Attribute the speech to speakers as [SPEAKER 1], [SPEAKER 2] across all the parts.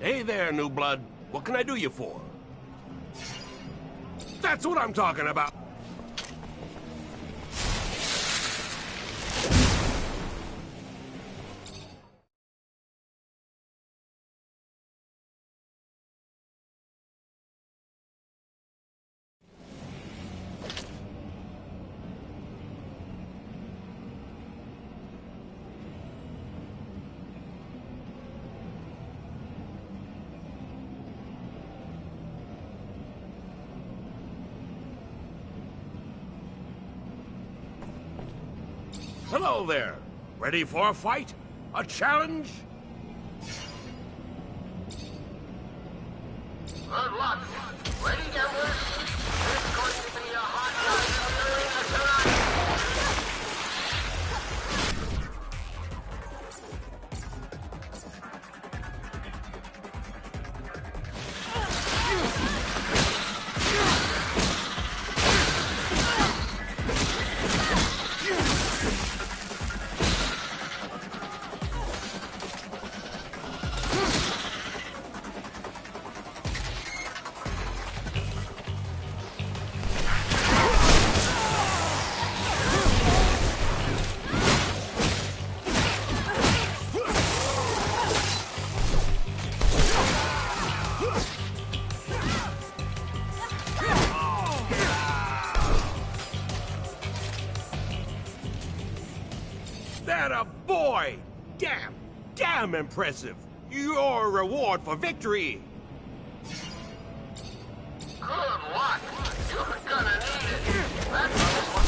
[SPEAKER 1] Hey there, new blood. What can I do you for? That's what I'm talking about! Hello there. Ready for a fight? A challenge?
[SPEAKER 2] Good luck. Ready, gamblers? It's going to be a hot night tonight.
[SPEAKER 1] That a boy! Damn impressive! Your reward for victory!
[SPEAKER 2] Good luck. You're gonna need it. That's what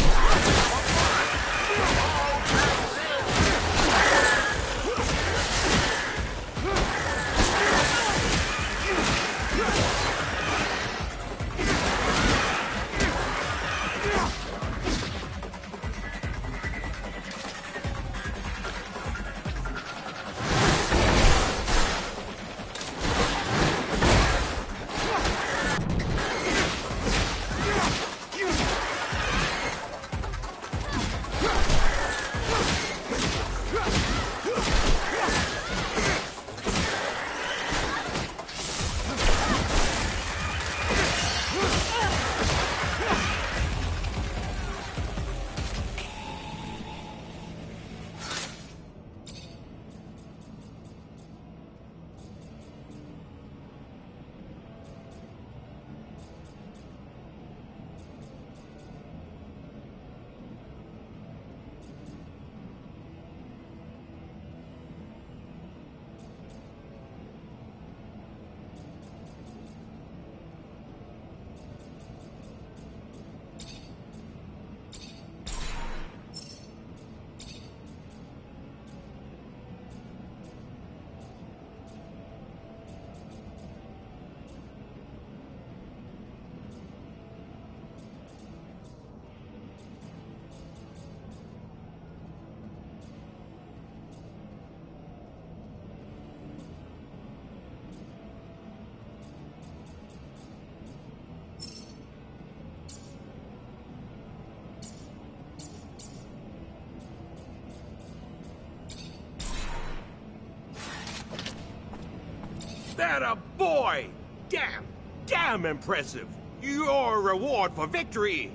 [SPEAKER 1] That a boy! Damn impressive! Your reward for victory!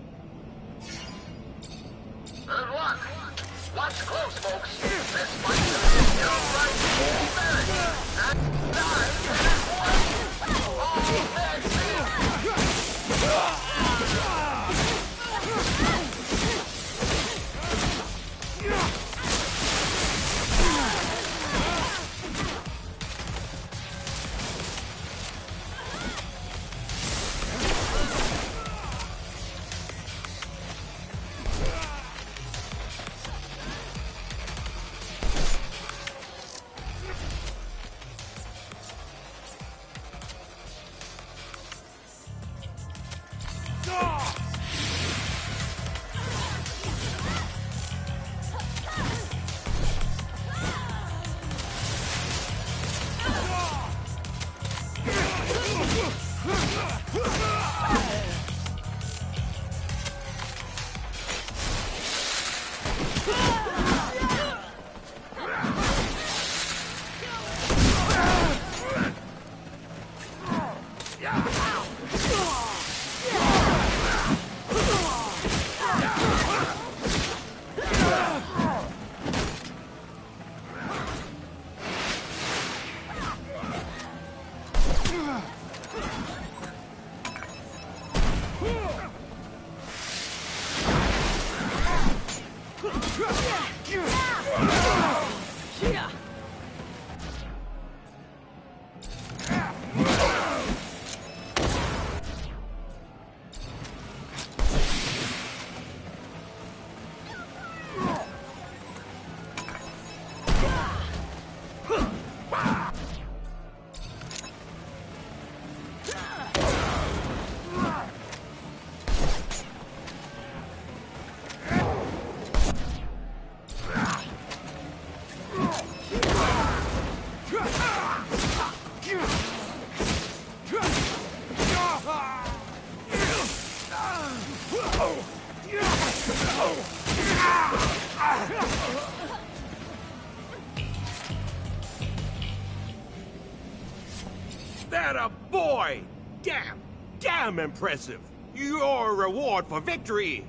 [SPEAKER 2] Good luck. Watch close, folks. This fight is downright pathetic. And die in all bad
[SPEAKER 1] That a boy! Damn impressive! Your reward for victory!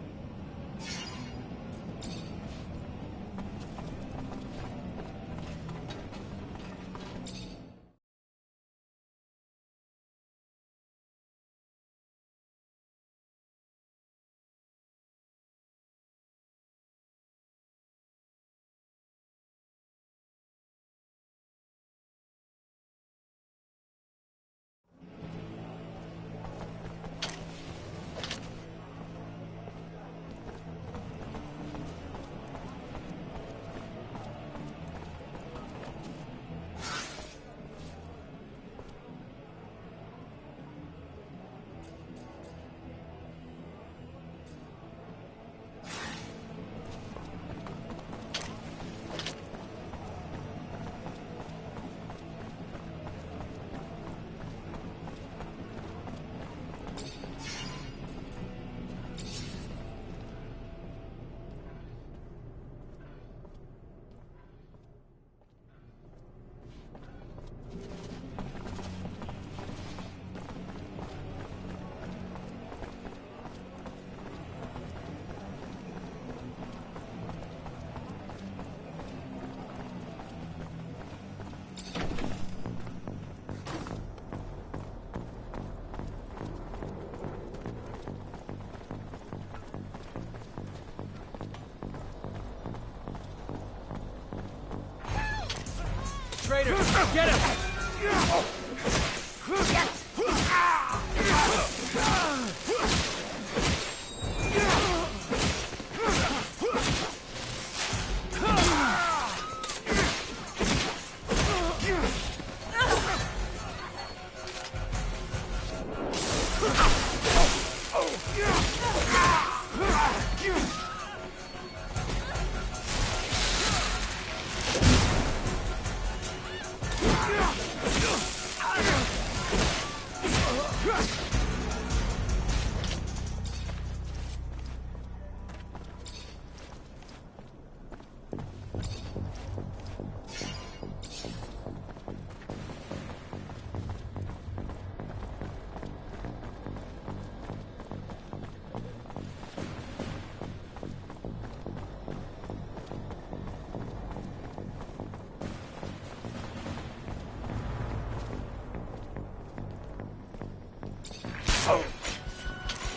[SPEAKER 1] Traitor, get him!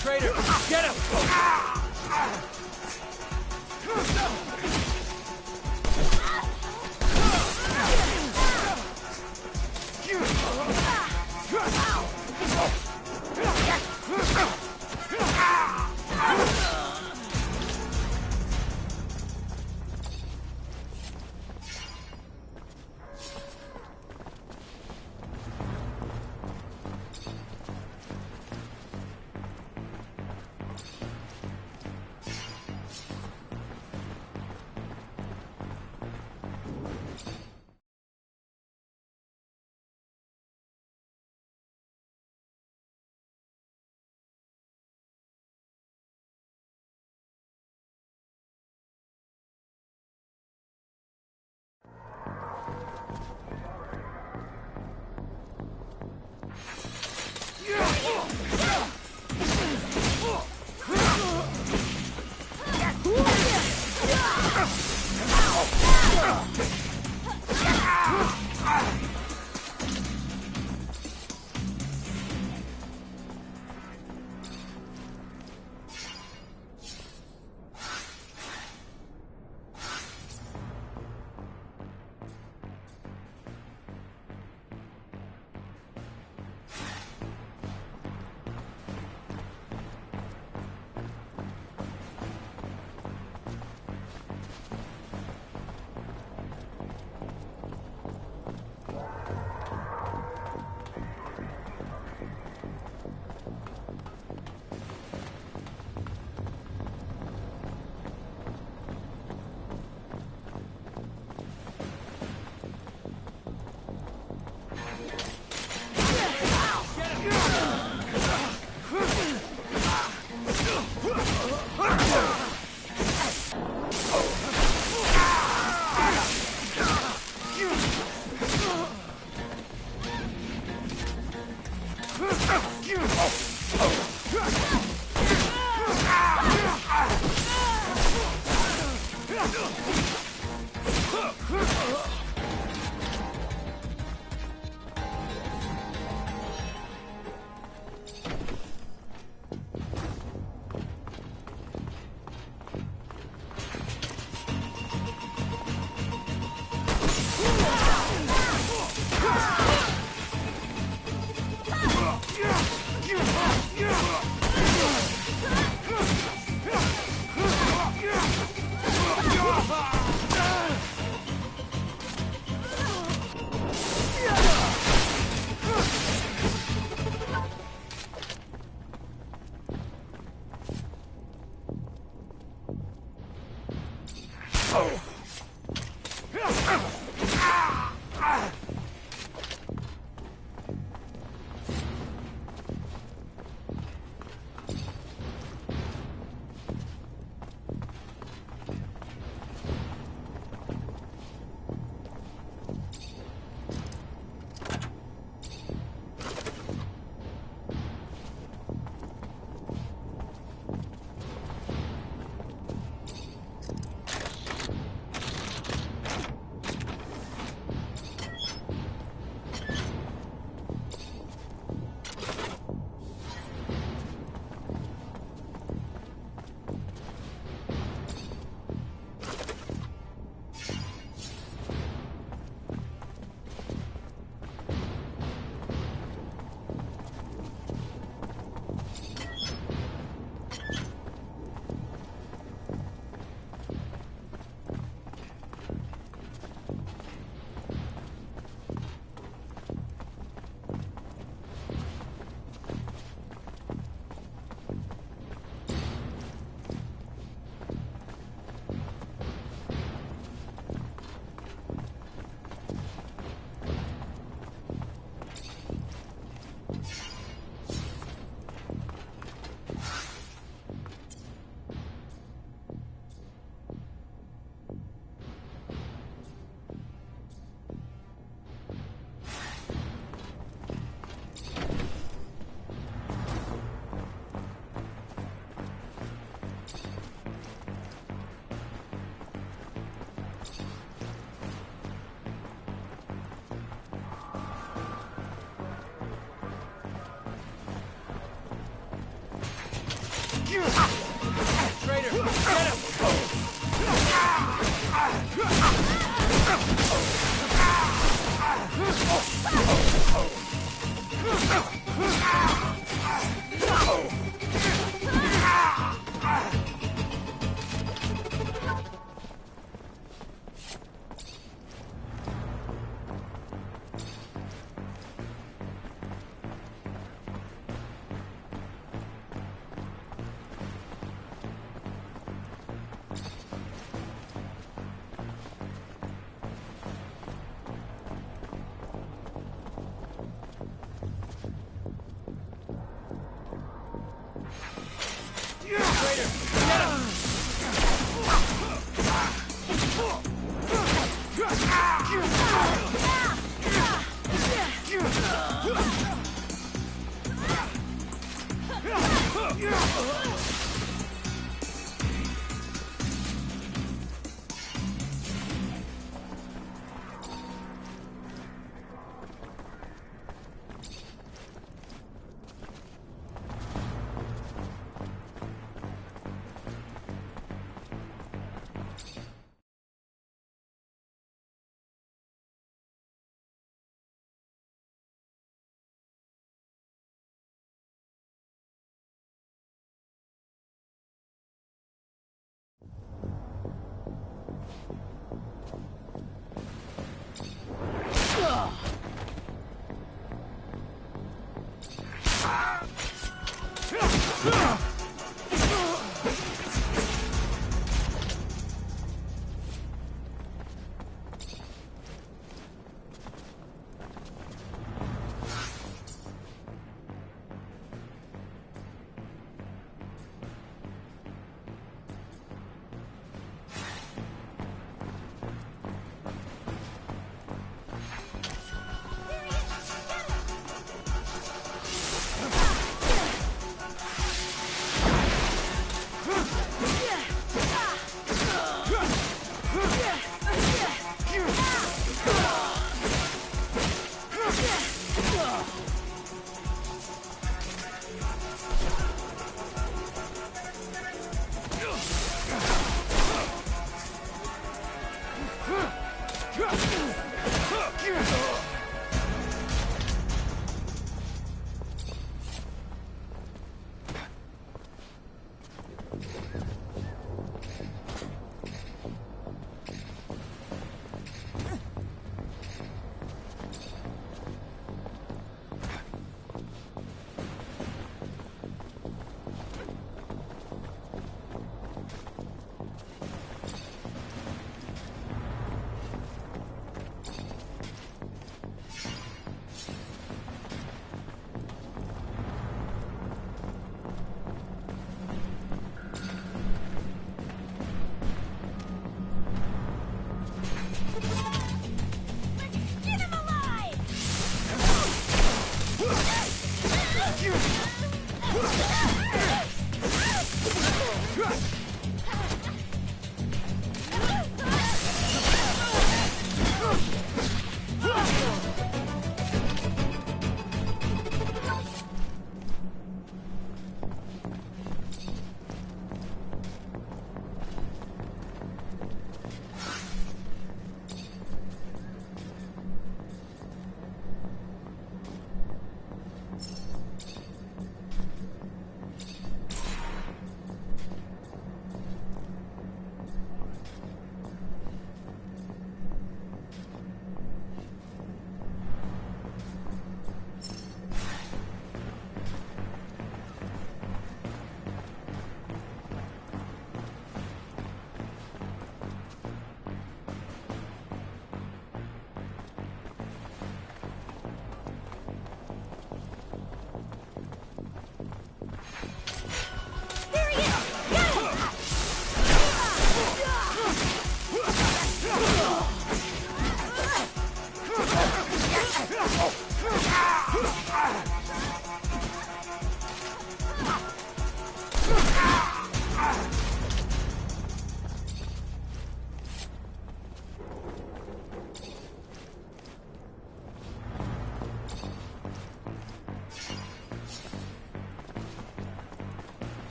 [SPEAKER 1] Traitor, get him! Traitor, get him!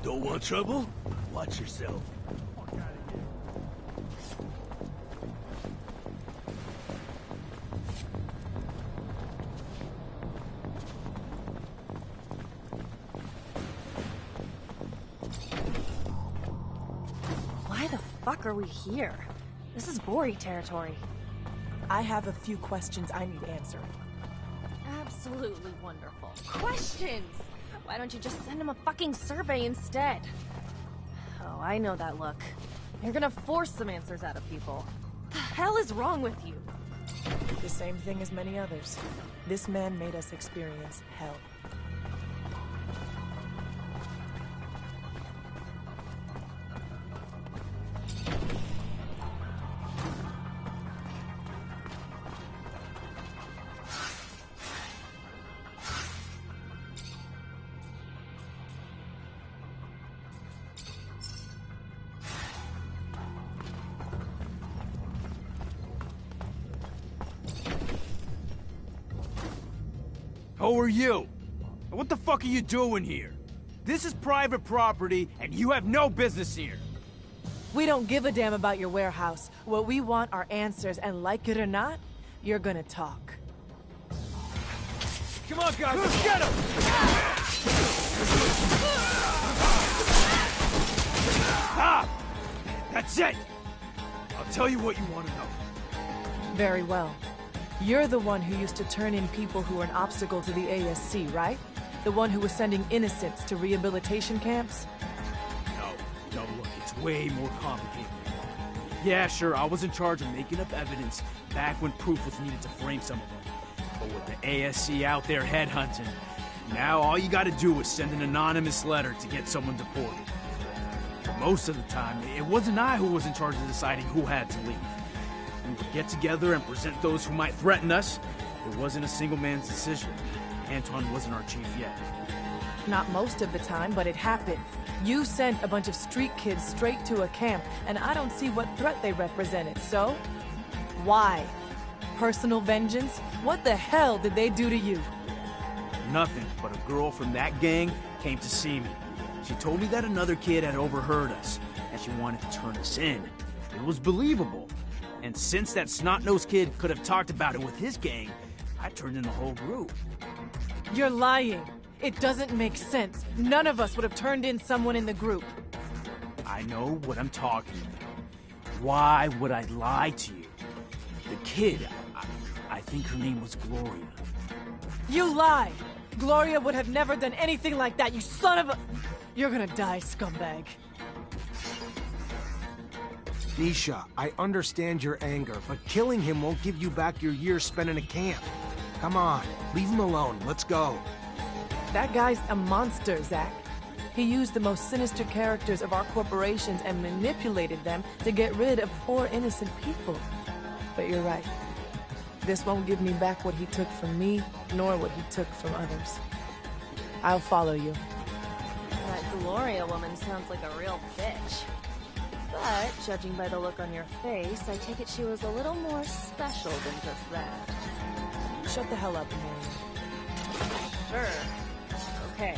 [SPEAKER 1] Don't want trouble? Watch yourself.
[SPEAKER 3] Why the fuck are we here? This is Bori territory.
[SPEAKER 4] I have a few questions I need answered.
[SPEAKER 3] Absolutely wonderful. Questions! Why don't you just send him a fucking survey instead? Oh, I know that look. You're gonna force some answers out of people. The hell is wrong with you?
[SPEAKER 4] The same thing as many others. This man made us experience hell.
[SPEAKER 5] Who are you? And what the fuck are you doing here? This is private property, and you have no business here.
[SPEAKER 4] We don't give a damn about your warehouse. What we want are answers, and like it or not, you're gonna talk.
[SPEAKER 5] Come on, guys, let's get him! Stop! That's it! I'll tell you what you want to know.
[SPEAKER 4] Very well. You're the one who used to turn in people who were an obstacle to the ASC, right? The one who was sending innocents to rehabilitation camps?
[SPEAKER 5] No, look, it's way more complicated. Yeah, sure, I was in charge of making up evidence back when proof was needed to frame some of them. But with the ASC out there headhunting, now all you gotta do is send an anonymous letter to get someone deported. But most of the time, it wasn't I who was in charge of deciding who had to leave. We would get together and present those who might threaten us. It wasn't a single man's decision. Anton wasn't our chief yet.
[SPEAKER 4] Not most of the time, but it happened. You sent a bunch of street kids straight to a camp, and I don't see what threat they represented, so? Why? Personal vengeance? What the hell did they do to you?
[SPEAKER 5] Nothing, but a girl from that gang came to see me. She told me that another kid had overheard us, and she wanted to turn us in. It was believable. And since that snot-nosed kid could have talked about it with his gang, I turned in the whole group.
[SPEAKER 4] You're lying. It doesn't make sense. None of us would have turned in someone in the group.
[SPEAKER 5] I know what I'm talking about. Why would I lie to you? The kid, I think her name was Gloria.
[SPEAKER 4] You lie! Gloria would have never done anything like that, you son of a... You're gonna die, scumbag.
[SPEAKER 6] Nisha, I understand your anger, but killing him won't give you back your years spent in a camp. Come on, leave him alone. Let's go.
[SPEAKER 4] That guy's a monster, Zach. He used the most sinister characters of our corporations and manipulated them to get rid of poor innocent people. But you're right. This won't give me back what he took from me, nor what he took from others. I'll follow you.
[SPEAKER 3] That Gloria woman sounds like a real bitch. But, judging by the look on your face, I take it she was a little more special than just that.
[SPEAKER 4] Shut the hell up, Mary.
[SPEAKER 3] Sure. Okay.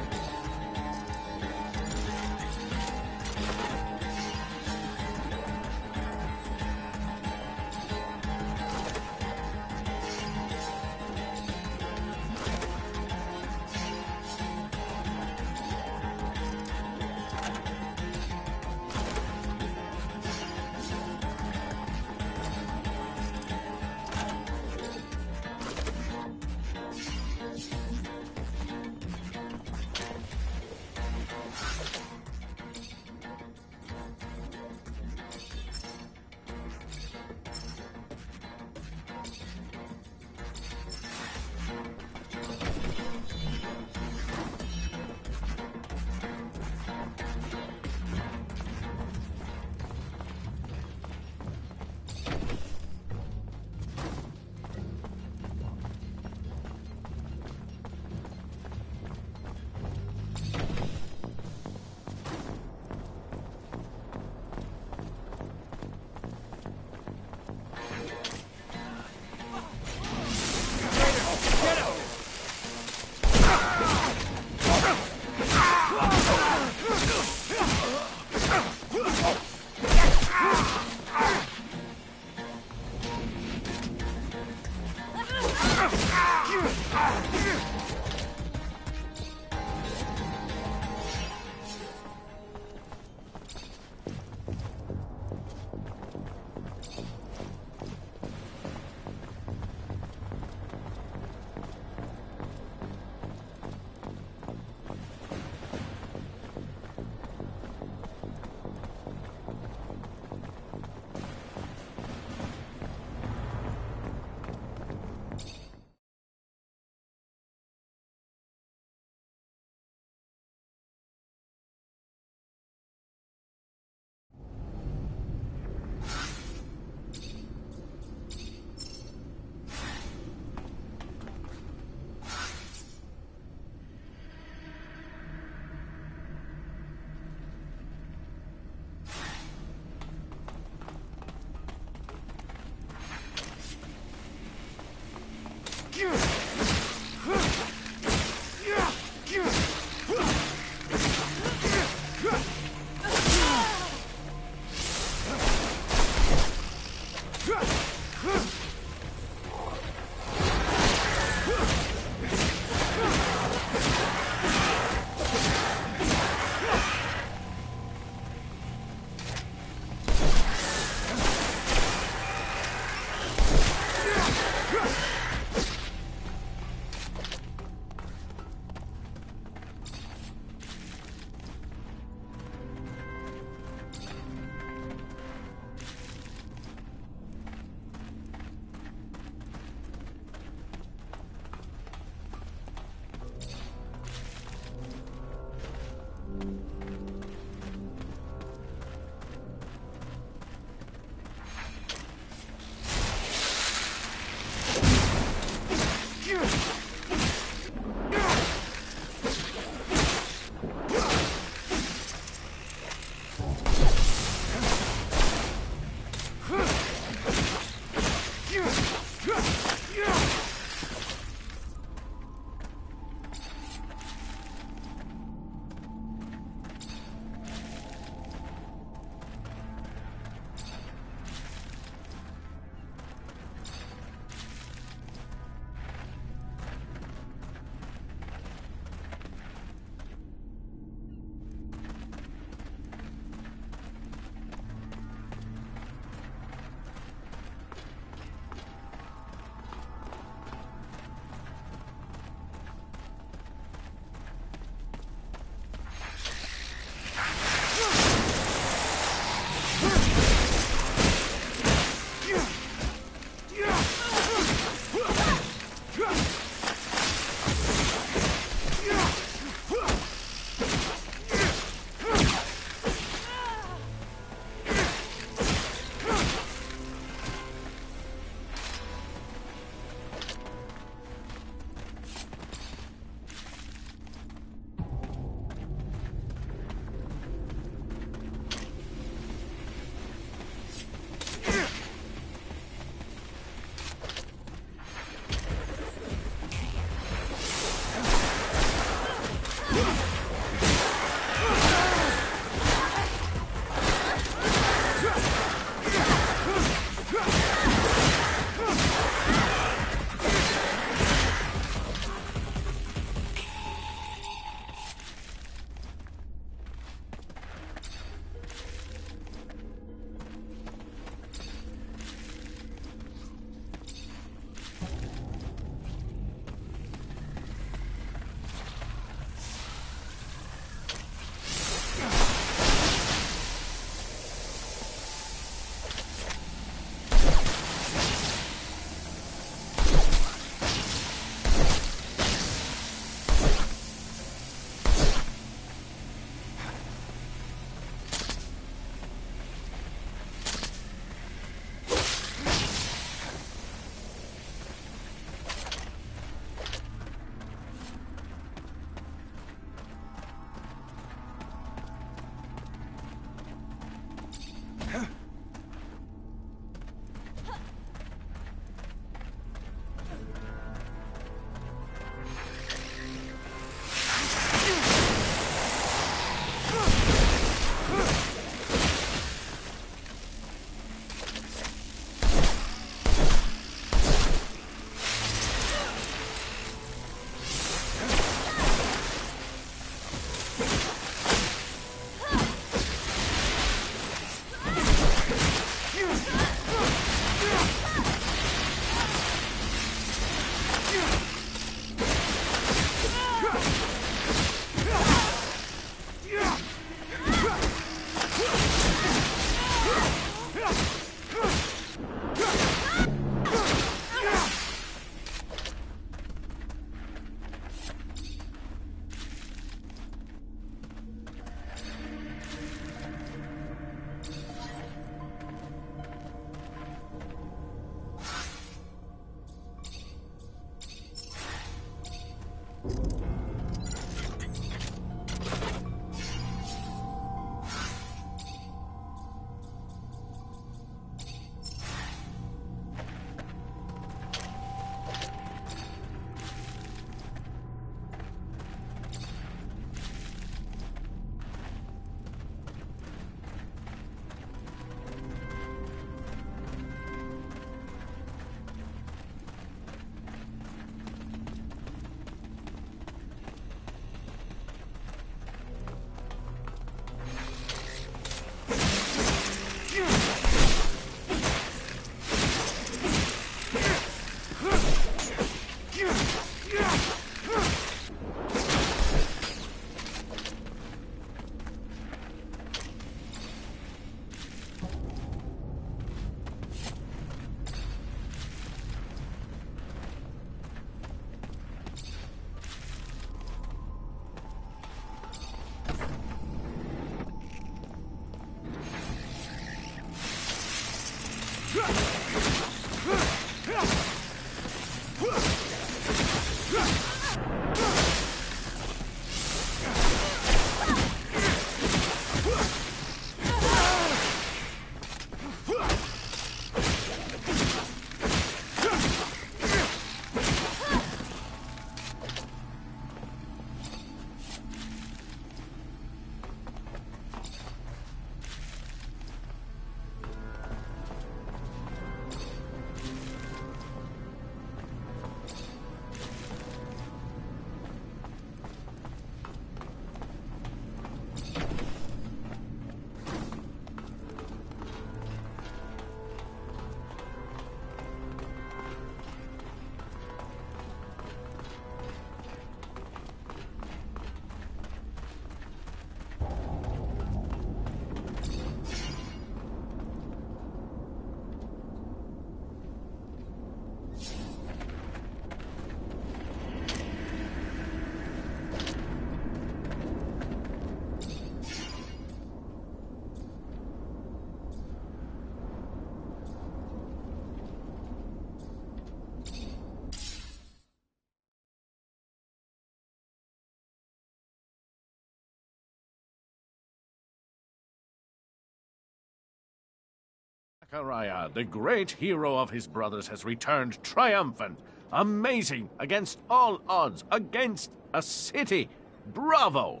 [SPEAKER 7] Zachariah, the great hero of his brothers, has returned triumphant. Amazing, against all odds, against a city. Bravo!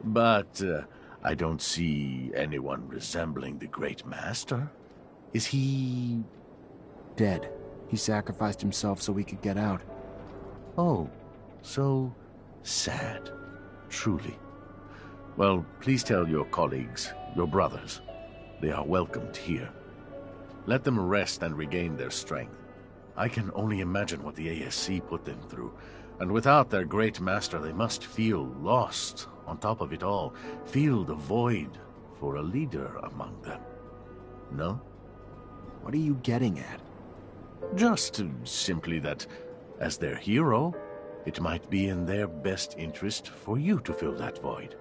[SPEAKER 7] But I don't see anyone resembling the great master. Is he...
[SPEAKER 6] Dead. He sacrificed himself so we could get out.
[SPEAKER 7] Oh, so sad. Truly. Well, please tell your colleagues, your brothers, they are welcomed here. Let them rest and regain their strength. I can only imagine what the ASC put them through, and without their great master they must feel lost. On top of it all, feel the void for a leader among them. No?
[SPEAKER 6] What are you getting at?
[SPEAKER 7] Just simply that, as their hero, it might be in their best interest for you to fill that void.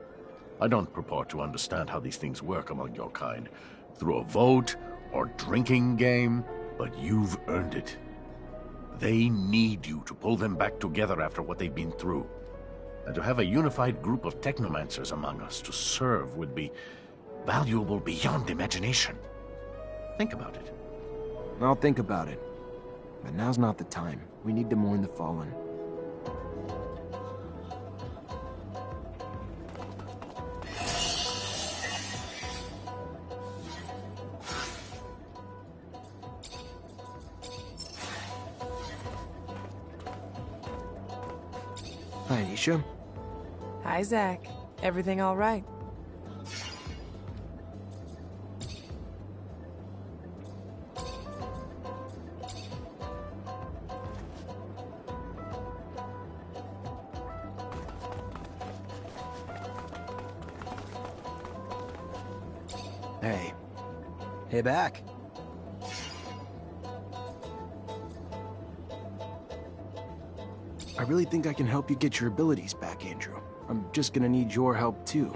[SPEAKER 7] I don't purport to understand how these things work among your kind, through a vote or drinking game, but you've earned it. They need you to pull them back together after what they've been through. And to have a unified group of Technomancers among us to serve would be valuable beyond imagination. Think about it.
[SPEAKER 6] I'll think about it. But now's not the time. We need to mourn the fallen. Hi, Anisha.
[SPEAKER 4] Hi, Zach. Everything all right?
[SPEAKER 6] Hey.
[SPEAKER 8] Hey, back.
[SPEAKER 6] I really think I can help you get your abilities back, Andrew. I'm just gonna need your help too,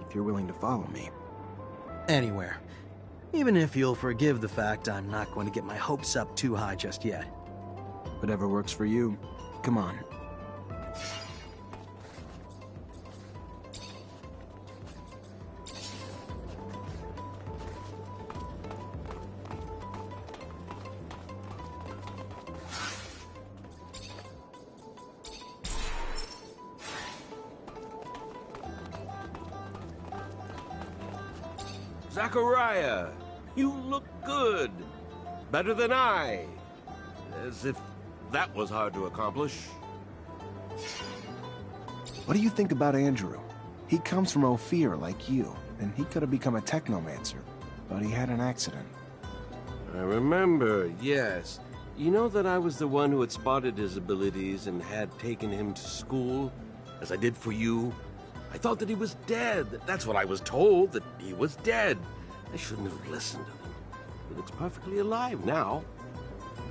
[SPEAKER 6] if you're willing to follow me.
[SPEAKER 8] Anywhere. Even if you'll forgive the fact I'm not going to get my hopes up too high just yet.
[SPEAKER 6] Whatever works for you. Come on.
[SPEAKER 1] Zachariah, you look good. Better than I. As if that was hard to accomplish.
[SPEAKER 6] What do you think about Andrew? He comes from Ophir like you, and he could have become a Technomancer, but he had an accident.
[SPEAKER 1] I remember, yes. You know that I was the one who had spotted his abilities and had taken him to school, as I did for you? I thought that he was dead. That's what I was told, that he was dead. I shouldn't have listened to them. He looks perfectly alive now.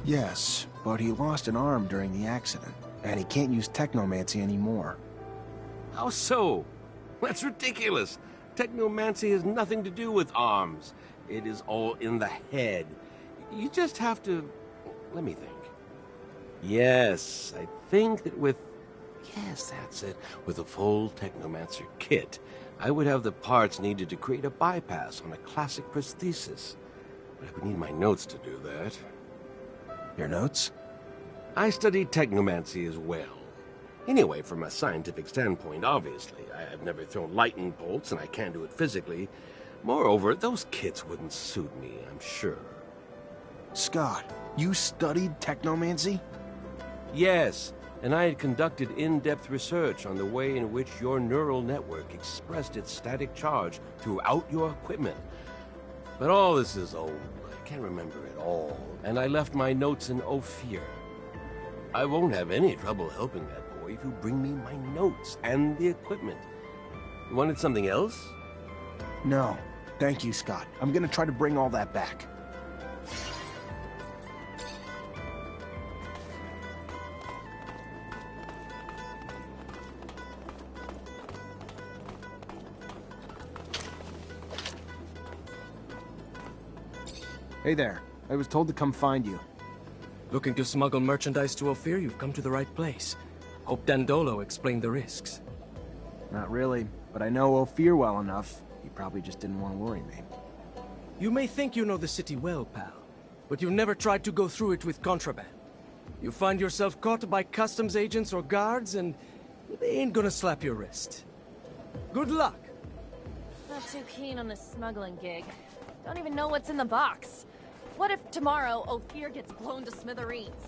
[SPEAKER 6] Yes, but he lost an arm during the accident, and he can't use Technomancy anymore.
[SPEAKER 1] How so? That's ridiculous. Technomancy has nothing to do with arms. It is all in the head. You just have to... Let me think. Yes, I think that with... Yes, that's it. With a full Technomancer kit, I would have the parts needed to create a bypass on a classic prosthesis. But I would need my notes to do that.
[SPEAKER 6] Your notes?
[SPEAKER 1] I studied Technomancy as well. Anyway, from a scientific standpoint, obviously. I've never thrown lightning bolts, and I can't do it physically. Moreover, those kits wouldn't suit me, I'm sure.
[SPEAKER 6] Scott, you studied Technomancy?
[SPEAKER 1] Yes, and I had conducted in-depth research on the way in which your neural network expressed its static charge throughout your equipment. But all this is old. I can't remember it all, and I left my notes in Ophir. I won't have any trouble helping that boy if you bring me my notes and the equipment. You wanted something else?
[SPEAKER 6] No. Thank you, Scott. I'm gonna try to bring all that back. Hey there. I was told to come find you.
[SPEAKER 9] Looking to smuggle merchandise to Ophir? You've come to the right place. Hope Dandolo explained the risks.
[SPEAKER 6] Not really, but I know Ophir well enough. He probably just didn't want to worry me.
[SPEAKER 9] You may think you know the city well, pal, but you've never tried to go through it with contraband. You find yourself caught by customs agents or guards, and they ain't gonna slap your wrist. Good luck!
[SPEAKER 3] Not too keen on this smuggling gig. Don't even know what's in the box. What if tomorrow Ophir gets blown to smithereens?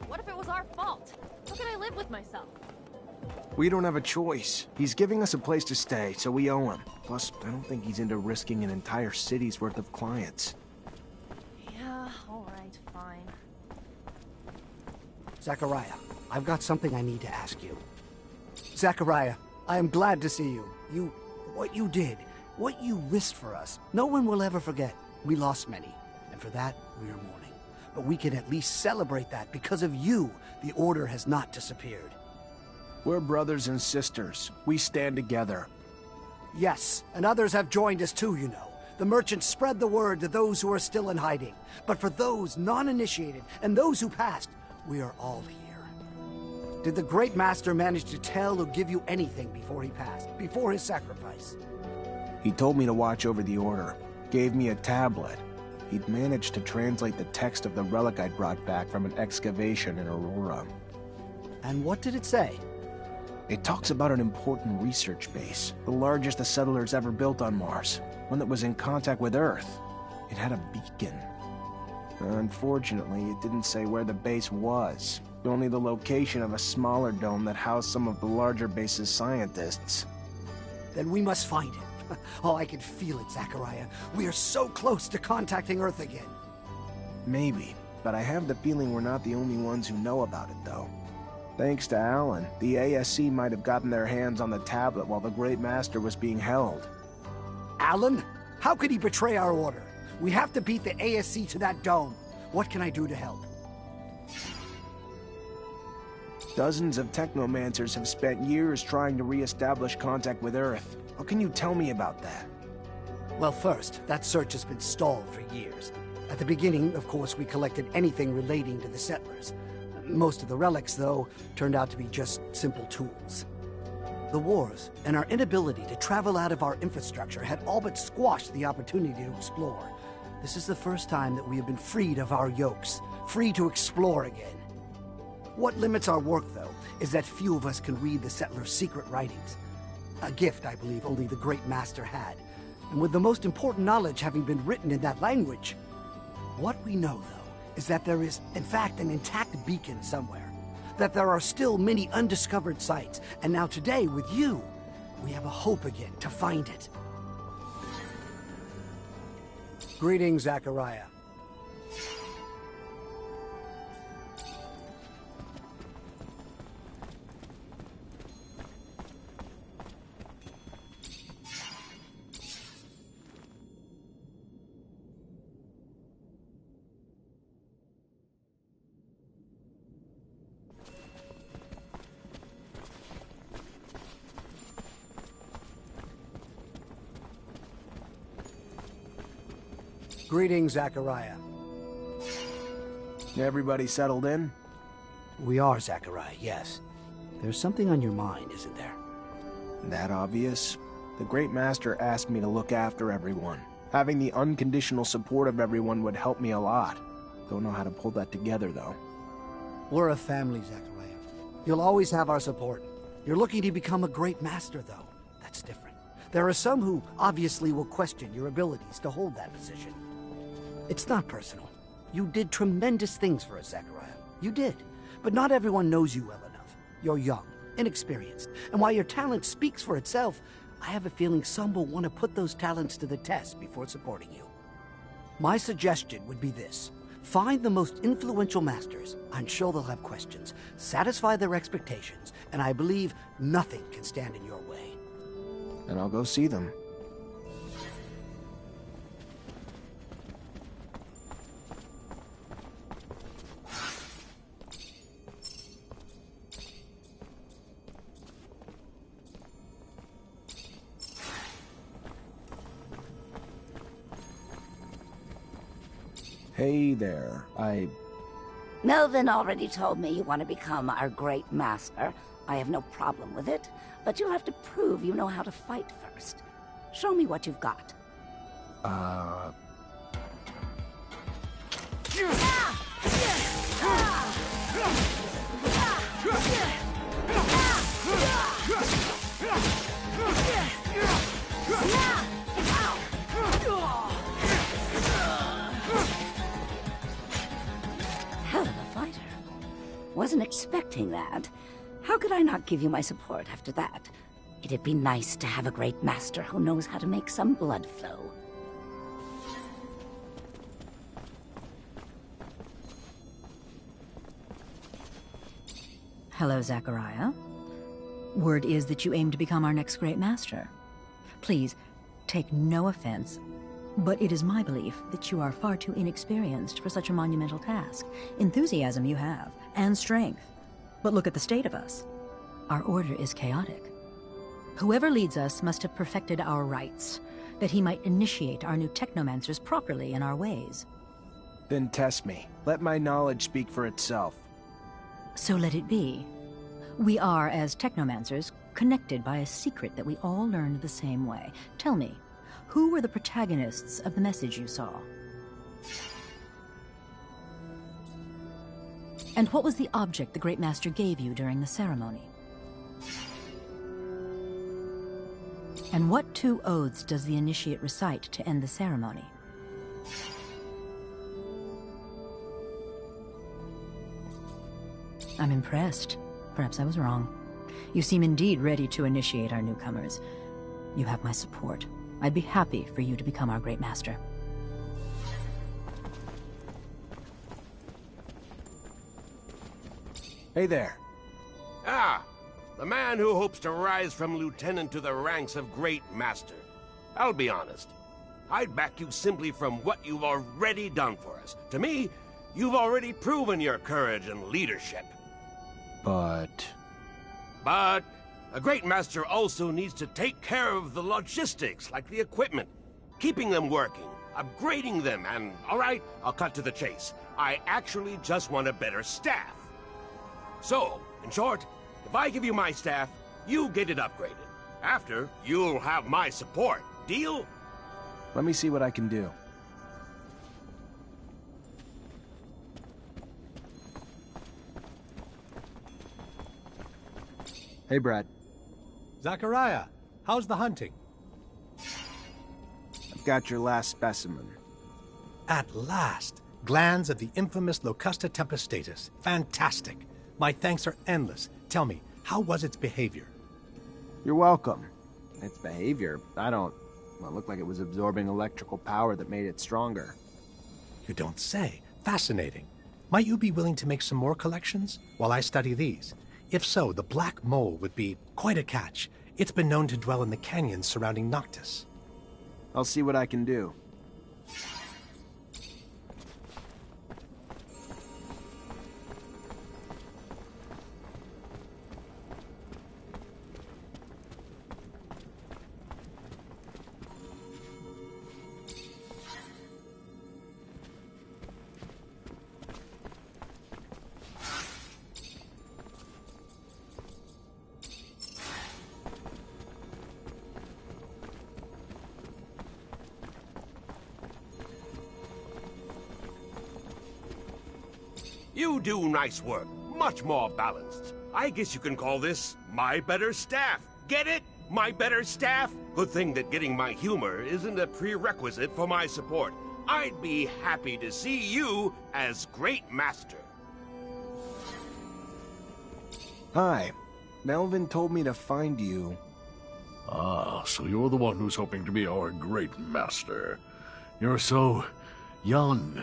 [SPEAKER 3] What if it was our fault? How can I live with myself?
[SPEAKER 6] We don't have a choice. He's giving us a place to stay, so we owe him. Plus, I don't think he's into risking an entire city's worth of clients.
[SPEAKER 3] Yeah, alright, fine.
[SPEAKER 10] Zachariah, I've got something I need to ask you. Zachariah, I am glad to see you. What you did, what you risked for us, no one will ever forget. We lost many, and for that, we are mourning. But we can at least celebrate that because of you, the Order has not disappeared.
[SPEAKER 6] We're brothers and sisters. We stand together.
[SPEAKER 10] Yes, and others have joined us too, you know. The merchants spread the word to those who are still in hiding. But for those non-initiated and those who passed, we are all here. Did the Great Master manage to tell or give you anything before he passed, before his sacrifice?
[SPEAKER 6] He told me to watch over the Order. Gave me a tablet. He'd managed to translate the text of the relic I'd brought back from an excavation in Aurora.
[SPEAKER 10] And what did it say?
[SPEAKER 6] It talks about an important research base, the largest the settlers ever built on Mars, one that was in contact with Earth. It had a beacon. Unfortunately, it didn't say where the base was, only the location of a smaller dome that housed some of the larger base's scientists.
[SPEAKER 10] Then we must find it. Oh, I can feel it, Zachariah. We are so close to contacting Earth again.
[SPEAKER 6] Maybe, but I have the feeling we're not the only ones who know about it, though. Thanks to Alan, the ASC might have gotten their hands on the tablet while the Great Master was being held.
[SPEAKER 10] Alan? How could he betray our order? We have to beat the ASC to that dome. What can I do to help?
[SPEAKER 6] Dozens of Technomancers have spent years trying to re-establish contact with Earth. What can you tell me about that?
[SPEAKER 10] Well, first, that search has been stalled for years. At the beginning, of course, we collected anything relating to the settlers. Most of the relics, though, turned out to be just simple tools. The wars and our inability to travel out of our infrastructure had all but squashed the opportunity to explore. This is the first time that we have been freed of our yokes, free to explore again. What limits our work, though, is that few of us can read the settlers' secret writings. A gift, I believe, only the Great Master had. And with the most important knowledge having been written in that language. What we know, though, is that there is, in fact, an intact beacon somewhere. That there are still many undiscovered sites. And now today, with you, we have a hope again to find it. Greetings, Zachariah. Greetings, Zachariah.
[SPEAKER 6] Everybody settled in?
[SPEAKER 10] We are, Zachariah, yes. There's something on your mind, isn't there?
[SPEAKER 6] That obvious? The Great Master asked me to look after everyone. Having the unconditional support of everyone would help me a lot. Don't know how to pull that together, though.
[SPEAKER 10] We're a family, Zachariah. You'll always have our support. You're looking to become a great master, though. That's different. There are some who obviously will question your abilities to hold that position. It's not personal. You did tremendous things for us, Zachariah. You did. But not everyone knows you well enough. You're young, inexperienced, and while your talent speaks for itself, I have a feeling some will want to put those talents to the test before supporting you. My suggestion would be this. Find the most influential masters. I'm sure they'll have questions. Satisfy their expectations, and I believe nothing can stand in your way.
[SPEAKER 6] And I'll go see them. Hey there,
[SPEAKER 11] Melvin already told me you want to become our great master. I have no problem with it, but you'll have to prove you know how to fight first. Show me what you've got. Hell of a fighter. Wasn't expecting that. How could I not give you my support after that? It'd be nice to have a great master who knows how to make some blood flow.
[SPEAKER 12] Hello, Zachariah. Word is that you aim to become our next great master. Please, take no offense, but it is my belief that you are far too inexperienced for such a monumental task. Enthusiasm you have, and strength. But look at the state of us. Our order is chaotic. Whoever leads us must have perfected our rites, that he might initiate our new Technomancers properly in our ways.
[SPEAKER 6] Then test me. Let my knowledge speak for itself.
[SPEAKER 12] So let it be. We are, as Technomancers, connected by a secret that we all learned the same way. Tell me, who were the protagonists of the message you saw? And what was the object the Great Master gave you during the ceremony? And what 2 oaths does the initiate recite to end the ceremony? I'm impressed. Perhaps I was wrong. You seem indeed ready to initiate our newcomers. You have my support. I'd be happy for you to become our Great Master.
[SPEAKER 6] Hey there.
[SPEAKER 1] Ah, the man who hopes to rise from lieutenant to the ranks of Great Master. I'll be honest. I'd back you simply from what you've already done for us. To me, you've already proven your courage and leadership.
[SPEAKER 6] But
[SPEAKER 1] a Great Master also needs to take care of the logistics, like the equipment, keeping them working, upgrading them, and, all right, I'll cut to the chase. I actually just want a better staff. So, in short, if I give you my staff, you get it upgraded. After, you'll have my support. Deal?
[SPEAKER 6] let me see what I can do. Hey, Brad.
[SPEAKER 13] Zachariah, how's the hunting?
[SPEAKER 6] I've got your last specimen.
[SPEAKER 13] At last! Glands of the infamous Locusta tempestatus. Fantastic. My thanks are endless. Tell me, how was its behavior?
[SPEAKER 6] You're welcome. Its behavior? Well, it looked like it was absorbing electrical power that made it stronger.
[SPEAKER 13] You don't say. Fascinating. Might you be willing to make some more collections while I study these? If so, the black mole would be quite a catch. It's been known to dwell in the canyons surrounding Noctis.
[SPEAKER 6] I'll see what I can do.
[SPEAKER 1] You do nice work. Much more balanced. I guess you can call this my better staff. Get it? My better staff? Good thing that getting my humor isn't a prerequisite for my support. I'd be happy to see you as Great Master.
[SPEAKER 6] Hi. Melvin told me to find you.
[SPEAKER 7] Ah, so you're the one who's hoping to be our great master. You're so young.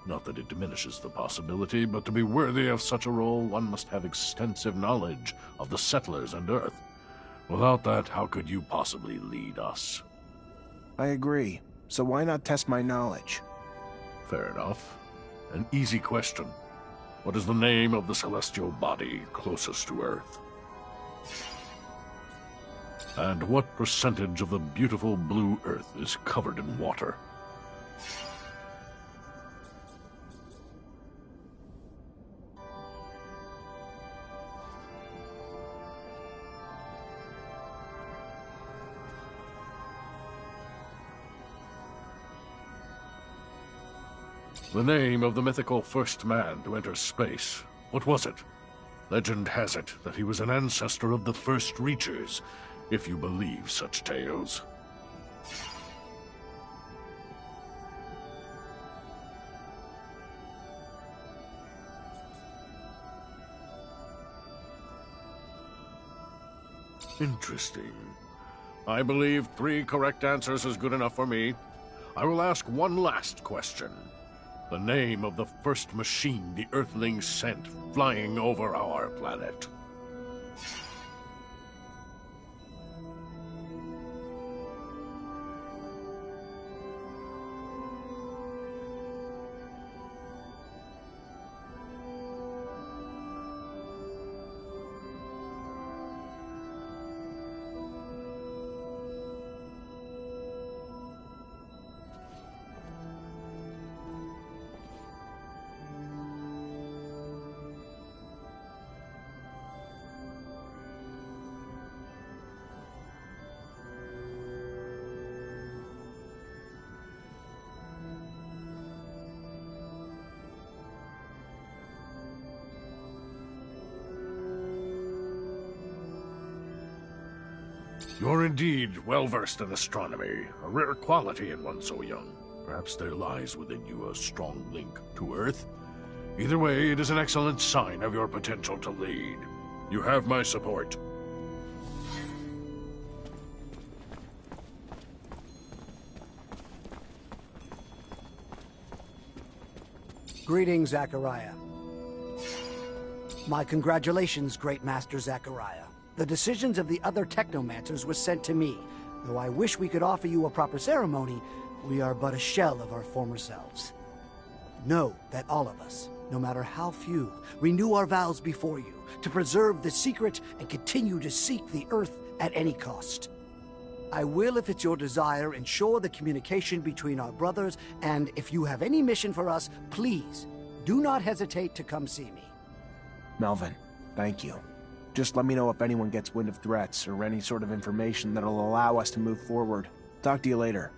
[SPEAKER 7] Not that it diminishes the possibility, but to be worthy of such a role, one must have extensive knowledge of the settlers and Earth. Without that, how could you possibly lead us?
[SPEAKER 6] I agree. So why not test my knowledge?
[SPEAKER 7] Fair enough. An easy question. What is the name of the celestial body closest to Earth? And what percentage of the beautiful blue Earth is covered in water? The name of the mythical first man to enter space. What was it? Legend has it that he was an ancestor of the first Reachers, if you believe such tales. Interesting. I believe 3 correct answers is good enough for me. I will ask one last question. The name of the first machine the Earthlings sent flying over our planet. You're indeed well-versed in astronomy, a rare quality in one so young. Perhaps there lies within you a strong link to Earth. Either way, it is an excellent sign of your potential to lead. You have my support.
[SPEAKER 10] Greetings, Zachariah. My congratulations, Great Master Zachariah. The decisions of the other Technomancers were sent to me. Though I wish we could offer you a proper ceremony, we are but a shell of our former selves. Know that all of us, no matter how few, renew our vows before you to preserve the secret and continue to seek the Earth at any cost. I will, if it's your desire, ensure the communication between our brothers, and if you have any mission for us, please, do not hesitate to come see me.
[SPEAKER 6] Melvin, thank you. Just let me know if anyone gets wind of threats or any sort of information that'll allow us to move forward. Talk to you later.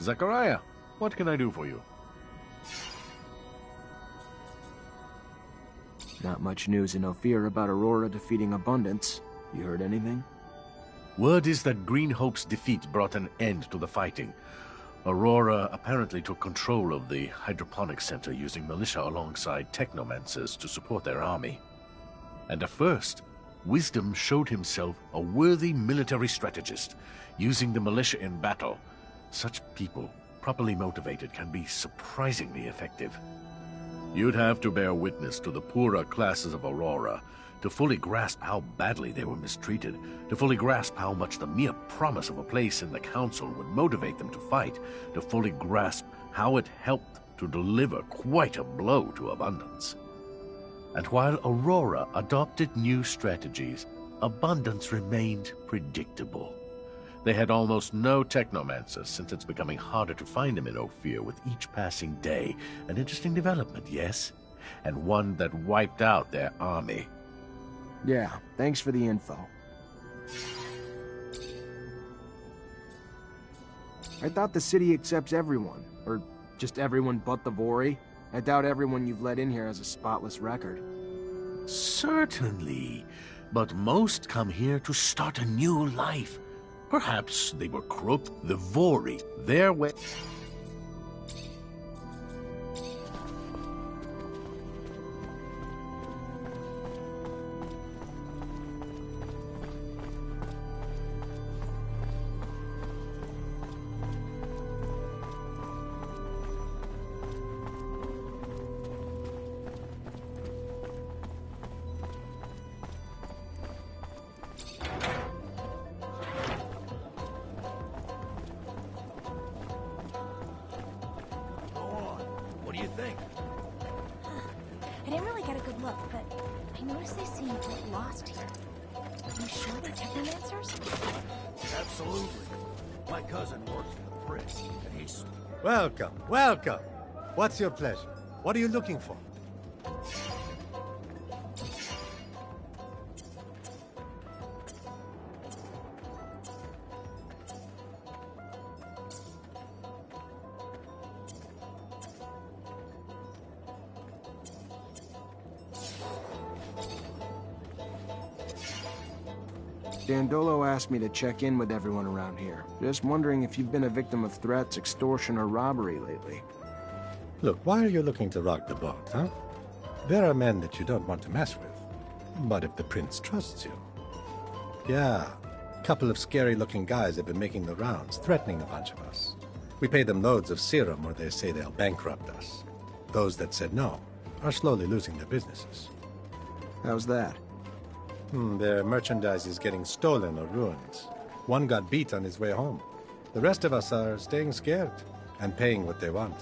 [SPEAKER 7] Zachariah, what can I do for you?
[SPEAKER 6] Not much news in Ophir about Aurora defeating Abundance. You heard anything?
[SPEAKER 7] Word is that Green Hope's defeat brought an end to the fighting. Aurora apparently took control of the hydroponics center using militia alongside Technomancers to support their army. And at first, Wisdom showed himself a worthy military strategist, using the militia in battle. Such people, properly motivated, can be surprisingly effective. You'd have to bear witness to the poorer classes of Aurora to fully grasp how badly they were mistreated, to fully grasp how much the mere promise of a place in the council would motivate them to fight, to fully grasp how it helped to deliver quite a blow to Abundance. And while Aurora adopted new strategies, Abundance remained predictable. They had almost no Technomancers, since it's becoming harder to find them in Ophir with each passing day. An interesting development, yes? And one that wiped out their army.
[SPEAKER 6] Yeah, thanks for the info. I thought the city accepts everyone, or just everyone but the Vori. I doubt everyone you've let in here has a spotless record.
[SPEAKER 7] Certainly, but most come here to start a new life. Perhaps they were croaked, the Vori, their way.
[SPEAKER 14] What do you think?
[SPEAKER 3] I didn't really get a good look, but I noticed they seem a bit lost here. Are you sure they're Technomancers?
[SPEAKER 14] Absolutely. My cousin works for the prince, and he's...
[SPEAKER 13] Welcome, welcome. What's your pleasure? What are you looking for?
[SPEAKER 6] Dandolo asked me to check in with everyone around here. Just wondering if you've been a victim of threats, extortion, or robbery lately.
[SPEAKER 13] Look, why are you looking to rock the boat, huh? There are men that you don't want to mess with. But if the prince trusts you... Yeah, a couple of scary-looking guys have been making the rounds, threatening a bunch of us. We pay them loads of serum, or they say they'll bankrupt us. Those that said no are slowly losing their businesses.
[SPEAKER 6] How's that?
[SPEAKER 13] Their merchandise is getting stolen or ruined. One got beat on his way home. The rest of us are staying scared and paying what they want.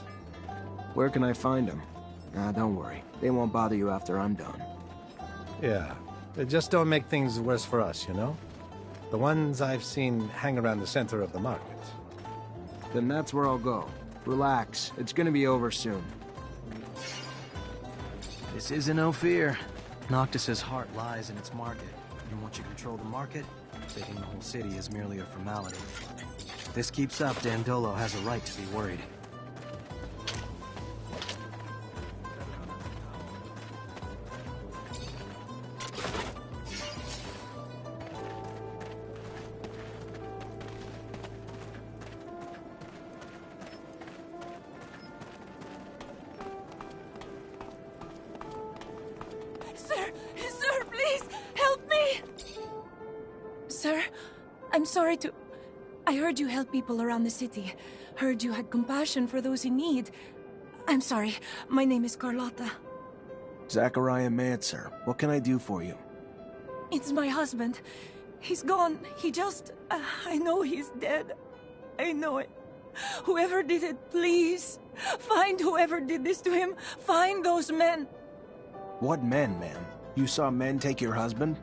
[SPEAKER 6] Where can I find them? Don't worry. They won't bother you after I'm done.
[SPEAKER 13] Yeah, they just don't make things worse for us, you know? The ones I've seen hang around the center of the market.
[SPEAKER 6] Then that's where I'll go. Relax. It's gonna be over soon.
[SPEAKER 8] This isn't no fear. Noctis's heart lies in its market, and once you control the market, taking the whole city is merely a formality. If this keeps up, Dandolo has a right to be worried.
[SPEAKER 15] Sir, please, help me! Sir, I'm sorry to... I heard you help people around the city. Heard you had compassion for those in need. I'm sorry. My name is Carlotta.
[SPEAKER 6] Zachariah Mancer. What can I do for you?
[SPEAKER 15] It's my husband. He's gone. He just... I know he's dead. I know it. Whoever did it, please. Find whoever did this to him. Find those men.
[SPEAKER 6] What men, ma'am? You saw men take your husband?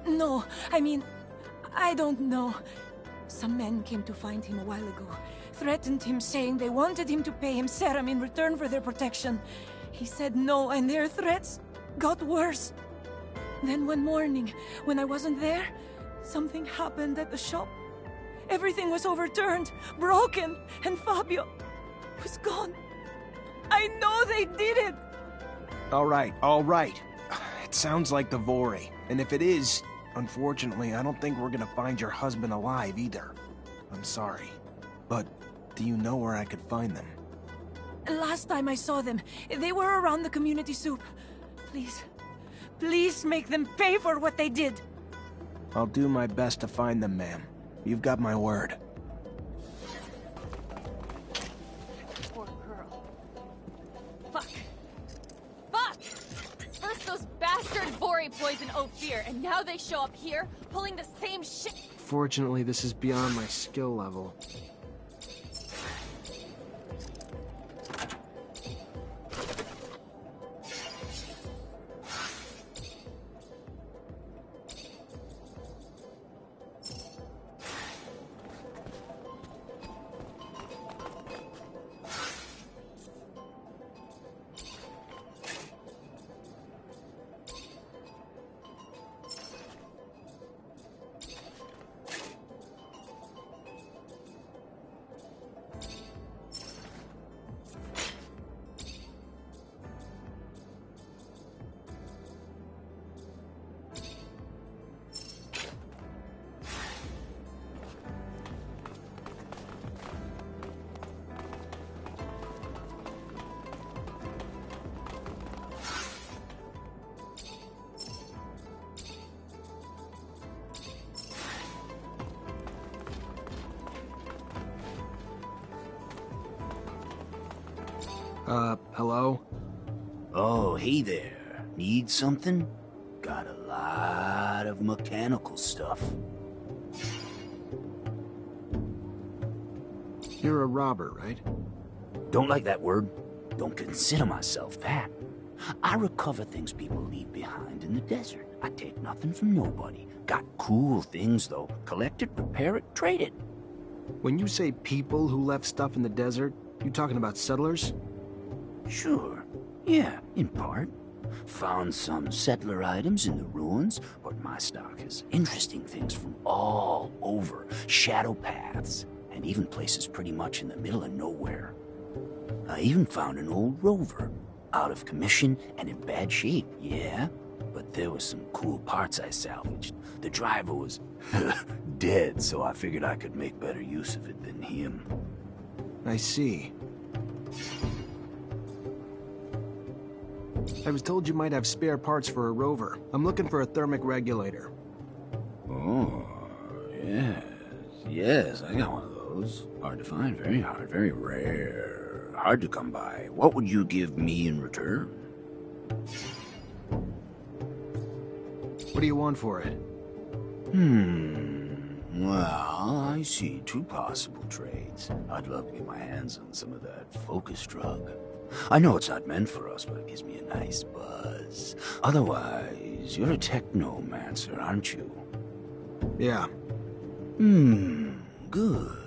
[SPEAKER 15] No, I mean, I don't know. Some men came to find him a while ago. Threatened him, saying they wanted him to pay him serum in return for their protection. He said no, and their threats got worse. Then one morning, when I wasn't there, something happened at the shop. Everything was overturned, broken, and Fabio was gone. I know they did it!
[SPEAKER 6] All right. It sounds like the Vori. And if it is, unfortunately, I don't think we're gonna find your husband alive either. I'm sorry. But do you know where I could find them?
[SPEAKER 15] Last time I saw them, they were around the community soup. Please make them pay for what they did.
[SPEAKER 6] I'll do my best to find them, ma'am. You've got my word.
[SPEAKER 3] Poor girl. Fuck. First those bastard Vori poison Ophir, and now they show up here, pulling the same shit.
[SPEAKER 9] Fortunately, this is beyond my skill level. Hello?
[SPEAKER 14] Oh, hey there. Need something? Got a lot of mechanical stuff.
[SPEAKER 9] You're a robber, right?
[SPEAKER 14] Don't like that word. Don't consider myself that. I recover things people leave behind in the desert. I take nothing from nobody. Got cool things, though. Collect it, repair it, trade it.
[SPEAKER 9] When you say people who left stuff in the desert, you talking about settlers?
[SPEAKER 14] Sure. Yeah, in part. Found some settler items in the ruins, but my stock has interesting things from all over. Shadow paths, and even places pretty much in the middle of nowhere. I even found an old rover. Out of commission and in bad shape, yeah? But there was some cool parts I salvaged. The driver was dead, so I figured I could make better use of it than him.
[SPEAKER 6] I see. I was told you might have spare parts for a rover. I'm looking for a thermic regulator.
[SPEAKER 14] Oh, yes, I got one of those. Hard to find, very hard, very rare. Hard to come by. What would you give me in return?
[SPEAKER 6] What do you want for it?
[SPEAKER 14] Well, I see two possible trades. I'd love to get my hands on some of that focus drug. I know it's not meant for us, but it gives me a nice buzz. Otherwise, you're a Technomancer, aren't you?
[SPEAKER 6] Yeah.
[SPEAKER 14] Good.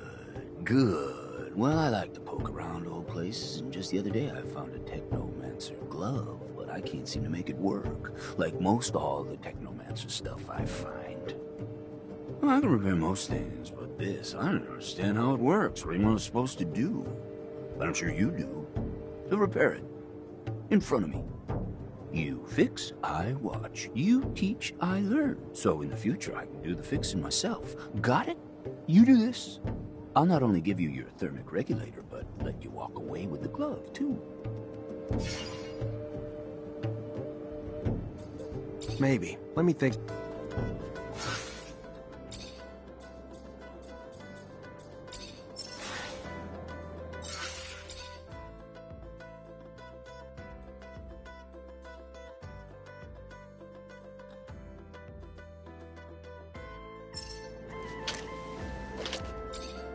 [SPEAKER 14] Well, I like to poke around old places, and just the other day I found a Technomancer glove, but I can't seem to make it work, like most all the Technomancer stuff I find. Well, I can repair most things, but this, I don't understand how it works, what am I supposed to do? But I'm sure you do. To repair it. In front of me. You fix, I watch. You teach, I learn. So in the future, I can do the fixing myself. Got it? You do this. I'll not only give you your thermic regulator, but let you walk away with the glove, too.
[SPEAKER 6] Maybe. Let me think.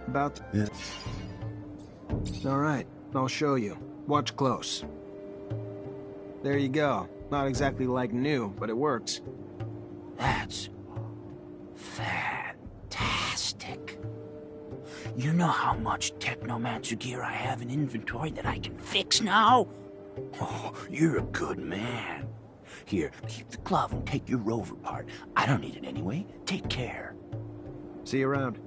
[SPEAKER 6] About...
[SPEAKER 14] Yeah.
[SPEAKER 6] All right, I'll show you. Watch close. There you go. Not exactly like new, but it works.
[SPEAKER 14] That's fantastic. You know how much Technomancer gear I have in inventory that I can fix now? Oh, you're a good man. Here, keep the glove and take your rover part. I don't need it anyway. Take care.
[SPEAKER 6] See you around.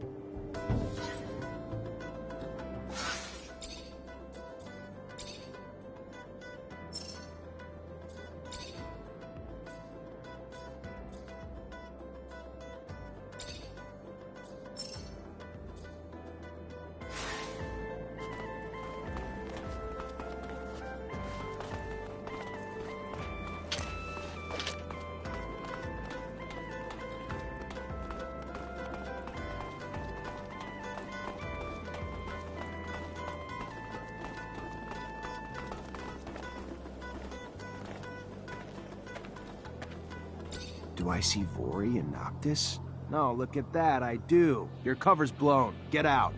[SPEAKER 6] Do I see Vori and Noctis? No, look at that, I do. Your cover's blown. Get out.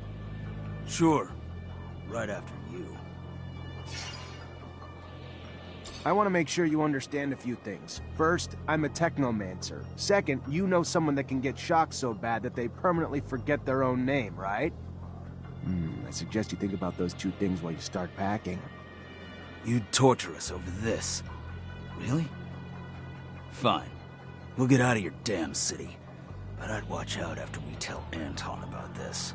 [SPEAKER 14] Sure. Right after you.
[SPEAKER 6] I want to make sure you understand a few things. First, I'm a Technomancer. Second, you know someone that can get shocked so bad that they permanently forget their own name, right? I suggest you think about those two things while you start packing.
[SPEAKER 14] You'd torture us over this. Really? Fine. We'll get out of your damn city. But I'd watch out after we tell Anton about this.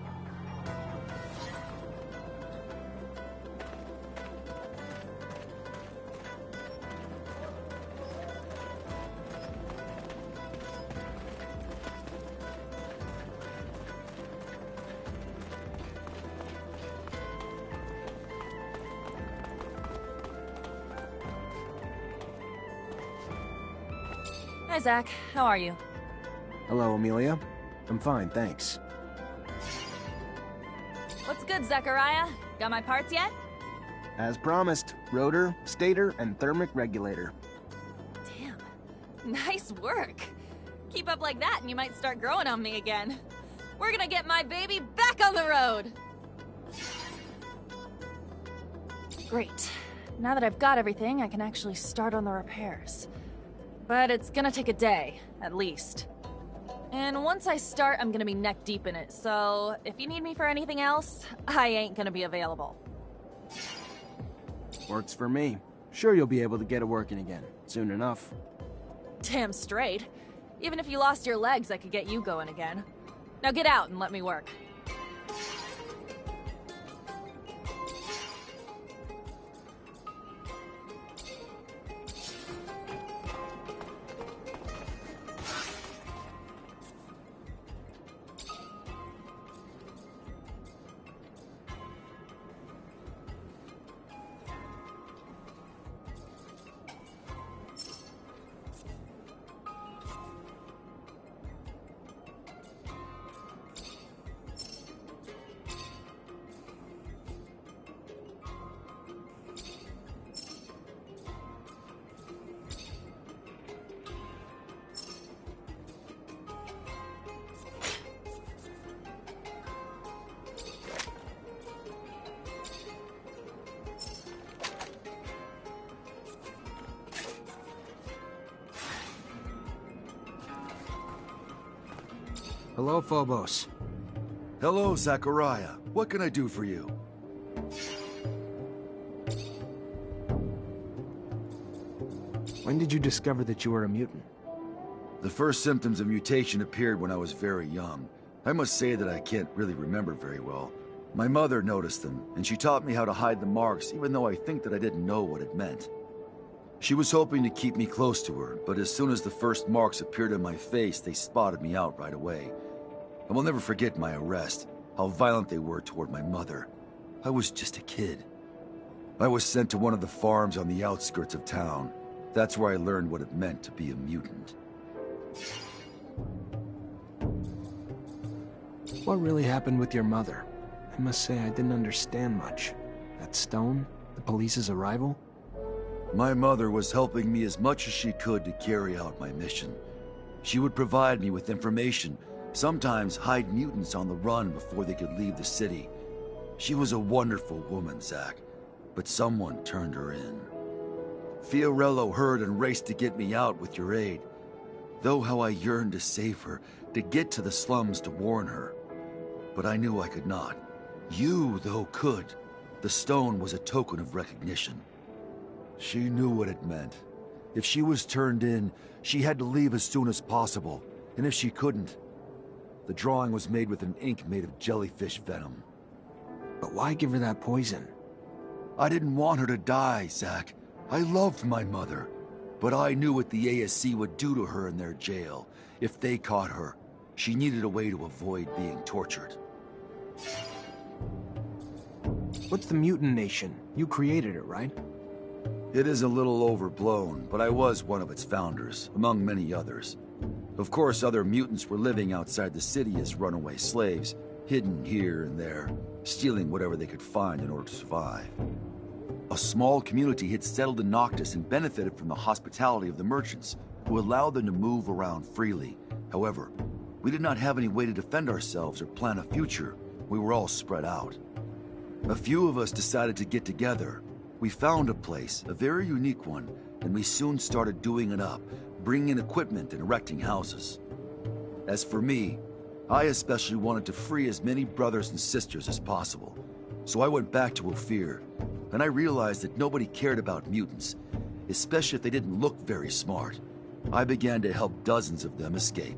[SPEAKER 3] Hi, Zach. How are you?
[SPEAKER 6] Hello, Amelia. I'm fine, thanks.
[SPEAKER 3] What's good, Zachariah? Got my parts yet?
[SPEAKER 6] As promised, rotor, stator, and thermic regulator.
[SPEAKER 3] Damn. Nice work. Keep up like that and you might start growing on me again. We're gonna get my baby back on the road! Great. Now that I've got everything, I can actually start on the repairs. But it's gonna take a day, at least. And once I start, I'm gonna be neck deep in it, so if you need me for anything else, I ain't gonna be available.
[SPEAKER 6] Works for me. Sure you'll be able to get it working again, soon enough.
[SPEAKER 3] Damn straight. Even if you lost your legs, I could get you going again. Now get out and let me work.
[SPEAKER 6] Hello, Phobos.
[SPEAKER 16] Hello, Zachariah. What can I do for you?
[SPEAKER 6] When did you discover that you were a mutant?
[SPEAKER 16] The first symptoms of mutation appeared when I was very young. I must say that I can't really remember very well. My mother noticed them, and she taught me how to hide the marks, even though I think that I didn't know what it meant. She was hoping to keep me close to her, but as soon as the first marks appeared on my face, they spotted me out right away. I will never forget my arrest, how violent they were toward my mother. I was just a kid. I was sent to one of the farms on the outskirts of town. That's where I learned what it meant to be a mutant.
[SPEAKER 6] What really happened with your mother? I must say I didn't understand much. That stone? The police's arrival?
[SPEAKER 16] My mother was helping me as much as she could to carry out my mission. She would provide me with information, sometimes hide mutants on the run before they could leave the city. She was a wonderful woman, Zach, but someone turned her in. Fiorello heard and raced to get me out with your aid. Though how I yearned to save her, to get to the slums to warn her. But I knew I could not. You, though, could. The stone was a token of recognition. She knew what it meant. If she was turned in, she had to leave as soon as possible, and if she couldn't, The drawing was made with an ink made of jellyfish venom.
[SPEAKER 6] But why give her that poison?
[SPEAKER 16] I didn't want her to die, Zack. I loved my mother. But I knew what the ASC would do to her in their jail. If they caught her, she needed a way to avoid being tortured.
[SPEAKER 6] What's the Mutant Nation? You created it, right?
[SPEAKER 16] It is a little overblown, but I was one of its founders, among many others. Of course, other mutants were living outside the city as runaway slaves, hidden here and there, stealing whatever they could find in order to survive. A small community had settled in Noctis and benefited from the hospitality of the merchants, who allowed them to move around freely. However, we did not have any way to defend ourselves or plan a future. We were all spread out. A few of us decided to get together. We found a place, a very unique one, and we soon started doing it up, bringing in equipment and erecting houses. As for me, I especially wanted to free as many brothers and sisters as possible. So I went back to Ophir, and I realized that nobody cared about mutants, especially if they didn't look very smart. I began to help dozens of them escape.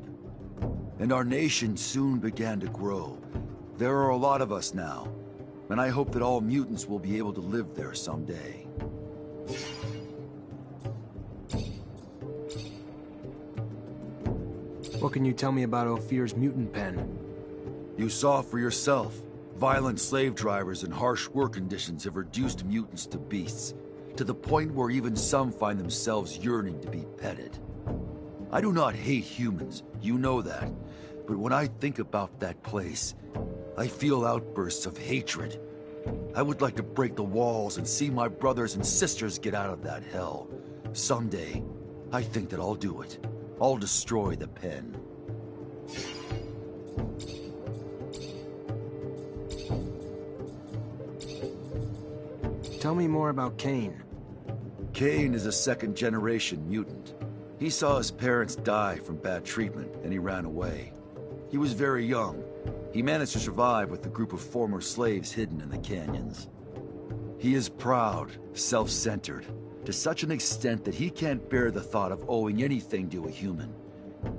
[SPEAKER 16] And our nation soon began to grow. There are a lot of us now, and I hope that all mutants will be able to live there someday.
[SPEAKER 6] What can you tell me about Ophir's mutant pen?
[SPEAKER 16] You saw for yourself. Violent slave drivers and harsh work conditions have reduced mutants to beasts, to the point where even some find themselves yearning to be petted. I do not hate humans, you know that, but when I think about that place, I feel outbursts of hatred. I would like to break the walls and see my brothers and sisters get out of that hell. Someday, I think that I'll do it. I'll destroy the pen.
[SPEAKER 6] Tell me more about Kane.
[SPEAKER 16] Kane is a second-generation mutant. He saw his parents die from bad treatment, and he ran away. He was very young. He managed to survive with a group of former slaves hidden in the canyons. He is proud, self-centered, to such an extent that he can't bear the thought of owing anything to a human.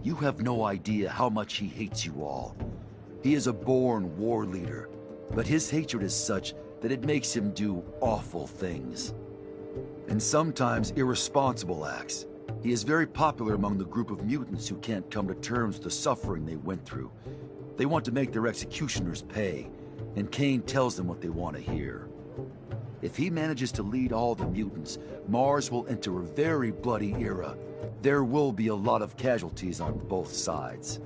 [SPEAKER 16] You have no idea how much he hates you all. He is a born war leader, but his hatred is such that it makes him do awful things. And sometimes irresponsible acts. He is very popular among the group of mutants who can't come to terms with the suffering they went through. They want to make their executioners pay, and Kane tells them what they want to hear. If he manages to lead all the mutants, Mars will enter a very bloody era. There will be a lot of casualties on both sides.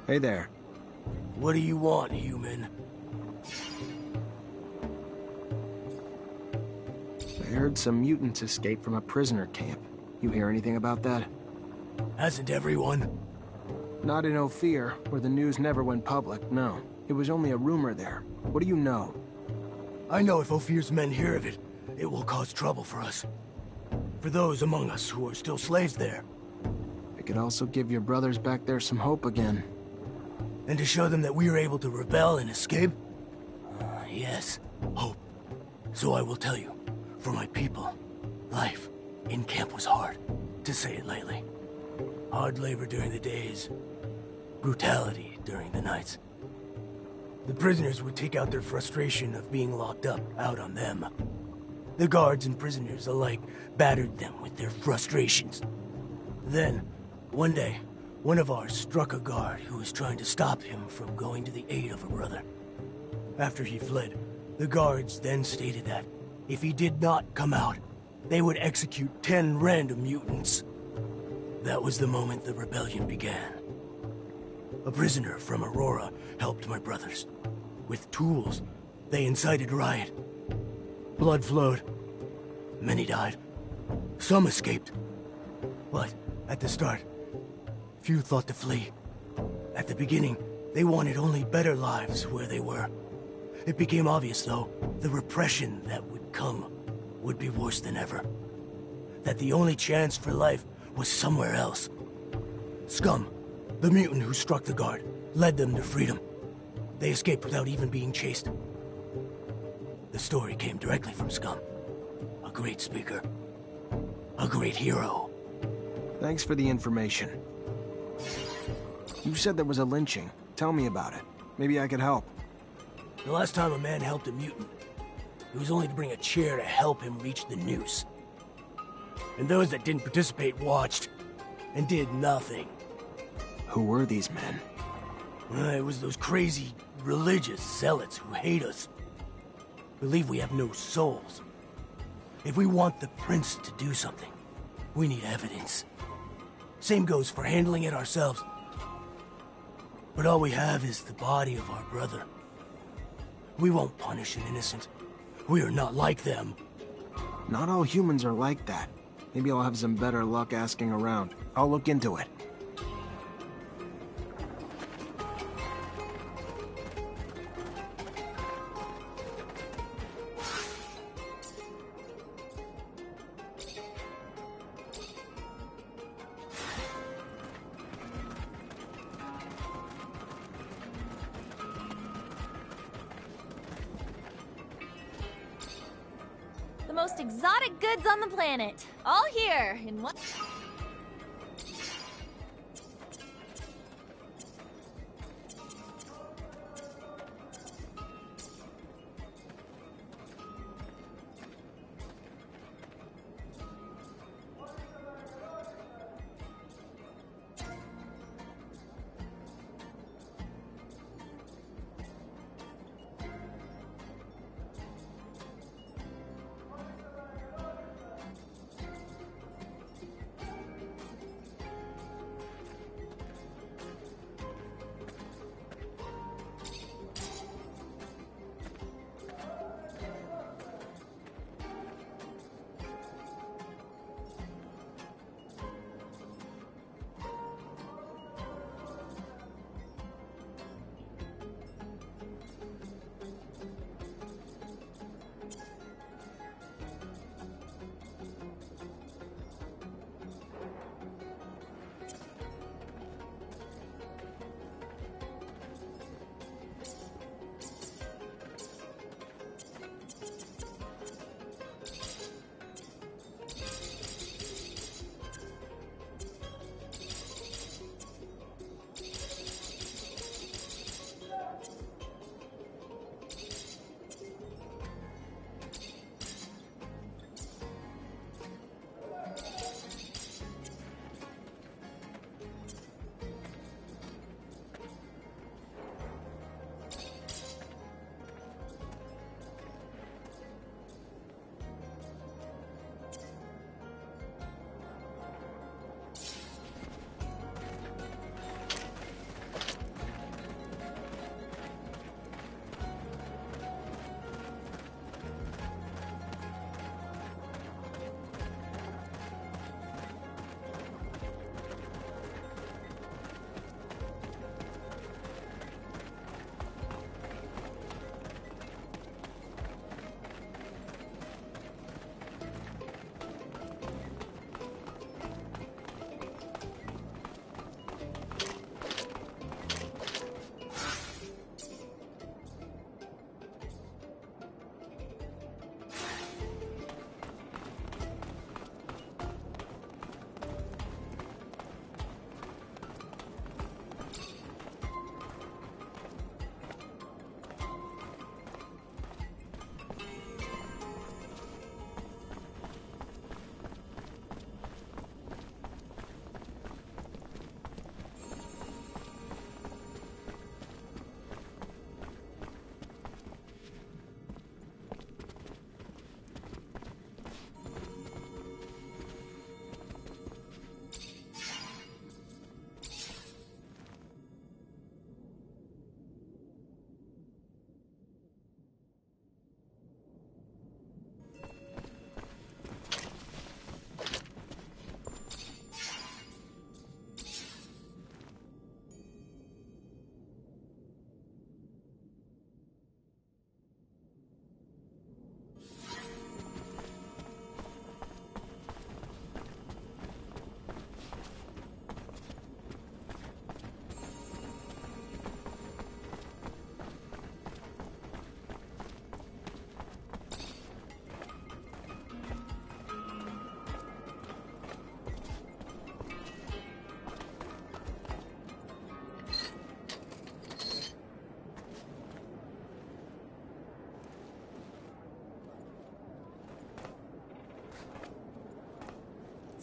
[SPEAKER 6] Hey there.
[SPEAKER 9] What do you want, human?
[SPEAKER 6] I heard some mutants escaped from a prisoner camp. You hear anything about that?
[SPEAKER 9] Hasn't everyone?
[SPEAKER 6] Not in Ophir, where the news never went public, no. It was only a rumor there. What do you know?
[SPEAKER 9] I know if Ophir's men hear of it, it will cause trouble for us. For those among us who are still slaves there.
[SPEAKER 6] It could also give your brothers back there some hope again.
[SPEAKER 9] And to show them that we are able to rebel and escape? Yes, hope. So I will tell you, for my people, life in camp was hard, to say it lightly. Hard labor during the days, brutality during the nights. The prisoners would take out their frustration of being locked up out on them. The guards and prisoners alike battered them with their frustrations. Then, one day, one of ours struck a guard who was trying to stop him from going to the aid of a brother. After he fled, the guards then stated that if he did not come out, they would execute 10 random mutants. That was the moment the rebellion began. A prisoner from Aurora helped my brothers. With tools, they incited riot. Blood flowed. Many died. Some escaped. But at the start, few thought to flee. At the beginning, they wanted only better lives where they were. It became obvious, though, the repression that would come would be worse than ever. That the only chance for life was somewhere else. Scum, the mutant who struck the guard, led them to freedom. They escaped without even being chased. The story came directly from Scum. A great speaker. A great hero.
[SPEAKER 6] Thanks for the information. You said there was a lynching. Tell me about it. Maybe I could help.
[SPEAKER 9] The last time a man helped a mutant, it was only to bring a chair to help him reach the noose. And those that didn't participate watched, and did nothing.
[SPEAKER 6] Who were these men?
[SPEAKER 9] It was those crazy religious zealots who hate us. Believe we have no souls. If we want the prince to do something, we need evidence. Same goes for handling it ourselves. But all we have is the body of our brother. We won't punish an innocent. We are not like them.
[SPEAKER 6] Not all humans are like that. Maybe I'll have some better luck asking around. I'll look into it.
[SPEAKER 3] The most exotic goods on the planet. All here in one...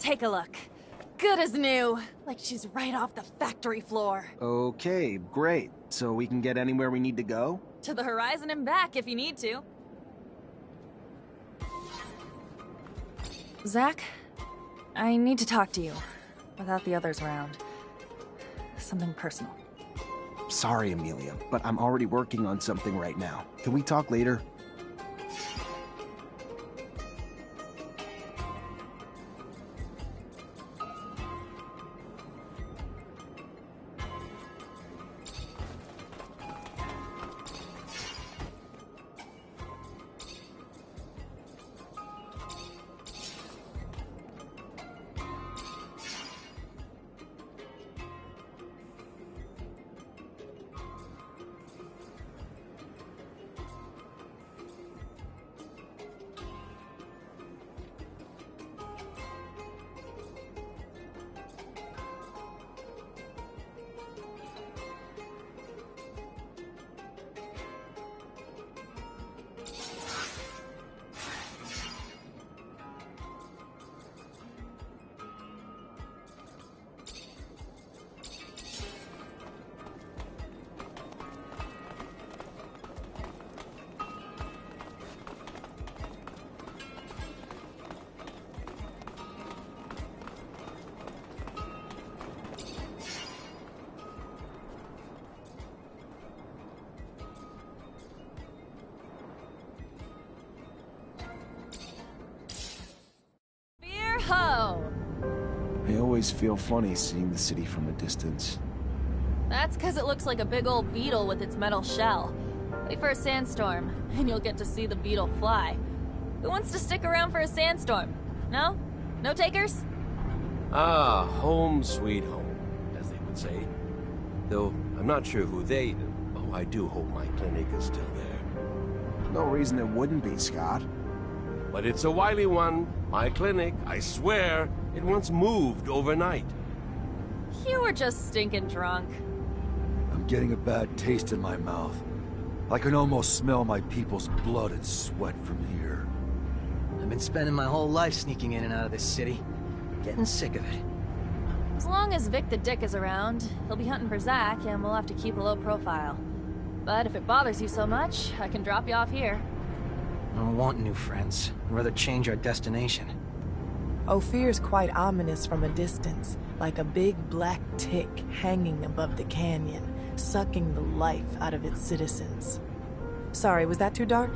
[SPEAKER 3] take a look. Good as new. Like she's right off the factory floor.
[SPEAKER 6] Okay, great. So we can get anywhere we need to go?
[SPEAKER 3] To the horizon and back if you need to. Zach, I need to talk to you. Without the others around. Something personal.
[SPEAKER 6] Sorry, Amelia, but I'm already working on something right now. Can we talk later?
[SPEAKER 3] Ho!
[SPEAKER 6] I always feel funny seeing the city from a distance.
[SPEAKER 3] That's because it looks like a big old beetle with its metal shell. Wait for a sandstorm, and you'll get to see the beetle fly. Who wants to stick around for a sandstorm? No? No takers?
[SPEAKER 1] Ah, home sweet home, as they would say. Though, I'm not sure who they... Oh, I do hope my clinic is still there.
[SPEAKER 6] No reason it wouldn't be, Scott.
[SPEAKER 1] But it's a wily one. My clinic, I swear, it once moved overnight.
[SPEAKER 3] You were just stinking drunk.
[SPEAKER 16] I'm getting a bad taste in my mouth. I can almost smell my people's blood and sweat from here.
[SPEAKER 8] I've been spending my whole life sneaking in and out of this city. Getting sick of it.
[SPEAKER 3] As long as Vic the Dick is around, he'll be hunting for Zach, and we'll have to keep a low profile. But if it bothers you so much, I can drop you off here.
[SPEAKER 8] I don't want new friends. I'd rather change our destination.
[SPEAKER 4] Ophir's quite ominous from a distance, like a big black tick hanging above the canyon, sucking the life out of its citizens. Sorry, was that too dark?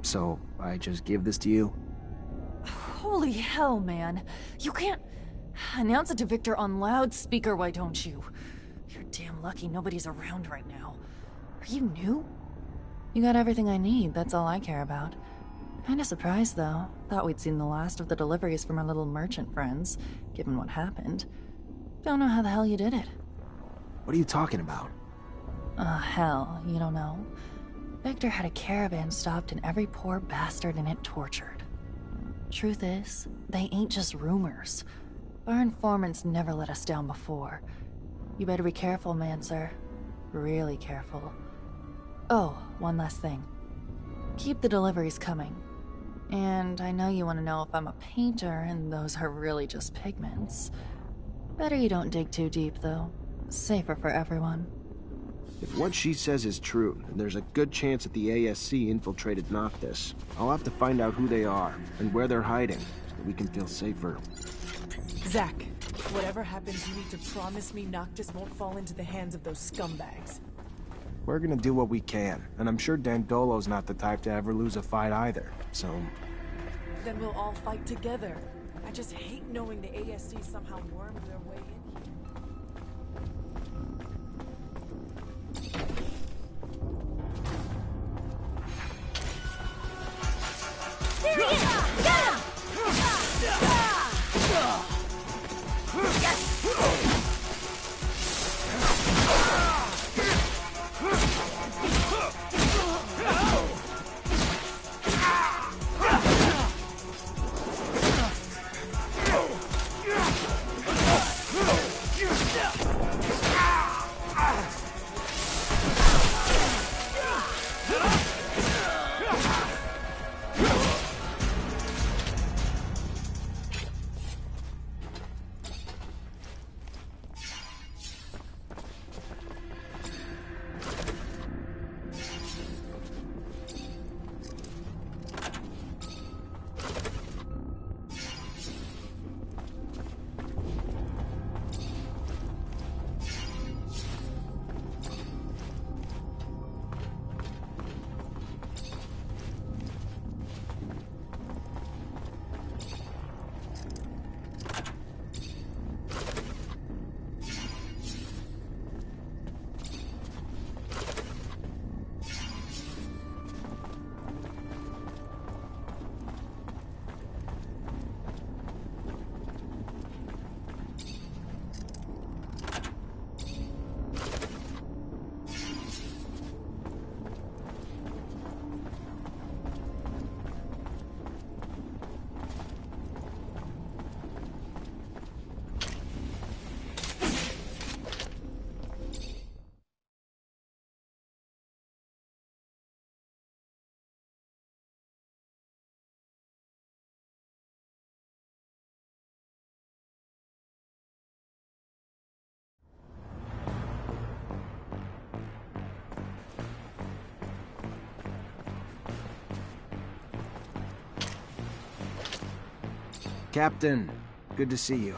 [SPEAKER 6] So, I just give this to you?
[SPEAKER 3] Holy hell, man. You can't... Announce it to Victor on loudspeaker, why don't you? You're damn lucky nobody's around right now. Are you new? You got everything I need, that's all I care about. Kinda surprised, though. Thought we'd seen the last of the deliveries from our little merchant friends, given what happened. Don't know how the hell you did it.
[SPEAKER 6] What are you talking about?
[SPEAKER 3] Hell, you don't know? Victor had a caravan stopped and every poor bastard in it tortured. Truth is, they ain't just rumors. Our informants never let us down before. You better be careful, Mancer. Really careful. Oh, one last thing. Keep the deliveries coming. And I know you want to know if I'm a painter, and those are really just pigments. Better you don't dig too deep, though. Safer for everyone.
[SPEAKER 6] If what she says is true, then there's a good chance that the ASC infiltrated Noctis. I'll have to find out who they are, and where they're hiding, so that we can feel safer.
[SPEAKER 4] Zack, whatever happens, you need to promise me Noctis won't fall into the hands of those scumbags.
[SPEAKER 6] We're gonna do what we can, and I'm sure Dandolo's not the type to ever lose a fight either, so...
[SPEAKER 4] Then we'll all fight together. I just hate knowing the ASC somehow wormed their way in here.
[SPEAKER 2] There he is! Get him!
[SPEAKER 6] Captain, good to see you.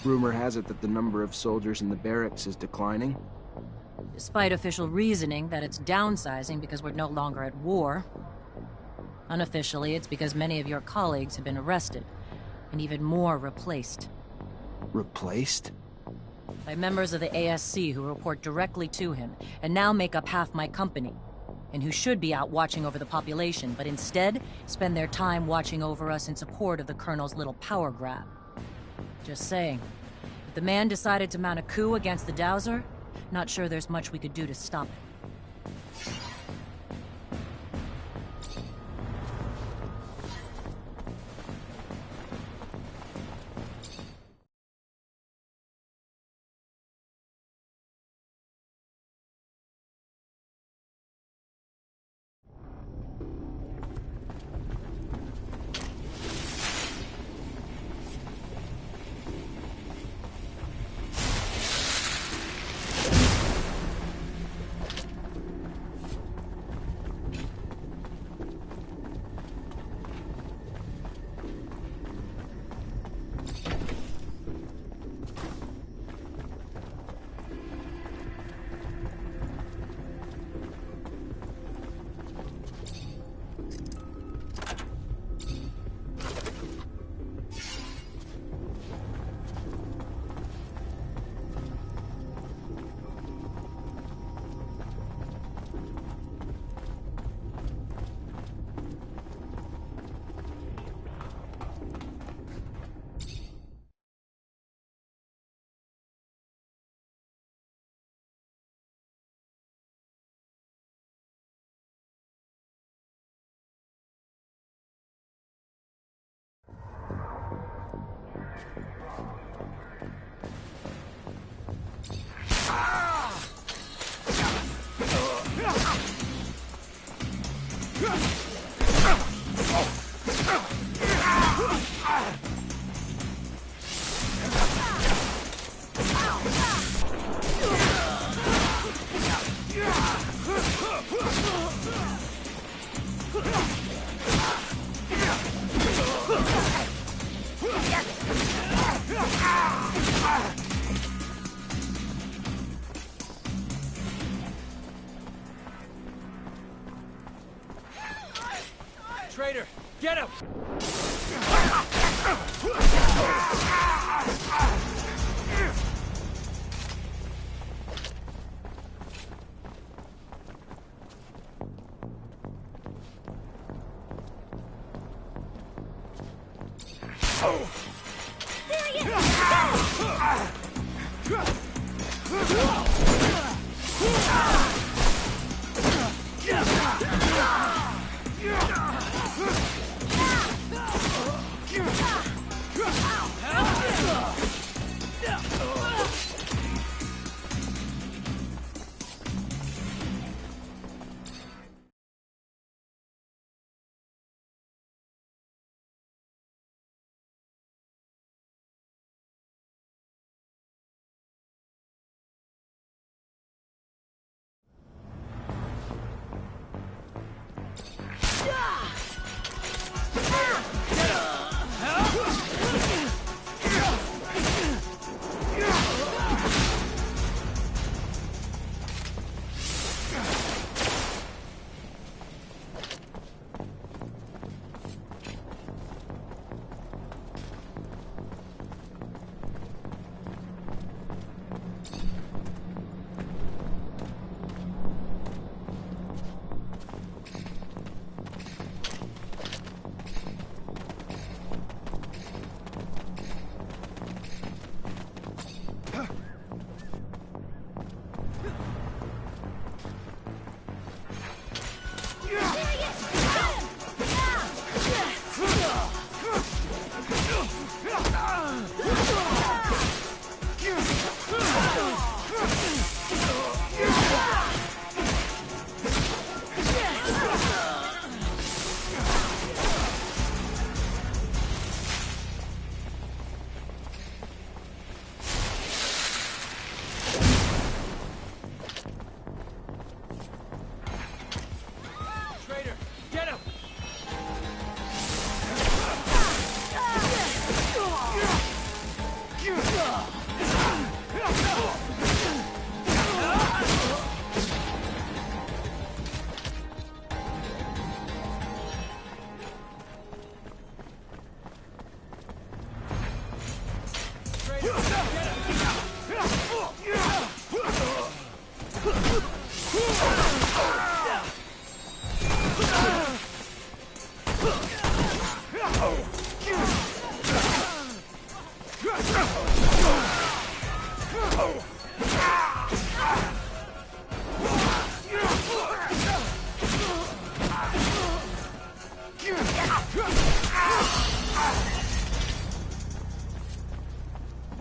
[SPEAKER 6] Rumor has it that the number of soldiers in the barracks is declining.
[SPEAKER 17] Despite official reasoning that it's downsizing because we're no longer at war. Unofficially, it's because many of your colleagues have been arrested, and even more replaced.
[SPEAKER 6] Replaced?
[SPEAKER 17] By members of the ASC who report directly to him, and now make up half my company, and who should be out watching over the population, but instead spend their time watching over us in support of the Colonel's little power grab. Just saying. If the man decided to mount a coup against the Dowser, not sure there's much we could do to stop it.
[SPEAKER 5] Traitor, get him!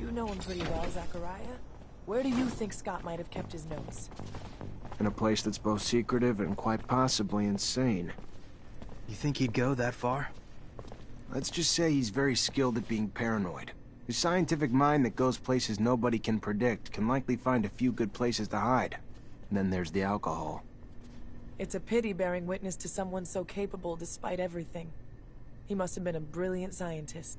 [SPEAKER 4] You know him pretty well, Zachariah. Where do you think Scott might have kept his notes?
[SPEAKER 6] In a place that's both secretive and quite possibly insane.
[SPEAKER 8] You think he'd go that far?
[SPEAKER 6] Let's just say he's very skilled at being paranoid. His scientific mind that goes places nobody can predict can likely find a few good places to hide. And then there's the alcohol.
[SPEAKER 4] It's a pity bearing witness to someone so capable despite everything. He must have been a brilliant scientist.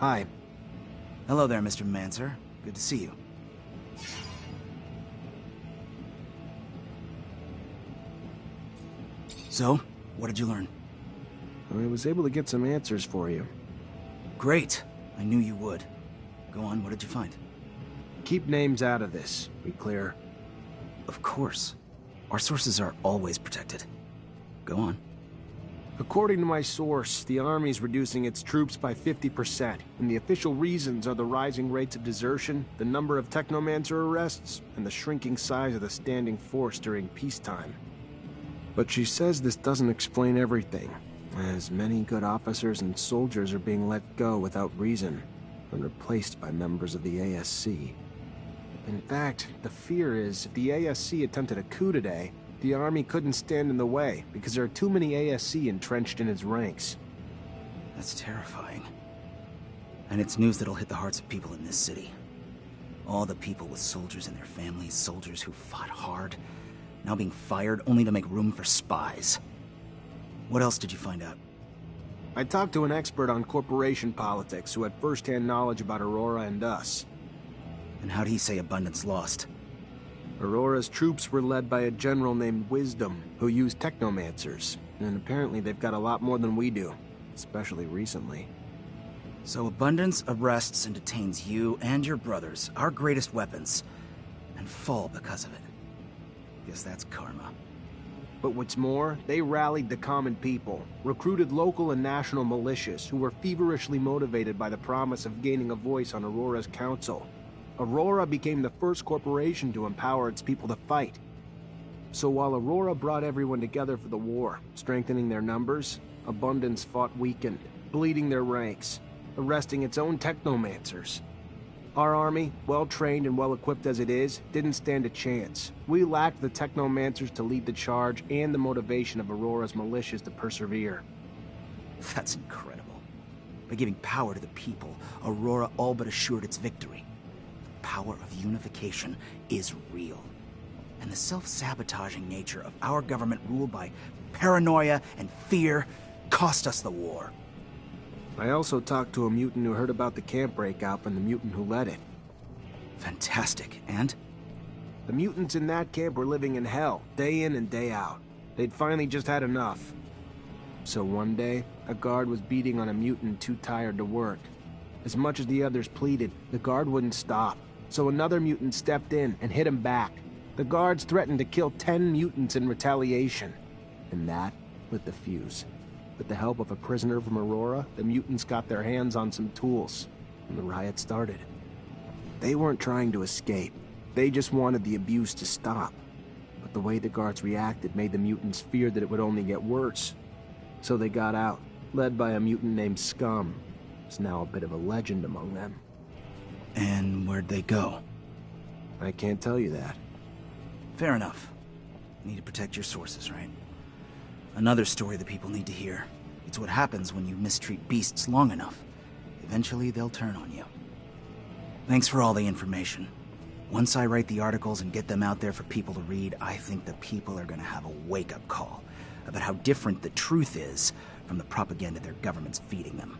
[SPEAKER 6] Hi.
[SPEAKER 8] Hello there, Mr. Mancer. Good to see you. So, what did you learn?
[SPEAKER 6] I was able to get some answers for you.
[SPEAKER 8] Great. I knew you would. Go on, what did you find?
[SPEAKER 6] Keep names out of this. Be clear?
[SPEAKER 8] Of course. Our sources are always protected. Go on.
[SPEAKER 6] According to my source, the Army's reducing its troops by 50%, and the official reasons are the rising rates of desertion, the number of Technomancer arrests, and the shrinking size of the standing force during peacetime. But she says this doesn't explain everything, as many good officers and soldiers are being let go without reason, and replaced by members of the ASC. In fact, the fear is if the ASC attempted a coup today, the Army couldn't stand in the way because there are too many ASC entrenched in its ranks.
[SPEAKER 8] That's terrifying. And it's news that'll hit the hearts of people in this city. All the people with soldiers and their families, soldiers who fought hard, now being fired only to make room for spies. What else did you find out?
[SPEAKER 6] I talked to an expert on corporation politics who had first-hand knowledge about Aurora and us.
[SPEAKER 8] And how'd he say Abundance lost?
[SPEAKER 6] Aurora's troops were led by a general named Wisdom, who used Technomancers, and apparently they've got a lot more than we do, especially recently.
[SPEAKER 8] So Abundance arrests and detains you and your brothers, our greatest weapons, and fall because of it. Guess that's karma.
[SPEAKER 6] But what's more, they rallied the common people, recruited local and national militias who were feverishly motivated by the promise of gaining a voice on Aurora's council. Aurora became the first corporation to empower its people to fight. So while Aurora brought everyone together for the war, strengthening their numbers, Abundance fought weakened, bleeding their ranks, arresting its own Technomancers. Our army, well-trained and well-equipped as it is, didn't stand a chance. We lacked the Technomancers to lead the charge and the motivation of Aurora's militias to persevere.
[SPEAKER 8] That's incredible. By giving power to the people, Aurora all but assured its victory. The power of unification is real. And the self-sabotaging nature of our government ruled by paranoia and fear cost us the war.
[SPEAKER 6] I also talked to a mutant who heard about the camp breakout and the mutant who led it.
[SPEAKER 8] Fantastic. And?
[SPEAKER 6] The mutants in that camp were living in hell, day in and day out. They'd finally just had enough. So one day, a guard was beating on a mutant too tired to work. As much as the others pleaded, the guard wouldn't stop. So another mutant stepped in and hit him back. The guards threatened to kill 10 mutants in retaliation. And that lit the fuse. With the help of a prisoner from Aurora, the mutants got their hands on some tools, and the riot started. They weren't trying to escape. They just wanted the abuse to stop. But the way the guards reacted made the mutants fear that it would only get worse. So they got out, led by a mutant named Scum. He's now a bit of a legend among them.
[SPEAKER 8] And where'd they go?
[SPEAKER 6] I can't tell you that.
[SPEAKER 8] Fair enough. You need to protect your sources, right? Another story the people need to hear. It's what happens when you mistreat beasts long enough. Eventually, they'll turn on you. Thanks for all the information. Once I write the articles and get them out there for people to read, I think the people are gonna have a wake-up call about how different the truth is from the propaganda their government's feeding them.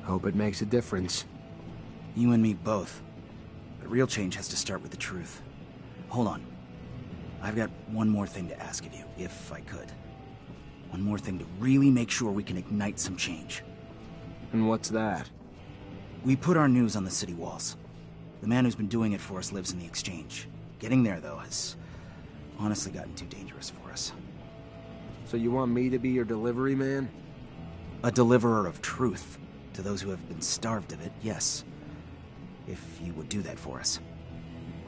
[SPEAKER 6] Hope it makes a difference.
[SPEAKER 8] You and me both. But real change has to start with the truth. Hold on. I've got one more thing to ask of you, if I could. One more thing to really make sure we can ignite some change.
[SPEAKER 6] And what's that?
[SPEAKER 8] We put our news on the city walls. The man who's been doing it for us lives in the exchange. Getting there, though, has honestly gotten too dangerous for us.
[SPEAKER 6] So you want me to be your delivery man?
[SPEAKER 8] A deliverer of truth. To those who have been starved of it, yes. If you would do that for us.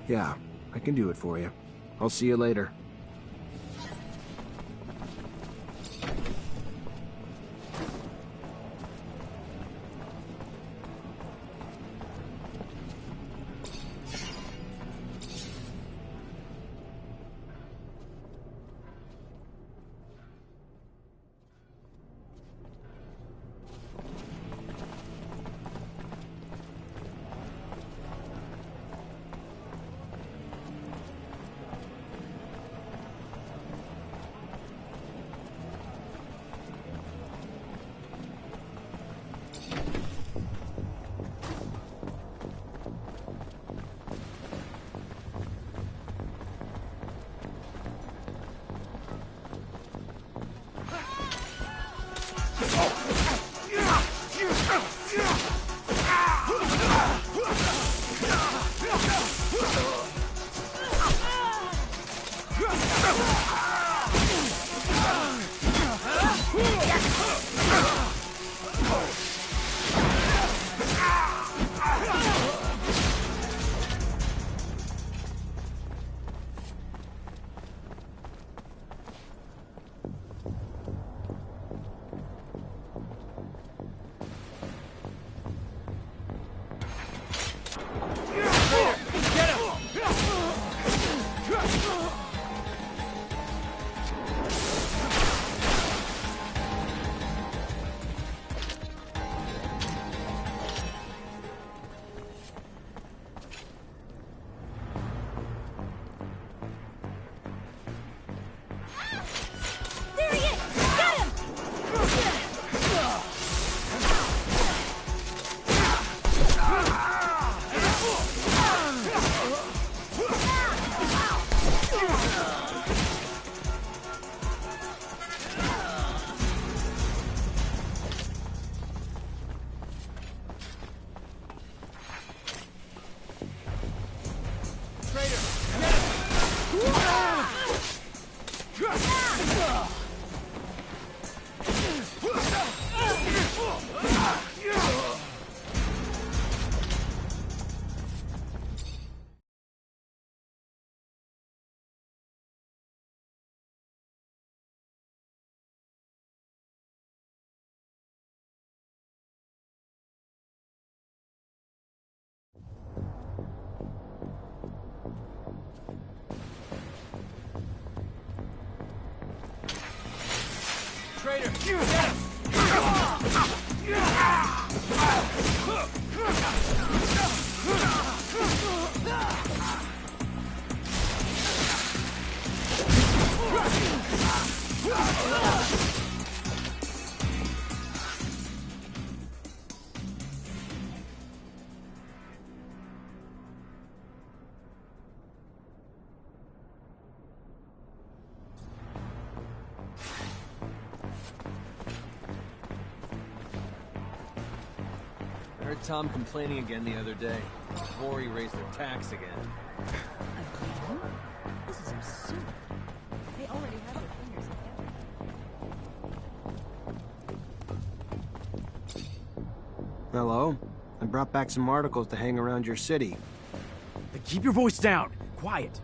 [SPEAKER 6] Yeah, I can do it for you. I'll see you later.
[SPEAKER 2] There he is! Get him!
[SPEAKER 5] Traitor! Get him!
[SPEAKER 18] I heard Tom complaining again the other day. Vori raised their tax again.
[SPEAKER 3] Again? This is absurd. They already have their fingers in it.
[SPEAKER 6] Hello? I brought back some articles to hang around your city.
[SPEAKER 5] Then keep your voice down. Quiet.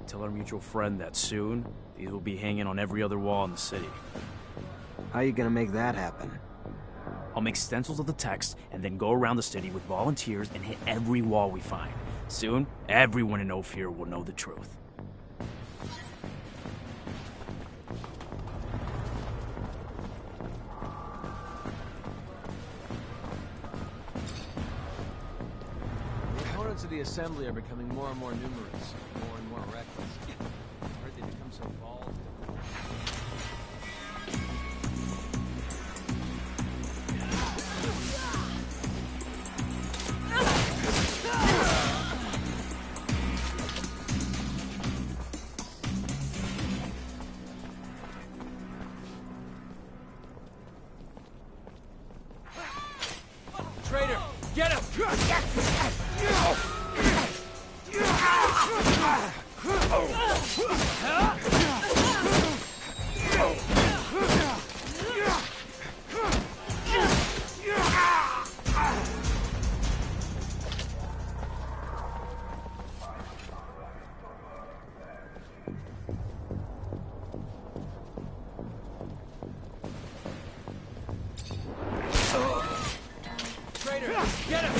[SPEAKER 5] Tell our mutual friend that soon, these will be hanging on every other wall in the city.
[SPEAKER 6] How you gonna make that happen?
[SPEAKER 5] I'll make stencils of the text and then go around the city with volunteers and hit every wall we find. Soon, everyone in Ophir will know the truth.
[SPEAKER 18] The opponents of the Assembly are becoming more and more numerous, more and more reckless. I heard they become so bald.
[SPEAKER 5] Traitor! Get him! Traitor! Get him!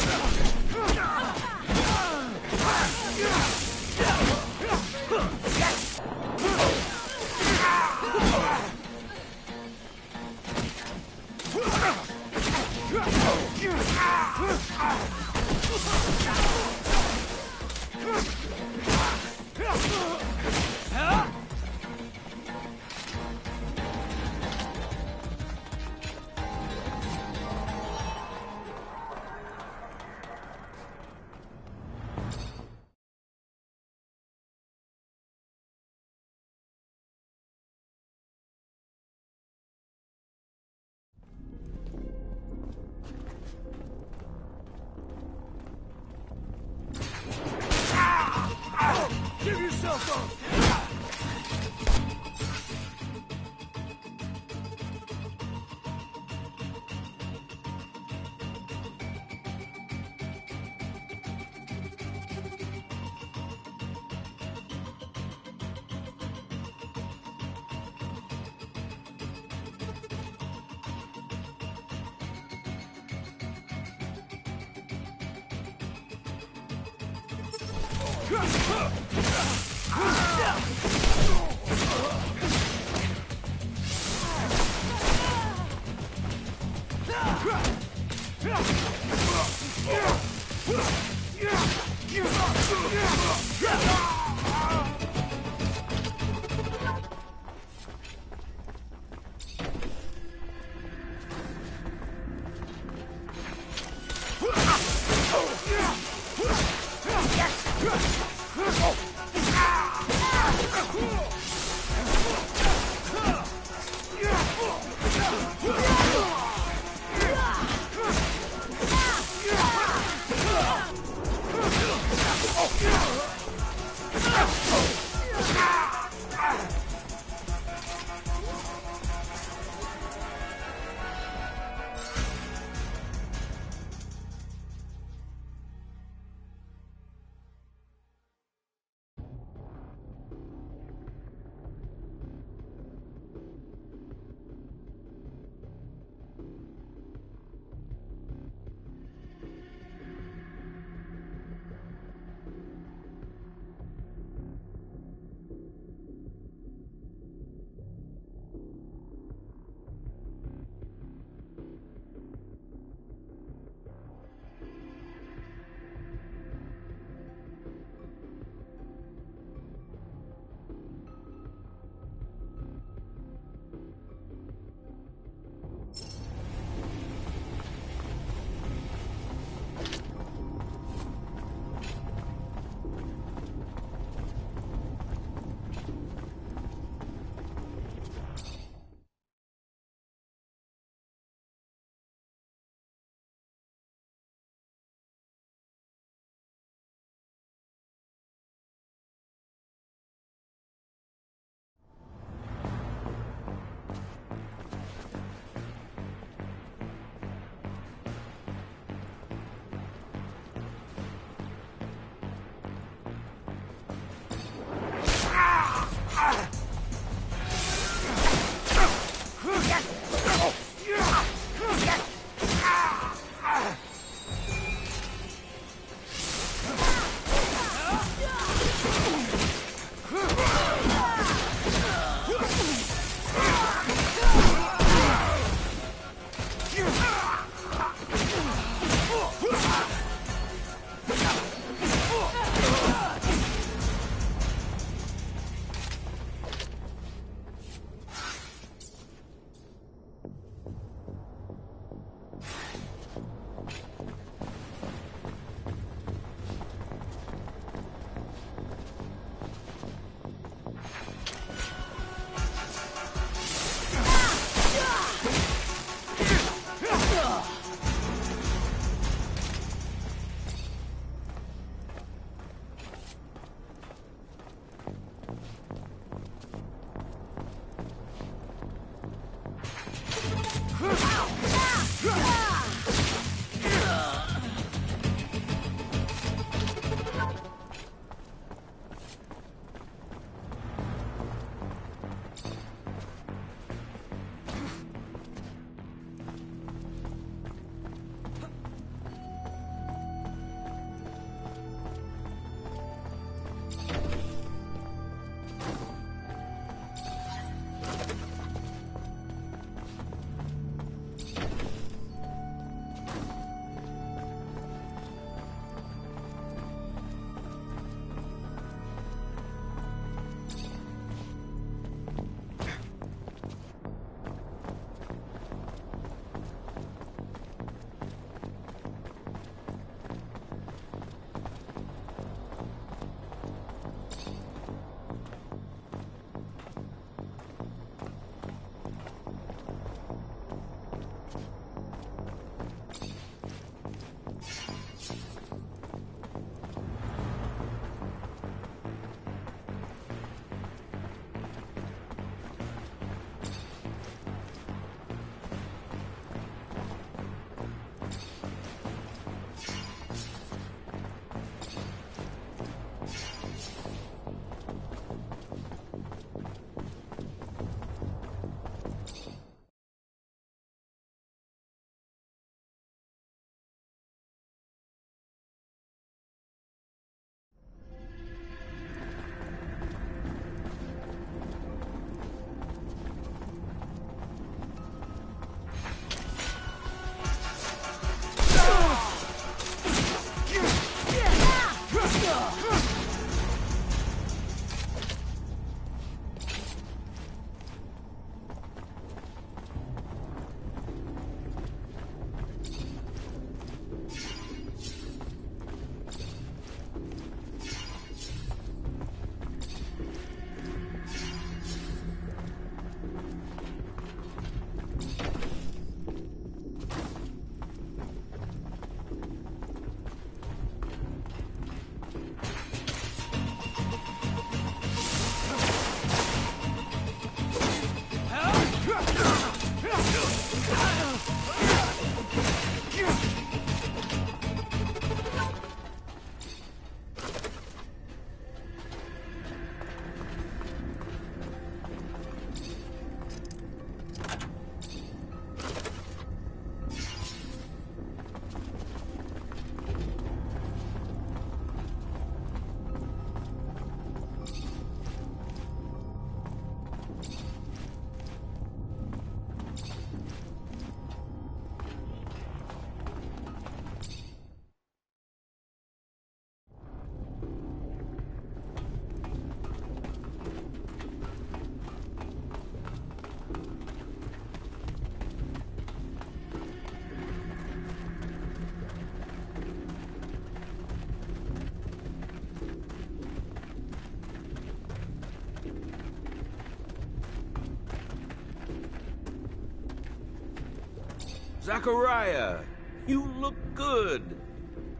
[SPEAKER 1] Zachariah, you look good.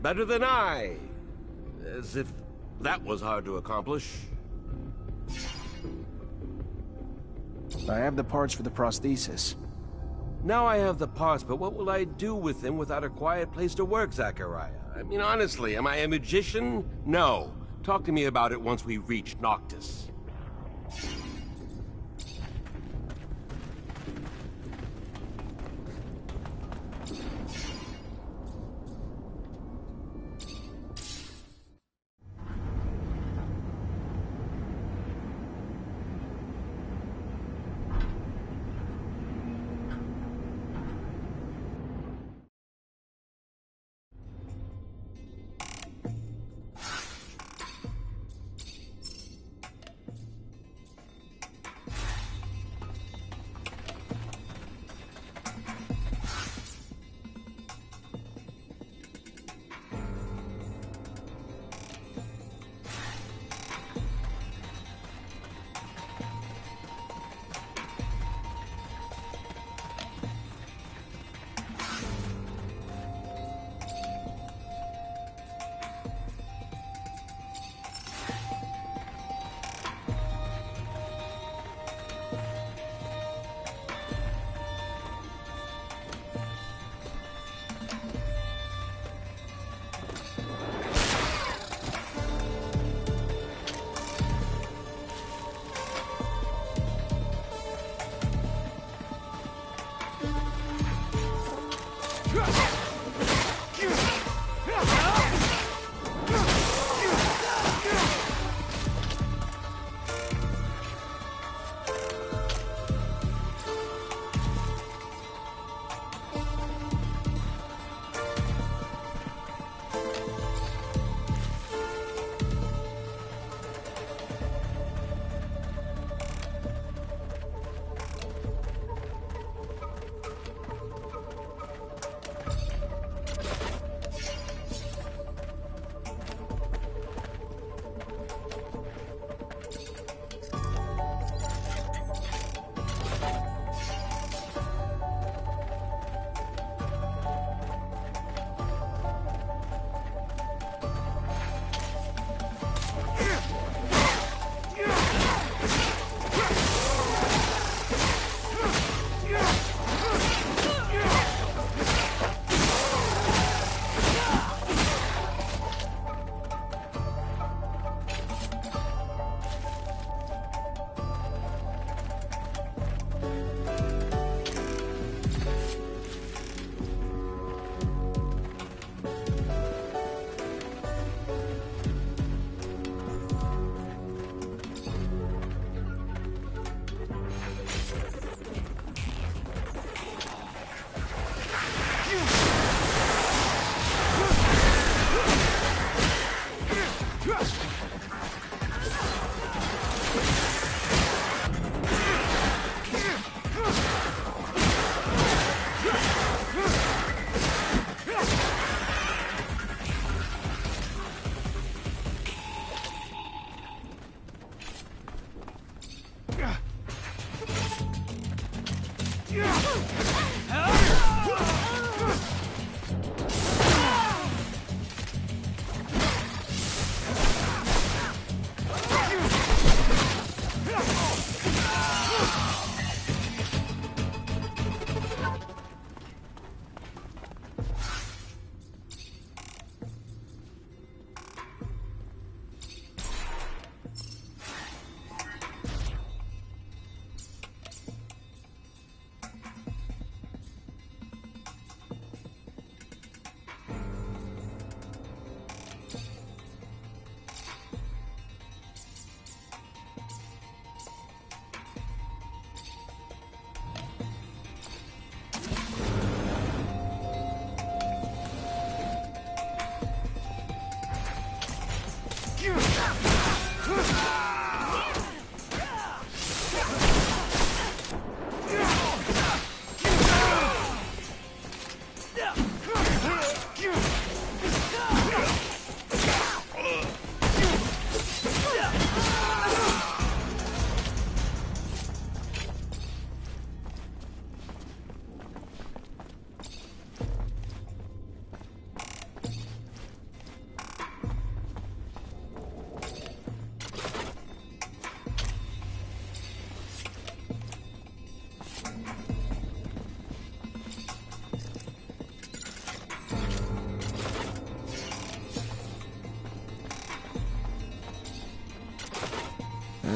[SPEAKER 1] Better than I. As if that was hard to accomplish.
[SPEAKER 6] I have the parts for the prosthesis.
[SPEAKER 1] Now I have the parts, but what will I do with them without a quiet place to work, Zachariah? I mean, honestly, am I a magician? No. Talk to me about it once we reach Noctis.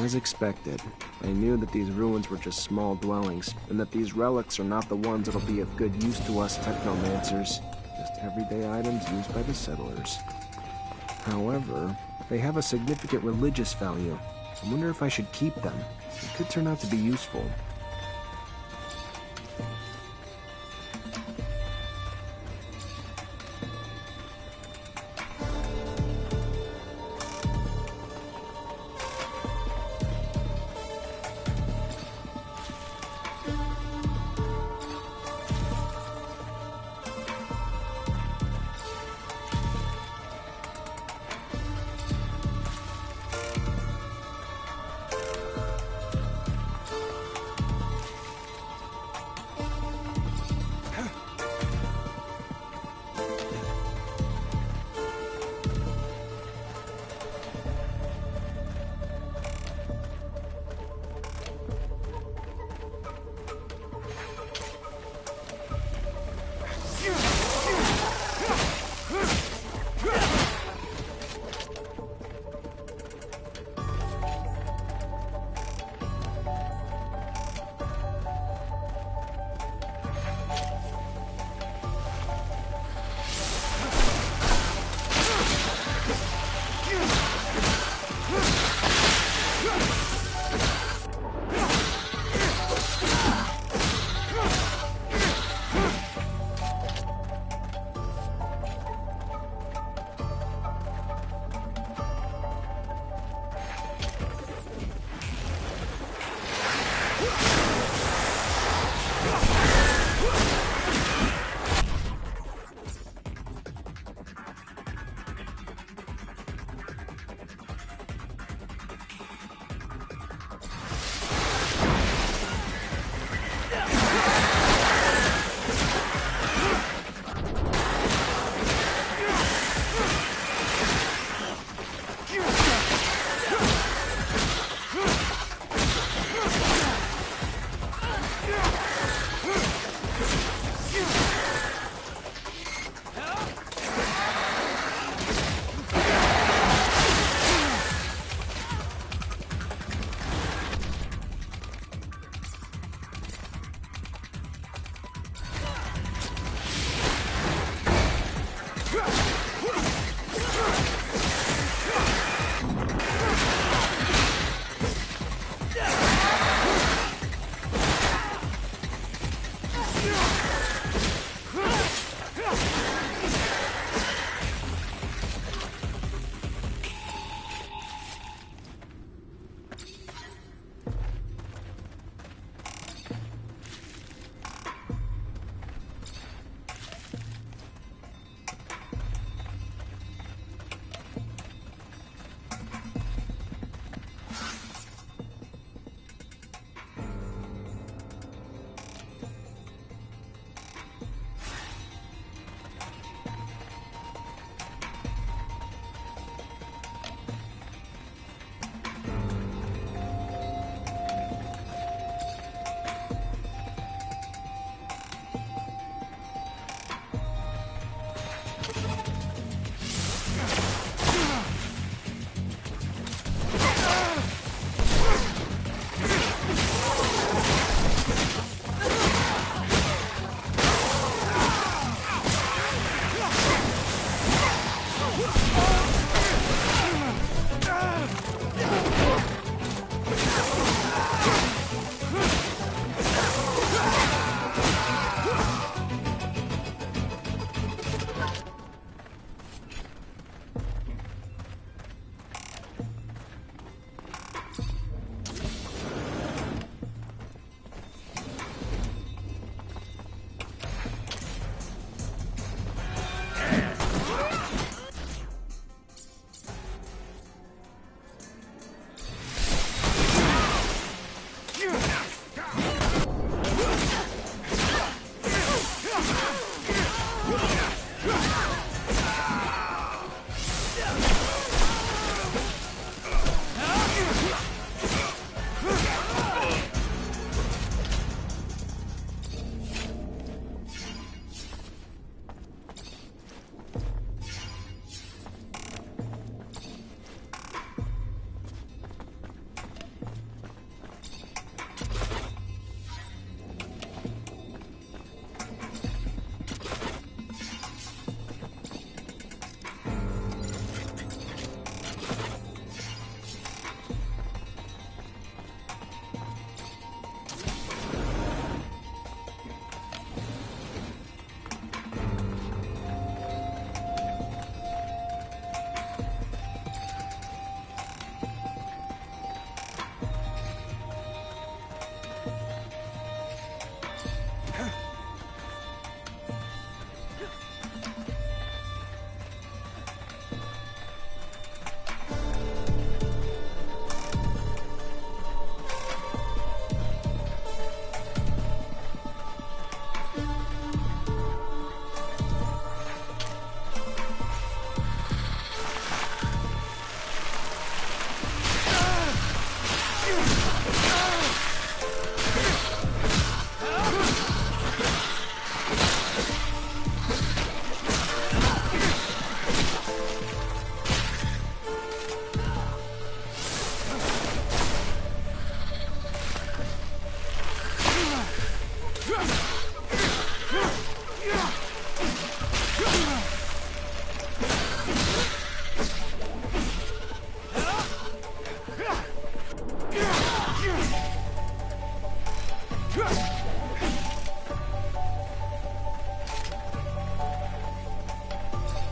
[SPEAKER 6] As expected, I knew that these ruins were just small dwellings, and that these relics are not the ones that'll be of good use to us Technomancers, just everyday items used by the settlers. However, they have a significant religious value. I wonder if I should keep them. It could turn out to be useful.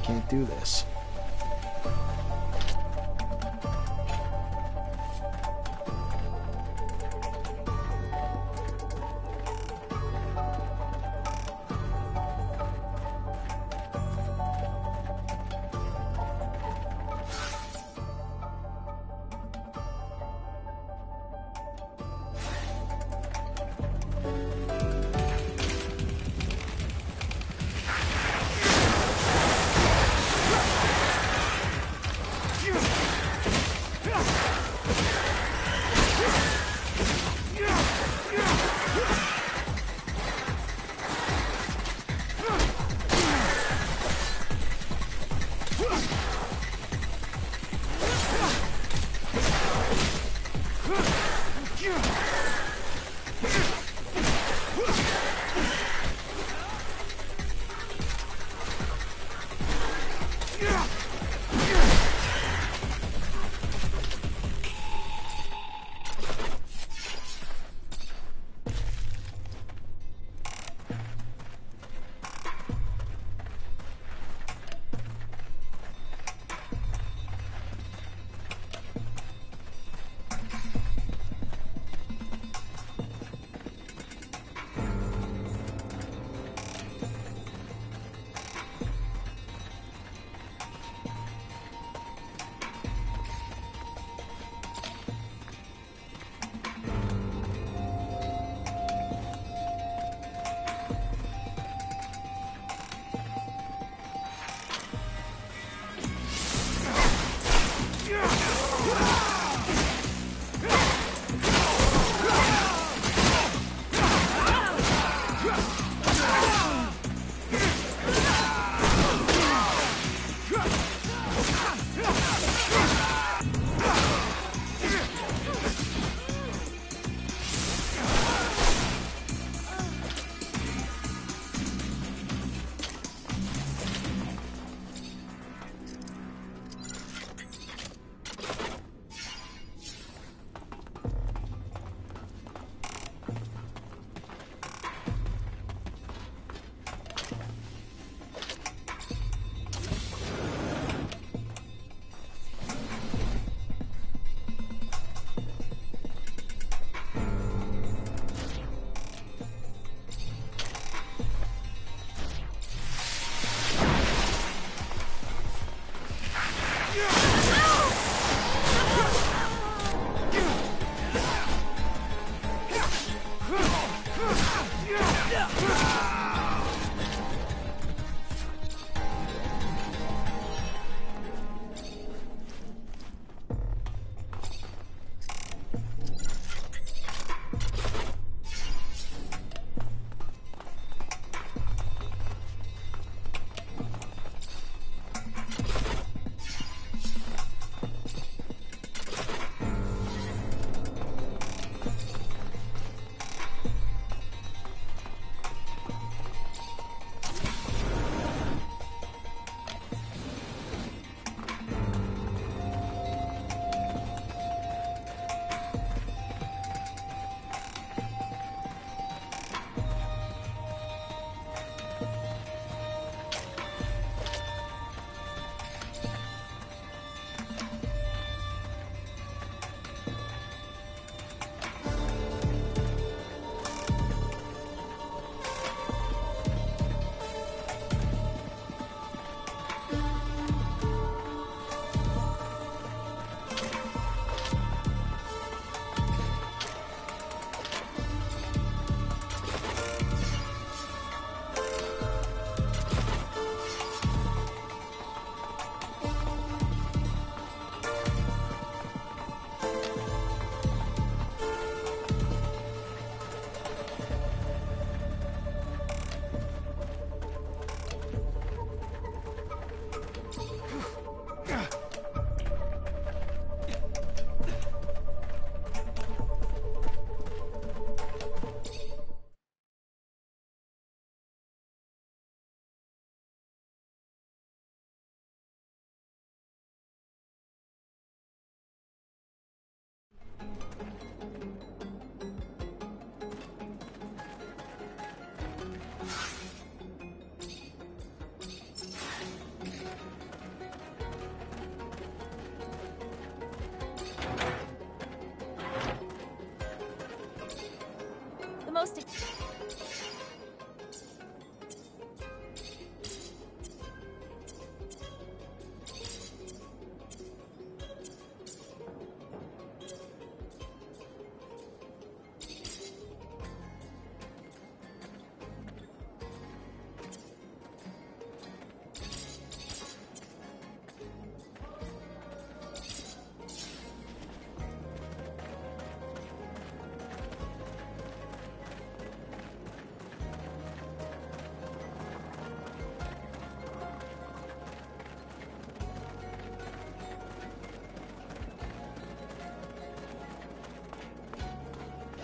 [SPEAKER 6] Can't do this.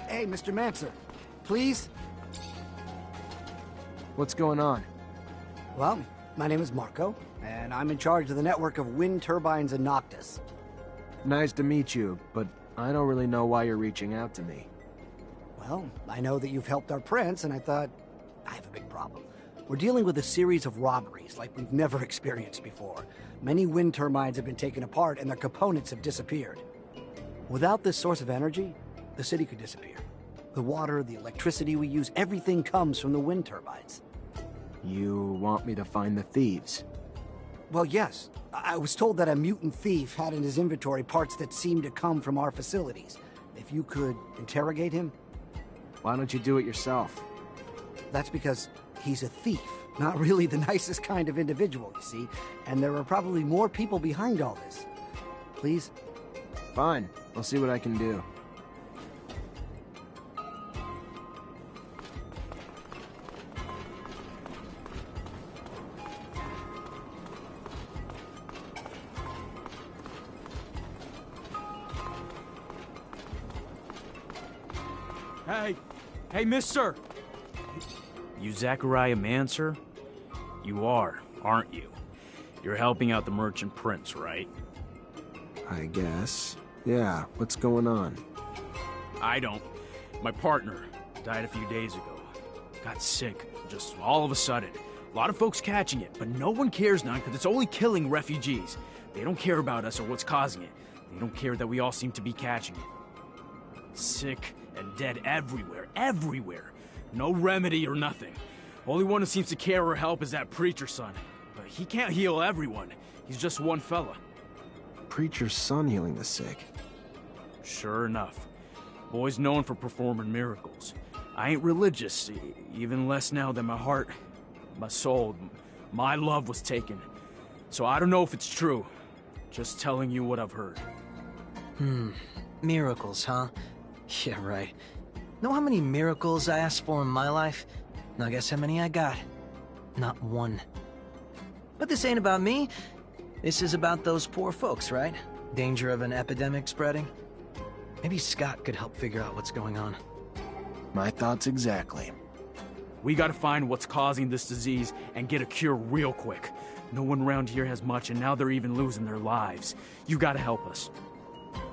[SPEAKER 10] Hey, Mr. Mancer. Please?
[SPEAKER 6] What's going on?
[SPEAKER 10] Well, my name is Marco, and I'm in charge of the network of wind turbines in Noctis.
[SPEAKER 6] Nice to meet you, but I don't really know why you're reaching out to me.
[SPEAKER 10] Well, I know that you've helped our prince, and I thought, I have a big problem. We're dealing with a series of robberies like we've never experienced before. Many wind turbines have been taken apart, and their components have disappeared. Without this source of energy, the city could disappear. The water, the electricity we use, everything comes from the wind turbines.
[SPEAKER 6] You want me to find the thieves?
[SPEAKER 10] Well, yes. I was told that a mutant thief had in his inventory parts that seemed to come from our facilities. If you could interrogate him?
[SPEAKER 6] Why don't you do it yourself?
[SPEAKER 10] That's because he's a thief. Not really the nicest kind of individual, you see. And there are probably more people behind all this. Please?
[SPEAKER 6] Fine. I'll see what I can do.
[SPEAKER 5] Hey, mister! You Zachariah Mancer? You are, aren't you? You're helping out the merchant prince, right?
[SPEAKER 6] I guess. Yeah, what's going on?
[SPEAKER 5] I don't. My partner died a few days ago. Got sick, just all of a sudden. A lot of folks catching it, but no one cares now because it's only killing refugees. They don't care about us or what's causing it. They don't care that we all seem to be catching it. Sick and dead everywhere, everywhere. No remedy or nothing. Only one who seems to care or help is that preacher's son. But he can't heal everyone. He's just one fella.
[SPEAKER 6] Preacher's son healing the sick?
[SPEAKER 5] Sure enough. Boy's known for performing miracles. I ain't religious, even less now that my heart, my soul, my love was taken. So I don't know if it's true. Just telling you what I've heard.
[SPEAKER 8] Miracles, huh? Yeah, right. Know how many miracles I asked for in my life? Now guess how many I got? Not one. But this ain't about me. This is about those poor folks, right? Danger of an epidemic spreading? Maybe Scott could help figure out what's going on.
[SPEAKER 6] My thoughts exactly.
[SPEAKER 5] We gotta find what's causing this disease and get a cure real quick. No one around here has much, and now they're even losing their lives. You gotta help us.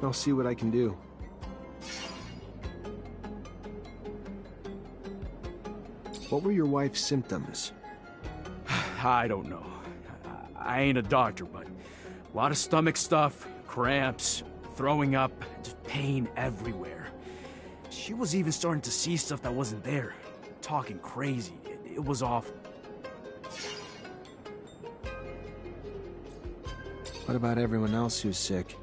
[SPEAKER 6] I'll see what I can do. What were your wife's symptoms?
[SPEAKER 5] I don't know. I ain't a doctor, but a lot of stomach stuff, cramps, throwing up, just pain everywhere. She was even starting to see stuff that wasn't there. Talking crazy. It was awful.
[SPEAKER 6] What about everyone else who's sick?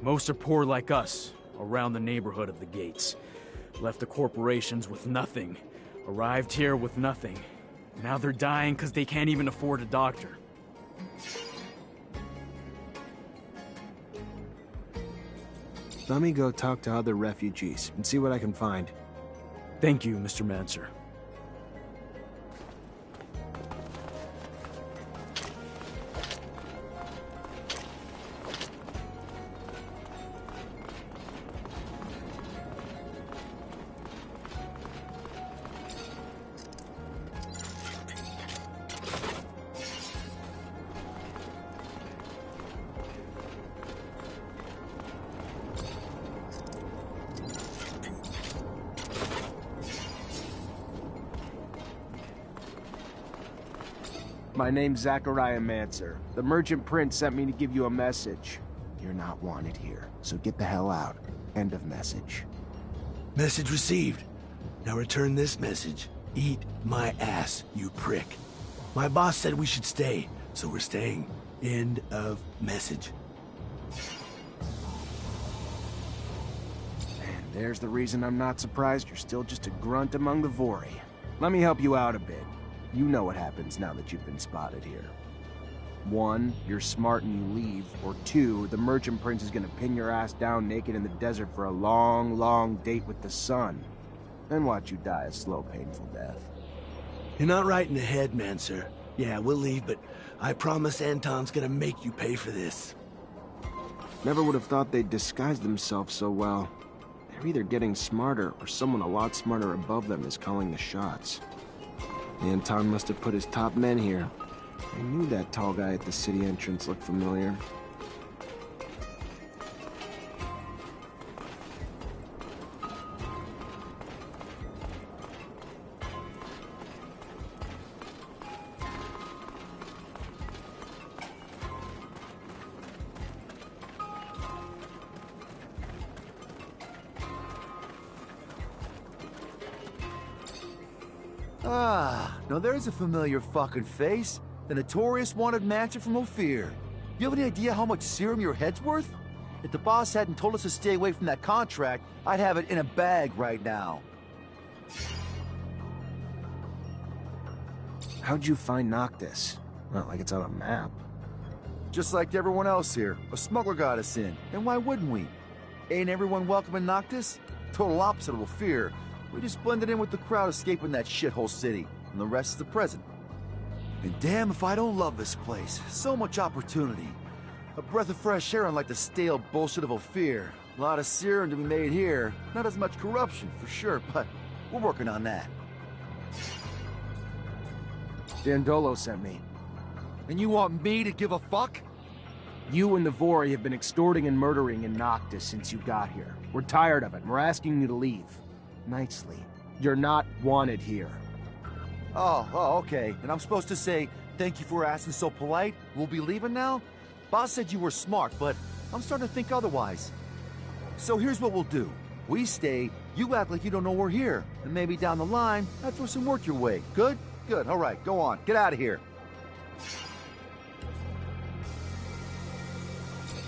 [SPEAKER 5] Most are poor like us, around the neighborhood of the gates. Left the corporations with nothing. Arrived here with nothing. Now they're dying because they can't even afford a doctor.
[SPEAKER 6] Let me go talk to other refugees and see what I can find.
[SPEAKER 5] Thank you, Mr. Mancer.
[SPEAKER 6] My name's Zachariah Mancer. The merchant prince sent me to give you a message. You're not wanted here, so get the hell out. End of message.
[SPEAKER 19] Message received. Now return this message. Eat my ass, you prick. My boss said we should stay, so we're staying. End of message.
[SPEAKER 6] And there's the reason I'm not surprised you're still just a grunt among the Vori. Let me help you out a bit. You know what happens now that you've been spotted here. 1, you're smart and you leave, or 2, the merchant prince is gonna pin your ass down naked in the desert for a long, long date with the sun. Then watch you die a slow, painful death.
[SPEAKER 19] You're not right in the head, Mancer. Yeah, we'll leave, but I promise Anton's gonna make you pay for this.
[SPEAKER 6] Never would have thought they'd disguise themselves so well. They're either getting smarter or someone a lot smarter above them is calling the shots. Anton must have put his top men here. I knew that tall guy at the city entrance looked familiar.
[SPEAKER 16] Ah, now there's a familiar fucking face. The notorious wanted Mancer from Ophir. You have any idea how much serum your head's worth? If the boss hadn't told us to stay away from that contract, I'd have it in a bag right now.
[SPEAKER 6] How'd you find Noctis? Not like it's on a map.
[SPEAKER 16] Just like everyone else here, a smuggler got us in, and why wouldn't we? Ain't everyone welcome in Noctis? Total opposite of Ophir. We just blended in with the crowd escaping that shithole city, and the rest is the present. And damn if I don't love this place. So much opportunity. A breath of fresh air unlike the stale bullshit of Ophir. A lot of serum to be made here. Not as much corruption, for sure, but we're working on that.
[SPEAKER 6] Dandolo sent me.
[SPEAKER 16] And you want me to give a fuck?
[SPEAKER 6] You and the Vori have been extorting and murdering in Noctis since you got here. We're tired of it, and we're asking you to leave. Nicely. You're not wanted here.
[SPEAKER 16] Oh, okay. And I'm supposed to say, thank you for asking so polite? We'll be leaving now? Boss said you were smart, but I'm starting to think otherwise. So here's what we'll do. We stay, you act like you don't know we're here, and maybe down the line, I throw some work your way. Good? Good. All right, go on. Get out of here.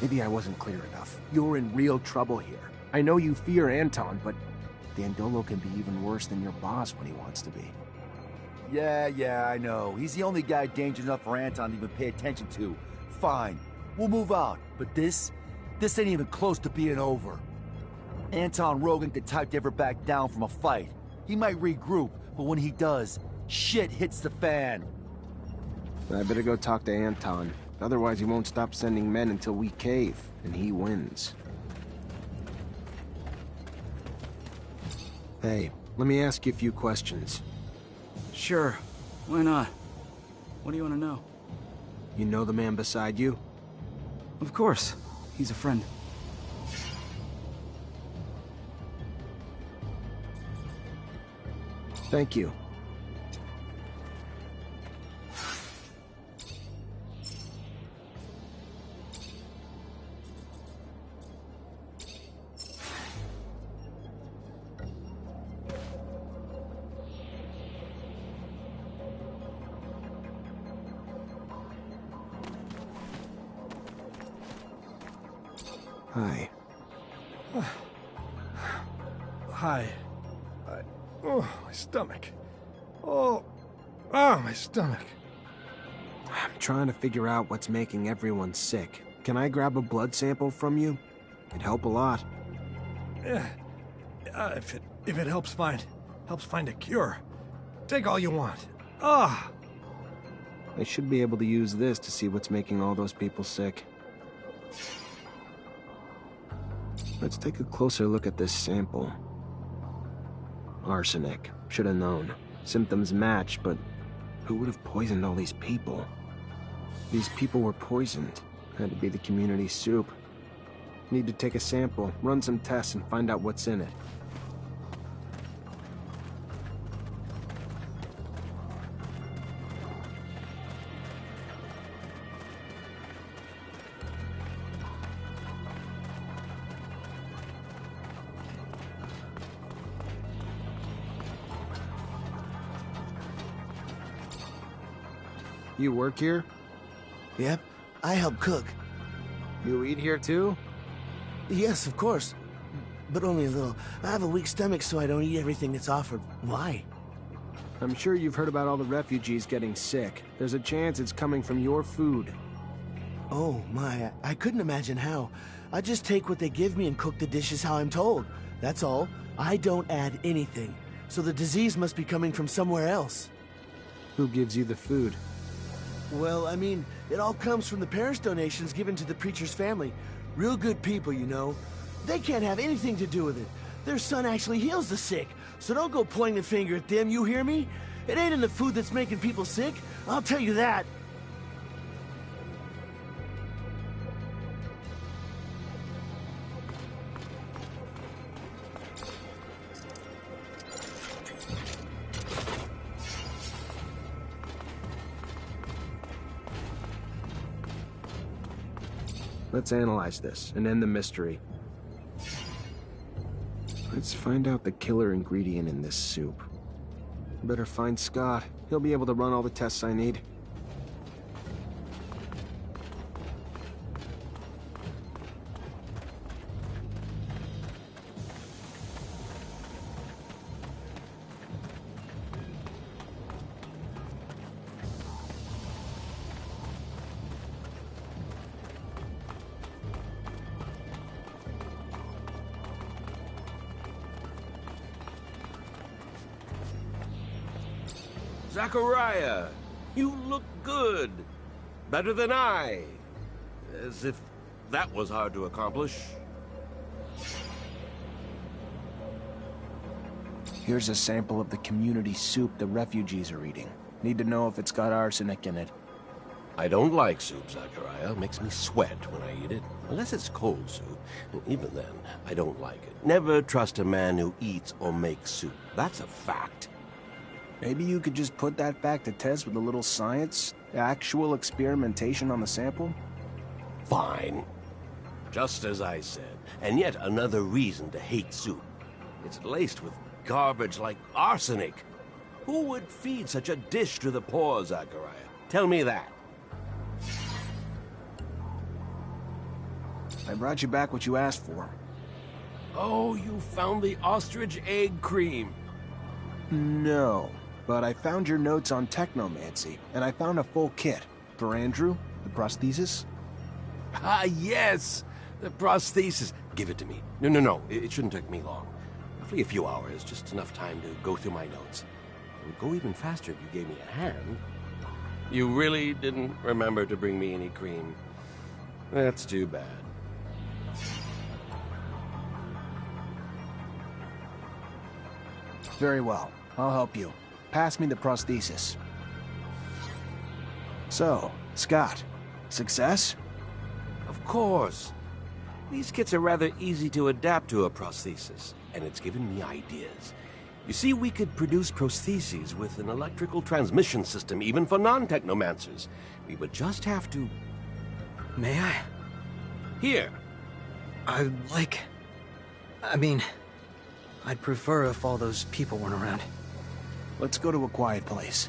[SPEAKER 6] Maybe I wasn't clear enough. You're in real trouble here. I know you fear Anton, but Dandolo can be even worse than your boss when he wants to be.
[SPEAKER 16] Yeah, I know. He's the only guy dangerous enough for Anton to even pay attention to. Fine. We'll move out. But this ain't even close to being over. Anton Rogan could type to ever back down from a fight. He might regroup, but when he does, shit hits the fan.
[SPEAKER 6] I better go talk to Anton. Otherwise he won't stop sending men until we cave, and he wins. Hey, let me ask you a few questions.
[SPEAKER 20] Sure. Why not? What do you want to know?
[SPEAKER 6] You know the man beside you?
[SPEAKER 20] Of course. He's a friend.
[SPEAKER 6] Thank you. Hi.
[SPEAKER 13] Hi. Oh, my stomach. Oh, my stomach.
[SPEAKER 6] I'm trying to figure out what's making everyone sick. Can I grab a blood sample from you? It'd help a lot.
[SPEAKER 13] Yeah. If it helps find a cure. Take all you want. Ah.
[SPEAKER 6] I should be able to use this to see what's making all those people sick. Let's take a closer look at this sample. Arsenic. Should have known. Symptoms match, but who would have poisoned all these people? These people were poisoned. Had to be the community soup. Need to take a sample, run some tests, and find out what's in it. You work here?
[SPEAKER 19] Yep, I help cook.
[SPEAKER 6] You eat here too?
[SPEAKER 19] Yes, of course. But only a little. I have a weak stomach, so I don't eat everything that's offered. Why?
[SPEAKER 6] I'm sure you've heard about all the refugees getting sick. There's a chance it's coming from your food.
[SPEAKER 19] Oh, my. I couldn't imagine how. I just take what they give me and cook the dishes how I'm told. That's all. I don't add anything. So the disease must be coming from somewhere else.
[SPEAKER 6] Who gives you the food?
[SPEAKER 19] Well, I mean, it all comes from the parish donations given to the preacher's family. Real good people, you know. They can't have anything to do with it. Their son actually heals the sick, so don't go pointing the finger at them, you hear me? It ain't in the food that's making people sick, I'll tell you that.
[SPEAKER 6] Let's analyze this and end the mystery. Let's find out the killer ingredient in this soup. Better find Scott. He'll be able to run all the tests I need.
[SPEAKER 1] Zachariah, you look good. Better than I. As if that was hard to accomplish.
[SPEAKER 6] Here's a sample of the community soup the refugees are eating. Need to know if it's got arsenic in it.
[SPEAKER 1] I don't like soup, Zachariah. It makes me sweat when I eat it. Unless it's cold soup. And even then, I don't like it. Never trust a man who eats or makes soup. That's a fact.
[SPEAKER 6] Maybe you could just put that fact to test with a little science? Actual experimentation on the sample?
[SPEAKER 1] Fine. Just as I said. And yet another reason to hate soup. It's laced with garbage like arsenic. Who would feed such a dish to the poor, Zachariah? Tell me that.
[SPEAKER 6] I brought you back what you asked for.
[SPEAKER 1] Oh, you found the ostrich egg cream.
[SPEAKER 6] No, but I found your notes on Technomancy, and I found a full kit. For Andrew, the prosthesis.
[SPEAKER 1] Ah, yes! The prosthesis. Give it to me. No. It shouldn't take me long. Roughly a few hours, just enough time to go through my notes. It would go even faster if you gave me a hand. You really didn't remember to bring me any cream. That's too bad.
[SPEAKER 6] Very well. I'll help you. Pass me the prosthesis. So, Scott, success?
[SPEAKER 1] Of course. These kits are rather easy to adapt to a prosthesis, and it's given me ideas. You see, we could produce prostheses with an electrical transmission system, even for non-technomancers. We would just have to...
[SPEAKER 8] May I?
[SPEAKER 1] Here.
[SPEAKER 8] I'd prefer if all those people weren't around.
[SPEAKER 6] Let's go to a quiet place.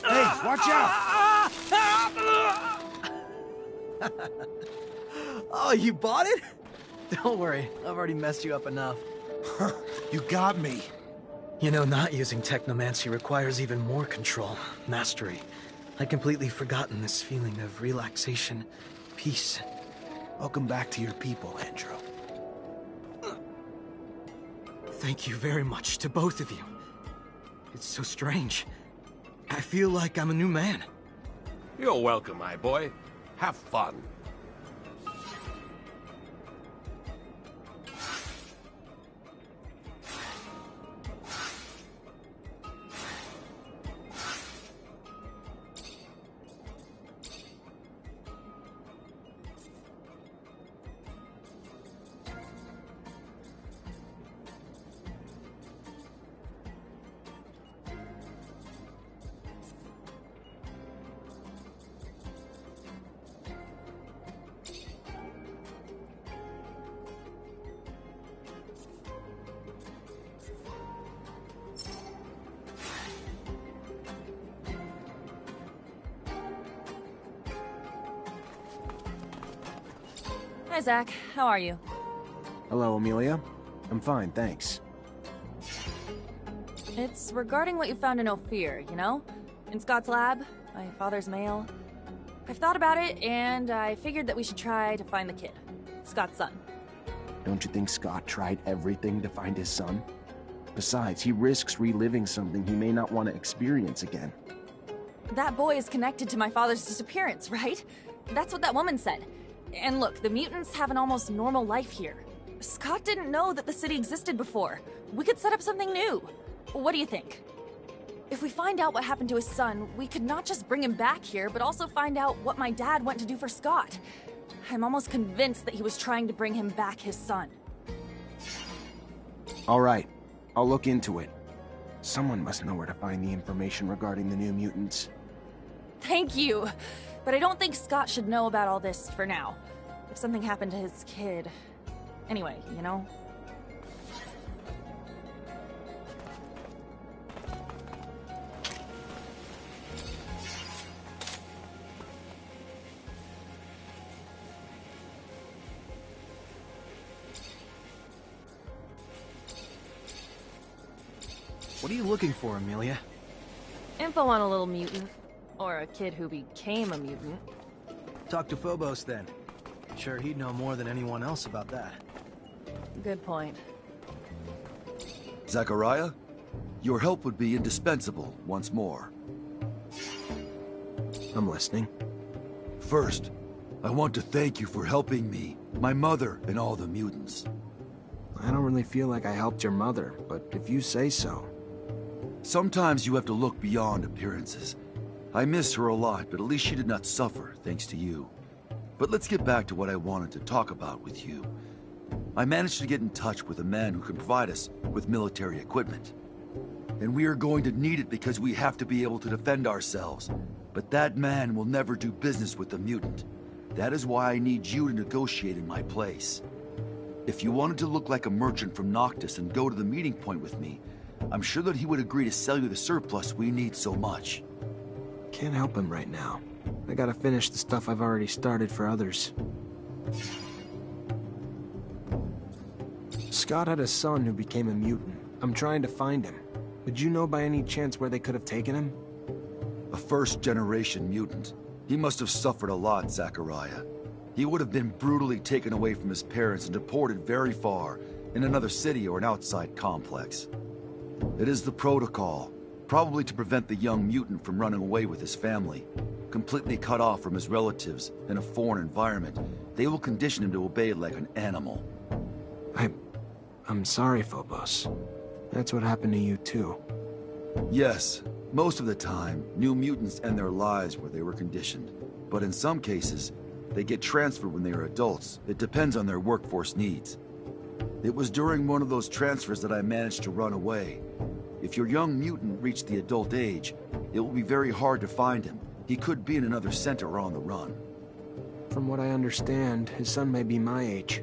[SPEAKER 6] Hey, watch out!
[SPEAKER 8] Oh, you bought it? Don't worry, I've already messed you up enough.
[SPEAKER 6] You got me.
[SPEAKER 8] You know, not using Technomancy requires even more control, mastery. I'd completely forgotten this feeling of relaxation, peace.
[SPEAKER 6] Welcome back to your people, Andrew.
[SPEAKER 8] Thank you very much to both of you. It's so strange. I feel like I'm a new man.
[SPEAKER 1] You're welcome, my boy. Have fun.
[SPEAKER 3] Hi, Zach. How are you?
[SPEAKER 6] Hello, Amelia. I'm fine, thanks.
[SPEAKER 3] It's regarding what you found in Ophir, you know? In Scott's lab, my father's mail. I've thought about it, and I figured that we should try to find the kid. Scott's son.
[SPEAKER 6] Don't you think Scott tried everything to find his son? Besides, he risks reliving something he may not want to experience again.
[SPEAKER 3] That boy is connected to my father's disappearance, right? That's what that woman said. And look, the mutants have an almost normal life here. Scott didn't know that the city existed before. We could set up something new. What do you think? If we find out what happened to his son, we could not just bring him back here, but also find out what my dad went to do for Scott. I'm almost convinced that he was trying to bring him back his son.
[SPEAKER 6] All right, I'll look into it. Someone must know where to find the information regarding the new mutants.
[SPEAKER 3] Thank you. But I don't think Scott should know about all this for now. If something happened to his kid... Anyway, you know?
[SPEAKER 8] What are you looking for, Amelia?
[SPEAKER 3] Info on a little mutant. Or a kid who became a mutant.
[SPEAKER 8] Talk to Phobos, then. Sure, he'd know more than anyone else about that.
[SPEAKER 3] Good point.
[SPEAKER 16] Zachariah, your help would be indispensable once more.
[SPEAKER 6] I'm listening.
[SPEAKER 16] First, I want to thank you for helping me, my mother, and all the mutants.
[SPEAKER 6] I don't really feel like I helped your mother, but if you say so.
[SPEAKER 16] Sometimes you have to look beyond appearances. I miss her a lot, but at least she did not suffer, thanks to you. But let's get back to what I wanted to talk about with you. I managed to get in touch with a man who can provide us with military equipment. And we are going to need it because we have to be able to defend ourselves. But that man will never do business with the mutant. That is why I need you to negotiate in my place. If you wanted to look like a merchant from Noctis and go to the meeting point with me, I'm sure that he would agree to sell you the surplus we need so much.
[SPEAKER 6] Can't help him right now. I gotta finish the stuff I've already started for others. Scott had a son who became a mutant. I'm trying to find him. Would you know by any chance where they could have taken him?
[SPEAKER 16] A first-generation mutant. He must have suffered a lot, Zachariah. He would have been brutally taken away from his parents and deported very far, in another city or an outside complex. It is the protocol, probably to prevent the young mutant from running away with his family. Completely cut off from his relatives in a foreign environment, they will condition him to obey like an animal.
[SPEAKER 6] I'm sorry, Phobos. That's what happened to you too.
[SPEAKER 16] Yes, most of the time, new mutants end their lives where they were conditioned. But in some cases, they get transferred when they are adults. It depends on their workforce needs. It was during one of those transfers that I managed to run away. If your young mutant reached the adult age, it will be very hard to find him. He could be in another center or on the run.
[SPEAKER 6] From what I understand, his son may be my age.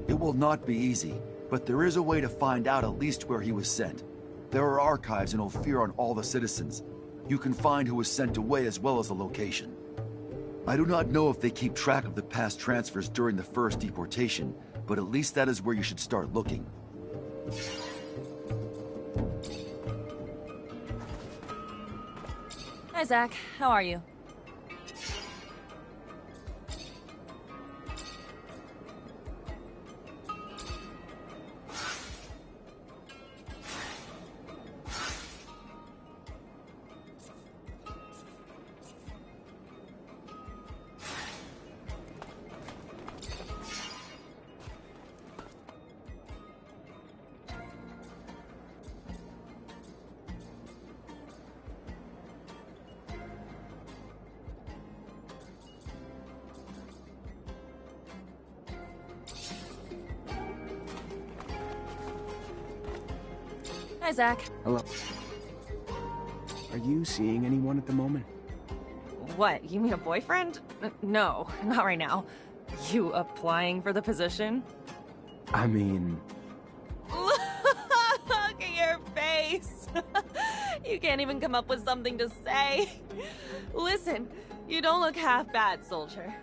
[SPEAKER 16] It will not be easy, but there is a way to find out at least where he was sent. There are archives in Ophir on all the citizens. You can find who was sent away as well as the location. I do not know if they keep track of the past transfers during the first deportation, but at least that is where you should start looking.
[SPEAKER 3] Hi, Zach. How are you? Hi, Zach.
[SPEAKER 6] Hello. Are you seeing anyone at the moment?
[SPEAKER 3] What, you mean a boyfriend? No, not right now. You applying for the position?
[SPEAKER 6] I mean...
[SPEAKER 3] Look at your face! You can't even come up with something to say. Listen, you don't look half bad, soldier.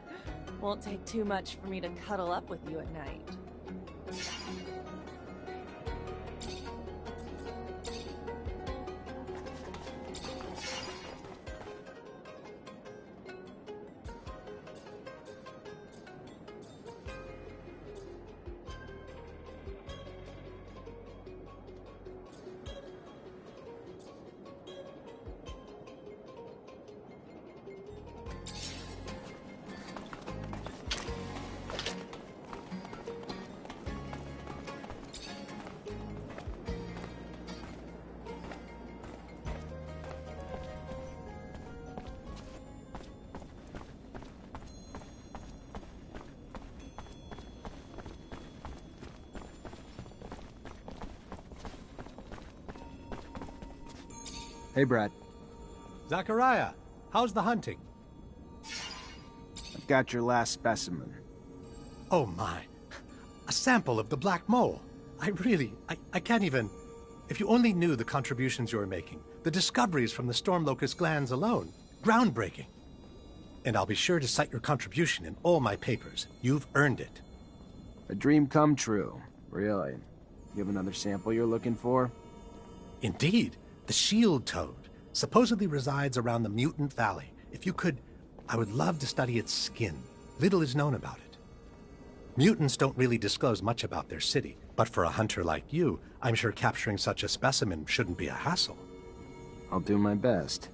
[SPEAKER 3] Won't take too much for me to cuddle up with you at night.
[SPEAKER 6] Hey, Brad.
[SPEAKER 13] Zachariah, how's the hunting?
[SPEAKER 6] I've got your last specimen.
[SPEAKER 13] Oh my. A sample of the black mole. I can't even... If you only knew the contributions you're making, the discoveries from the storm locust glands alone. Groundbreaking. And I'll be sure to cite your contribution in all my papers. You've earned it.
[SPEAKER 6] A dream come true. Really? You have another sample you're looking for?
[SPEAKER 13] Indeed. The shield toad supposedly resides around the Mutant Valley. If you could, I would love to study its skin. Little is known about it. Mutants don't really disclose much about their city, but for a hunter like you, I'm sure capturing such a specimen shouldn't be a hassle.
[SPEAKER 6] I'll do my best.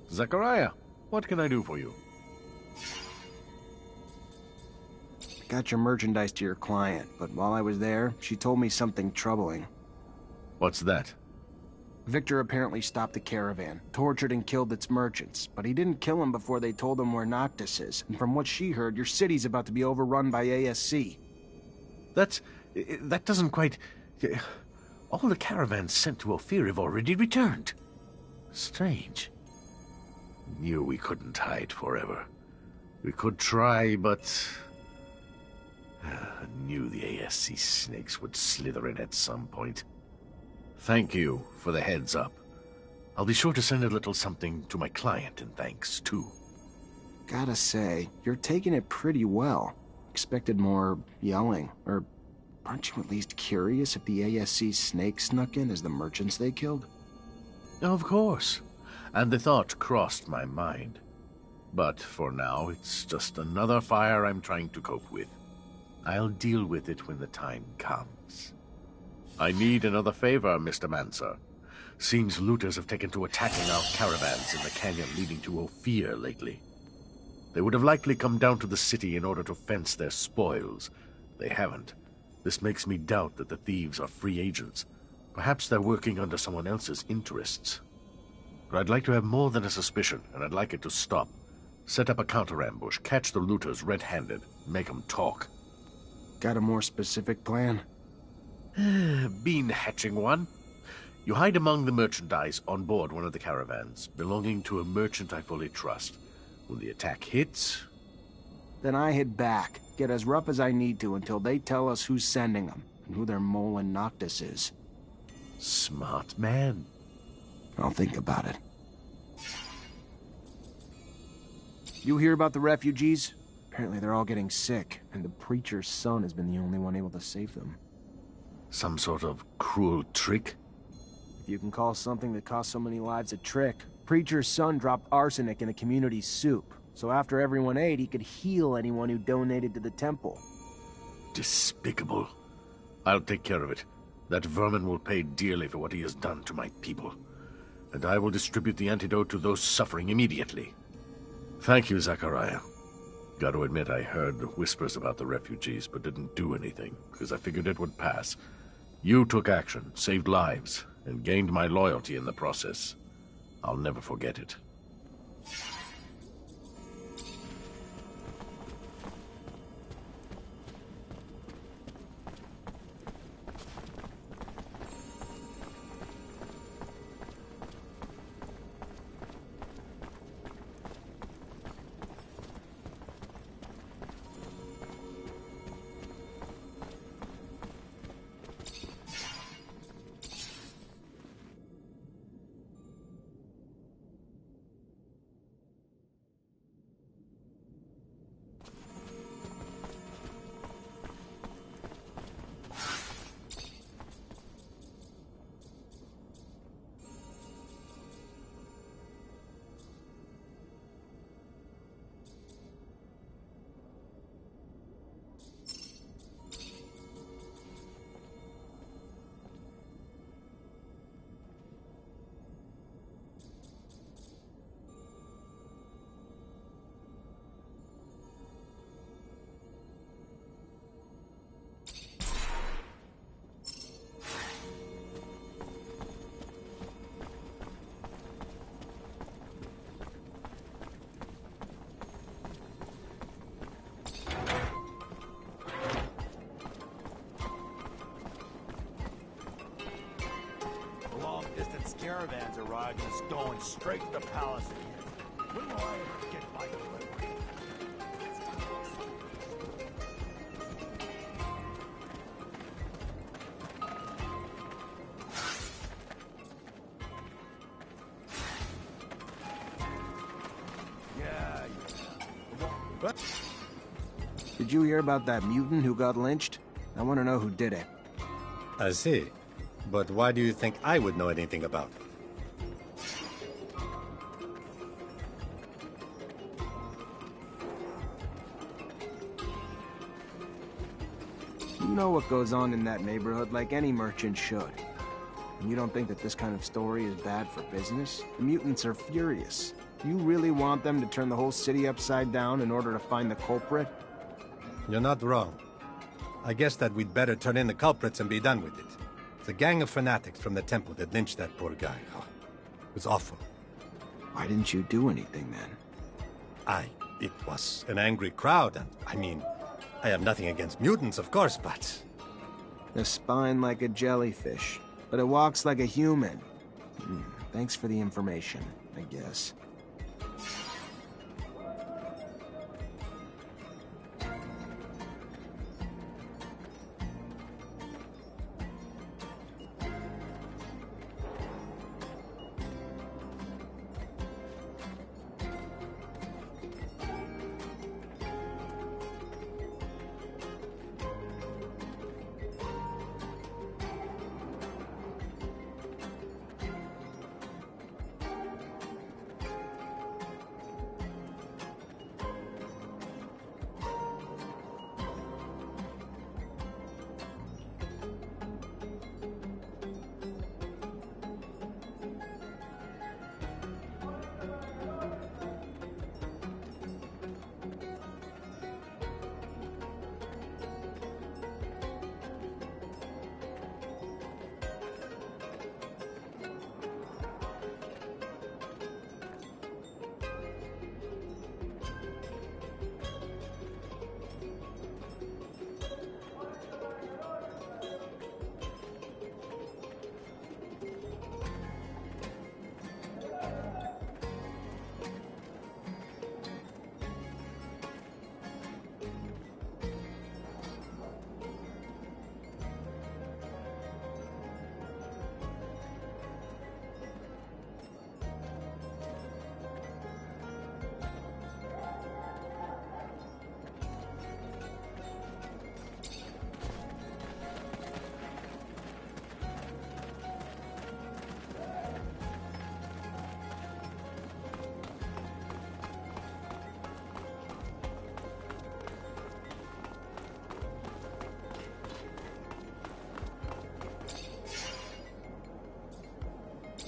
[SPEAKER 7] Zachariah, what can I do for you?
[SPEAKER 6] I got your merchandise to your client, but while I was there, she told me something troubling.
[SPEAKER 7] What's that?
[SPEAKER 6] Victor apparently stopped the caravan, tortured and killed its merchants, but he didn't kill them before they told him where Noctis is, and from what she heard, your city's about to be overrun by ASC.
[SPEAKER 7] That doesn't quite... All the caravans sent to Ophir have already returned. Strange. Knew we couldn't hide forever. We could try, but... I knew the ASC snakes would slither in at some point. Thank you for the heads up. I'll be sure to send a little something to my client in thanks, too.
[SPEAKER 6] Gotta say, you're taking it pretty well. Expected more yelling, or aren't you at least curious if the ASC snakes snuck in as the merchants they killed?
[SPEAKER 7] Of course. And the thought crossed my mind. But for now, it's just another fire I'm trying to cope with. I'll deal with it when the time comes. I need another favor, Mr. Mancer. Seems looters have taken to attacking our caravans in the canyon leading to Ophir lately. They would have likely come down to the city in order to fence their spoils. They haven't. This makes me doubt that the thieves are free agents. Perhaps they're working under someone else's interests. But I'd like to have more than a suspicion, and I'd like it to stop. Set up a counter-ambush, catch the looters red-handed, make them talk.
[SPEAKER 6] Got a more specific plan?
[SPEAKER 7] Been hatching one. You hide among the merchandise on board one of the caravans, belonging to a merchant I fully trust. When the attack hits...
[SPEAKER 6] Then I head back, get as rough as I need to until they tell us who's sending them, and who their mole and Noctis is.
[SPEAKER 7] Smart man.
[SPEAKER 6] I'll think about it. You hear about the refugees? Apparently they're all getting sick, and the preacher's son has been the only one able to save them.
[SPEAKER 7] Some sort of cruel trick?
[SPEAKER 6] If you can call something that cost so many lives a trick, preacher's son dropped arsenic in the community soup, so after everyone ate, he could heal anyone who donated to the temple.
[SPEAKER 7] Despicable. I'll take care of it. That vermin will pay dearly for what he has done to my people. And I will distribute the antidote to those suffering immediately. Thank you, Zachariah. Got to admit, I heard whispers about the refugees, but didn't do anything, because I figured it would pass. You took action, saved lives, and gained my loyalty in the process. I'll never forget it.
[SPEAKER 21] caravans arrived and it's going straight to the palace again. When will I ever get my delivery?
[SPEAKER 6] Did you hear about that mutant who got lynched? I want to know who did it.
[SPEAKER 13] I see. But why do you think I would know anything about it?
[SPEAKER 6] You know what goes on in that neighborhood like any merchant should. And you don't think that this kind of story is bad for business? The mutants are furious. Do you really want them to turn the whole city upside down in order to find the culprit?
[SPEAKER 13] You're not wrong. I guess that we'd better turn in the culprits and be done with it. It's a gang of fanatics from the temple that lynched that poor guy. Oh, it was awful.
[SPEAKER 6] Why didn't you do anything then?
[SPEAKER 13] It was an angry crowd, and I mean, I have nothing against mutants, of course, but...
[SPEAKER 6] A spine like a jellyfish, but it walks like a human. Thanks for the information, I guess.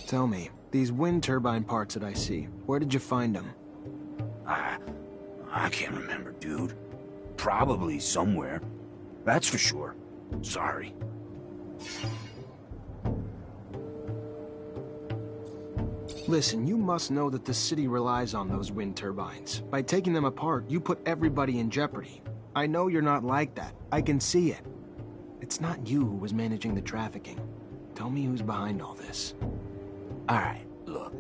[SPEAKER 6] Tell me, these wind turbine parts that I see, where did you find them?
[SPEAKER 14] I can't remember, dude. Probably somewhere. That's for sure. Sorry.
[SPEAKER 6] Listen, you must know that the city relies on those wind turbines. By taking them apart, you put everybody in jeopardy. I know you're not like that. I can see it. It's not you who was managing the trafficking. Tell me who's behind all this.
[SPEAKER 14] Alright, look.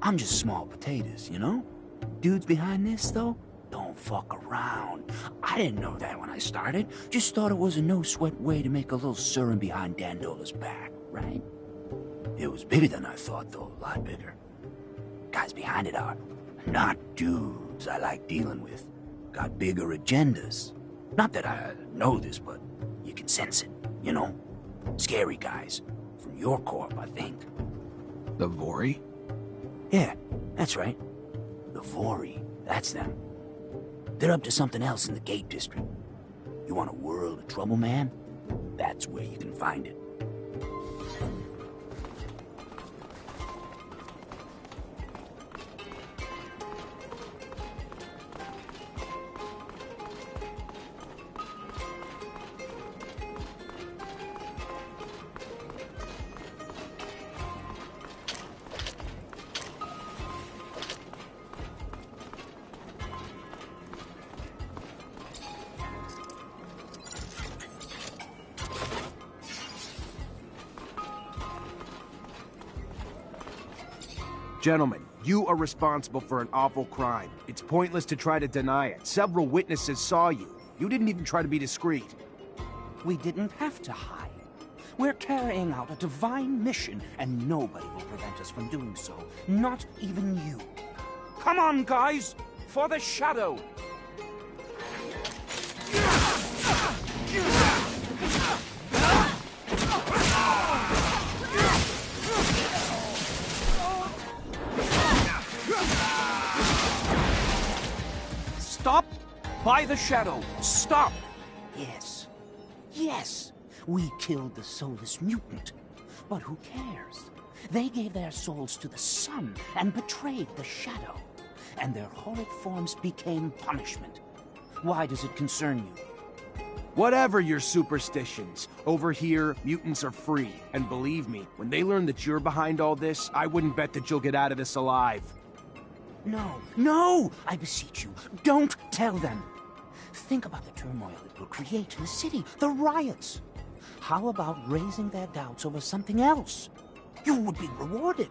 [SPEAKER 14] I'm just small potatoes, you know? Dudes behind this, though, don't fuck around. I didn't know that when I started. Just thought it was a no-sweat way to make a little serum behind Dandola's back, right? It was bigger than I thought, though. A lot bigger. Guys behind it are not dudes I like dealing with. Got bigger agendas. Not that I know this, but you can sense it, you know? Scary guys. From your corp, I think.
[SPEAKER 6] The Vori?
[SPEAKER 14] Yeah, that's right. The Vori, that's them. They're up to something else in the Gate District. You want a world of trouble, man? That's where you can find it.
[SPEAKER 6] Gentlemen, you are responsible for an awful crime. It's pointless to try to deny it. Several witnesses saw you. You didn't even try to be discreet.
[SPEAKER 11] We didn't have to hide. We're carrying out a divine mission, and nobody will prevent us from doing so. Not even you. Come on, guys! For the shadow! Stop! By the shadow! Stop! Yes. Yes! We killed the soulless mutant. But who cares? They gave their souls to the sun and betrayed the shadow. And their horrid forms became punishment. Why does it concern you?
[SPEAKER 6] Whatever your superstitions, over here, mutants are free. And believe me, when they learn that you're behind all this, I wouldn't bet that you'll get out of this alive.
[SPEAKER 11] No, no! I beseech you, don't tell them! Think about the turmoil it will create in the city, the riots. How about raising their doubts over something else? You would be rewarded.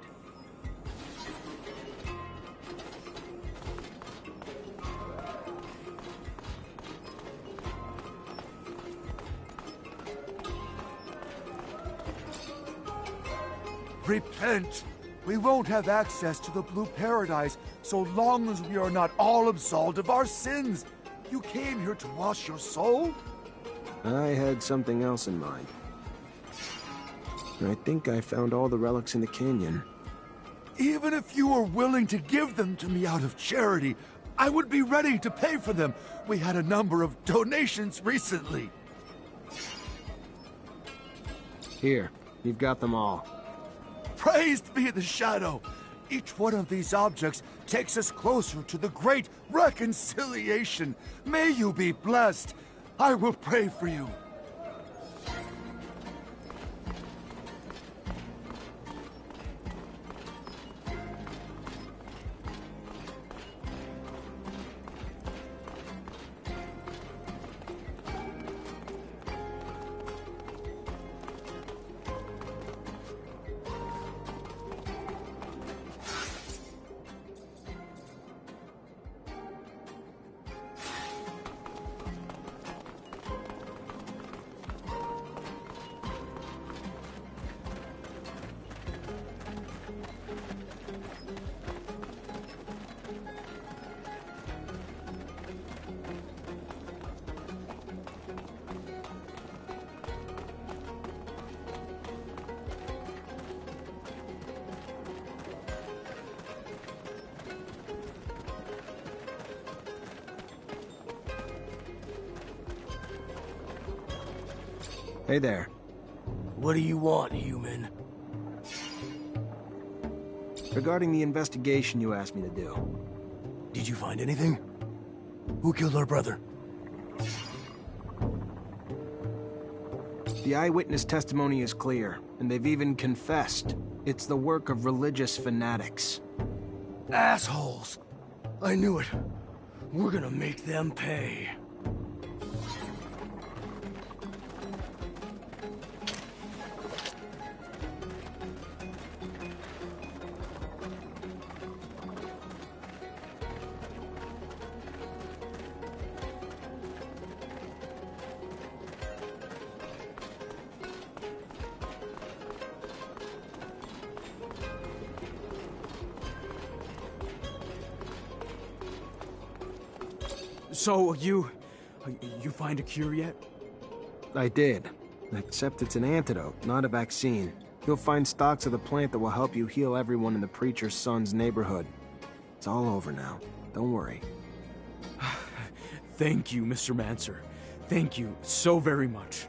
[SPEAKER 21] Repent! We won't have access to the Blue Paradise so long as we are not all absolved of our sins. You came here to wash your soul?
[SPEAKER 6] I had something else in mind. I think I found all the relics in the canyon.
[SPEAKER 21] Even if you were willing to give them to me out of charity, I would be ready to pay for them. We had a number of donations recently.
[SPEAKER 6] Here, you've got them all.
[SPEAKER 21] Praised be the shadow! Each one of these objects takes us closer to the great reconciliation. May you be blessed. I will pray for you.
[SPEAKER 6] Hey there.
[SPEAKER 9] What do you want, human?
[SPEAKER 6] Regarding the investigation you asked me to do.
[SPEAKER 9] Did you find anything? Who killed our brother?
[SPEAKER 6] The eyewitness testimony is clear, and they've even confessed. It's the work of religious fanatics.
[SPEAKER 9] Assholes! I knew it. We're gonna make them pay.
[SPEAKER 5] So, you find a cure yet?
[SPEAKER 6] I did. Except it's an antidote, not a vaccine. You'll find stocks of the plant that will help you heal everyone in the preacher's son's neighborhood. It's all over now. Don't worry.
[SPEAKER 5] Thank you, Mr. Mancer. Thank you so very much.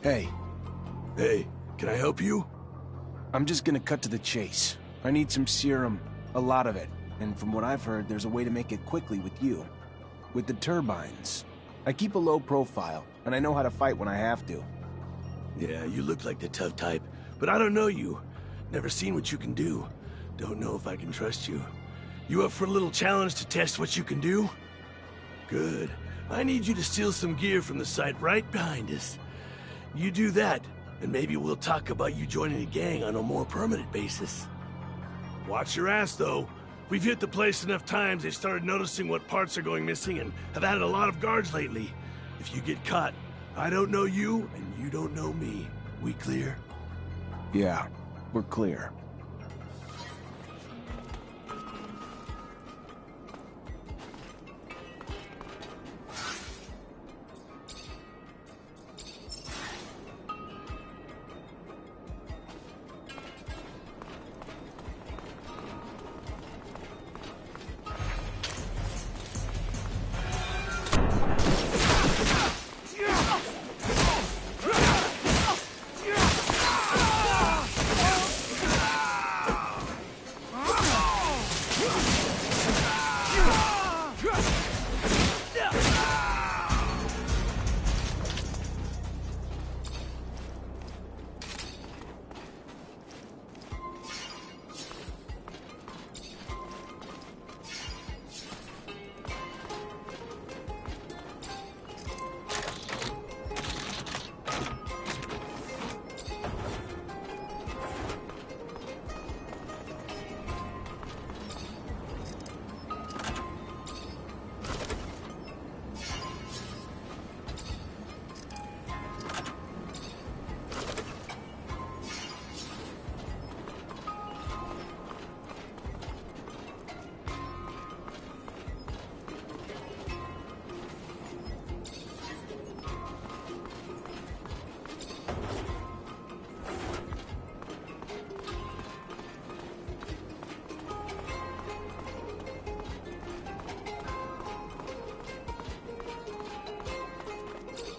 [SPEAKER 6] Hey.
[SPEAKER 12] Hey, can I help you?
[SPEAKER 6] I'm just gonna cut to the chase. I need some serum, a lot of it. And from what I've heard, there's a way to make it quickly with you. With the turbines. I keep a low profile, and I know how to fight when I have to.
[SPEAKER 12] Yeah, you look like the tough type, but I don't know you. Never seen what you can do. Don't know if I can trust you. You up for a little challenge to test what you can do? Good. I need you to steal some gear from the site right behind us. You do that, and maybe we'll talk about you joining a gang on a more permanent basis. Watch your ass, though. We've hit the place enough times they started noticing what parts are going missing and have added a lot of guards lately. If you get caught, I don't know you, and you don't know me. We clear?
[SPEAKER 6] Yeah, we're clear.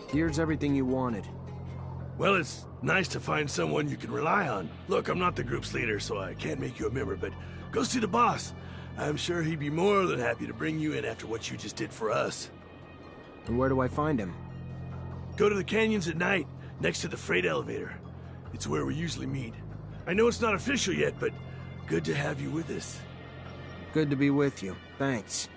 [SPEAKER 6] Here's everything you wanted.
[SPEAKER 12] Well, it's nice to find someone you can rely on. Look, I'm not the group's leader, so I can't make you a member, but go see the boss. I'm sure he'd be more than happy to bring you in after what you just did for us.
[SPEAKER 6] And where do I find him?
[SPEAKER 12] Go to the canyons at night, next to the freight elevator. It's where we usually meet. I know it's not official yet, but good to have you with us.
[SPEAKER 6] Good to be with you. Thanks.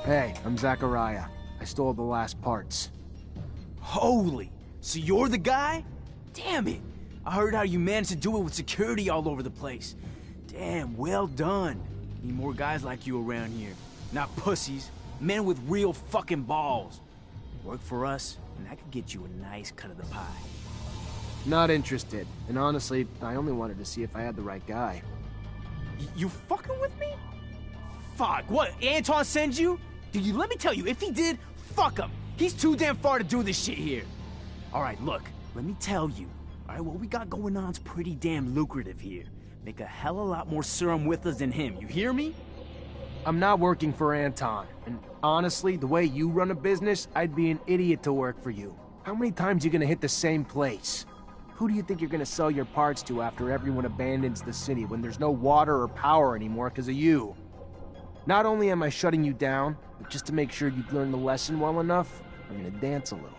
[SPEAKER 6] Hey, I'm Zachariah. I stole the last parts.
[SPEAKER 11] Holy! So you're the guy? Damn it!
[SPEAKER 5] I heard how you managed to do it with security all over the place. Damn, well done. Need more guys like you around here. Not pussies, men with real fucking balls. Work for us, and I could get you a nice cut of the pie.
[SPEAKER 6] Not interested. And honestly, I only wanted to see if I had the right guy.
[SPEAKER 5] You fucking with me? Fuck, what, Anton sends you? Dude, let me tell you, if he did, fuck him. He's too damn far to do this shit here. Alright, look, let me tell you. Alright, what we got going on's pretty damn lucrative here. Make a hell of a lot more serum with us than him, you hear me?
[SPEAKER 6] I'm not working for Anton, and honestly, the way you run a business, I'd be an idiot to work for you. How many times you gonna hit the same place? Who do you think you're gonna sell your parts to after everyone abandons the city when there's no water or power anymore because of you? Not only am I shutting you down, but just to make sure you've learned the lesson well enough, I'm gonna dance a little.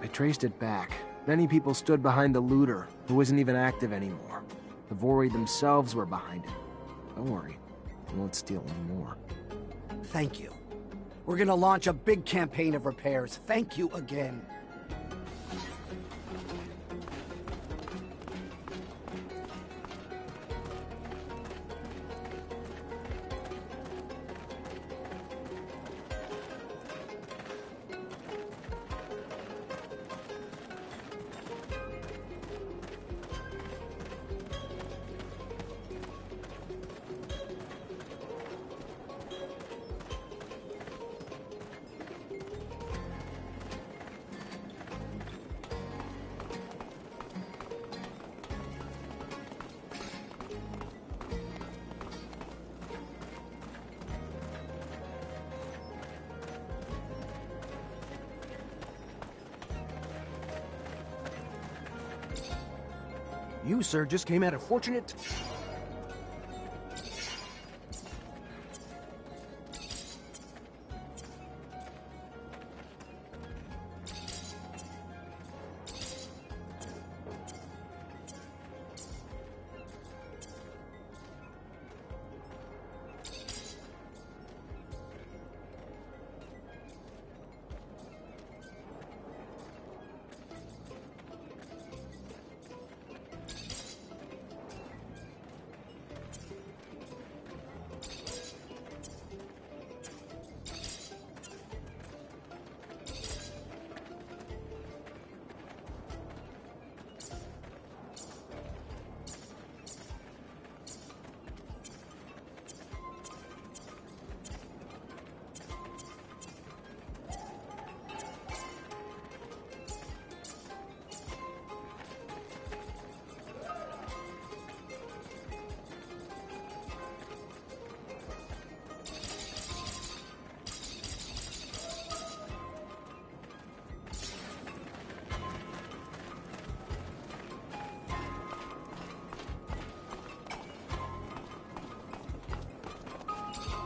[SPEAKER 6] I traced it back. Many people stood behind the looter, who isn't even active anymore. The Vori themselves were behind it. Don't worry, I won't steal anymore.
[SPEAKER 10] Thank you. We're gonna launch a big campaign of repairs. Thank you again.
[SPEAKER 6] You, sir, just came at a fortunate...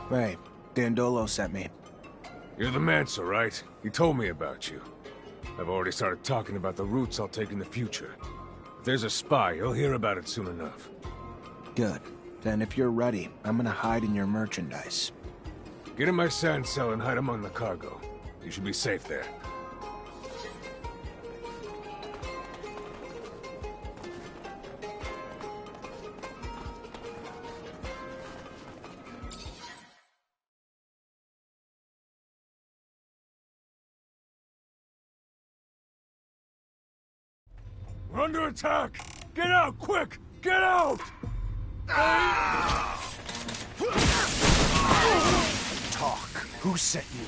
[SPEAKER 6] Hey, Dandolo sent me.
[SPEAKER 15] You're the Mancer, right? He told me about you. I've already started talking about the routes I'll take in the future. If there's a spy, you'll hear about it soon enough.
[SPEAKER 6] Good. Then if you're ready, I'm gonna hide in your merchandise.
[SPEAKER 15] Get in my sand cell and hide among the cargo. You should be safe there. We're under attack! Get out, quick! Get out!
[SPEAKER 6] Talk. Who sent you?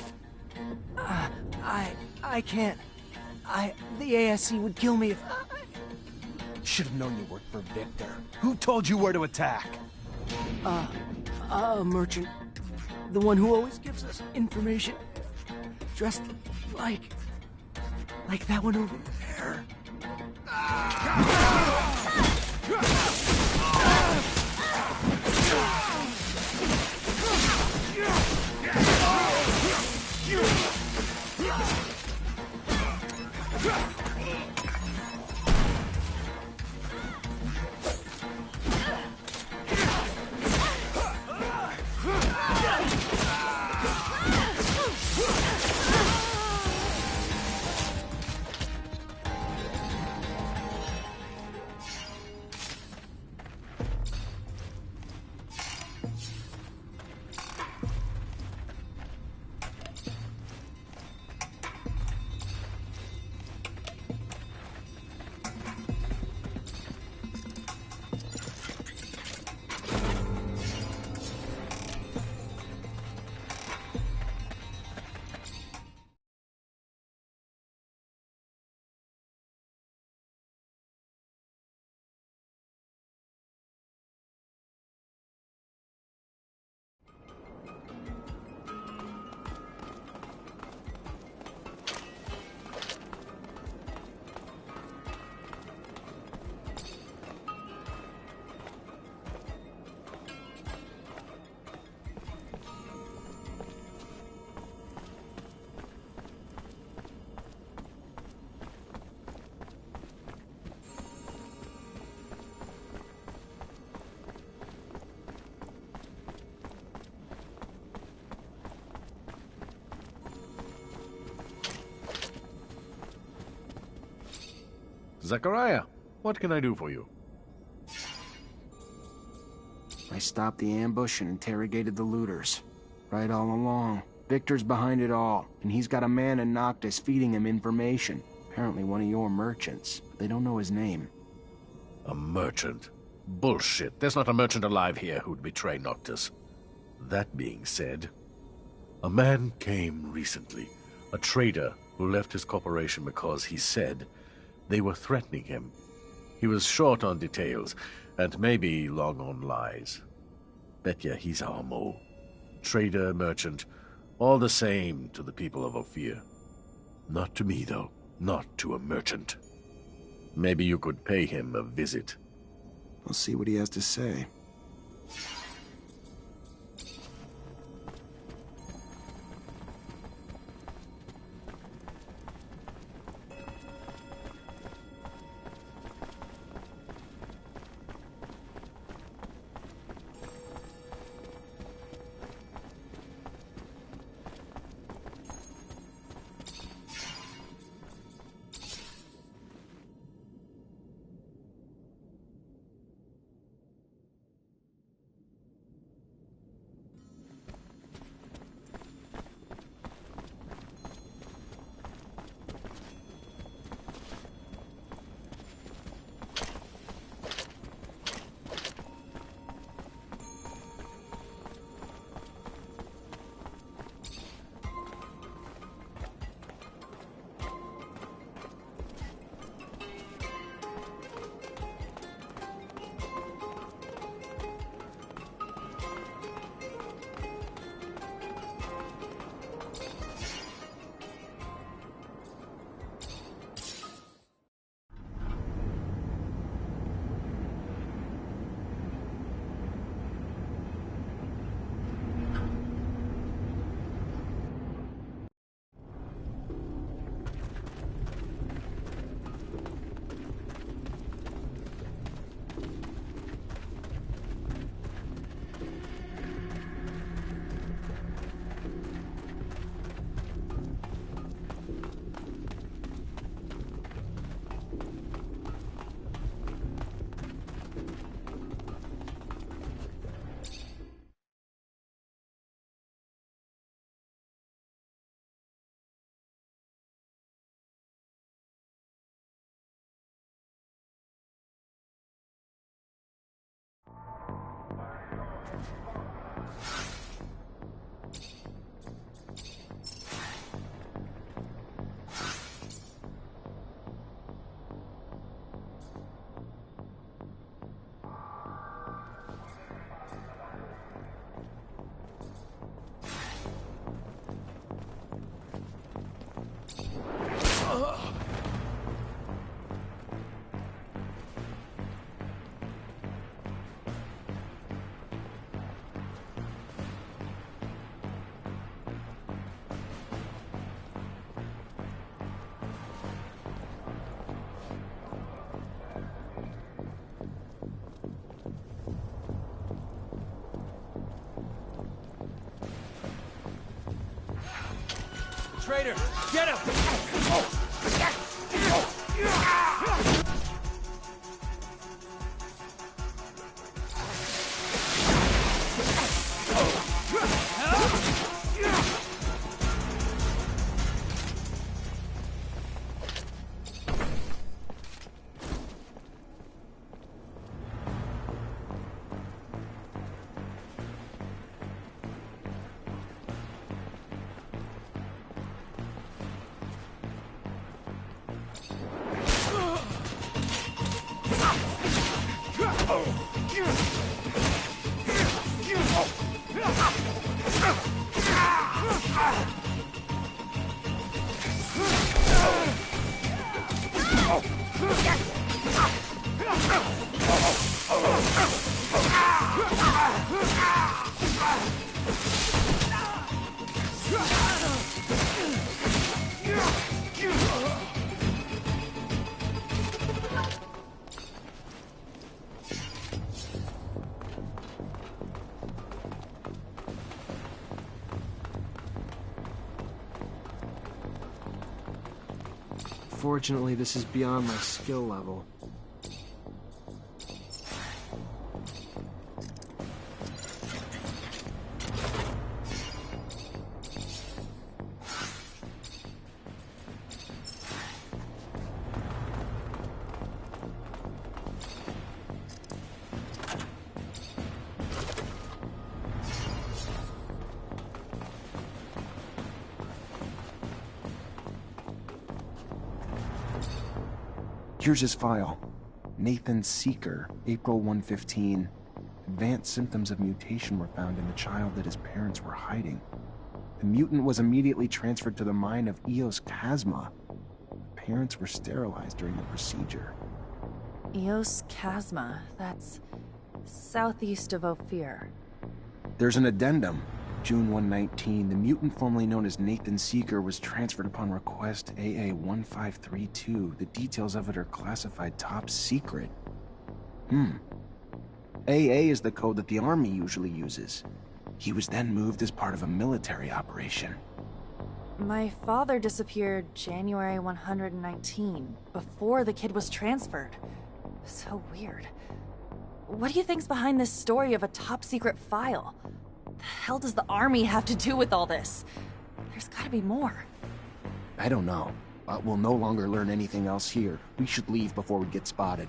[SPEAKER 9] I can't. The ASC would kill me if...
[SPEAKER 6] Should have known you worked for Victor. Who told you where to attack?
[SPEAKER 9] A merchant. The one who always gives us information. Dressed like that one over there.
[SPEAKER 7] Zachariah, what can I do for you?
[SPEAKER 6] I stopped the ambush and interrogated the looters. Right all along. Victor's behind it all, and he's got a man in Noctis feeding him information. Apparently one of your merchants. They don't know his name.
[SPEAKER 7] A merchant? Bullshit. There's not a merchant alive here who'd betray Noctis. That being said, a man came recently. A trader who left his corporation because he said they were threatening him. He was short on details, and maybe long on lies. Bet ya he's our mole. Trader, merchant, all the same to the people of Ophir. Not to me, though. Not to a merchant. Maybe you could pay him a visit.
[SPEAKER 6] I'll see what he has to say.
[SPEAKER 5] traitor! Get him!
[SPEAKER 6] Fortunately, this is beyond my skill level. Here's his file. Nathan Seeker, April 115. Advanced symptoms of mutation were found in the child that his parents were hiding. The mutant was immediately transferred to the mine of Eos Chasma. The parents were sterilized during the procedure.
[SPEAKER 3] Eos Chasma, that's southeast of Ophir.
[SPEAKER 6] There's an addendum. June 119, the mutant formerly known as Nathan Seeker was transferred upon request AA-1532. The details of it are classified top secret. AA is the code that the Army usually uses. He was then moved as part of a military operation.
[SPEAKER 3] My father disappeared January 119, before the kid was transferred. So weird. What do you think's behind this story of a top secret file? The hell does the Army have to do with all this? There's gotta be more.
[SPEAKER 6] I don't know, but we'll no longer learn anything else here. We should leave before we get spotted.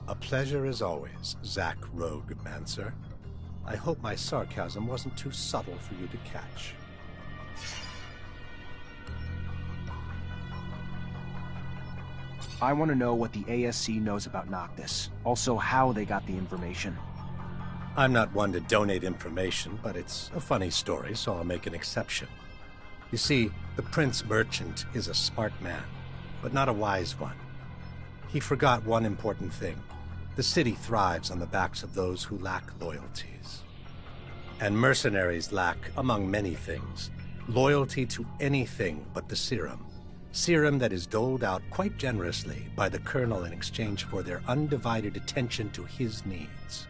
[SPEAKER 13] A pleasure as always, Zack Rogue-Mancer. I hope my sarcasm wasn't too subtle for you to catch.
[SPEAKER 6] I want to know what the ASC knows about Noctis. Also, how they got the information.
[SPEAKER 13] I'm not one to donate information, but it's a funny story, so I'll make an exception. You see, the Prince Merchant is a smart man, but not a wise one. He forgot one important thing. The city thrives on the backs of those who lack loyalties. And mercenaries lack, among many things, loyalty to anything but the serum. Serum that is doled out quite generously by the Colonel in exchange for their undivided attention to his needs.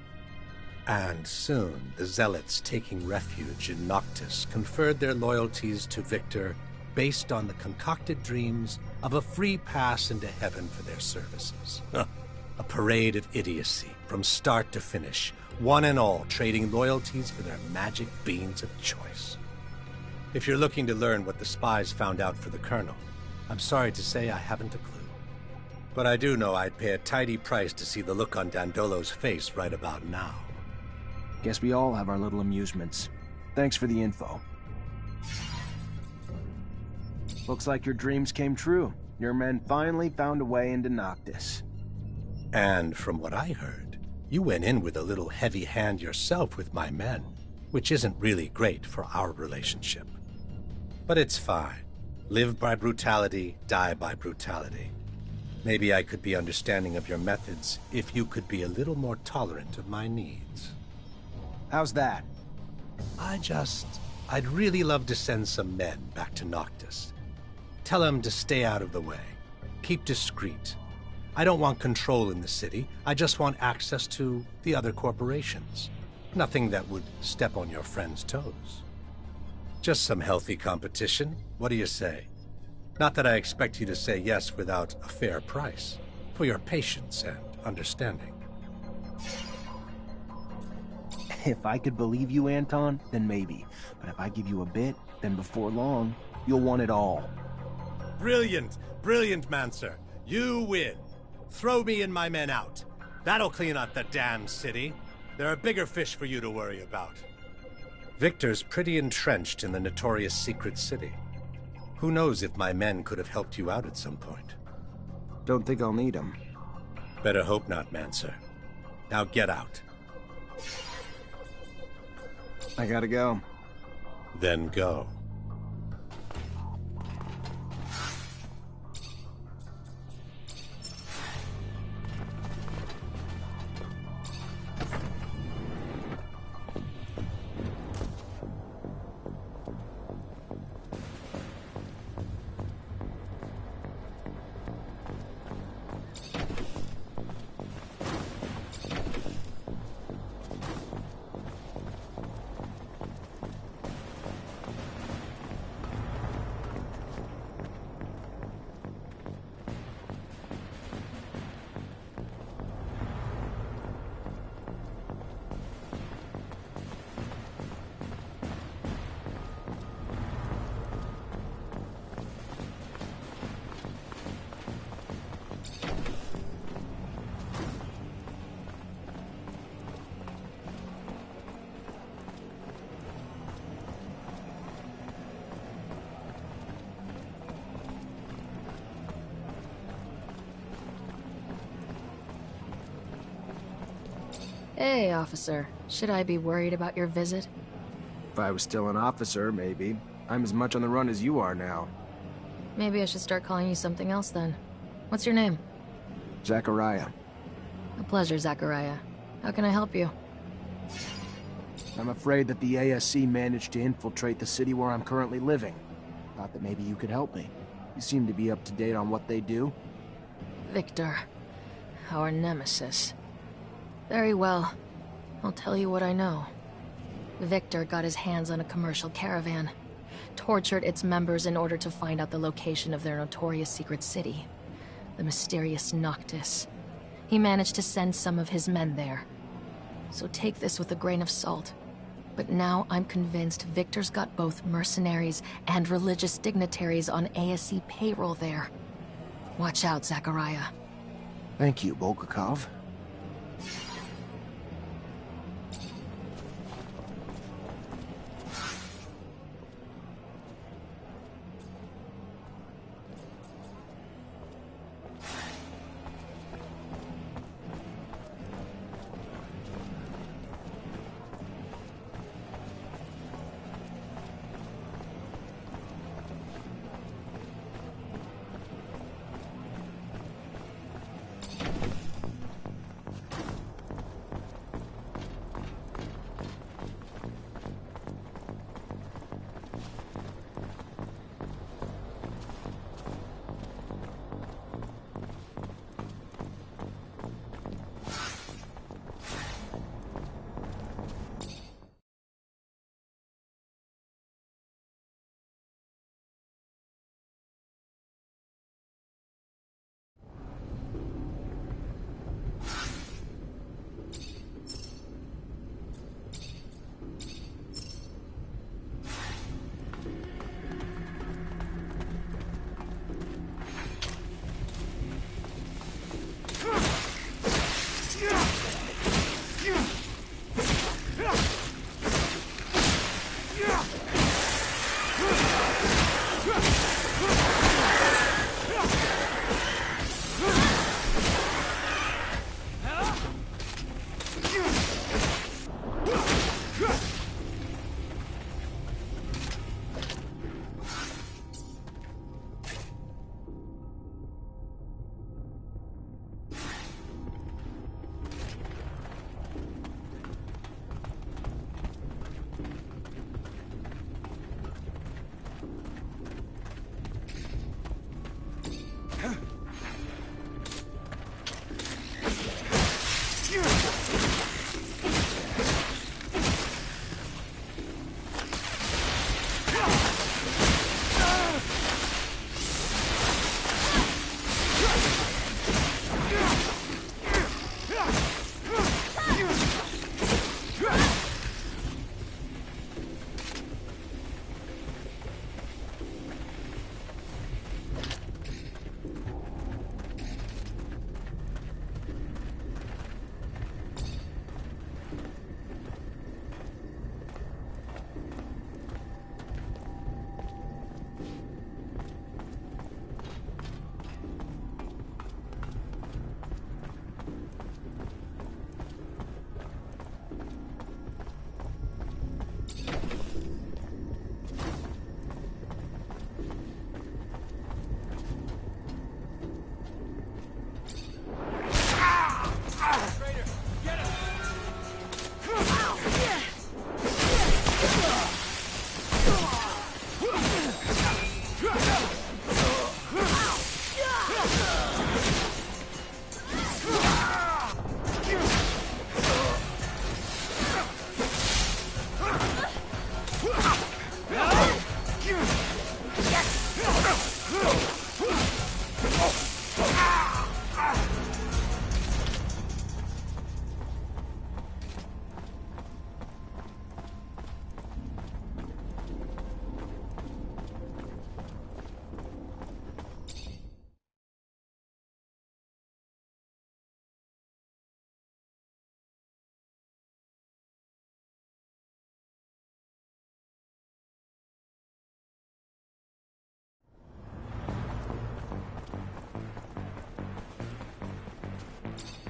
[SPEAKER 13] And soon, the Zealots taking refuge in Noctis conferred their loyalties to Victor based on the concocted dreams of a free pass into heaven for their services. A parade of idiocy, from start to finish, one and all trading loyalties for their magic beans of choice. If you're looking to learn what the spies found out for the Colonel, I'm sorry to say I haven't a clue. But I do know I'd pay a tidy price to see the look on Dandolo's face right about now.
[SPEAKER 6] Guess we all have our little amusements. Thanks for the info. Looks like your dreams came true. Your men finally found a way into Noctis.
[SPEAKER 13] And from what I heard, you went in with a little heavy hand yourself with my men, which isn't really great for our relationship. But it's fine. Live by brutality, die by brutality. Maybe I could be understanding of your methods if you could be a little more tolerant of my needs.
[SPEAKER 6] How's that?
[SPEAKER 13] I'd really love to send some men back to Noctis. Tell them to stay out of the way. Keep discreet. I don't want control in the city. I just want access to the other corporations. Nothing that would step on your friend's toes. Just some healthy competition. What do you say? Not that I expect you to say yes without a fair price, for your patience and understanding.
[SPEAKER 6] If I could believe you, Anton, then maybe. But if I give you a bit, then before long, you'll want it all.
[SPEAKER 13] Brilliant! Brilliant, Mancer. You win. Throw me and my men out. That'll clean up the damn city. There are bigger fish for you to worry about. Victor's pretty entrenched in the notorious secret city. Who knows if my men could have helped you out at some point.
[SPEAKER 6] Don't think I'll need them.
[SPEAKER 13] Better hope not, Mancer. Now get out.
[SPEAKER 6] I gotta go.
[SPEAKER 13] Then go.
[SPEAKER 17] Hey, officer. Should I be worried about your visit?
[SPEAKER 6] If I was still an officer, maybe. I'm as much on the run as you are now.
[SPEAKER 17] Maybe I should start calling you something else then. What's your name?
[SPEAKER 6] Zachariah.
[SPEAKER 17] A pleasure, Zachariah. How can I help you?
[SPEAKER 6] I'm afraid that the ASC managed to infiltrate the city where I'm currently living. Thought that maybe you could help me. You seem to be up to date on what they do.
[SPEAKER 17] Victor. Our nemesis. Very well. I'll tell you what I know. Victor got his hands on a commercial caravan, tortured its members in order to find out the location of their notorious secret city, the mysterious Noctis. He managed to send some of his men there. So take this with a grain of salt. But now I'm convinced Victor's got both mercenaries and religious dignitaries on ASC payroll there. Watch out, Zachariah.
[SPEAKER 6] Thank you, Bulgakov.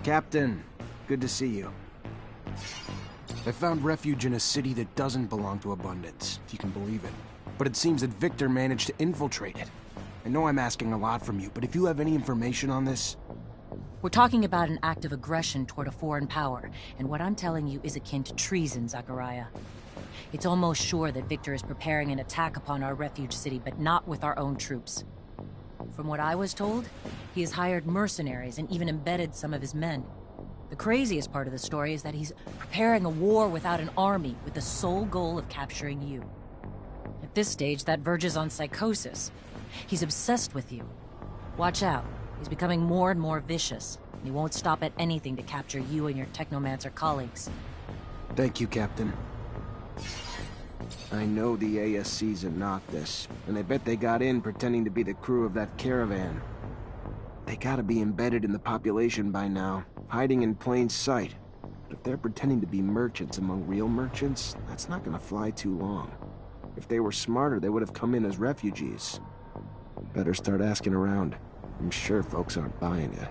[SPEAKER 6] Captain, good to see you. I found refuge in a city that doesn't belong to Abundance, if you can believe it. But it seems that Victor managed to infiltrate it. I know I'm asking a lot from you, but if you have any information on this...
[SPEAKER 4] We're talking about an act of aggression toward a foreign power, and what I'm telling you is akin to treason, Zachariah. It's almost sure that Victor is preparing an attack upon our refuge city, but not with our own troops. From what I was told, he has hired mercenaries and even embedded some of his men. The craziest part of the story is that he's preparing a war without an army, with the sole goal of capturing you. At this stage, that verges on psychosis. He's obsessed with you. Watch out. He's becoming more and more vicious. He won't stop at anything to capture you and your Technomancer colleagues.
[SPEAKER 6] Thank you, Captain. I know the ASC's a Noctis, and I bet they got in pretending to be the crew of that caravan. They gotta be embedded in the population by now, hiding in plain sight. But if they're pretending to be merchants among real merchants, that's not gonna fly too long. If they were smarter, they would have come in as refugees. Better start asking around. I'm sure folks aren't buying it.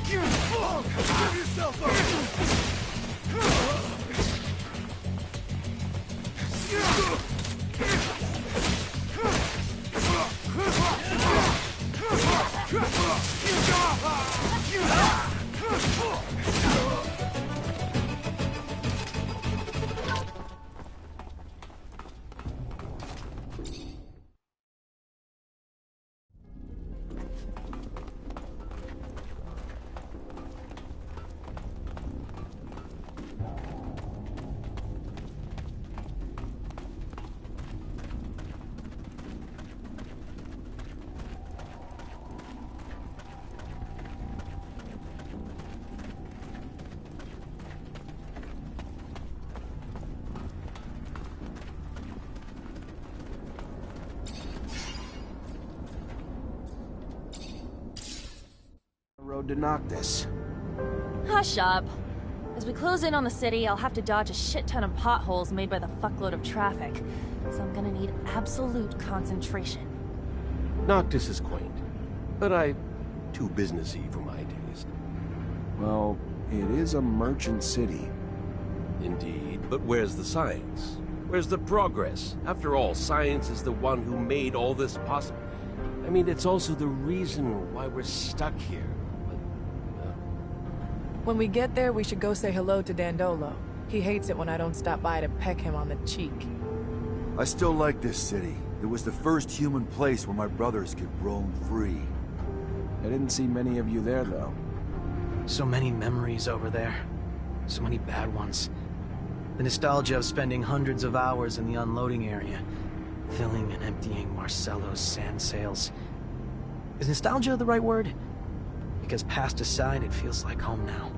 [SPEAKER 21] Give yourself up!
[SPEAKER 6] Road to Noctis.
[SPEAKER 3] Hush up. As we close in on the city, I'll have to dodge a shit ton of potholes made by the fuckload of traffic. So I'm gonna need absolute concentration.
[SPEAKER 1] Noctis is quaint, but too businessy for my taste.
[SPEAKER 6] Well, it is a merchant city.
[SPEAKER 1] Indeed, but where's the science? Where's the progress? After all, science is the one who made all this possible. I mean, it's also the reason why we're stuck here.
[SPEAKER 2] When we get there, we should go say hello to Dandolo. He hates it when I don't stop by to peck him on the cheek.
[SPEAKER 21] I still like this city. It was the first human place where my brothers could roam free.
[SPEAKER 6] I didn't see many of you there, though.
[SPEAKER 8] So many memories over there. So many bad ones. The nostalgia of spending hundreds of hours in the unloading area, filling and emptying Marcello's sand sails. Is nostalgia the right word? Because past aside, it feels like home now.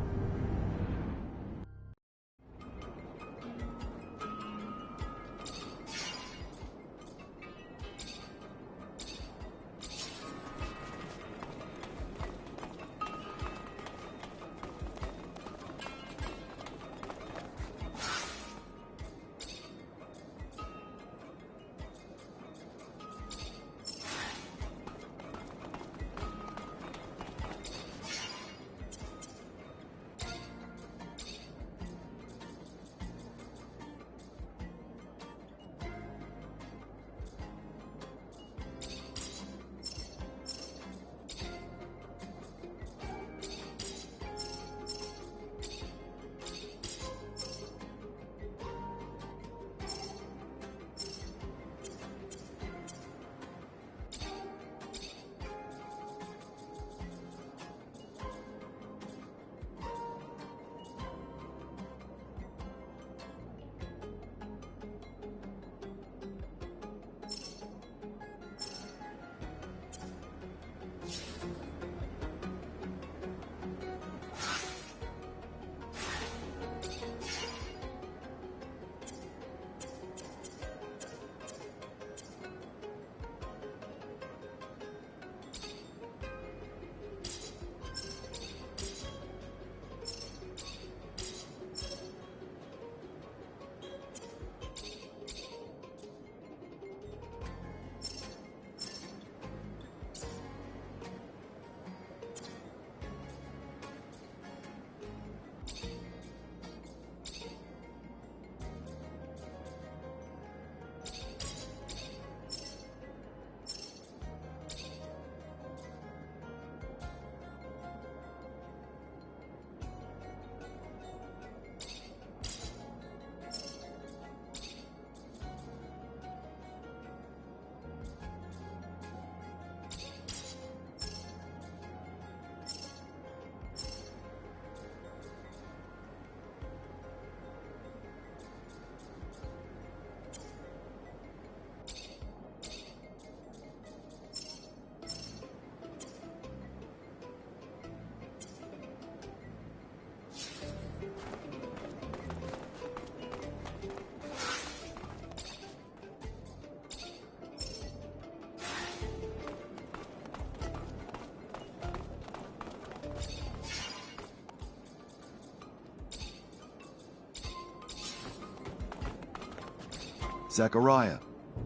[SPEAKER 16] Zachariah,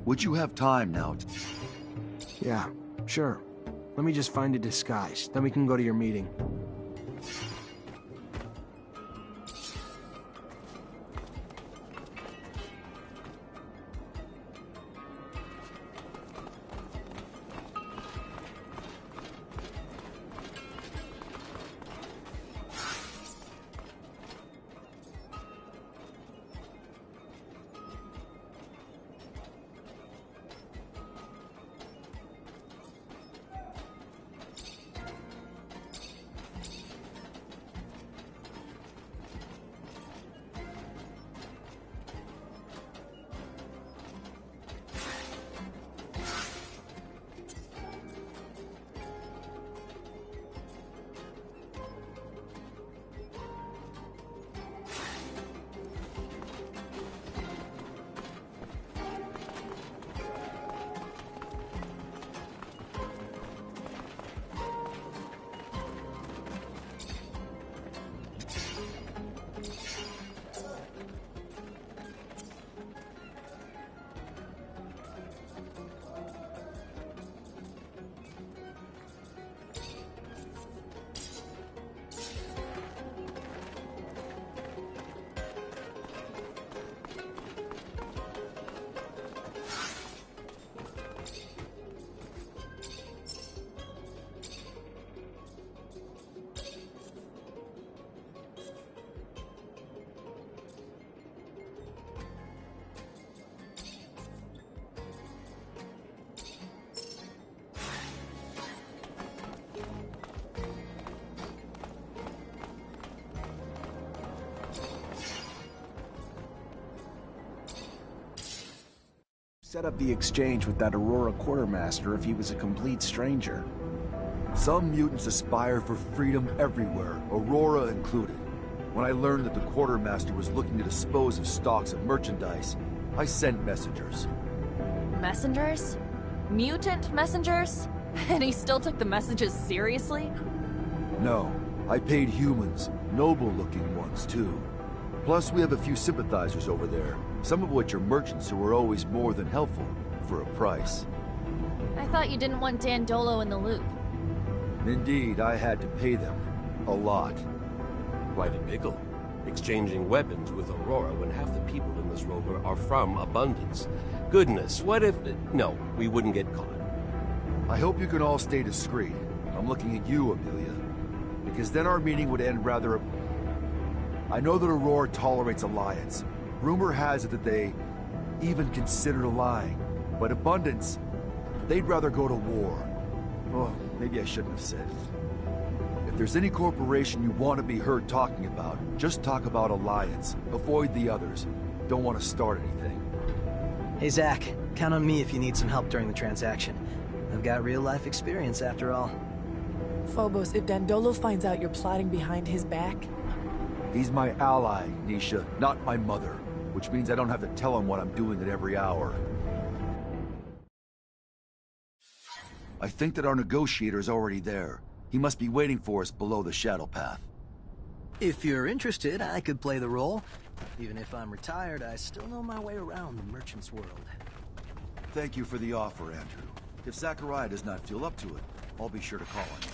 [SPEAKER 16] would you have time now?
[SPEAKER 6] Yeah, sure. Let me just find a disguise, then we can go to your meeting. Set up the exchange with that Aurora quartermaster if he was a complete stranger.
[SPEAKER 16] Some mutants aspire for freedom everywhere, Aurora included. When I learned that the quartermaster was looking to dispose of stocks of merchandise, I sent messengers.
[SPEAKER 3] Messengers? Mutant messengers? And he still took the messages seriously?
[SPEAKER 16] No, I paid humans, noble-looking ones, too. Plus, we have a few sympathizers over there, some of which are merchants who are always more than helpful, for a price.
[SPEAKER 3] I thought you didn't want Dandolo in the loop.
[SPEAKER 16] Indeed, I had to pay them. A lot.
[SPEAKER 1] Quite a pickle. Exchanging weapons with Aurora when half the people in this rover are from Abundance. Goodness, what if... No, we wouldn't get caught.
[SPEAKER 16] I hope you can all stay discreet. I'm looking at you, Amelia. Because then our meeting would end rather... I know that Aurora tolerates alliance. Rumor has it that they even consider lying. But Abundance, they'd rather go to war. Oh, maybe I shouldn't have said it. If there's any corporation you want to be heard talking about, just talk about alliance. Avoid the others. Don't want to start anything.
[SPEAKER 8] Hey, Zach. Count on me if you need some help during the transaction. I've got real-life experience, after all.
[SPEAKER 2] Phobos, if Dandolo finds out you're plotting behind his back...
[SPEAKER 16] He's my ally, Nisha, not my mother. Which means I don't have to tell him what I'm doing at every hour. I think that our negotiator's already there. He must be waiting for us below the shadow path.
[SPEAKER 8] If you're interested, I could play the role. Even if I'm retired, I still know my way around the merchant's world.
[SPEAKER 16] Thank you for the offer, Andrew. If Zachariah does not feel up to it, I'll be sure to call on you.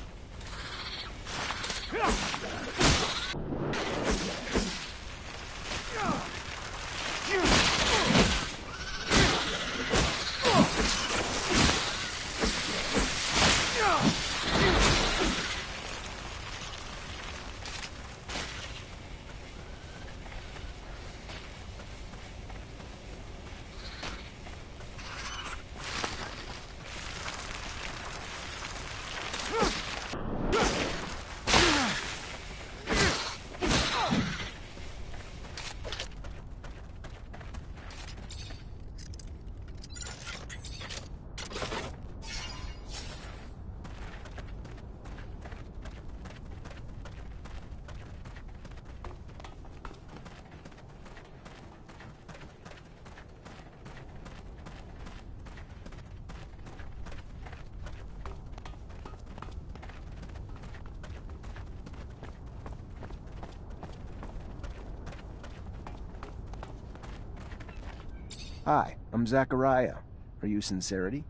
[SPEAKER 6] Hi, I'm Zachariah. Are you Sincerity?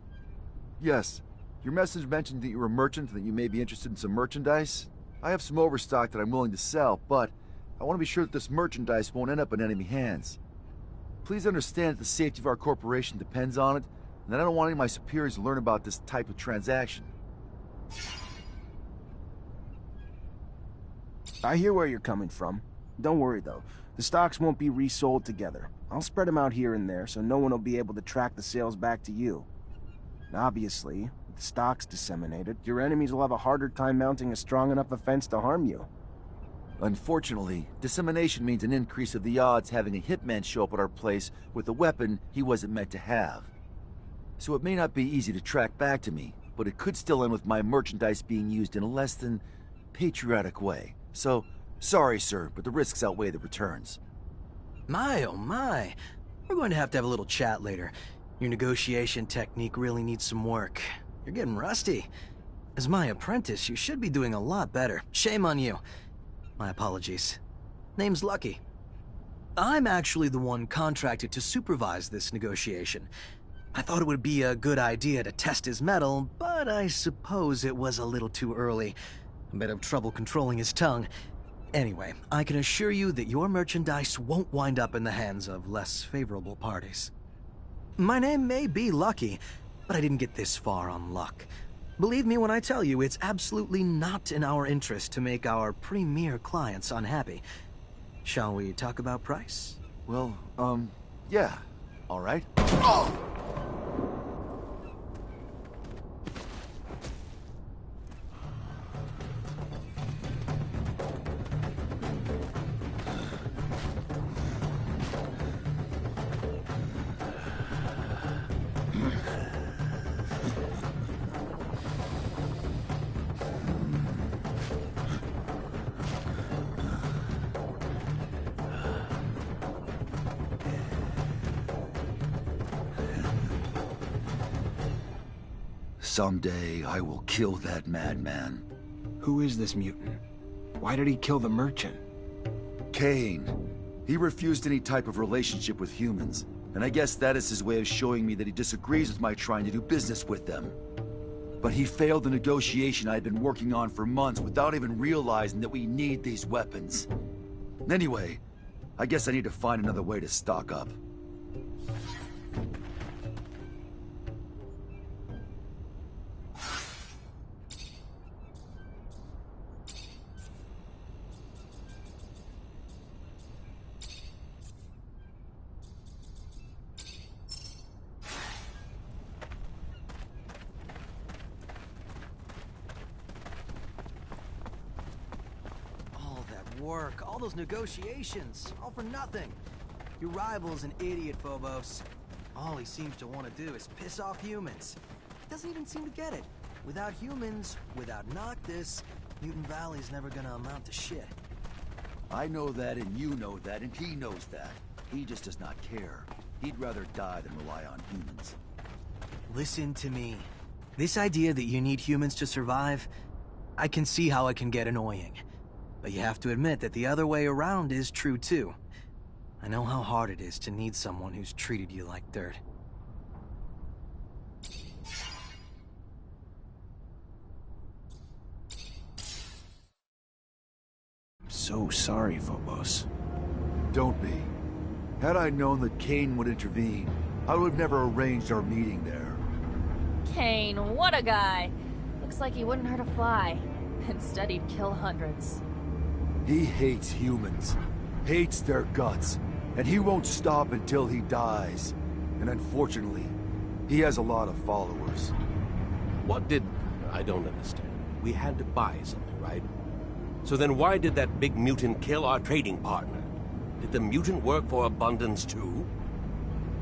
[SPEAKER 16] Yes. Your message mentioned that you're a merchant and that you may be interested in some merchandise. I have some overstock that I'm willing to sell, but I want to be sure that this merchandise won't end up in enemy hands. Please understand that the safety of our corporation depends on it, and that I don't want any of my superiors to learn about this type of transaction.
[SPEAKER 6] I hear where you're coming from. Don't worry though, the stocks won't be resold together. I'll spread them out here and there so no one will be able to track the sales back to you. And obviously, with the stocks disseminated, your enemies will have a harder time mounting a strong enough offense to harm you.
[SPEAKER 16] Unfortunately, dissemination means an increase of the odds having a hitman show up at our place with a weapon he wasn't meant to have. So it may not be easy to track back to me, but it could still end with my merchandise being used in a less than patriotic way. So, sorry sir, but the risks outweigh the returns.
[SPEAKER 8] My, oh my. We're going to have a little chat later. Your negotiation technique really needs some work. You're getting rusty. As my apprentice, you should be doing a lot better. Shame on you. My apologies. Name's Lucky. I'm actually the one contracted to supervise this negotiation. I thought it would be a good idea to test his mettle, but I suppose it was a little too early. A bit of trouble controlling his tongue. Anyway, I can assure you that your merchandise won't wind up in the hands of less favorable parties. My name may be Lucky, but I didn't get this far on luck. Believe me when I tell you, it's absolutely not in our interest to make our premier clients unhappy. Shall we talk about price?
[SPEAKER 16] Well, yeah. All right. Someday, I will kill that madman.
[SPEAKER 6] Who is this mutant? Why did he kill the merchant?
[SPEAKER 16] Kane. He refused any type of relationship with humans, and I guess that is his way of showing me that he disagrees with my trying to do business with them. But he failed the negotiation I had been working on for months without even realizing that we need these weapons. Anyway, I guess I need to find another way to stock up.
[SPEAKER 8] Work, all those negotiations, all for nothing. Your rival's an idiot, Phobos. All he seems to want to do is piss off humans. He doesn't even seem to get it. Without humans, without Noctis, Mutant Valley's never gonna amount to shit.
[SPEAKER 16] I know that, and you know that, and he knows that. He just does not care. He'd rather die than rely on humans.
[SPEAKER 8] Listen to me. This idea that you need humans to survive, I can see how it can get annoying. But you have to admit that the other way around is true too. I know how hard it is to need someone who's treated you like dirt.
[SPEAKER 6] I'm so sorry, Phobos.
[SPEAKER 16] Don't be. Had I known that Kane would intervene, I would have never arranged our meeting there.
[SPEAKER 3] Kane, what a guy! Looks like he wouldn't hurt a fly. Instead, he'd kill hundreds.
[SPEAKER 16] He hates humans, hates their guts, and he won't stop until he dies. And unfortunately, he has a lot of followers.
[SPEAKER 1] What did... I don't understand. We had to buy something, right? So then why did that big mutant kill our trading partner? Did the mutant work for Abundance too?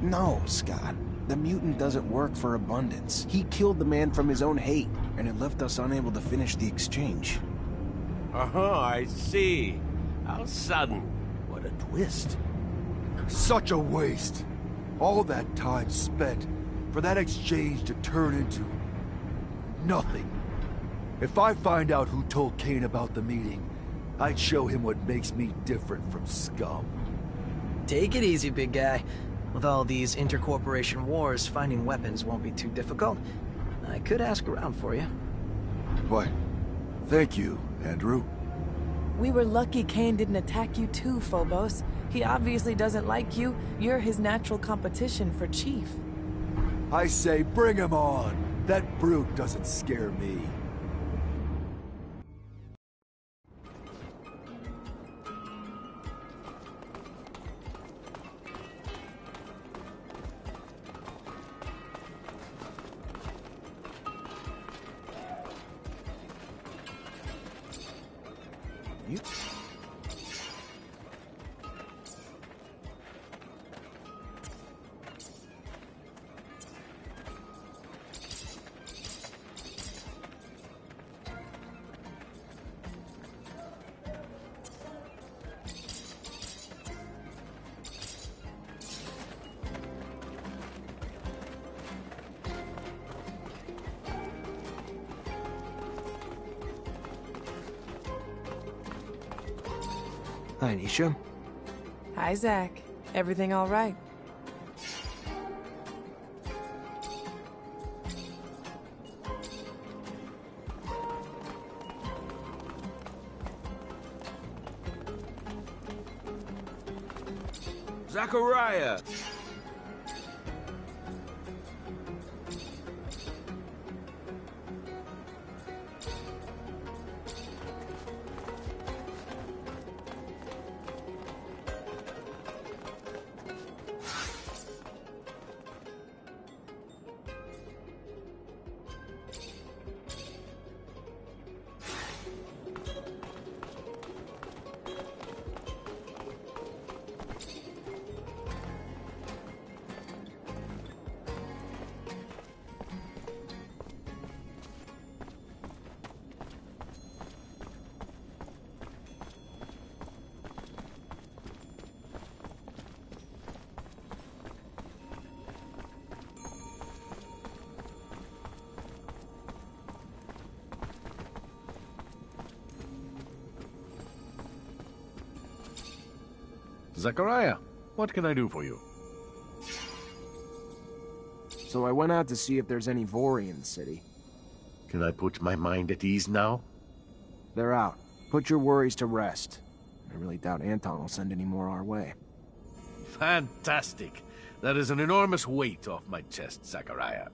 [SPEAKER 6] No, Scott. The mutant doesn't work for Abundance. He killed the man from his own hate, and it left us unable to finish the exchange.
[SPEAKER 1] Uh-huh, I see. How sudden. What a twist.
[SPEAKER 16] Such a waste. All that time spent for that exchange to turn into... nothing. If I find out who told Kane about the meeting, I'd show him what makes me different from scum.
[SPEAKER 8] Take it easy, big guy. With all these intercorporation wars, finding weapons won't be too difficult. I could ask around for you.
[SPEAKER 21] Why, thank you, Andrew.
[SPEAKER 2] We were lucky Kane didn't attack you too, Phobos. He obviously doesn't like you. You're his natural competition for Chief.
[SPEAKER 21] I say bring him on. That brute doesn't scare me.
[SPEAKER 6] Hi, Nisha.
[SPEAKER 2] Hi, Zach. Everything all right?
[SPEAKER 1] Zachariah!
[SPEAKER 7] Zachariah, what can I do for you?
[SPEAKER 6] So I went out to see if there's any Vori in the city.
[SPEAKER 7] Can I put my mind at ease now?
[SPEAKER 6] They're out. Put your worries to rest. I really doubt Anton will send any more our way.
[SPEAKER 7] Fantastic. That is an enormous weight off my chest, Zachariah.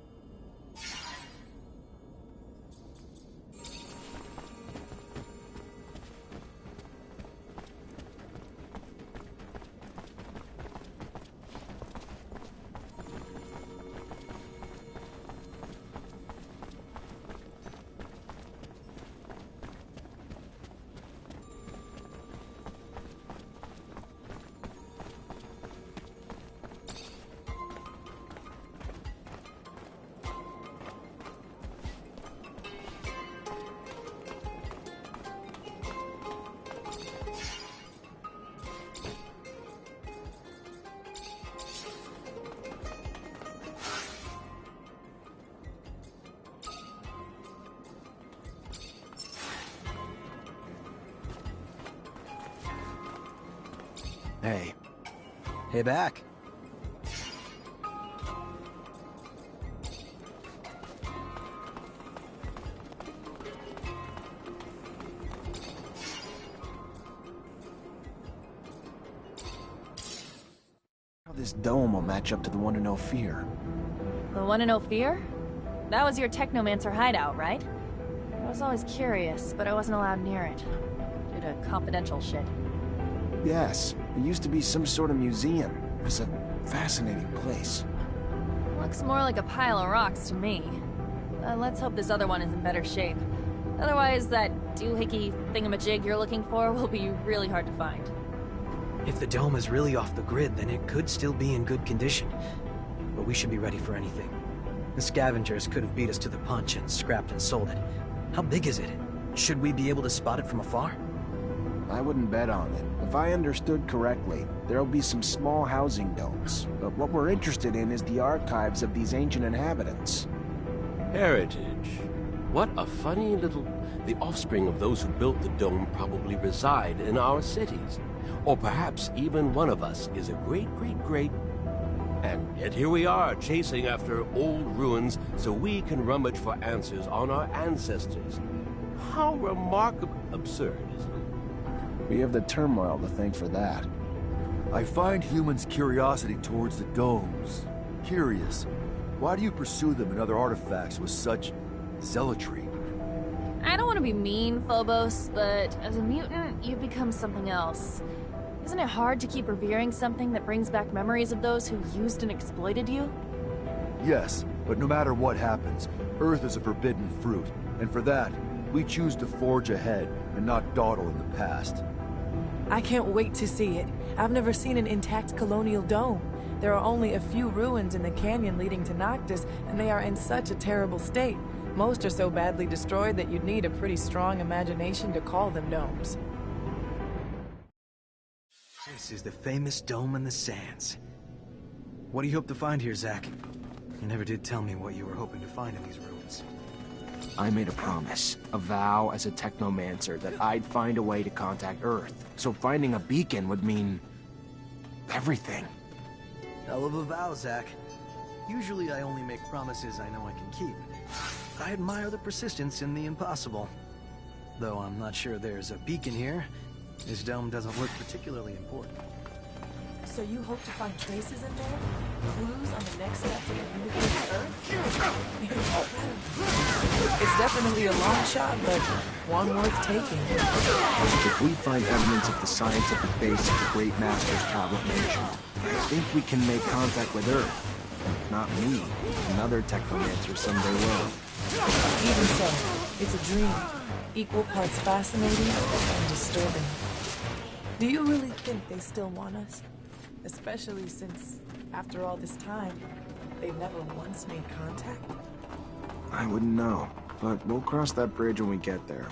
[SPEAKER 6] Hey.
[SPEAKER 8] Hey, back.
[SPEAKER 6] How this dome will match up to the one in Ophir.
[SPEAKER 3] The one in Ophir? That was your Technomancer hideout, right? I was always curious, but I wasn't allowed near it. Due to confidential shit.
[SPEAKER 6] Yes, it used to be some sort of museum. It was a fascinating place.
[SPEAKER 3] Looks more like a pile of rocks to me. Let's hope this other one is in better shape. Otherwise, that doohickey thingamajig you're looking for will be really hard to find.
[SPEAKER 8] If the dome is really off the grid, then it could still be in good condition. But we should be ready for anything. The scavengers could have beat us to the punch and scrapped and sold it. How big is it? Should we be able to spot it from afar?
[SPEAKER 6] I wouldn't bet on it. If I understood correctly, there'll be some small housing domes. But what we're interested in is the archives of these ancient inhabitants.
[SPEAKER 1] Heritage. What a funny little... The offspring of those who built the dome probably reside in our cities. Or perhaps even one of us is a great... And yet here we are, chasing after old ruins so we can rummage for answers on our ancestors. How remarkable absurd, isn't it?
[SPEAKER 6] We have the turmoil to thank for that.
[SPEAKER 16] I find humans' curiosity towards the domes curious. Why do you pursue them and other artifacts with such zealotry?
[SPEAKER 3] I don't want to be mean, Phobos, but as a mutant, you've become something else. Isn't it hard to keep revering something that brings back memories of those who used and exploited you?
[SPEAKER 16] Yes, but no matter what happens, Earth is a forbidden fruit, and for that, we choose to forge ahead and not dawdle in the past.
[SPEAKER 2] I can't wait to see it. I've never seen an intact colonial dome. There are only a few ruins in the canyon leading to Noctis, and they are in such a terrible state. Most are so badly destroyed that you'd need a pretty strong imagination to call them domes.
[SPEAKER 8] This is the famous dome in the sands. What do you hope to find here, Zack? You never did tell me what you were hoping to find in these ruins.
[SPEAKER 6] I made a promise, a vow as a Technomancer, that I'd find a way to contact Earth. So finding a beacon would mean... everything.
[SPEAKER 8] Hell of a vow, Zack. Usually I only make promises I know I can keep. I admire the persistence in the impossible. Though I'm not sure there's a beacon here, this dome doesn't look particularly important.
[SPEAKER 2] So you hope to find traces in there? Clues on the next step to communicate with Earth? It's definitely a long shot, but one worth taking.
[SPEAKER 6] If we find evidence of the scientific base of the Great Master's tablet mentioned, I think we can make contact with Earth. If not me, another Technomancer someday will.
[SPEAKER 2] Even so, it's a dream. Equal parts fascinating and disturbing. Do you really think they still want us? Especially since, after all this time, they've never once made contact?
[SPEAKER 6] I wouldn't know, but we'll cross that bridge when we get there.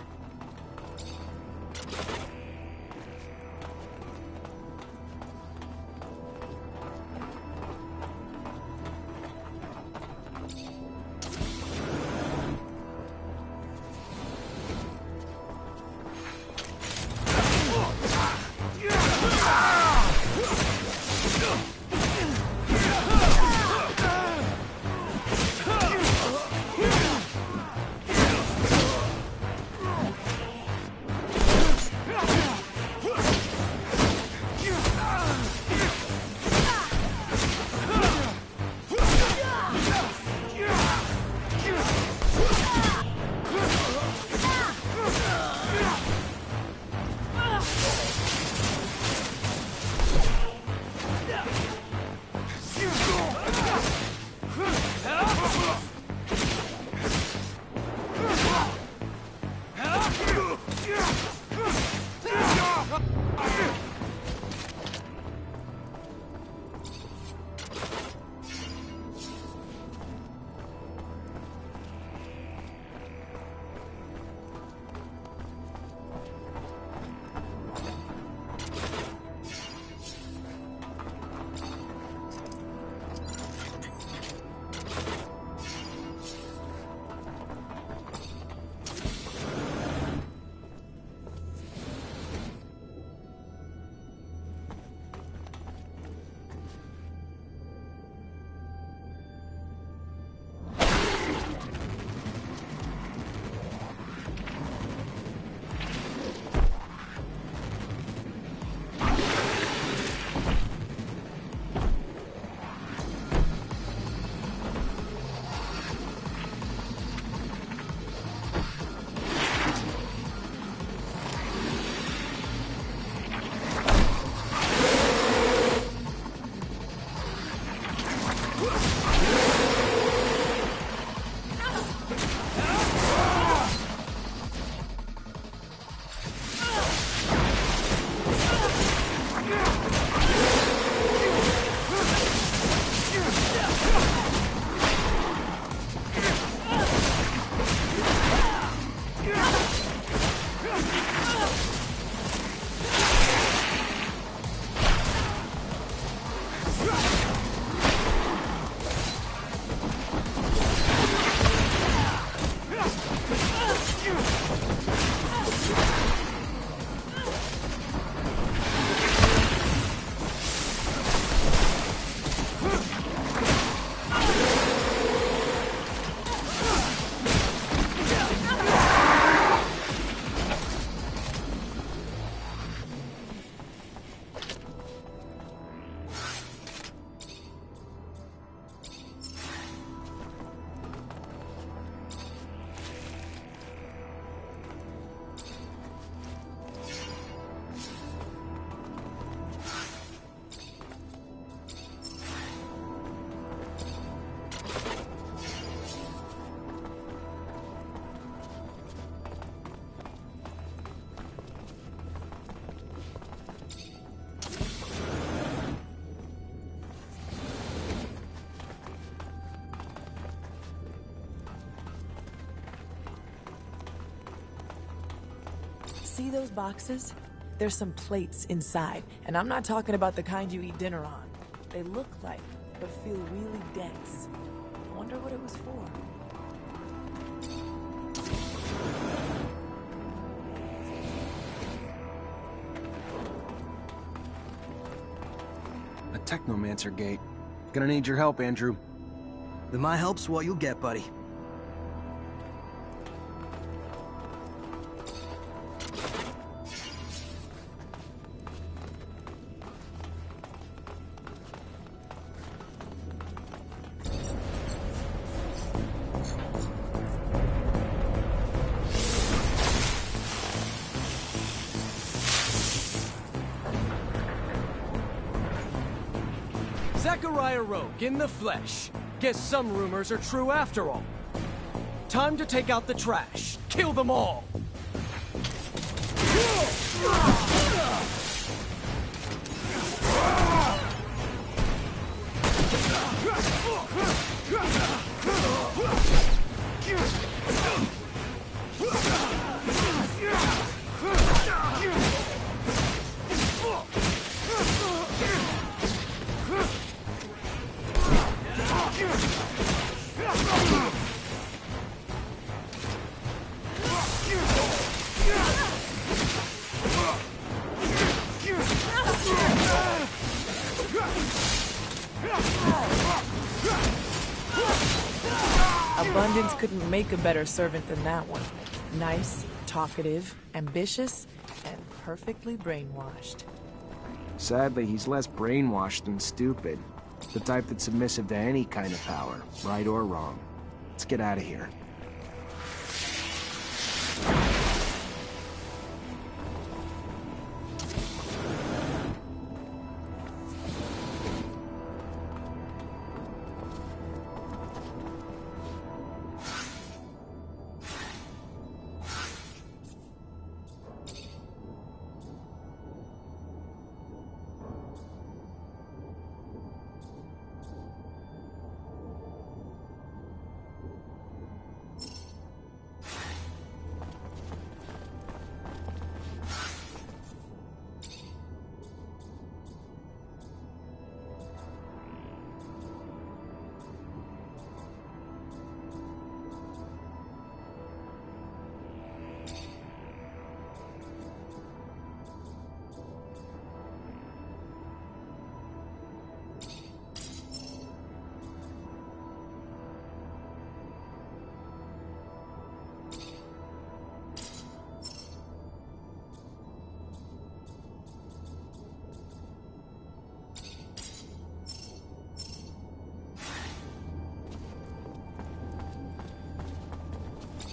[SPEAKER 2] See those boxes? There's some plates inside, and I'm not talking about the kind you eat dinner on. They look like, but feel really dense. I wonder what it was for.
[SPEAKER 6] A Technomancer gate. Gonna need your help, Andrew.
[SPEAKER 8] Then my help's what you'll get, buddy.
[SPEAKER 9] Zachariah Rogue in the flesh. Guess some rumors are true after all. Time to take out the trash. Kill them all.
[SPEAKER 2] Abundance couldn't make a better servant than that one. Nice, talkative, ambitious, and perfectly brainwashed.
[SPEAKER 6] Sadly, he's less brainwashed than stupid. The type that's submissive to any kind of power, right or wrong. Let's get out of here.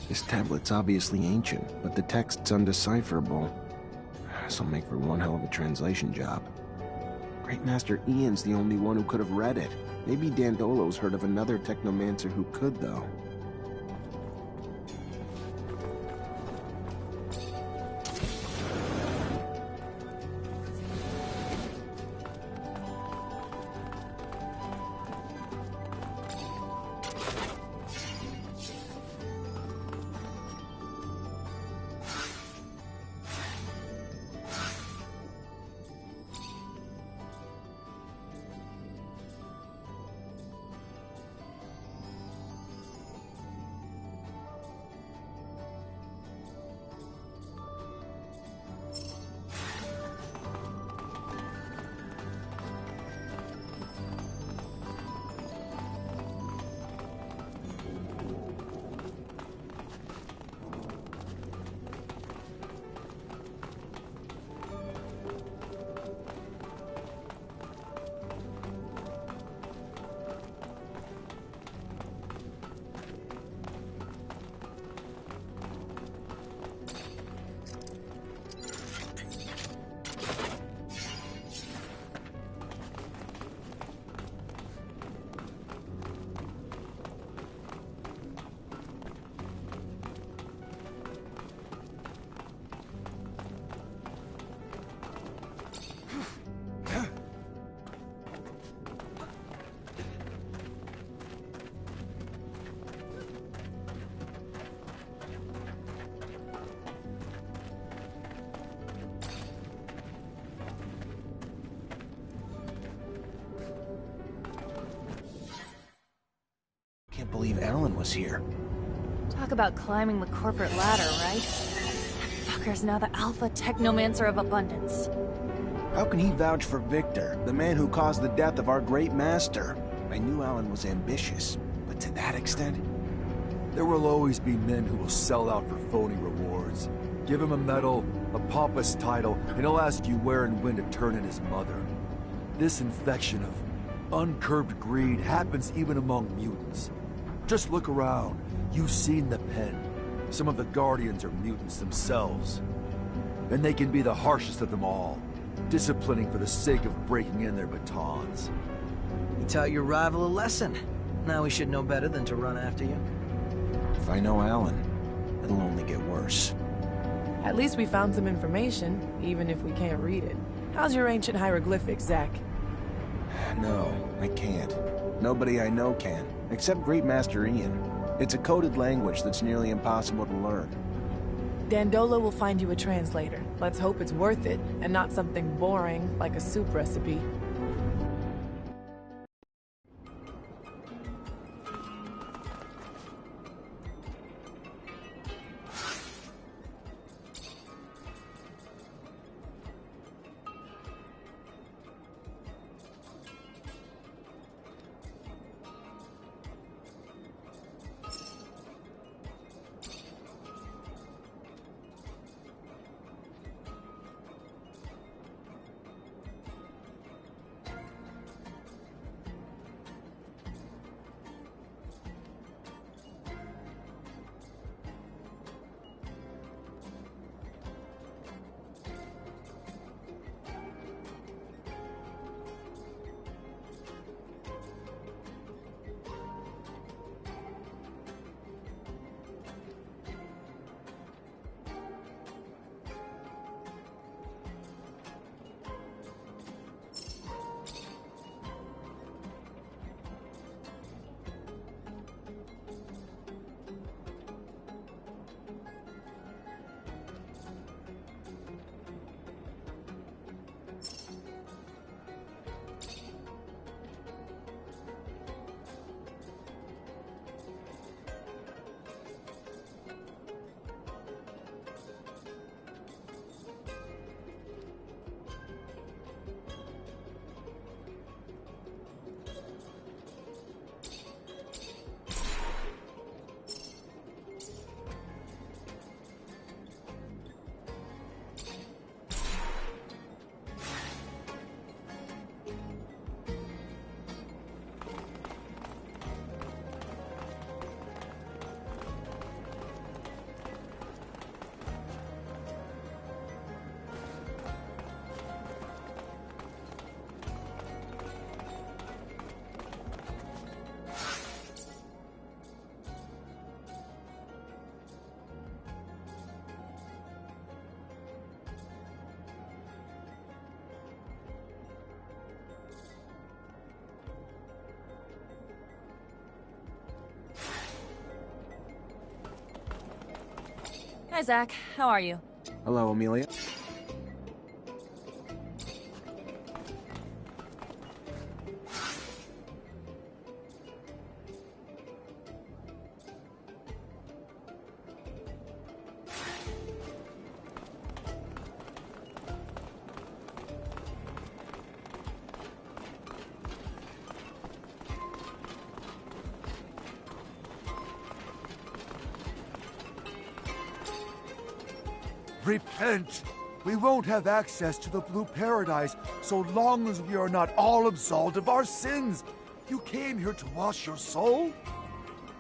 [SPEAKER 6] This tablet's obviously ancient, but the text's undecipherable. This'll make for one hell of a translation job. Great Master Ian's the only one who could have read it. Maybe Dandolo's heard of another Technomancer who could, though. believe Alan was here.
[SPEAKER 3] Talk about climbing the corporate ladder, right? That fucker's now the alpha Technomancer of abundance.
[SPEAKER 6] How can he vouch for Victor, the man who caused the death of our great master? I knew Alan was ambitious, but to that extent?
[SPEAKER 16] There will always be men who will sell out for phony rewards. Give him a medal, a pompous title, and he'll ask you where and when to turn in his mother. This infection of uncurbed greed happens even among mutants. Just look around. You've seen the pen. Some of the Guardians are mutants themselves. And they can be the harshest of them all, disciplining for the sake of breaking in their batons.
[SPEAKER 8] You taught your rival a lesson. Now we should know better than to run after you.
[SPEAKER 6] If I know Alan, it'll only get worse.
[SPEAKER 2] At least we found some information, even if we can't read it. How's your ancient hieroglyphics, Zack?
[SPEAKER 6] No, I can't. Nobody I know can, except Great Master Ian. It's a coded language that's nearly impossible to learn.
[SPEAKER 2] Dandolo will find you a translator. Let's hope it's worth it, and not something boring like a soup recipe.
[SPEAKER 3] Hi, Zack. How are you?
[SPEAKER 6] Hello, Amelia.
[SPEAKER 21] Repent! We won't have access to the Blue Paradise so long as we are not all absolved of our sins. You came here to wash your soul?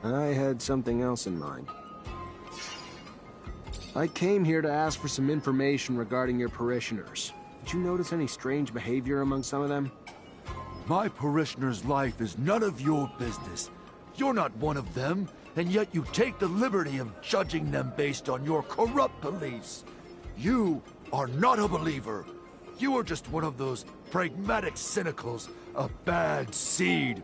[SPEAKER 6] I had something else in mind. I came here to ask for some information regarding your parishioners. Did you notice any strange behavior among some of them?
[SPEAKER 21] My parishioner's life is none of your business. You're not one of them, and yet you take the liberty of judging them based on your corrupt beliefs. You are not a believer. You are just one of those pragmatic cynicals, a bad seed.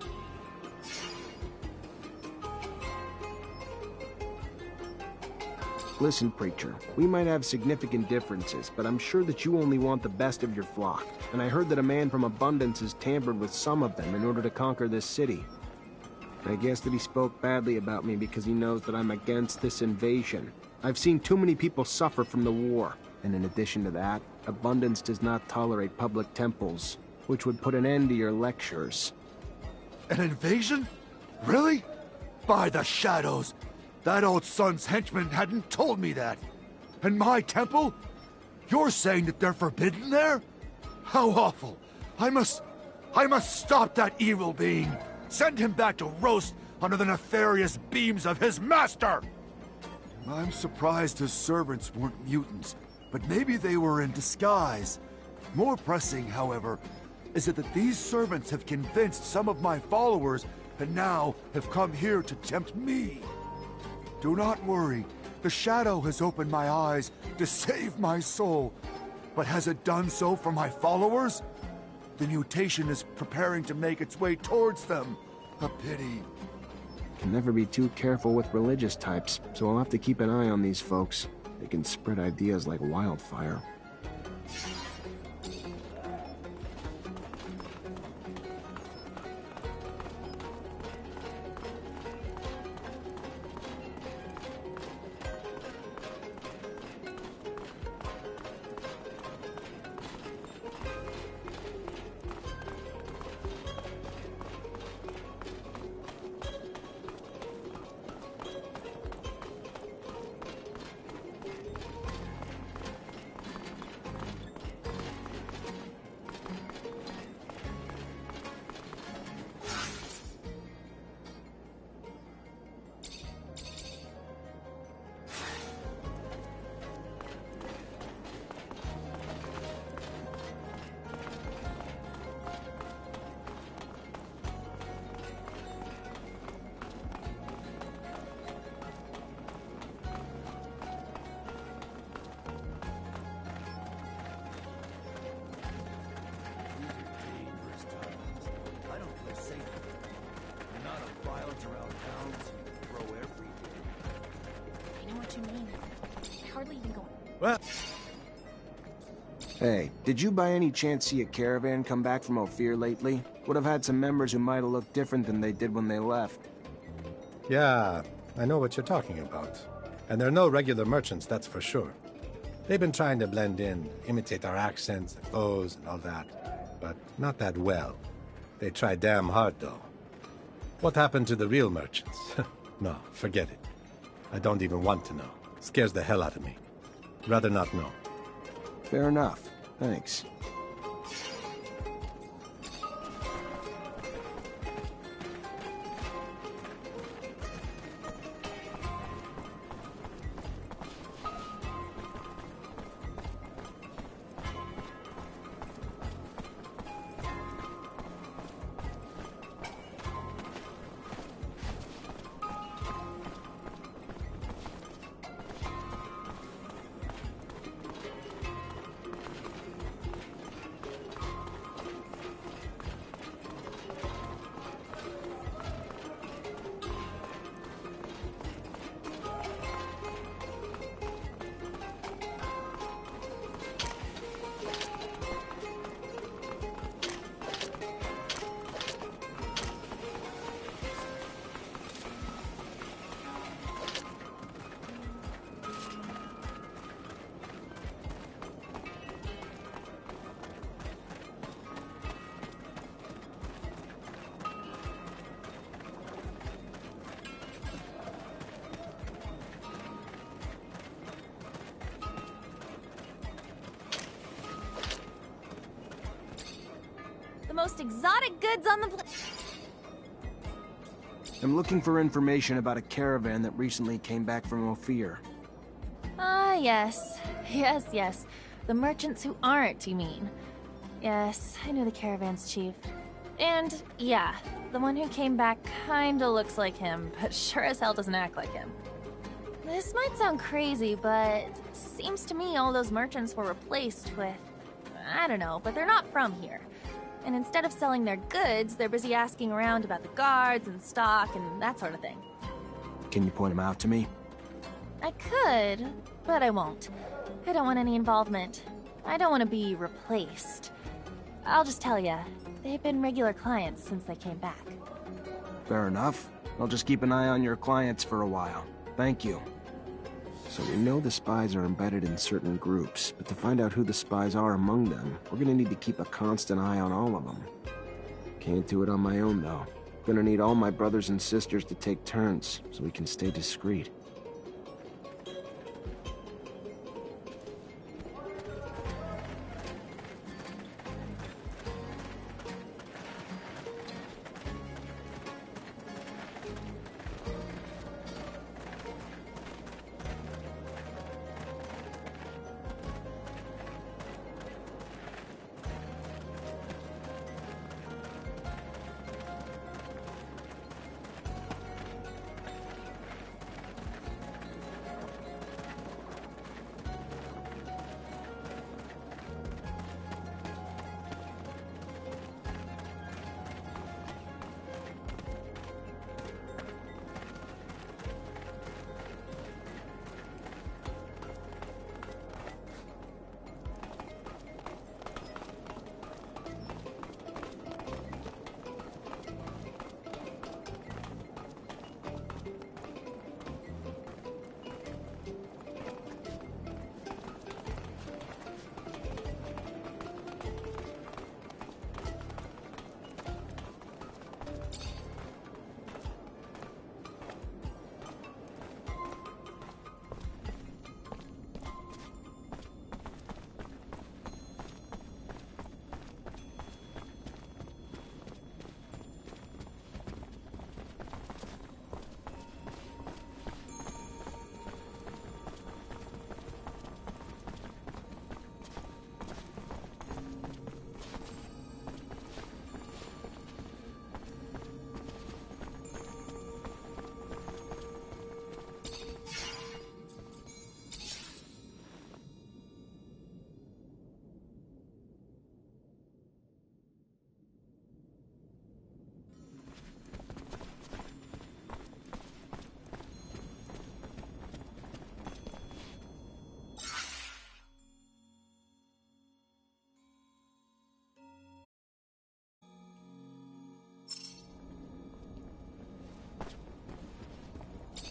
[SPEAKER 6] Listen, preacher, we might have significant differences, but I'm sure that you only want the best of your flock. And I heard that a man from Abundance has tampered with some of them in order to conquer this city. I guess that he spoke badly about me because he knows that I'm against this invasion. I've seen too many people suffer from the war, and in addition to that, Abundance does not tolerate public temples, which would put an end to your lectures.
[SPEAKER 21] An invasion? Really? By the shadows! That old son's henchman hadn't told me that. And my temple? You're saying that they're forbidden there? How awful! I must stop that evil being! Send him back to roast under the nefarious beams of his master! I'm surprised his servants weren't mutants, but maybe they were in disguise. More pressing, however, is it that these servants have convinced some of my followers and now have come here to tempt me. Do not worry. The shadow has opened my eyes to save my soul. But has it done so for my followers? The mutation is preparing to make its way towards them. A pity.
[SPEAKER 6] Can never be too careful with religious types, so I'll have to keep an eye on these folks. They can spread ideas like wildfire. Well. Hey, did you by any chance see a caravan come back from Ophir lately? Would have had some members who might have looked different than they did when they left.
[SPEAKER 13] Yeah, I know what you're talking about. And they're no regular merchants, that's for sure. They've been trying to blend in, imitate our accents, and clothes, and all that. But not that well. They try damn hard, though. What happened to the real merchants? No, forget it. I don't even want to know. Scares the hell out of me. Rather not know.
[SPEAKER 6] Fair enough. Thanks.
[SPEAKER 3] The most exotic goods on the
[SPEAKER 6] I'm looking for information about a caravan that recently came back from Ophir.
[SPEAKER 3] Ah, yes. Yes. The merchants who aren't, you mean? Yes, I knew the caravan's chief. And, yeah, the one who came back kinda looks like him, but sure as hell doesn't act like him. This might sound crazy, but seems to me all those merchants were replaced with... I don't know, but they're not from here. And instead of selling their goods, they're busy asking around about the guards and stock and that sort of thing.
[SPEAKER 6] Can you point them out to me?
[SPEAKER 3] I could, but I won't. I don't want any involvement. I don't want to be replaced. I'll just tell ya, they've been regular clients since they came back.
[SPEAKER 6] Fair enough. I'll just keep an eye on your clients for a while. Thank you. So we know the spies are embedded in certain groups, but to find out who the spies are among them, we're gonna need to keep a constant eye on all of them. Can't do it on my own, though. Gonna need all my brothers and sisters to take turns, so we can stay discreet.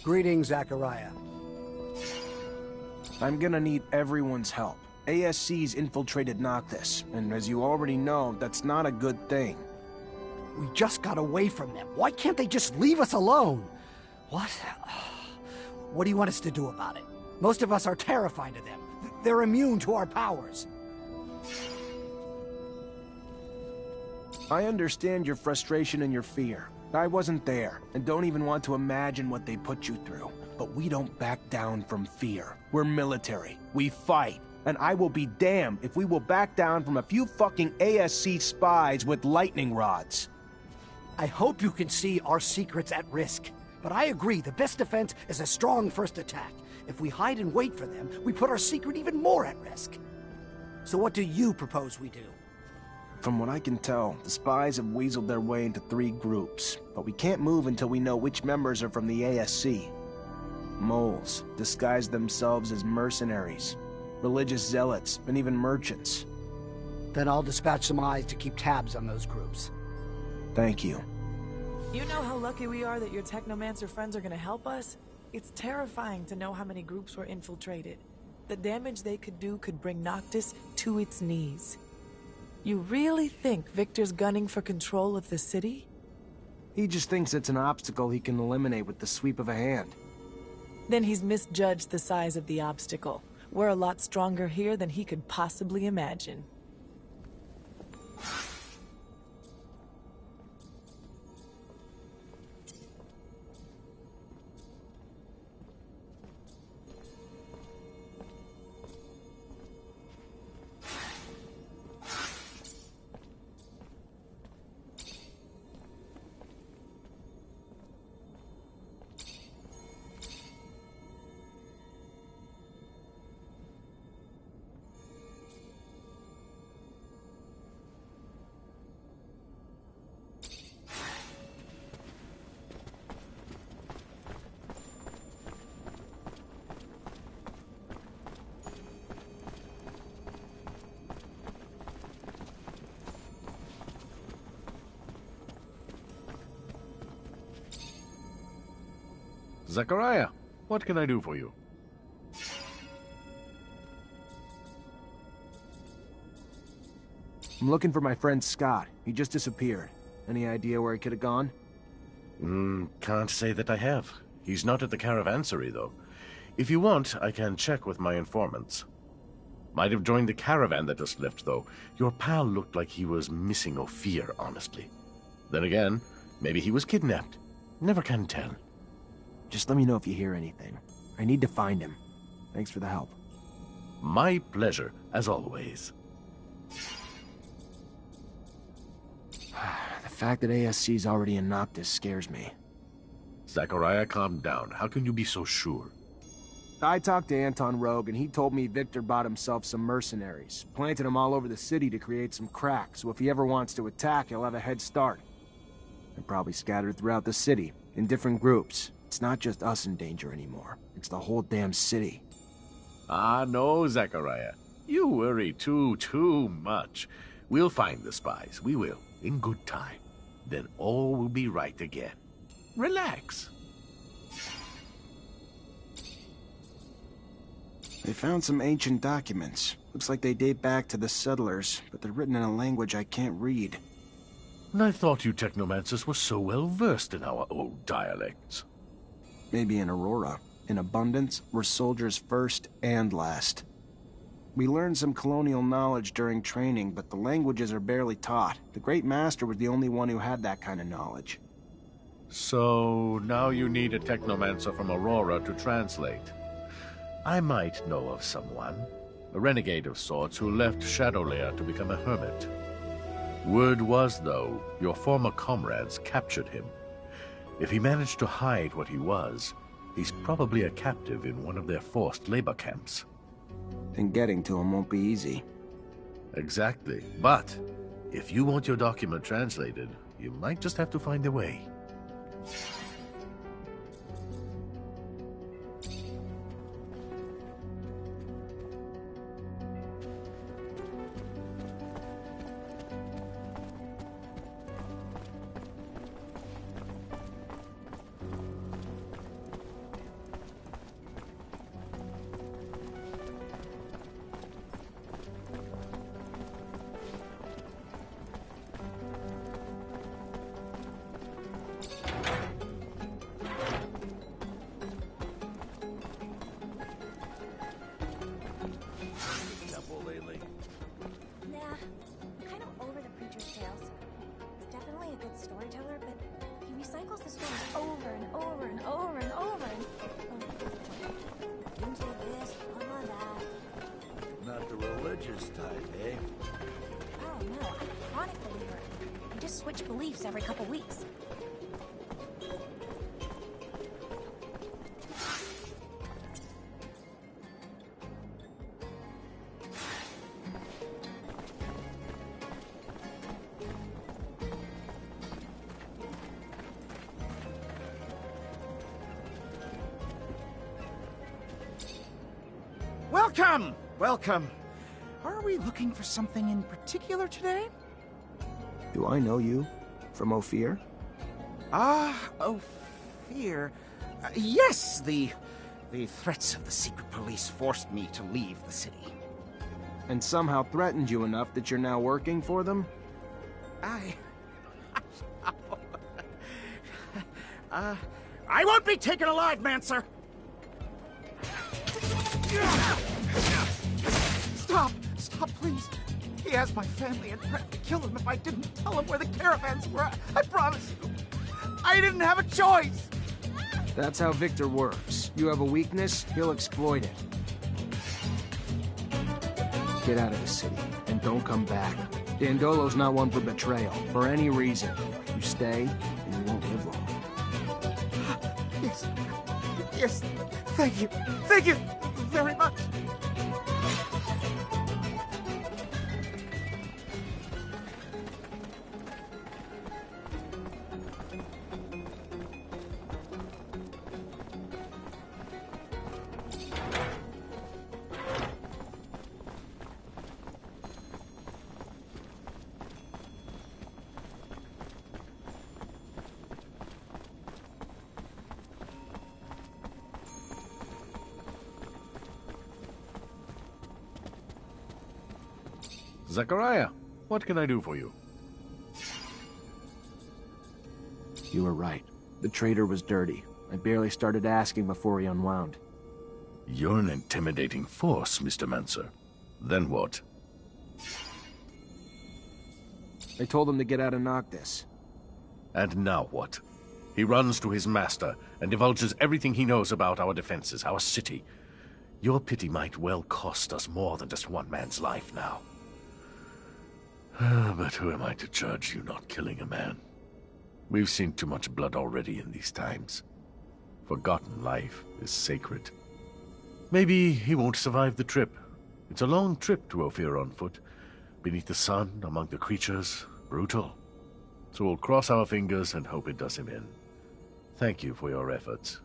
[SPEAKER 10] Greetings, Zachariah.
[SPEAKER 6] I'm gonna need everyone's help. ASC's infiltrated Noctis, and as you already know, that's not a good thing.
[SPEAKER 10] We just got away from them. Why can't they just leave us alone? What? What do you want us to do about it? Most of us are terrified of them. They're immune to our powers.
[SPEAKER 6] I understand your frustration and your fear. I wasn't there, and don't even want to imagine what they put you through. But we don't back down from fear. We're military. We fight. And I will be damned if we will back down from a few fucking ASC spies with lightning rods.
[SPEAKER 10] I hope you can see our secret's at risk. But I agree, the best defense is a strong first attack. If we hide and wait for them, we put our secret even more at risk. So what do you propose we do?
[SPEAKER 6] From what I can tell, the spies have weaseled their way into 3 groups, but we can't move until we know which members are from the ASC. Moles disguise themselves as mercenaries, religious zealots, and even merchants.
[SPEAKER 10] Then I'll dispatch some eyes to keep tabs on those groups.
[SPEAKER 6] Thank you.
[SPEAKER 2] You know how lucky we are that your Technomancer friends are gonna help us? It's terrifying to know how many groups were infiltrated. The damage they could do could bring Noctis to its knees. You really think Victor's gunning for control of the city?
[SPEAKER 6] He just thinks it's an obstacle he can eliminate with the sweep of a hand.
[SPEAKER 2] Then he's misjudged the size of the obstacle. We're a lot stronger here than he could possibly imagine.
[SPEAKER 7] Zachariah, what can I do for you?
[SPEAKER 6] I'm looking for my friend Scott. He just disappeared. Any idea where he could have gone?
[SPEAKER 7] Can't say that I have. He's not at the caravansary, though. If you want, I can check with my informants. Might have joined the caravan that just left, though. Your pal looked like he was missing Ophir, honestly. Then again, maybe he was kidnapped. Never can tell.
[SPEAKER 6] Just let me know if you hear anything. I need to find him. Thanks for the help.
[SPEAKER 7] My pleasure, as always.
[SPEAKER 6] The fact that ASC's already in Noctis scares me.
[SPEAKER 7] Zachariah, calm down. How can you be so sure?
[SPEAKER 6] I talked to Anton Rogue, and he told me Victor bought himself some mercenaries, planted them all over the city to create some cracks, so if he ever wants to attack, he'll have a head start. They're probably scattered throughout the city, in different groups. It's not just us in danger anymore. It's the whole damn city.
[SPEAKER 7] Ah, no, Zachariah. You worry too much. We'll find the spies. We will, in good time. Then all will be right again. Relax.
[SPEAKER 6] They found some ancient documents. Looks like they date back to the settlers, but they're written in a language I can't read.
[SPEAKER 7] And I thought you Technomancers were so well versed in our old dialects.
[SPEAKER 6] Maybe in Aurora. In Abundance, we're soldiers first and last. We learned some colonial knowledge during training, but the languages are barely taught. The Great Master was the only one who had that kind of knowledge.
[SPEAKER 7] So, now you need a Technomancer from Aurora to translate. I might know of someone. A renegade of sorts who left Shadowlair to become a hermit. Word was, though, your former comrades captured him. If he managed to hide what he was, he's probably a captive in one of their forced labor camps.
[SPEAKER 6] And getting to him won't be easy.
[SPEAKER 7] Exactly. But if you want your document translated, you might just have to find a way.
[SPEAKER 18] Switch beliefs every couple weeks.
[SPEAKER 11] Welcome! Welcome. Are we looking for something in particular today?
[SPEAKER 6] Do I know you? From Ophir?
[SPEAKER 11] Ophir. Yes, the threats of the secret police forced me to leave the city.
[SPEAKER 6] And somehow threatened you enough that you're now working for them?
[SPEAKER 11] I won't be taken alive, Mancer! Stop! Stop, please! He has my family and threatened to kill them if I didn't tell him where the caravans were. I promise you. I didn't have a choice!
[SPEAKER 6] That's how Victor works. You have a weakness, he'll exploit it. Get out of the city, and don't come back. Dandolo's not one for betrayal, for any reason. You stay, and you won't live long.
[SPEAKER 11] Yes. Yes. Thank you. Thank you very much.
[SPEAKER 7] Zachariah, what can I do for you?
[SPEAKER 6] You were right. The traitor was dirty. I barely started asking before he unwound.
[SPEAKER 7] You're an intimidating force, Mr. Mancer. Then what?
[SPEAKER 6] I told him to get out of Noctis.
[SPEAKER 7] And now what? He runs to his master and divulges everything he knows about our defenses, our city. Your pity might well cost us more than just one man's life now. But who am I to judge you not killing a man? We've seen too much blood already in these times. Forgotten life is sacred. Maybe he won't survive the trip. It's a long trip to Ophir on foot. Beneath the sun, among the creatures, brutal. So we'll cross our fingers and hope it does him in. Thank you for your efforts,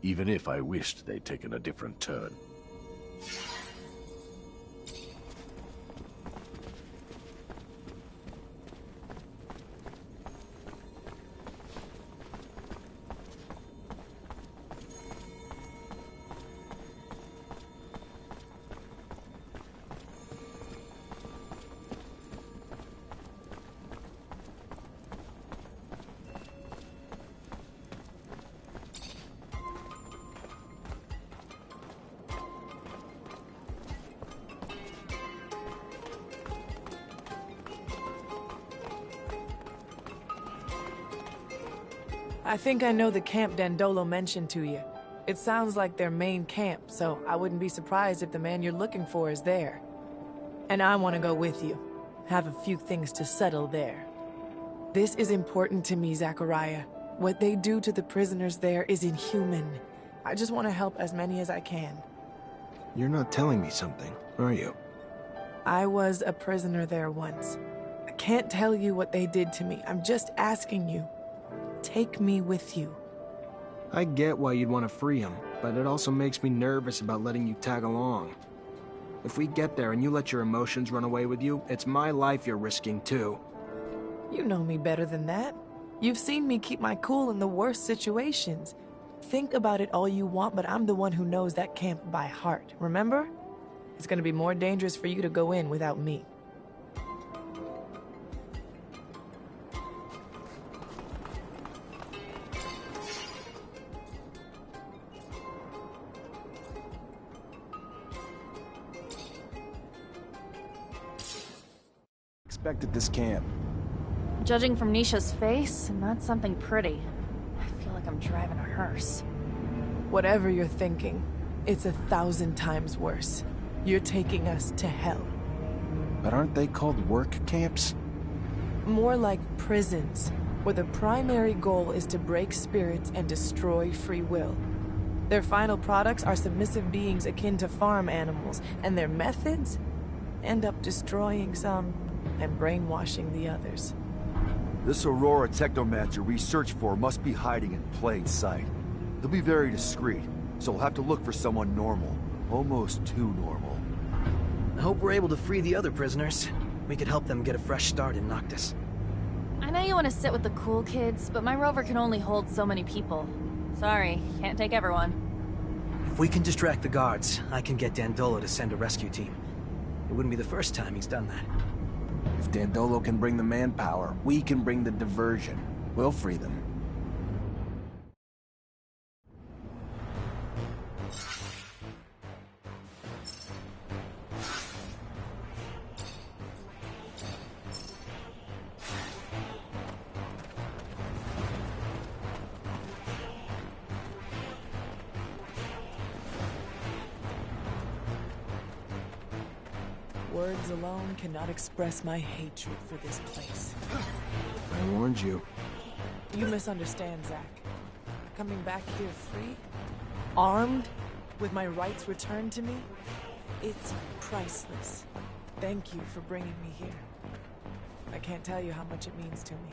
[SPEAKER 7] even if I wished they'd taken a different turn.
[SPEAKER 2] I think I know the camp Dandolo mentioned to you. It sounds like their main camp, so I wouldn't be surprised if the man you're looking for is there. And I want to go with you. Have a few things to settle there. This is important to me, Zachariah. What they do to the prisoners there is inhuman. I just want to help as many as I can.
[SPEAKER 6] You're not telling me something, are you?
[SPEAKER 2] I was a prisoner there once. I can't tell you what they did to me. I'm just asking you. Take me with you.
[SPEAKER 6] I get why you'd want to free him, but it also makes me nervous about letting you tag along. If we get there and you let your emotions run away with you, it's my life you're risking too.
[SPEAKER 2] You know me better than that. You've seen me keep my cool in the worst situations. Think about it all you want, but I'm the one who knows that camp by heart, remember? It's gonna be more dangerous for you to go in without me.
[SPEAKER 6] Expect at this camp.
[SPEAKER 3] Judging from Nisha's face, not something pretty. I feel like I'm driving a hearse.
[SPEAKER 2] Whatever you're thinking, it's 1,000 times worse. You're taking us to hell.
[SPEAKER 6] But aren't they called work camps?
[SPEAKER 2] More like prisons, where the primary goal is to break spirits and destroy free will. Their final products are submissive beings akin to farm animals, and their methods end up destroying some and brainwashing the others.
[SPEAKER 21] This Aurora Technomancer we search for must be hiding in plain sight. He'll be very discreet, so we'll have to look for someone normal. Almost too normal.
[SPEAKER 8] I hope we're able to free the other prisoners. We could help them get a fresh start in Noctis.
[SPEAKER 3] I know you want to sit with the cool kids, but my rover can only hold so many people. Sorry, can't take everyone.
[SPEAKER 8] If we can distract the guards, I can get Dandolo to send a rescue team. It wouldn't be the first time he's done that.
[SPEAKER 6] If Dandolo can bring the manpower, we can bring the diversion. We'll free them.
[SPEAKER 2] Words alone cannot express my hatred for this place.
[SPEAKER 6] I warned you.
[SPEAKER 2] You misunderstand, Zach. Coming back here free, armed, with my rights returned to me, it's priceless. Thank you for bringing me here. I can't tell you how much it means to me.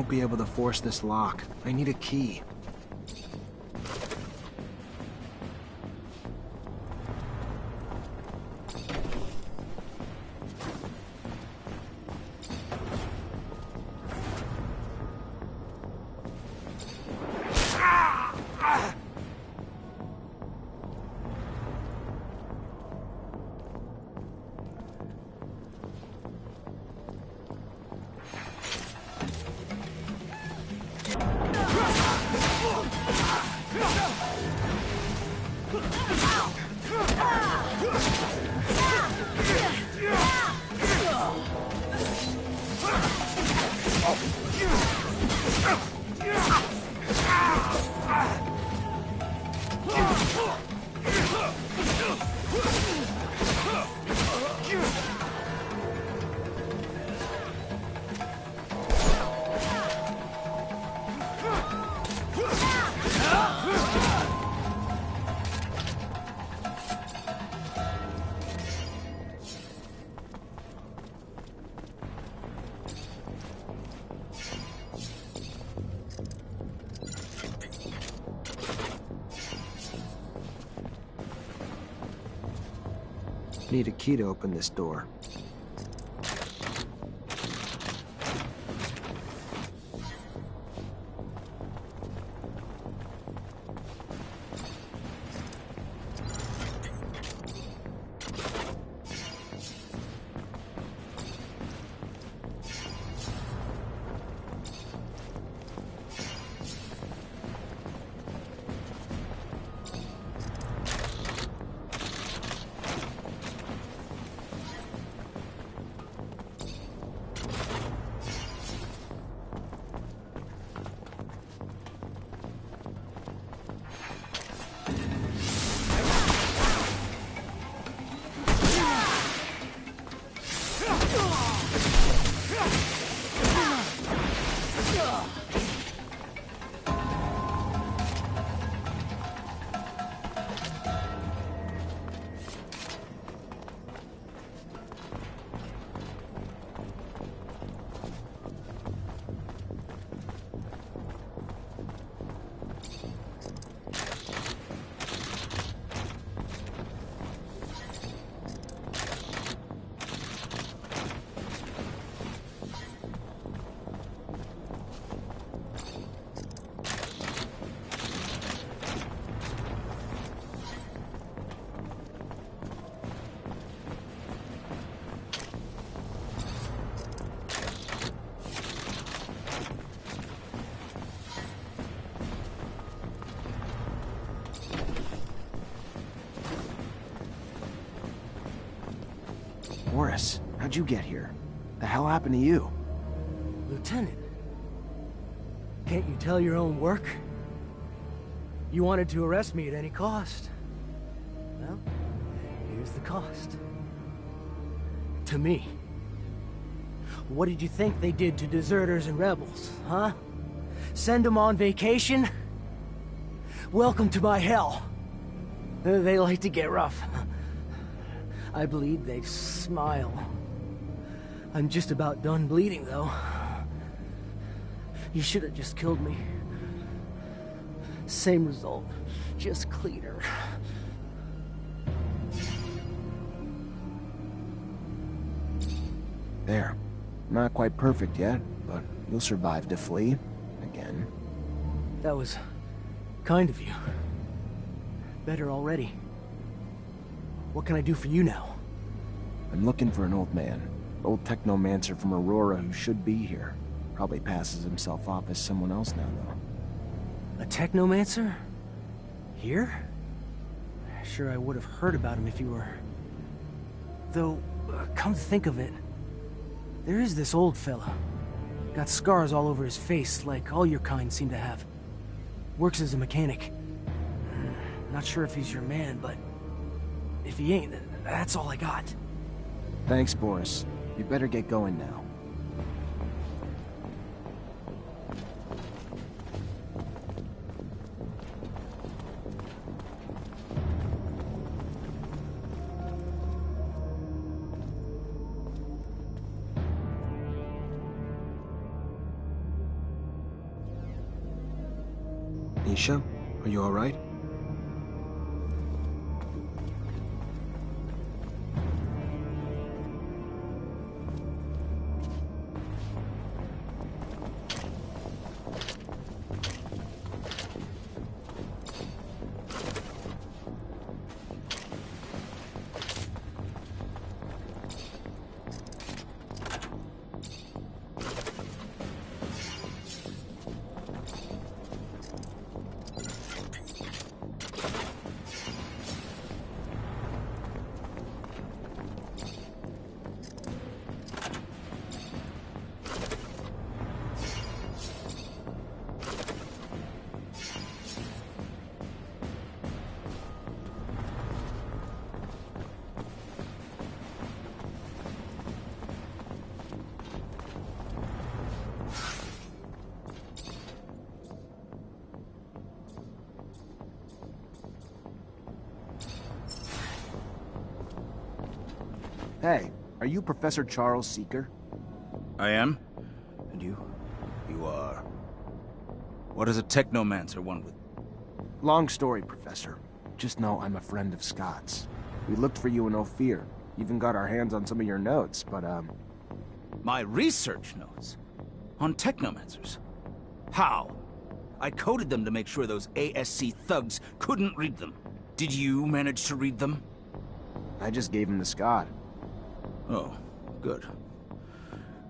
[SPEAKER 6] won't be able to force this lock. I need a key. Need a key to open this door. Boris, how'd you get here? The hell happened to you?
[SPEAKER 9] Lieutenant, can't you tell your own work? You wanted to arrest me at any cost. Well, here's the cost. To me. What did you think they did to deserters and rebels, huh? Send them on vacation? Welcome to my hell. They like to get rough. I bleed, they smile. I'm just about done bleeding, though. You should have just killed me. Same result, just cleaner.
[SPEAKER 6] There. Not quite perfect yet, but you'll survive to flee. Again.
[SPEAKER 9] That was kind of you. Better already. What can I do for you now?
[SPEAKER 6] I'm looking for an old man. Old Technomancer from Aurora who should be here. Probably passes himself off as someone else now, though.
[SPEAKER 9] A Technomancer? Here? Sure, I would have heard about him if you were... Though, come to think of it, there is this old fella. Got scars all over his face, like all your kind seem to have. Works as a mechanic. Not sure if he's your man, but... if he ain't, that's all I got.
[SPEAKER 6] Thanks, Boris. You better get going now. Nisha, are you alright? Hey, are you Professor Charles Seeker?
[SPEAKER 20] I am? And you? You are... What does a Technomancer want with...
[SPEAKER 6] Long story, Professor. Just know I'm a friend of Scott's. We looked for you in Ophir. Even got our hands on some of your notes, but,
[SPEAKER 20] My research notes? On Technomancers? How? I coded them to make sure those ASC thugs couldn't read them. Did you manage to read them?
[SPEAKER 6] I just gave them to Scott.
[SPEAKER 20] Oh, good.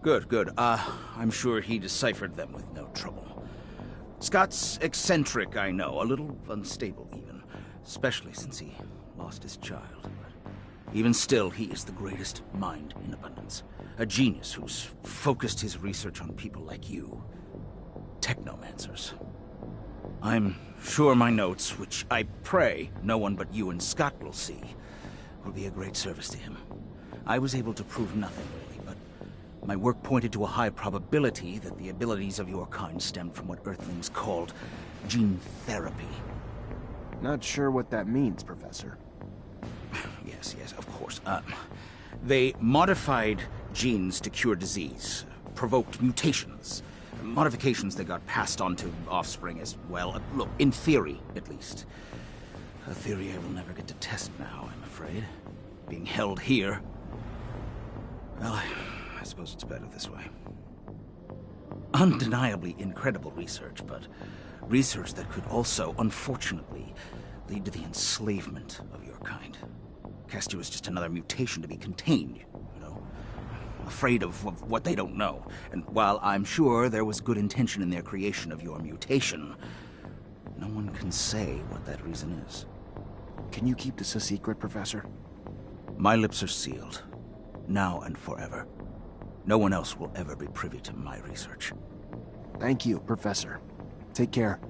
[SPEAKER 20] Good. I'm sure he deciphered them with no trouble. Scott's eccentric, I know, a little unstable even, especially since he lost his child. But even still, he is the greatest mind in abundance. A genius who's focused his research on people like you. Technomancers. I'm sure my notes, which I pray no one but you and Scott will see, will be a great service to him. I was able to prove nothing, really, but my work pointed to a high probability that the abilities of your kind stemmed from what Earthlings called gene therapy.
[SPEAKER 6] Not sure what that means, Professor.
[SPEAKER 20] Yes, of course. They modified genes to cure disease, provoked mutations, modifications that got passed on to offspring as well. Look, in theory, at least. A theory I will never get to test now, I'm afraid. Being held here. Well, I suppose it's better this way. Undeniably incredible research, but research that could also, unfortunately, lead to the enslavement of your kind. Cast you as just another mutation to be contained, you know? Afraid of what they don't know. And while I'm sure there was good intention in their creation of your mutation, no one can say what that reason is.
[SPEAKER 6] Can you keep this a secret, Professor?
[SPEAKER 20] My lips are sealed. Now and forever. No one else will ever be privy to my research.
[SPEAKER 6] Thank you, Professor. Take care.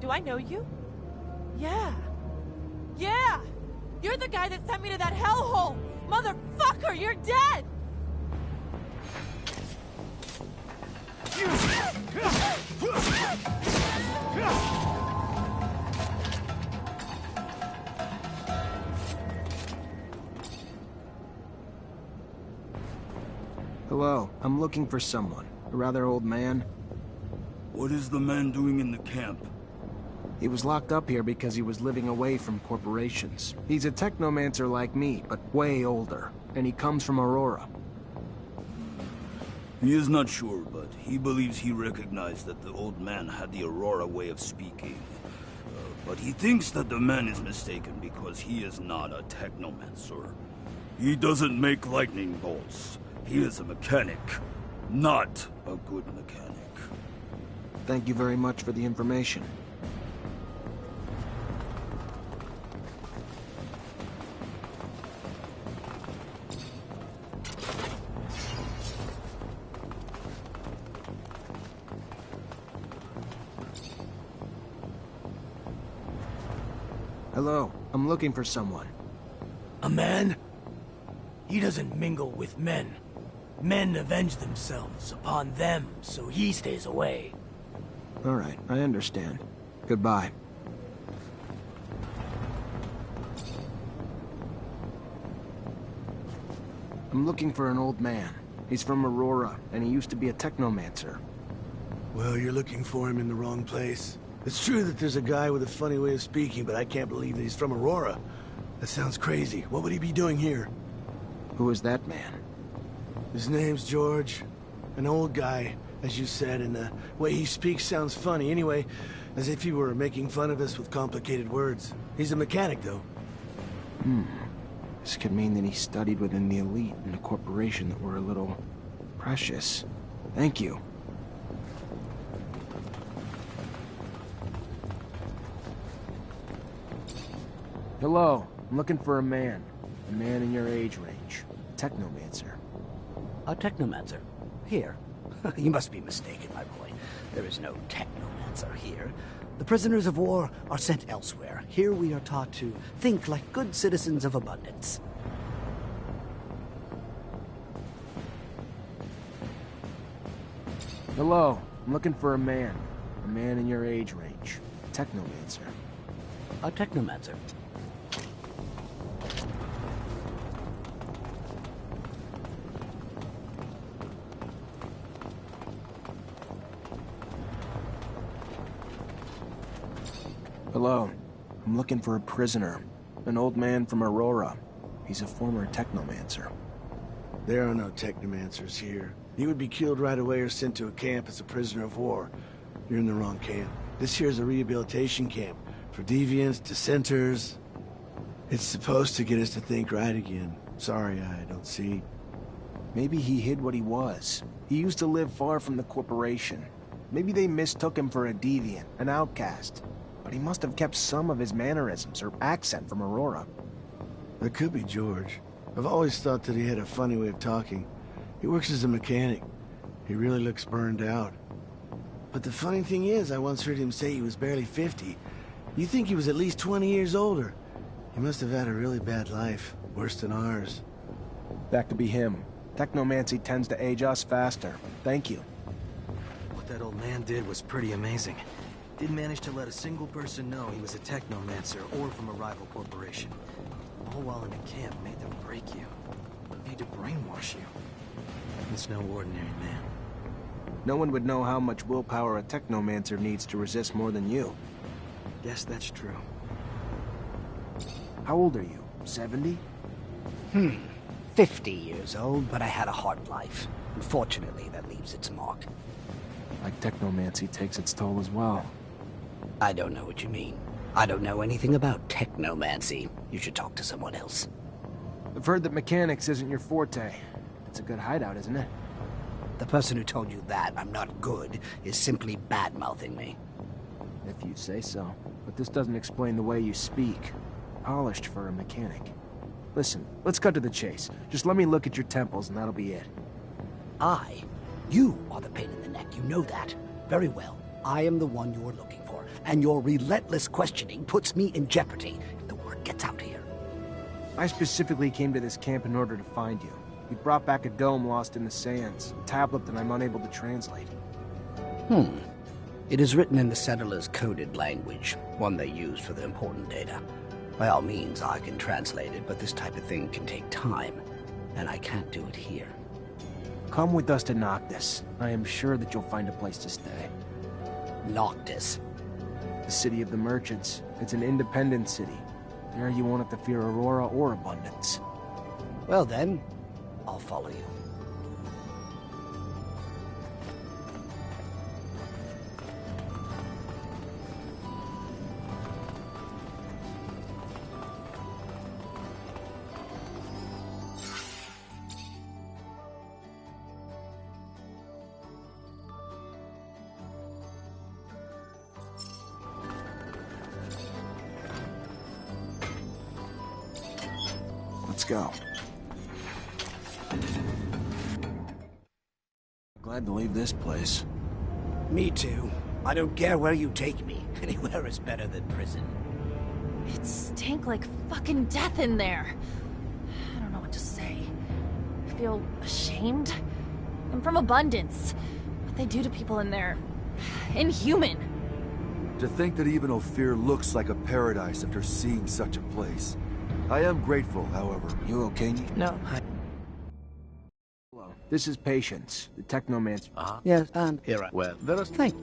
[SPEAKER 2] Do I know you? Yeah. Yeah! You're the guy that sent me to that hellhole! Motherfucker, you're dead!
[SPEAKER 6] Hello, I'm looking for someone. A rather old man.
[SPEAKER 21] What is the man doing in the camp?
[SPEAKER 6] He was locked up here because he was living away from corporations. He's a technomancer like me, but way older. And he comes from Aurora.
[SPEAKER 21] He is not sure, but he believes he recognized that the old man had the Aurora way of speaking. But he thinks that the man is mistaken because he is not a technomancer. He doesn't make lightning bolts. He is a mechanic, not a good mechanic.
[SPEAKER 6] Thank you very much for the information. Hello, I'm looking for someone.
[SPEAKER 19] A man? He doesn't mingle with men. Men avenge themselves upon them, so he stays away.
[SPEAKER 6] All right, I understand. Goodbye. I'm looking for an old man. He's from Aurora, and he used to be a technomancer.
[SPEAKER 19] Well, you're looking for him in the wrong place. It's true that there's a guy with a funny way of speaking, but I can't believe that he's from Aurora. That sounds crazy. What would he be doing here?
[SPEAKER 6] Who is that man?
[SPEAKER 19] His name's George. An old guy, as you said, and the way he speaks sounds funny. Anyway, as if he were making fun of us with complicated words. He's a mechanic, though.
[SPEAKER 6] This could mean that he studied within the elite in a corporation that were a little precious. Thank you. Hello, I'm looking for a man. A man in your age range. Technomancer.
[SPEAKER 10] A Technomancer? Here? You must be mistaken, my boy. There is no Technomancer here. The prisoners of war are sent elsewhere. Here we are taught to think like good citizens of abundance.
[SPEAKER 6] Hello, I'm looking for a man. A man in your age range. Technomancer.
[SPEAKER 10] A Technomancer.
[SPEAKER 6] Hello, I'm looking for a prisoner. An old man from Aurora. He's a former technomancer.
[SPEAKER 19] There are no technomancers here. He would be killed right away or sent to a camp as a prisoner of war. You're in the wrong camp. This here is a rehabilitation camp for deviants, dissenters. It's supposed to get us to think right again. Sorry, I don't see.
[SPEAKER 6] Maybe he hid what he was. He used to live far from the corporation. Maybe they mistook him for a deviant, an outcast. But he must have kept some of his mannerisms or accent from Aurora.
[SPEAKER 19] That could be George. I've always thought that he had a funny way of talking. He works as a mechanic. He really looks burned out. But the funny thing is, I once heard him say he was barely 50. You think he was at least 20 years older. He must have had a really bad life, worse than ours.
[SPEAKER 6] That could be him. Technomancy tends to age us faster. Thank you.
[SPEAKER 8] What that old man did was pretty amazing. Didn't manage to let a single person know he was a technomancer or from a rival corporation. All while in a camp made them break you. Made to brainwash you. It's no ordinary man.
[SPEAKER 6] No one would know how much willpower a technomancer needs to resist more than you.
[SPEAKER 8] Guess that's true.
[SPEAKER 6] How old are you? 70?
[SPEAKER 10] 50 years old, but I had a hard life. Unfortunately, that leaves its mark.
[SPEAKER 6] Like technomancy takes its toll as well.
[SPEAKER 10] I don't know what you mean. I don't know anything about technomancy. You should talk to someone else.
[SPEAKER 6] I've heard that mechanics isn't your forte. It's a good hideout, isn't it?
[SPEAKER 10] The person who told you that I'm not good is simply bad-mouthing me.
[SPEAKER 6] If you say so. But this doesn't explain the way you speak. Polished for a mechanic. Listen, let's cut to the chase. Just let me look at your temples and that'll be it.
[SPEAKER 10] You are the pain in the neck, you know that. Very well. I am the one you're looking for, and your relentless questioning puts me in jeopardy if the word gets out here.
[SPEAKER 6] I specifically came to this camp in order to find you. You brought back a dome lost in the sands, a tablet that I'm unable to translate.
[SPEAKER 10] It is written in the settlers' coded language, one they use for the important data. By all means, I can translate it, but this type of thing can take time, and I can't do it here.
[SPEAKER 6] Come with us to Noctis. I am sure that you'll find a place to stay.
[SPEAKER 10] Noctis?
[SPEAKER 6] The city of the merchants. It's an independent city. There you won't have to fear Aurora or abundance.
[SPEAKER 10] Well then, I'll follow you.
[SPEAKER 6] Let's go. Glad to leave this place.
[SPEAKER 10] Me too. I don't care where you take me. Anywhere is better than prison.
[SPEAKER 3] It stank like fucking death in there. I don't know what to say. I feel ashamed. I'm from Abundance. What they do to people in there... inhuman.
[SPEAKER 21] To think that even Ophir looks like a paradise after seeing such a place. I am grateful, however.
[SPEAKER 6] You okay?
[SPEAKER 2] No.
[SPEAKER 6] Hello. This is Patience, the Technomancer.
[SPEAKER 10] Yes, and
[SPEAKER 7] Here, well, there is...
[SPEAKER 10] thank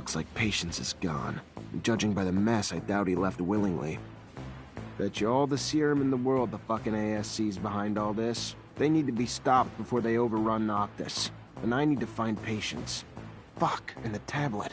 [SPEAKER 6] Looks like Patience is gone. And judging by the mess, I doubt he left willingly. Bet you all the serum in the world the fucking ASC's behind all this. They need to be stopped before they overrun Noctis. And I need to find Patience. Fuck, and the tablet.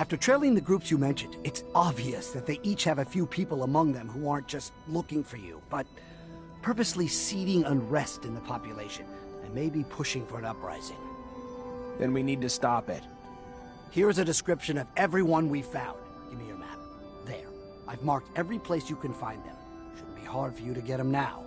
[SPEAKER 10] After trailing the groups you mentioned, it's obvious that they each have a few people among them who aren't just looking for you, but purposely seeding unrest in the population, and maybe pushing for an uprising.
[SPEAKER 6] Then we need to stop it.
[SPEAKER 10] Here's a description of everyone we found. Give me your map. There. I've marked every place you can find them. Shouldn't be hard for you to get them now.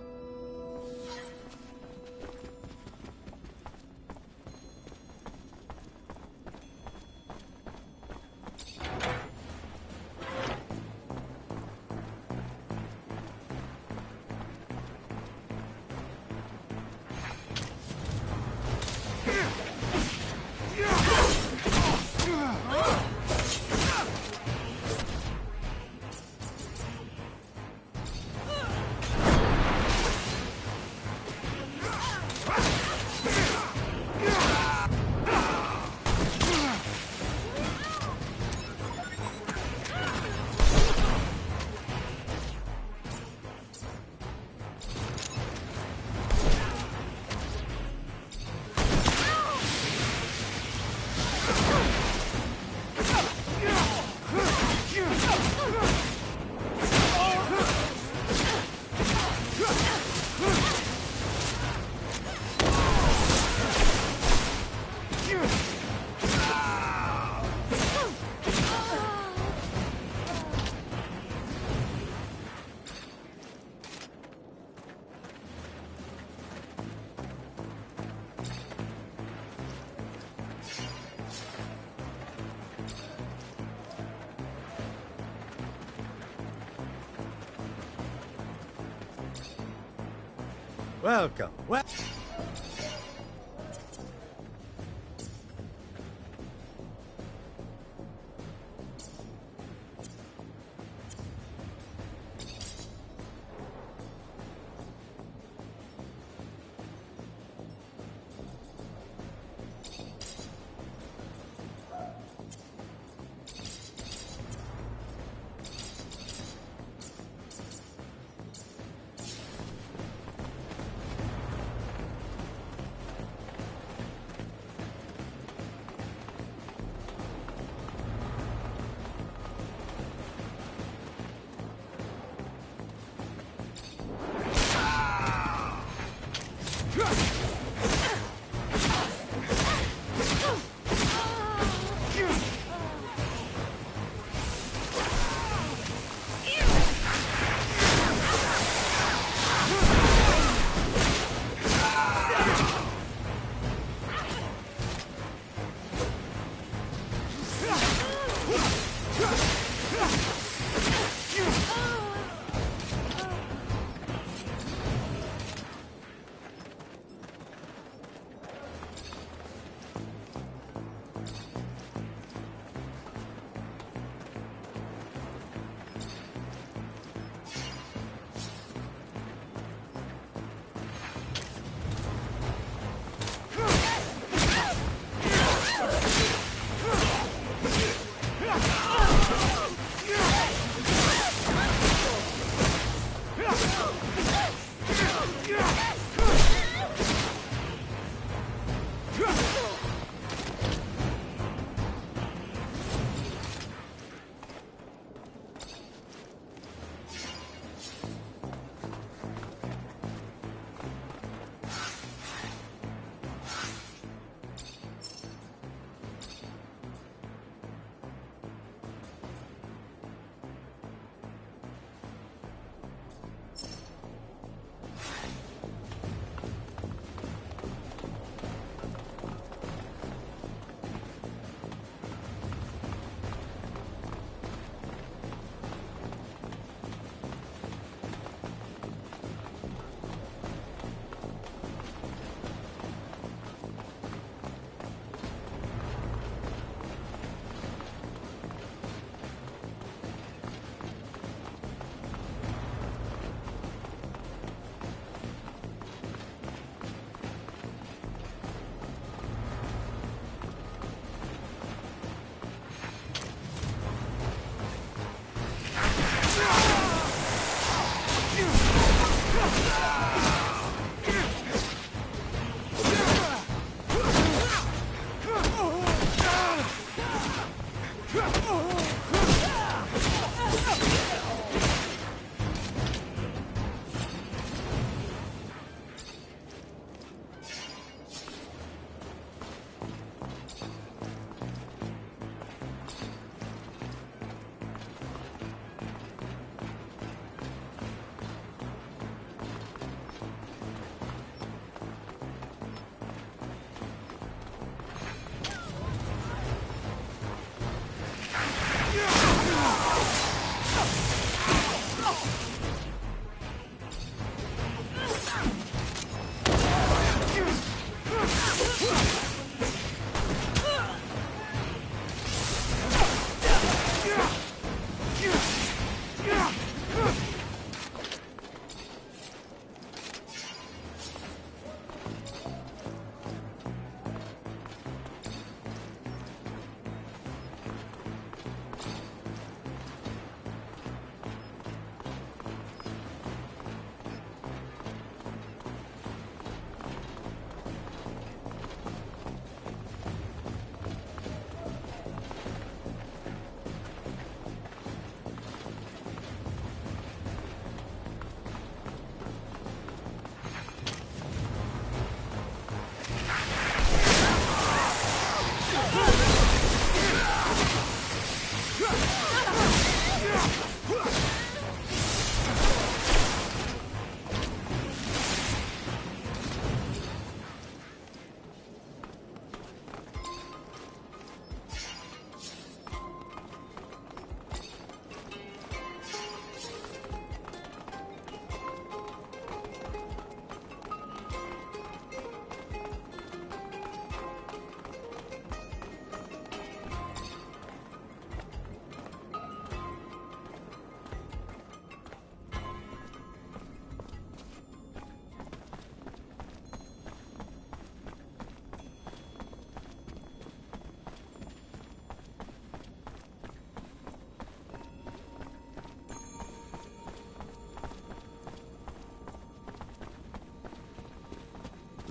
[SPEAKER 18] Welcome.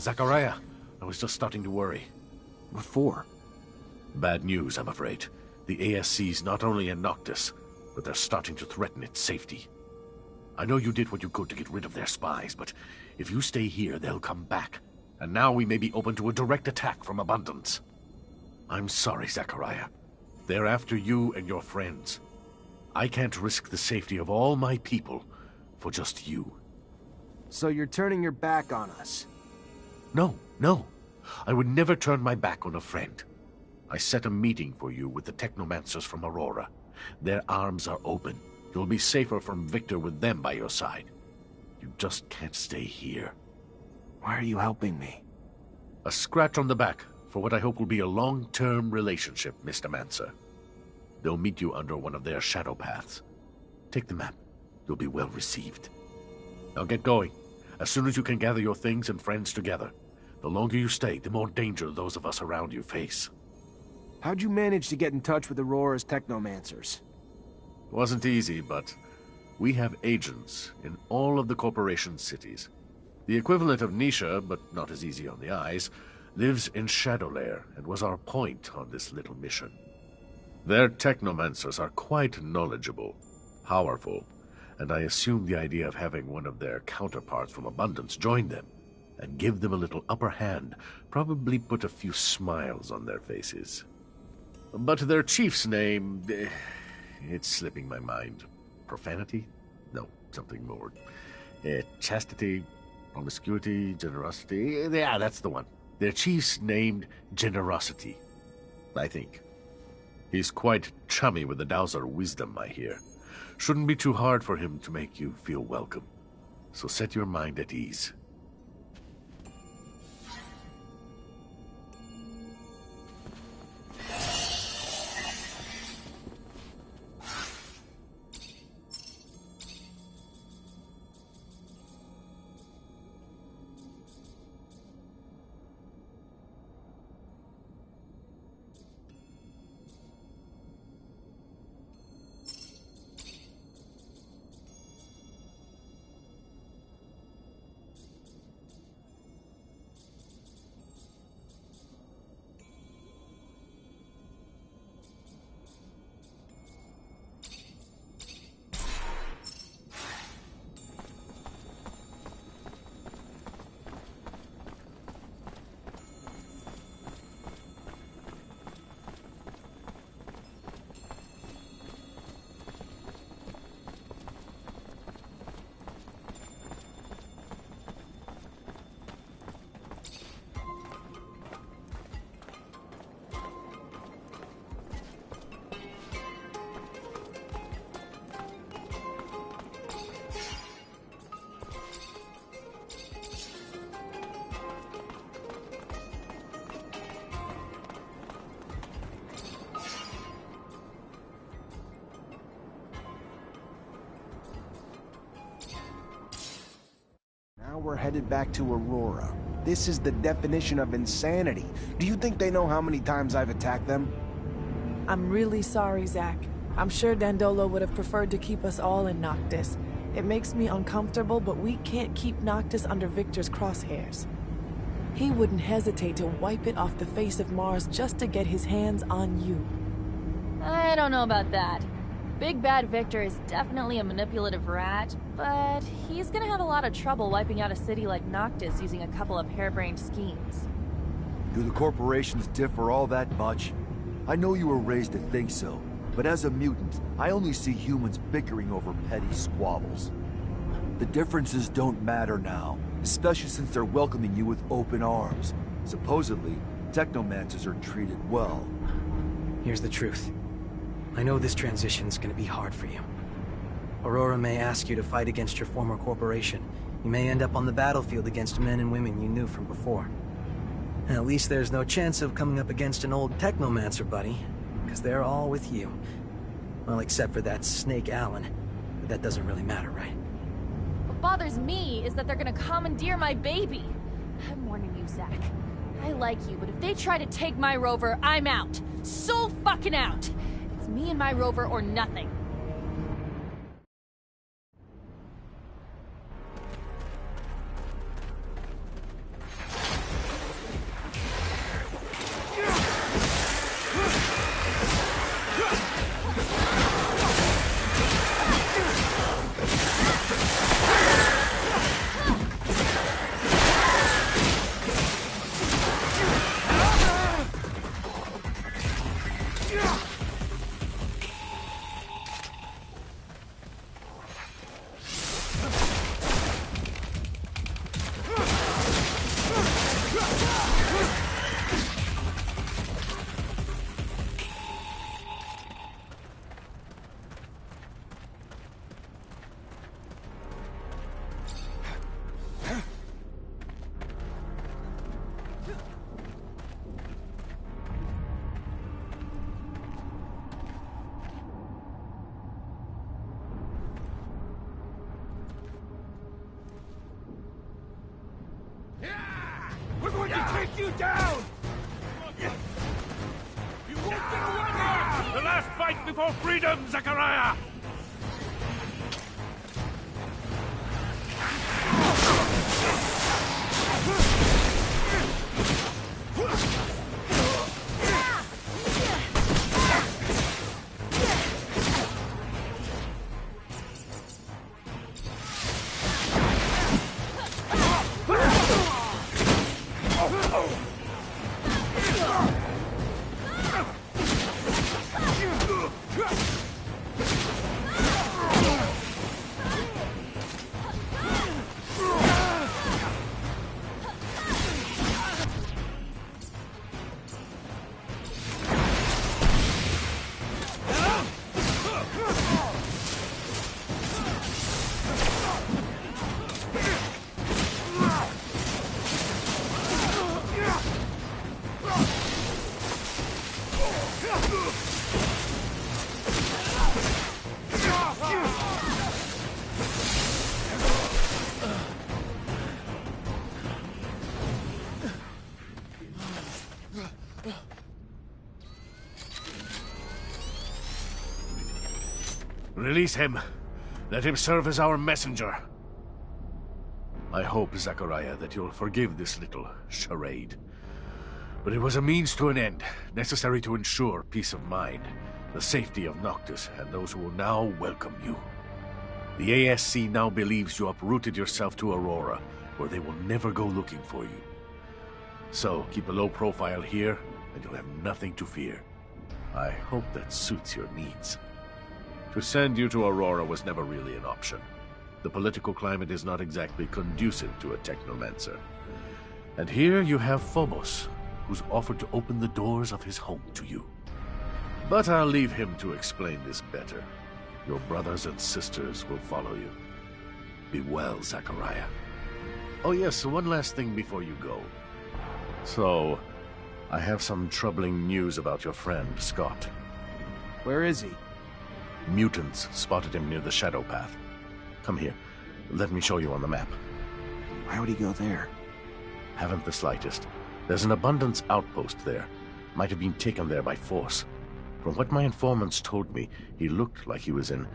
[SPEAKER 7] Zachariah, I was just starting to worry.
[SPEAKER 6] What for?
[SPEAKER 7] Bad news, I'm afraid. The ASC's not only in Noctis, but they're starting to threaten its safety. I know you did what you could to get rid of their spies, but if you stay here, they'll come back. And now we may be open to a direct attack from Abundance. I'm sorry, Zachariah. They're after you and your friends. I can't risk the safety of all my people for just you.
[SPEAKER 6] So you're turning your back on us?
[SPEAKER 7] No. I would never turn my back on a friend. I set a meeting for you with the Technomancers from Aurora. Their arms are open. You'll be safer from Victor with them by your side. You just can't stay here.
[SPEAKER 6] Why are you helping me?
[SPEAKER 7] A scratch on the back for what I hope will be a long-term relationship, Mr. Mancer. They'll meet you under one of their shadow paths. Take the map. You'll be well received. Now get going. As soon as you can gather your things and friends together. The longer you stay, the more danger those of us around you face.
[SPEAKER 6] How'd you manage to get in touch with Aurora's Technomancers?
[SPEAKER 7] Wasn't easy, but we have agents in all of the corporation's cities. The equivalent of Nisha, but not as easy on the eyes, lives in Shadowlair and was our point on this little mission. Their Technomancers are quite knowledgeable, powerful, and I assume the idea of having one of their counterparts from Abundance join them and give them a little upper hand probably put a few smiles on their faces. But their chief's name, it's slipping my mind. Profanity? No, something more. Chastity, promiscuity, generosity. Yeah, that's the one. Their chief's named Generosity, I think. He's quite chummy with the Dowser wisdom, I hear. Shouldn't be too hard for him to make you feel welcome. So set your mind at ease.
[SPEAKER 6] Now we're headed back to Aurora. This is the definition of insanity. Do you think they know how many times I've attacked them?
[SPEAKER 2] I'm really sorry, Zach. I'm sure Dandolo would have preferred to keep us all in Noctis. It makes me uncomfortable, but we can't keep Noctis under Victor's crosshairs. He wouldn't hesitate to wipe it off the face of Mars just to get his hands on you.
[SPEAKER 3] I don't know about that. Big Bad Victor is definitely a manipulative rat, but he's gonna have a lot of trouble wiping out a city like Noctis using a couple of harebrained schemes.
[SPEAKER 21] Do the corporations differ all that much? I know you were raised to think so, but as a mutant, I only see humans bickering over petty squabbles. The differences don't matter now, especially since they're welcoming you with open arms. Supposedly, Technomancers are treated well.
[SPEAKER 8] Here's the truth. I know this transition's gonna be hard for you. Aurora may ask you to fight against your former corporation. You may end up on the battlefield against men and women you knew from before. At least there's no chance of coming up against an old Technomancer buddy, because they're all with you. Well, except for that Snake Allen. But that doesn't really matter, right?
[SPEAKER 3] What bothers me is that they're gonna commandeer my baby. I'm warning you, Zach. I like you, but if they try to take my rover, I'm out. So fucking out! It's me and my rover or nothing.
[SPEAKER 12] you down! You won't get away!
[SPEAKER 7] The last fight before freedom, Zachariah! Release him. Let him serve as our messenger. I hope, Zachariah, that you'll forgive this little charade. But it was a means to an end, necessary to ensure peace of mind, the safety of Noctis, and those who will now welcome you. The ASC now believes you uprooted yourself to Aurora, where they will never go looking for you. So, keep a low profile here, and you'll have nothing to fear. I hope that suits your needs. To send you to Aurora was never really an option. The political climate is not exactly conducive to a Technomancer. And here you have Phobos, who's offered to open the doors of his home to you. But I'll leave him to explain this better. Your brothers and sisters will follow you. Be well, Zachariah. Oh yes, one last thing before you go. So, I have some troubling news about your friend, Scott.
[SPEAKER 6] Where is he?
[SPEAKER 7] Mutants spotted him near the Shadow Path. Come here. Let me show you on the map.
[SPEAKER 6] Why would he go there?
[SPEAKER 7] Haven't the slightest. There's an abundance outpost there. Might have been taken there by force. From what my informants told me, he looked like he was in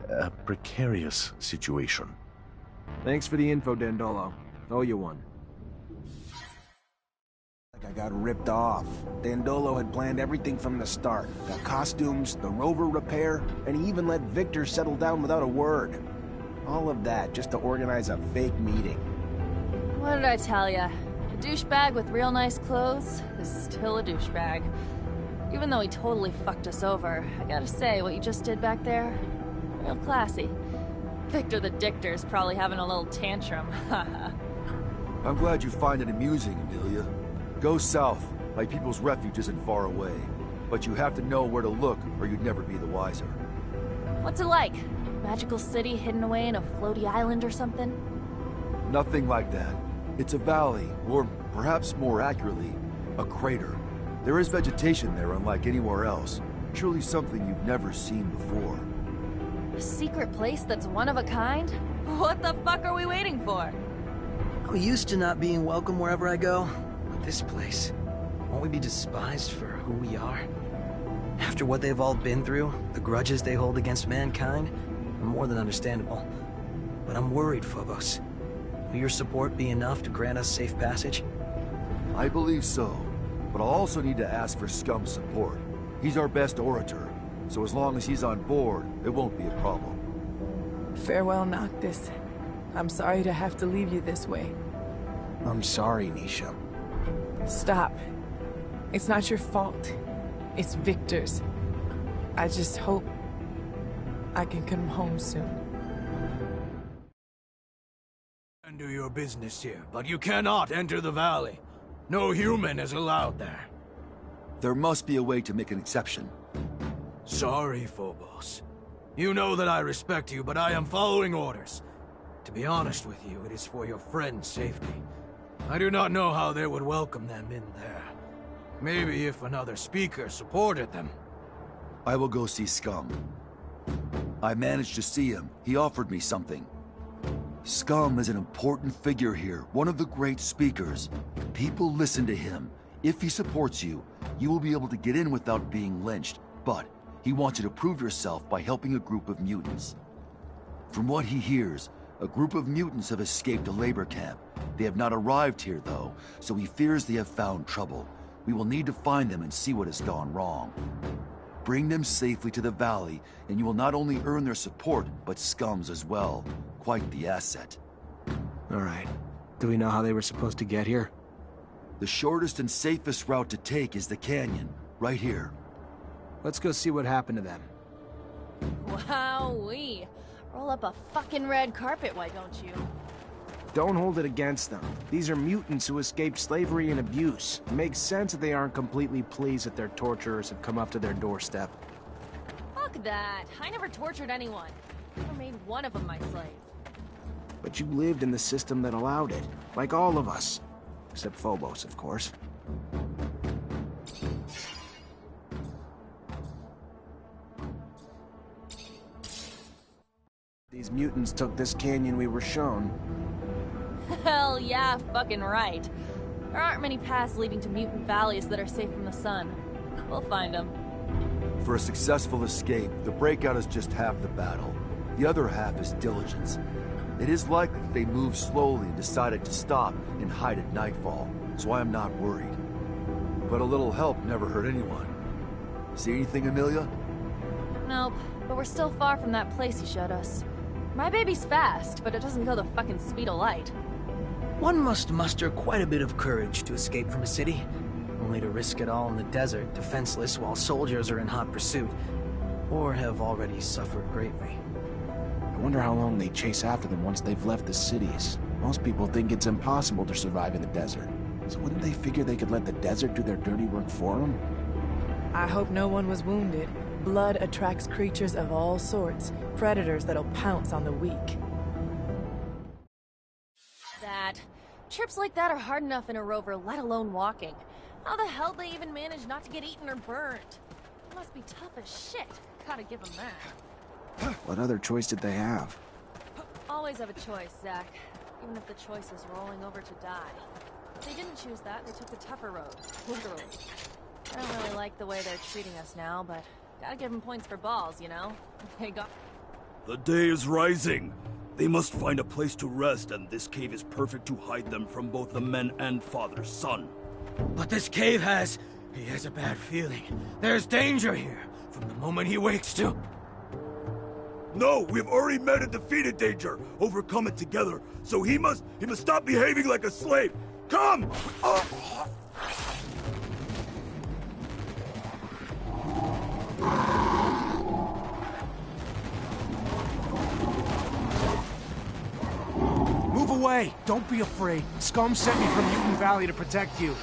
[SPEAKER 7] a precarious situation.
[SPEAKER 6] Thanks for the info, Dandolo. Owe you one. I got ripped off. Dandolo had planned everything from the start. The costumes, the rover repair, and he even let Victor settle down without a word. All of that just to organize a fake meeting.
[SPEAKER 3] What did I tell ya? A douchebag with real nice clothes is still a douchebag. Even though he totally fucked us over, I gotta say, what you just did back there, real classy. Victor the Dictor's probably having a little tantrum.
[SPEAKER 21] I'm glad you find it amusing, Amelia. Go south. My people's refuge isn't far away. But you have to know where to look, or you'd never be the wiser.
[SPEAKER 3] What's it like? Magical city hidden away in a floaty island or something?
[SPEAKER 21] Nothing like that. It's a valley, or perhaps more accurately, a crater. There is vegetation there unlike anywhere else. Surely something you've never seen before.
[SPEAKER 3] A secret place that's one of a kind? What the fuck are we waiting for?
[SPEAKER 8] I'm used to not being welcome wherever I go. But this place, won't we be despised for who we are? After what they've all been through, the grudges they hold against mankind, are more than understandable. But I'm worried, Phobos. Will your support be enough to grant us safe passage?
[SPEAKER 21] I believe so. But I'll also need to ask for Scum's support. He's our best orator, so as long as he's on board, it won't be a problem.
[SPEAKER 2] Farewell, Noctis. I'm sorry to have to leave you this way.
[SPEAKER 6] I'm sorry, Nisha.
[SPEAKER 2] Stop. It's not your fault. It's Victor's. I just hope I can come home soon.
[SPEAKER 11] And do your business here, but you cannot enter the valley. No human is allowed there.
[SPEAKER 21] There must be a way to make an exception.
[SPEAKER 11] Sorry, Phobos. You know that I respect you, but I am following orders. To be honest with you, it is for your friend's safety. I do not know how they would welcome them in there. Maybe if another speaker supported them.
[SPEAKER 21] I will go see Scum. I managed to see him. He offered me something. Scum is an important figure here, one of the great speakers. People listen to him. If he supports you, you will be able to get in without being lynched, but he wants you to prove yourself by helping a group of mutants. From what he hears, a group of mutants have escaped a labor camp. They have not arrived here, though, so he fears they have found trouble. We will need to find them and see what has gone wrong. Bring them safely to the valley, and you will not only earn their support, but Scum's as well. Quite the asset.
[SPEAKER 6] All right. Do we know how they were supposed to get here?
[SPEAKER 21] The shortest and safest route to take is the canyon, right here.
[SPEAKER 6] Let's go see what happened to them.
[SPEAKER 3] Wowee. Roll up a fucking red carpet, why don't you?
[SPEAKER 6] Don't hold it against them. These are mutants who escaped slavery and abuse. It makes sense that they aren't completely pleased that their torturers have come up to their doorstep.
[SPEAKER 3] Fuck that. I never tortured anyone. Never made one of them my slave.
[SPEAKER 6] But you lived in the system that allowed it. Like all of us. Except Phobos, of course. These mutants took this canyon we were shown.
[SPEAKER 3] Hell yeah, fucking right. There aren't many paths leading to mutant valleys that are safe from the sun. We'll find them.
[SPEAKER 21] For a successful escape, the breakout is just half the battle. The other half is diligence. It is likely that they moved slowly and decided to stop and hide at nightfall, so I am not worried. But a little help never hurt anyone. See anything, Amelia?
[SPEAKER 3] Nope, but we're still far from that place he showed us. My baby's fast, but it doesn't go the fucking speed of light.
[SPEAKER 8] One must muster quite a bit of courage to escape from a city, only to risk it all in the desert, defenseless while soldiers are in hot pursuit, or have already suffered greatly.
[SPEAKER 6] I wonder how long they chase after them once they've left the cities. Most people think it's impossible to survive in the desert. So wouldn't they figure they could let the desert do their dirty work for them?
[SPEAKER 2] I hope no one was wounded. Blood attracts creatures of all sorts, predators that'll pounce on the weak.
[SPEAKER 3] That. Trips like that are hard enough in a rover, let alone walking. How the hell they even manage not to get eaten or burned? It must be tough as shit. Gotta give them that.
[SPEAKER 6] What other choice did they have?
[SPEAKER 3] Always have a choice, Zach. Even if the choice is rolling over to die. If they didn't choose that, they took the tougher road. Literally. I don't really like the way they're treating us now, but gotta give them points for balls, you know? They got...
[SPEAKER 14] The day is rising. They must find a place to rest, and this cave is perfect to hide them from both the men and father's son.
[SPEAKER 11] But this cave has... He has a bad feeling. There's danger here, from the moment he wakes to...
[SPEAKER 14] No, we've already met and defeated danger, overcome it together, so he must stop behaving like a slave. Come!
[SPEAKER 6] Move away! Don't be afraid. Scum sent me from Mutant Valley to protect you.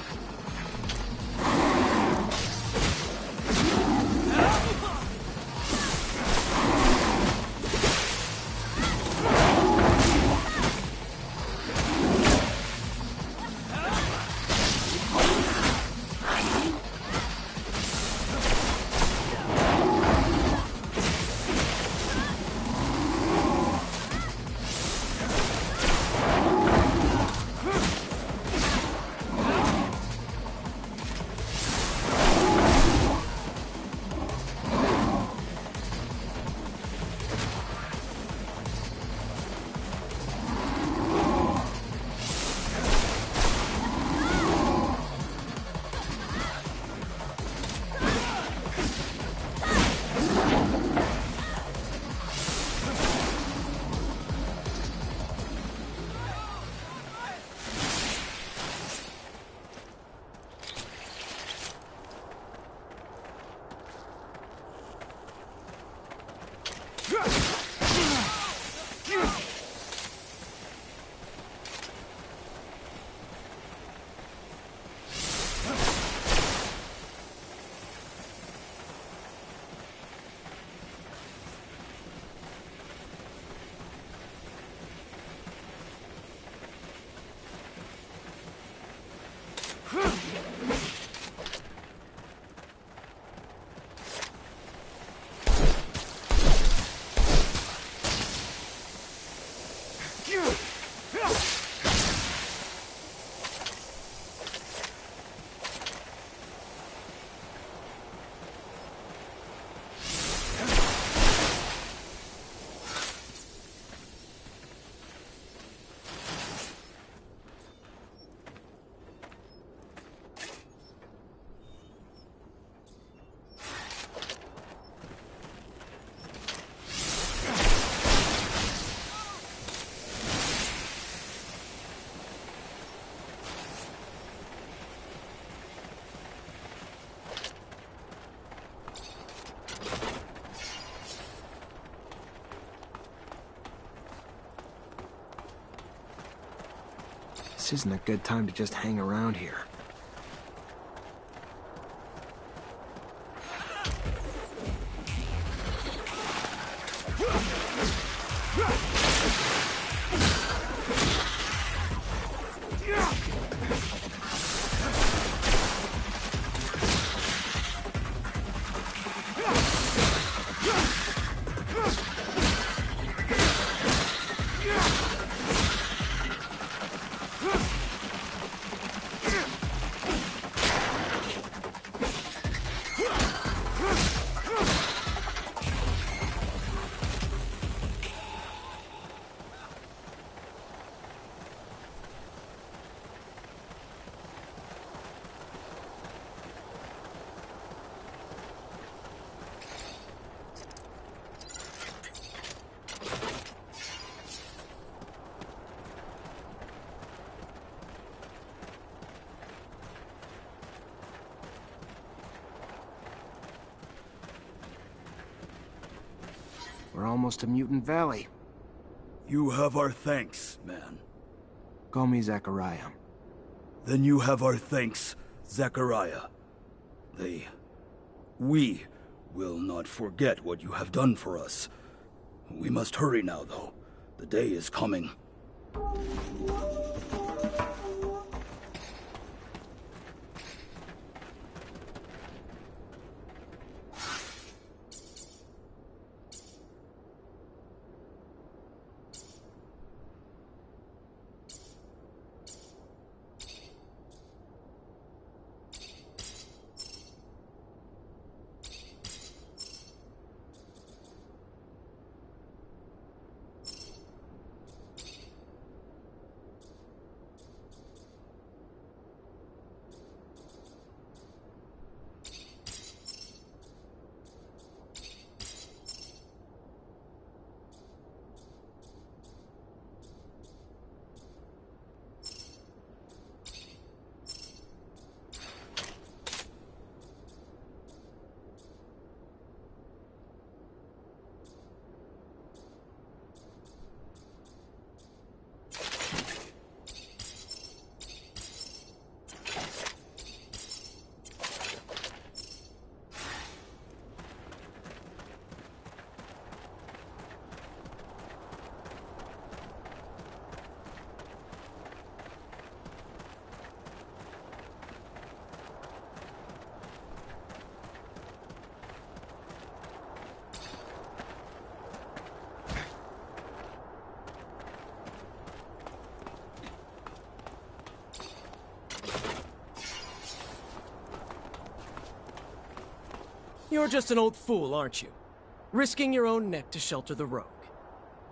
[SPEAKER 6] This isn't a good time to just hang around here. We're almost to Mutant Valley.
[SPEAKER 14] You have our thanks, man.
[SPEAKER 6] Call me Zachariah.
[SPEAKER 14] Then you have our thanks, Zachariah. We will not forget what you have done for us. We must hurry now, though. The day is coming.
[SPEAKER 9] You're just an old fool, aren't you? Risking your own neck to shelter the rogue.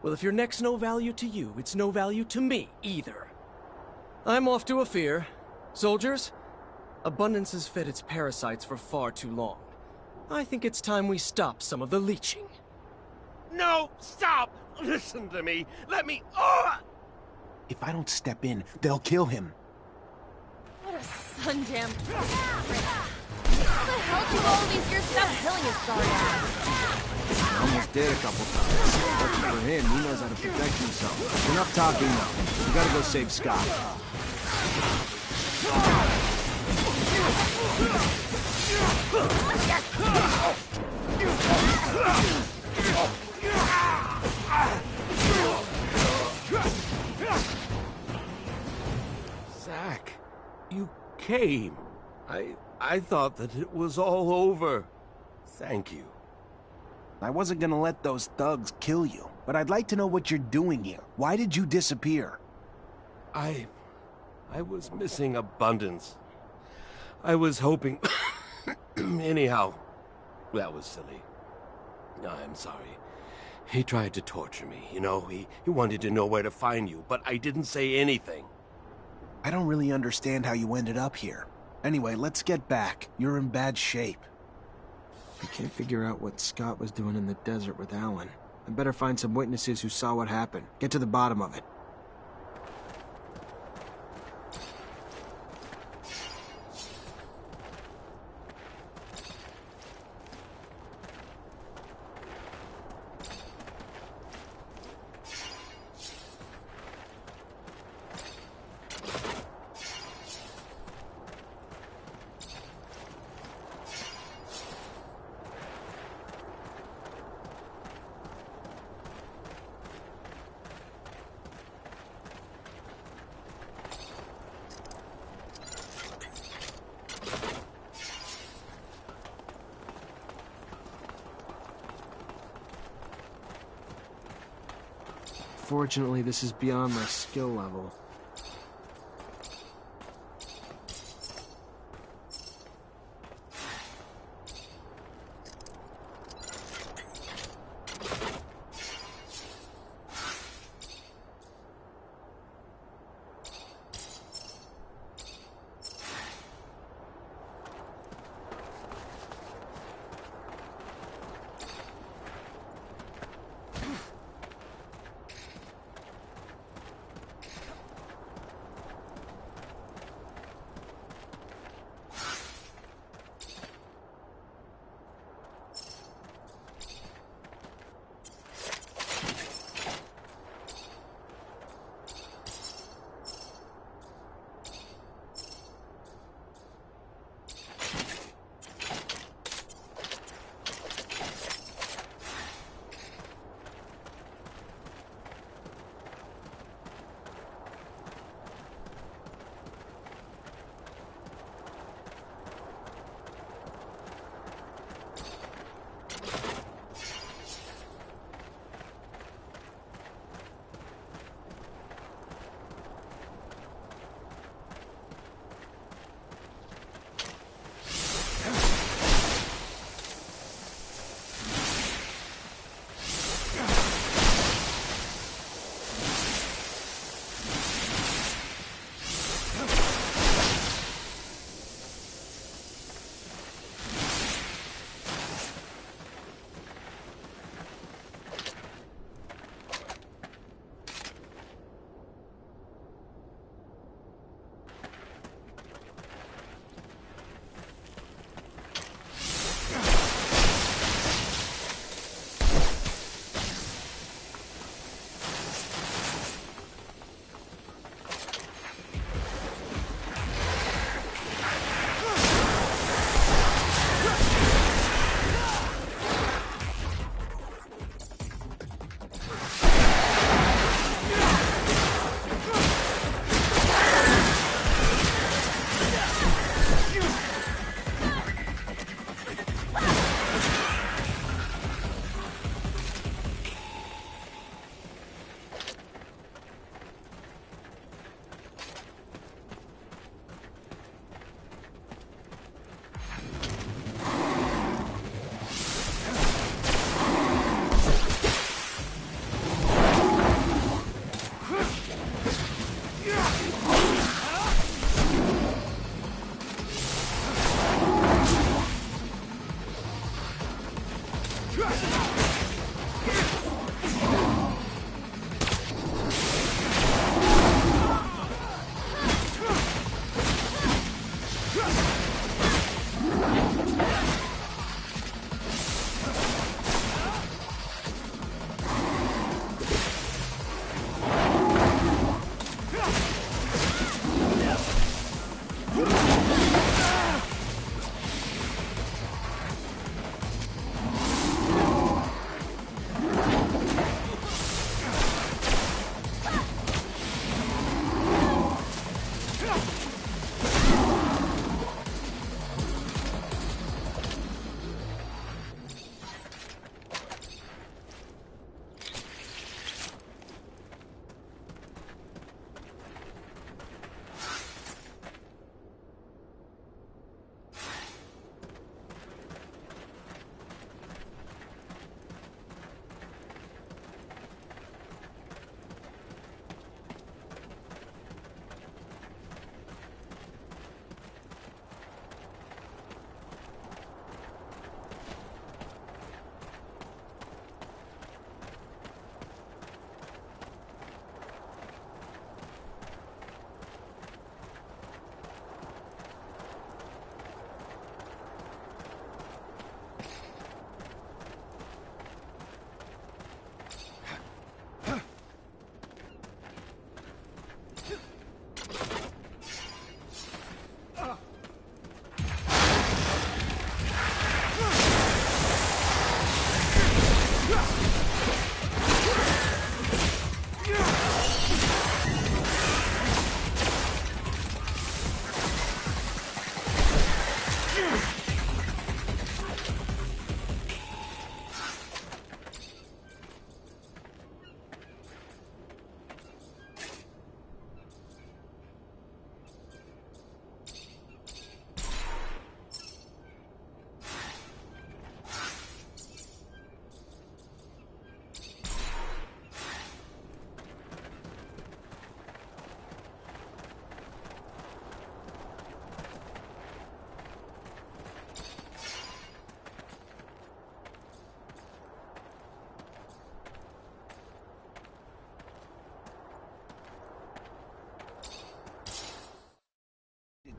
[SPEAKER 9] Well, if your neck's no value to you, it's no value to me either. I'm off to Ophir. Soldiers, Abundance has fed its parasites for far too long. I think it's time we stop some of the leeching.
[SPEAKER 1] No, stop! Listen to me. Let me... Oh!
[SPEAKER 6] If I don't step in, they'll kill him.
[SPEAKER 3] What a sundamn... How the hell do all of these years without killing his sorry ass?
[SPEAKER 6] Almost did a couple times. Lucky for him, he knows how to protect himself. Enough talking now. We gotta go save Scott.
[SPEAKER 1] Zach, you came. I thought that it was all over. Thank you.
[SPEAKER 6] I wasn't gonna let those thugs kill you, but I'd like to know what you're doing here. Why did you disappear?
[SPEAKER 1] I was missing Abundance. I was hoping... Anyhow, that was silly. I'm sorry. He tried to torture me, you know? He wanted to know where to find you, but I didn't say anything.
[SPEAKER 6] I don't really understand how you ended up here. Anyway, let's get back. You're in bad shape. I can't figure out what Scott was doing in the desert with Alan. I better find some witnesses who saw what happened. Get to the bottom of it.
[SPEAKER 9] Unfortunately, this is beyond my skill level.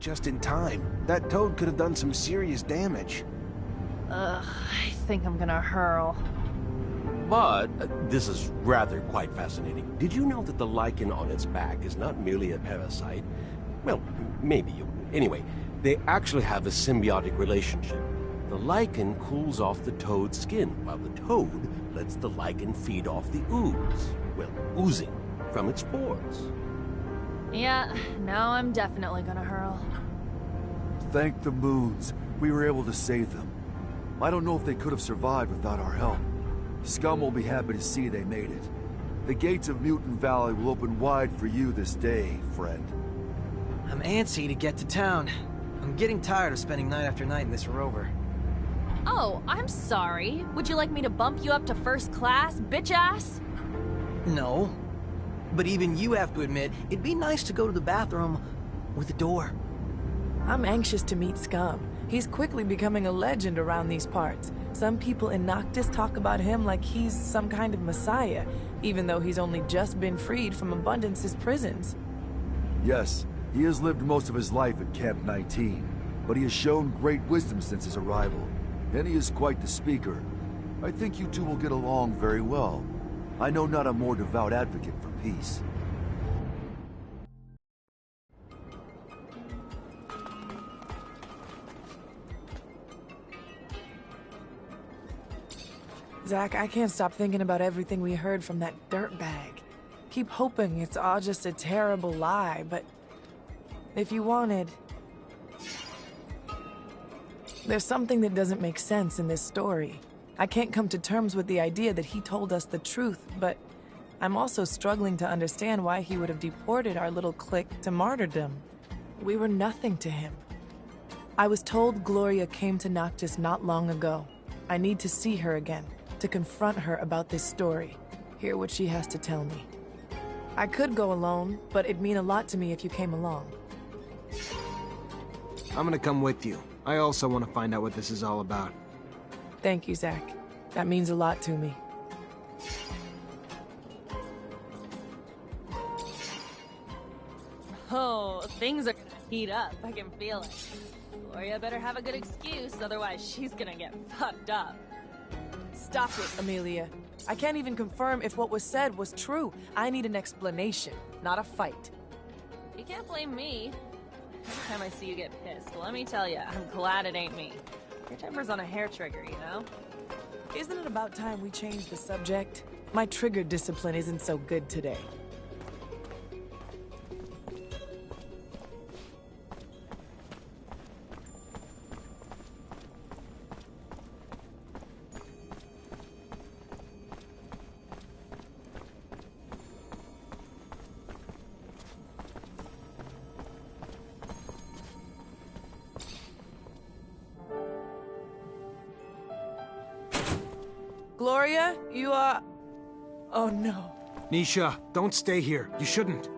[SPEAKER 6] just in time. That toad could have done some serious damage.
[SPEAKER 3] I think I'm gonna hurl.
[SPEAKER 1] But this is rather quite fascinating. Did you know that the lichen on its back is not merely a parasite? Well, maybe you... Anyway, they actually have a symbiotic relationship. The lichen cools off the toad's skin, while the toad lets the lichen feed off the ooze. Well, oozing from its pores.
[SPEAKER 3] Yeah, now I'm definitely gonna hurl.
[SPEAKER 21] Thank the moons. We were able to save them. I don't know if they could have survived without our help. Scum will be happy to see they made it. The gates of Mutant Valley will open wide for you this day, friend.
[SPEAKER 8] I'm antsy to get to town. I'm getting tired of spending night after night in this rover.
[SPEAKER 3] Oh, I'm sorry. Would you like me to bump you up to first class, bitch ass?
[SPEAKER 8] No. But even you have to admit, it'd be nice to go to the bathroom with a door.
[SPEAKER 2] I'm anxious to meet Scum. He's quickly becoming a legend around these parts. Some people in Noctis talk about him like he's some kind of messiah, even though he's only just been freed from Abundance's prisons.
[SPEAKER 21] Yes, he has lived most of his life at Camp 19, but he has shown great wisdom since his arrival, and he is quite the speaker. I think you two will get along very well. I know not a more devout advocate for peace.
[SPEAKER 2] Zach, I can't stop thinking about everything we heard from that dirtbag. Keep hoping it's all just a terrible lie, but if you wanted... There's something that doesn't make sense in this story. I can't come to terms with the idea that he told us the truth, but I'm also struggling to understand why he would have deported our little clique to martyrdom. We were nothing to him. I was told Gloria came to Noctis not long ago. I need to see her again, to confront her about this story, hear what she has to tell me. I could go alone, but it'd mean a lot to me if you came along.
[SPEAKER 6] I'm gonna come with you. I also want to find out what this is all about.
[SPEAKER 2] Thank you, Zach. That means a lot to me.
[SPEAKER 3] Oh, things are gonna heat up. I can feel it. Gloria better have a good excuse, otherwise she's gonna get fucked up.
[SPEAKER 2] Stop it, Amelia. I can't even confirm if what was said was true. I need an explanation, not a fight.
[SPEAKER 3] You can't blame me. Every time I see you get pissed, let me tell you, I'm glad it ain't me. Your temper's on a hair trigger, you know?
[SPEAKER 2] Isn't it about time we change the subject? My trigger discipline isn't so good today. Gloria, you are... Oh no.
[SPEAKER 6] Nisha, don't stay here. You shouldn't.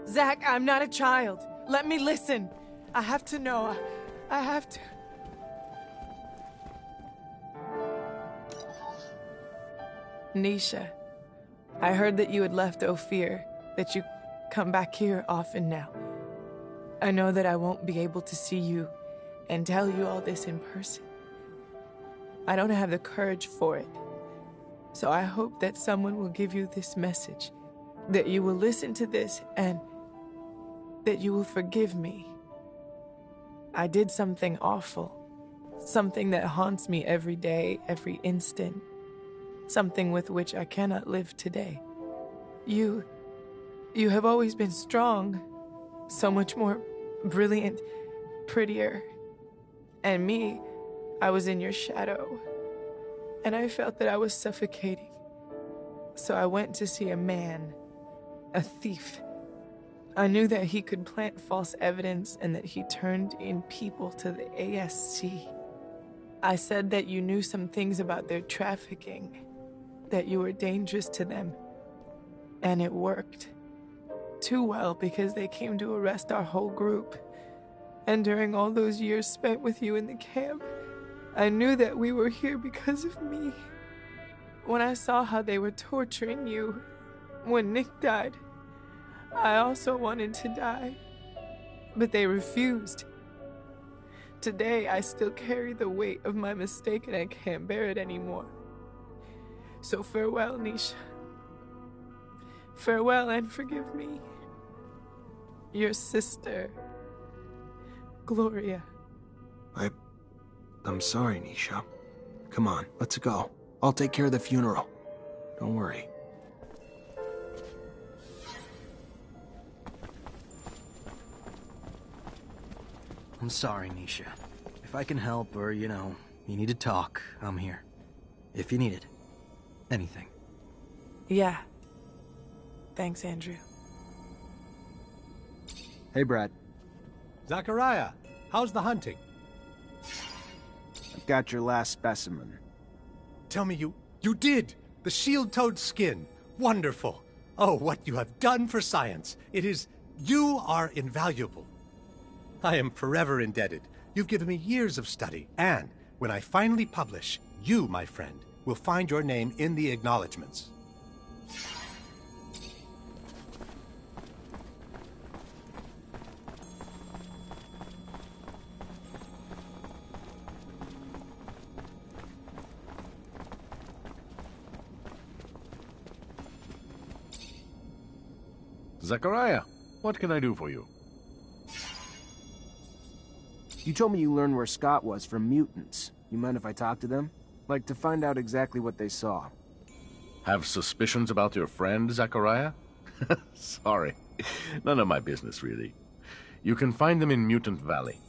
[SPEAKER 2] Zach, I'm not a child. Let me listen. I have to know. I have to... Nisha, I heard that you had left Ophir, that you come back here often now. I know that I won't be able to see you and tell you all this in person. I don't have the courage for it. So I hope that someone will give you this message, that you will listen to this and that you will forgive me. I did something awful, something that haunts me every day, every instant, something with which I cannot live today. You have always been strong, so much more brilliant, prettier. And me, I was in your shadow, and I felt that I was suffocating. So I went to see a man, a thief. I knew that he could plant false evidence and that he turned in people to the ASC. I said that you knew some things about their trafficking, that you were dangerous to them, and it worked. Too well, because they came to arrest our whole group. And during all those years spent with you in the camp, I knew that we were here because of me. When I saw how they were torturing you, when Nick died, I also wanted to die, but they refused. Today, I still carry the weight of my mistake and I can't bear it anymore. So farewell, Nisha. Farewell and forgive me. Your sister, Gloria.
[SPEAKER 6] I'm sorry, Nisha. Come on, let's go. I'll take care of the funeral. Don't worry.
[SPEAKER 8] I'm sorry, Nisha. If I can help or, you need to talk, I'm here. If you need it. Anything.
[SPEAKER 2] Yeah. Thanks, Andrew.
[SPEAKER 6] Hey, Brad.
[SPEAKER 13] Zachariah, how's the hunting?
[SPEAKER 6] I've got your last specimen.
[SPEAKER 13] Tell me you did! The shield-toed skin. Wonderful. Oh, what you have done for science. You are invaluable. I am forever indebted. You've given me years of study, and when I finally publish, you, my friend, will find your name in the acknowledgements.
[SPEAKER 7] Zachariah, what can I do for you?
[SPEAKER 6] You told me you learned where Scott was from mutants. You mind if I talk to them? Like to find out exactly what they saw.
[SPEAKER 7] Have suspicions about your friend, Zachariah? Sorry. None of my business, really. You can find them in Mutant Valley.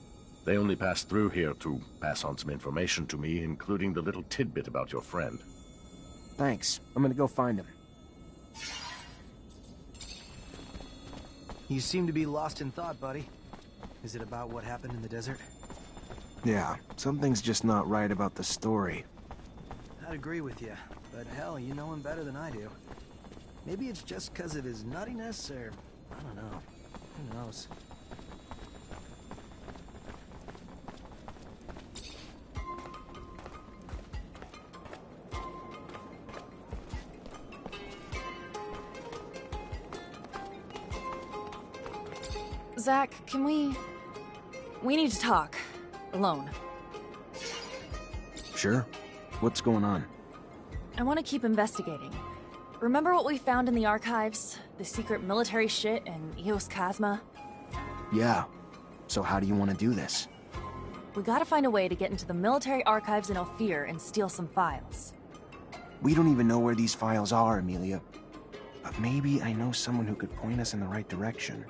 [SPEAKER 7] They only passed through here to pass on some information to me, including the little tidbit about your friend.
[SPEAKER 6] Thanks. I'm gonna go find him.
[SPEAKER 8] You seem to be lost in thought, buddy. Is it about what happened in the desert?
[SPEAKER 6] Yeah, something's just not right about the story.
[SPEAKER 8] I'd agree with you, but hell, you know him better than I do. Maybe it's just because of his nuttiness, or I don't know. Who knows?
[SPEAKER 3] Zach, can we need to talk. Alone.
[SPEAKER 6] Sure. What's going on?
[SPEAKER 3] I want to keep investigating. Remember what we found in the archives? The secret military shit and Eos Chasma?
[SPEAKER 6] Yeah. So how do you want to do this?
[SPEAKER 3] We gotta find a way to get into the military archives in Ophir and steal some files.
[SPEAKER 6] We don't even know where these files are, Amelia. But maybe I know someone who could point us in the right direction.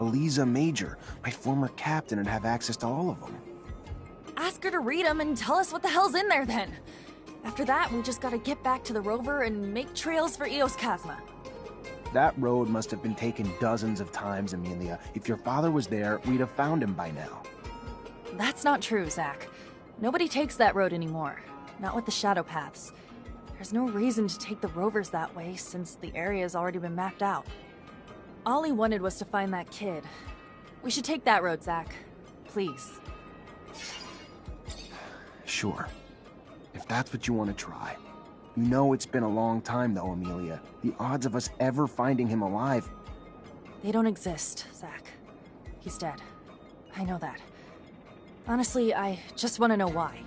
[SPEAKER 6] Eliza Major, my former captain, would have access to all of them.
[SPEAKER 3] Ask her to read them and tell us what the hell's in there then. After that, we just gotta get back to the rover and make trails for Eos Chasma.
[SPEAKER 6] That road must have been taken dozens of times, Amelia. If your father was there, we'd have found him by now.
[SPEAKER 3] That's not true, Zach. Nobody takes that road anymore. Not with the shadow paths. There's no reason to take the rovers that way since the area's already been mapped out. All he wanted was to find that kid. We should take that road, Zach. Please.
[SPEAKER 6] Sure. If that's what you want to try. You know it's been a long time, though, Amelia. The odds of us ever finding him alive...
[SPEAKER 3] They don't exist, Zach. He's dead. I know that. Honestly, I just want to know why.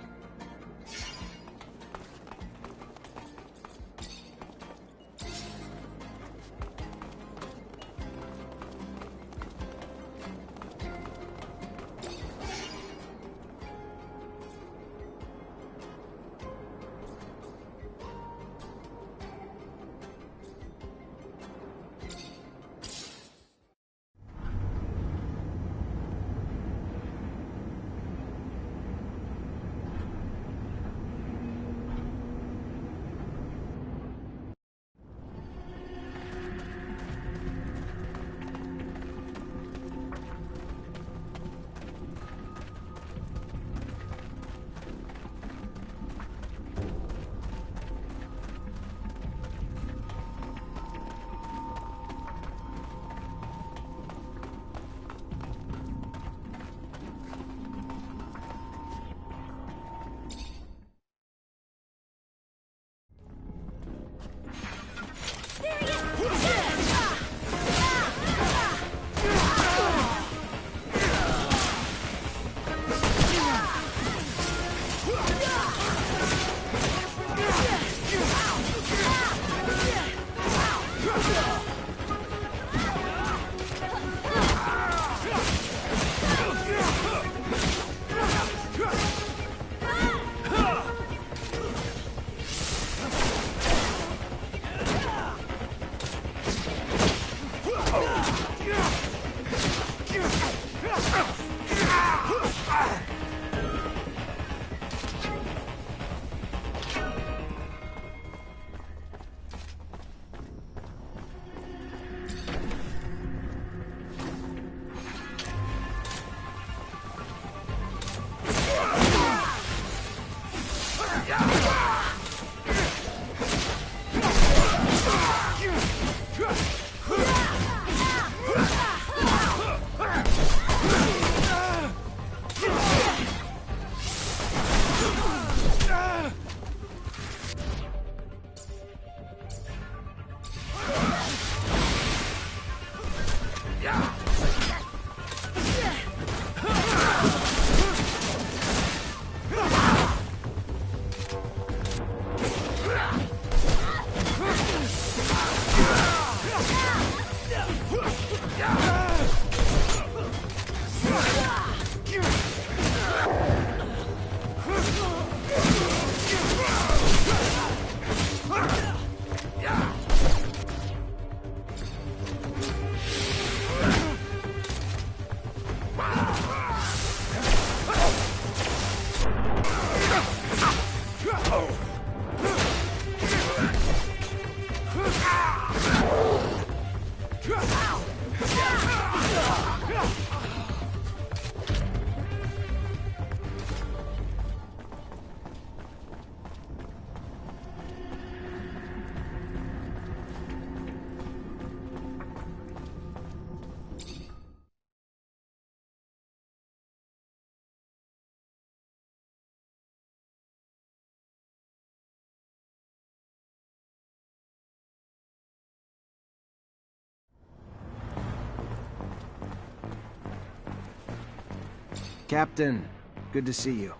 [SPEAKER 6] Captain, good to see you.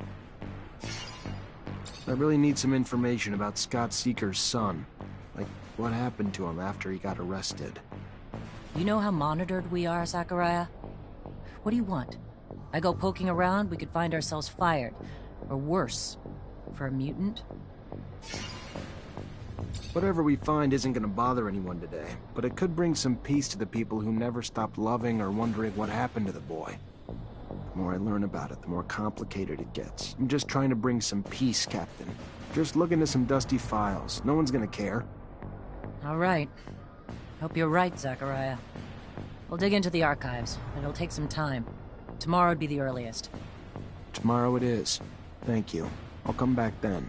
[SPEAKER 6] I really need some information about Scott Seeker's son. Like, what happened to him after he got arrested?
[SPEAKER 4] You know how monitored we are, Zachariah? What do you want? I go poking around, we could find ourselves fired. Or worse. For a mutant?
[SPEAKER 6] Whatever we find isn't gonna bother anyone today, but it could bring some peace to the people who never stopped loving or wondering what happened to the boy. The more I learn about it, the more complicated it gets. I'm just trying to bring some peace, Captain. Just look into some dusty files. No one's gonna care.
[SPEAKER 4] All right. Hope you're right, Zachariah. We'll dig into the archives, but it'll take some time. Tomorrow'd be the earliest.
[SPEAKER 6] Tomorrow it is. Thank you. I'll come back then.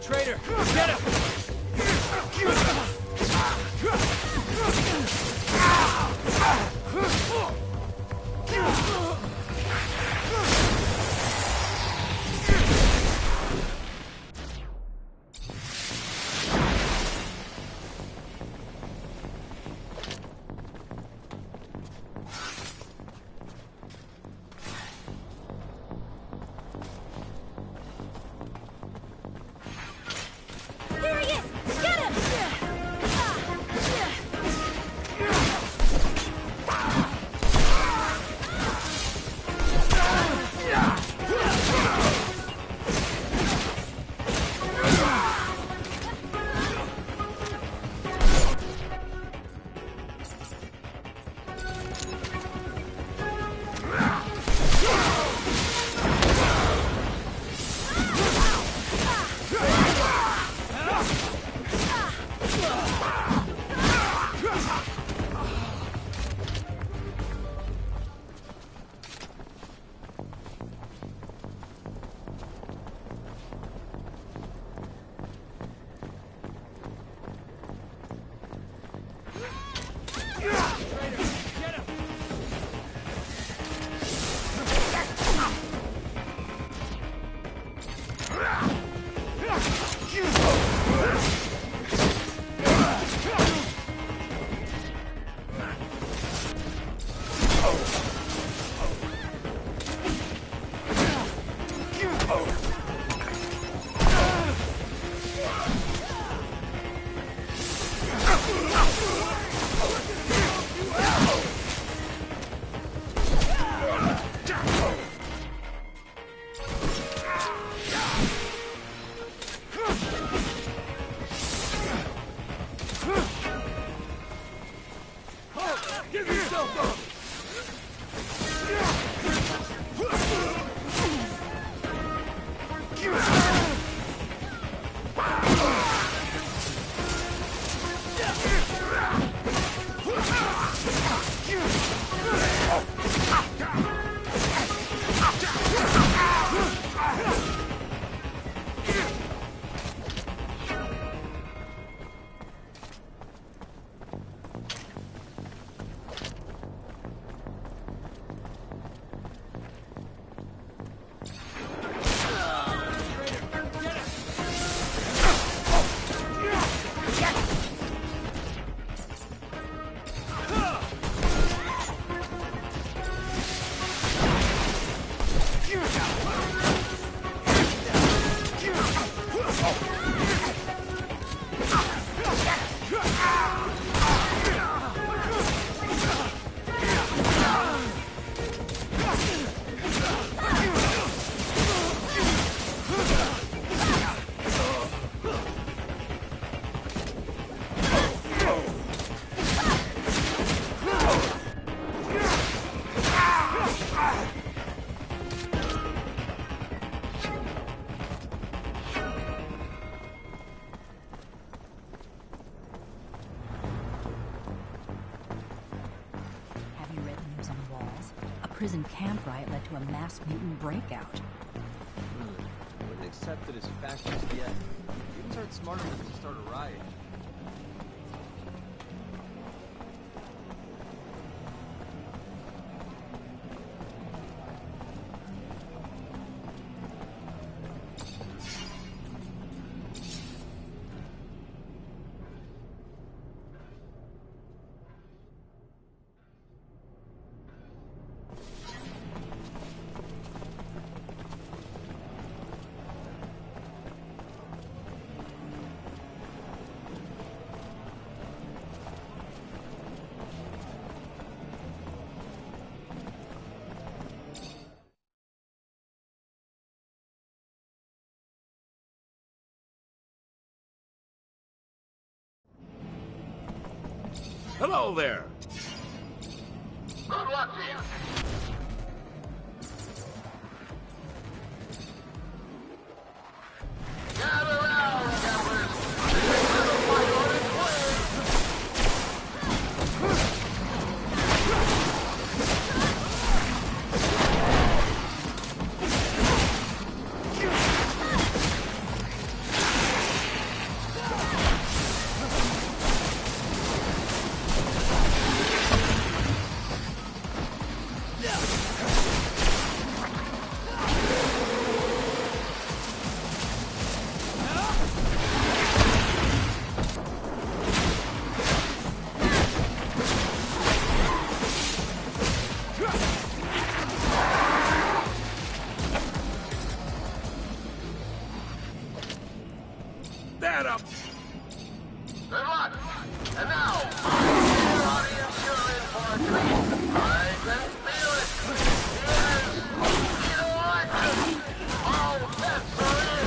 [SPEAKER 5] Traitor! Get him!
[SPEAKER 4] prison camp riot led to a mass mutant breakout.
[SPEAKER 8] I wouldn't accept it as fascist yet. Mutants aren't smart enough to start a riot.
[SPEAKER 1] Hello there.
[SPEAKER 15] Good luck to you. Gather round, gamblers. Little fight on its
[SPEAKER 1] That up.
[SPEAKER 15] Good luck. And now, dear audience, you're in for a treat. I can feel it. Here's election. All bets are in.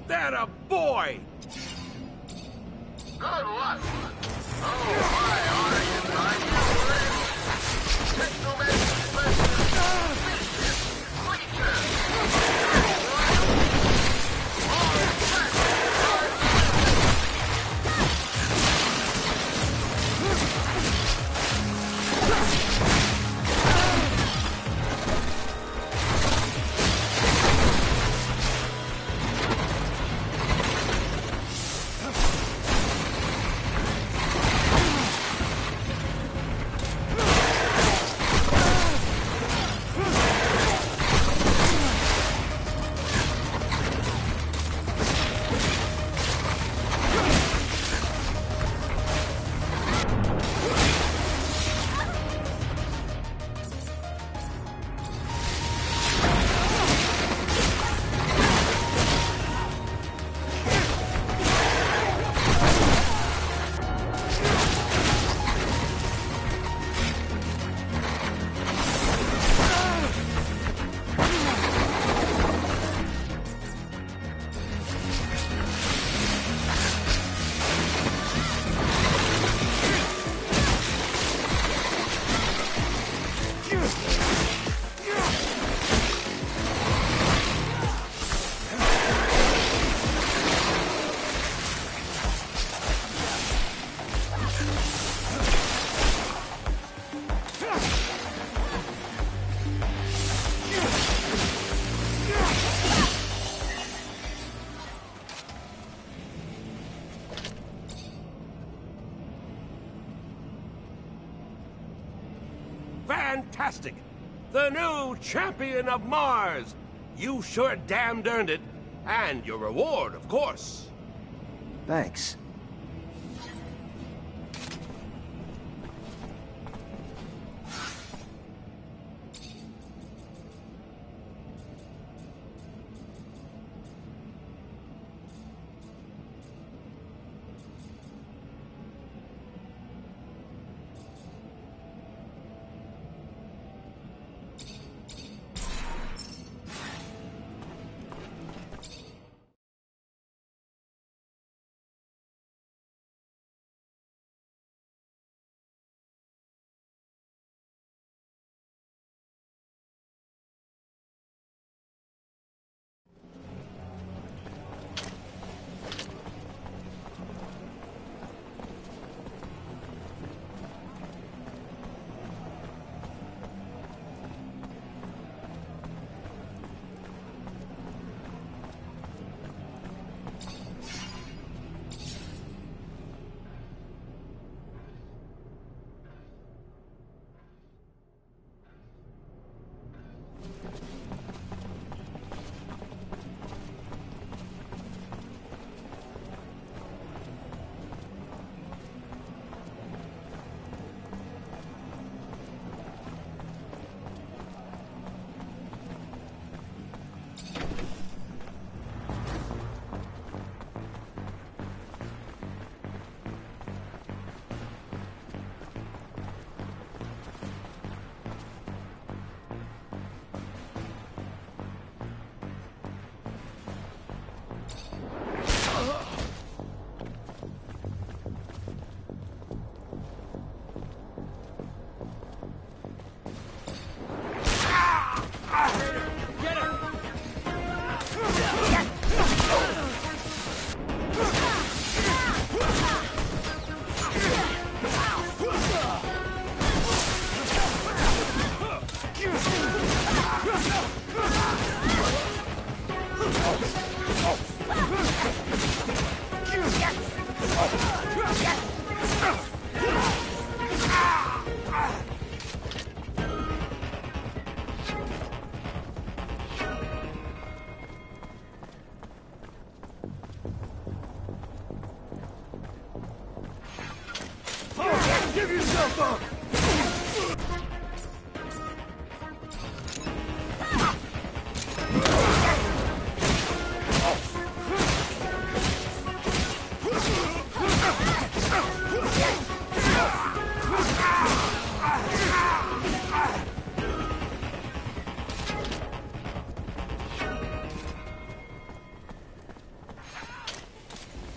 [SPEAKER 1] That a boy.
[SPEAKER 15] Good luck. Oh, my audience, are you ready? Technomancer versus vicious creatures. All bets
[SPEAKER 1] Fantastic! The new champion of Mars! You sure damned earned it. And your reward, of course.
[SPEAKER 6] Thanks.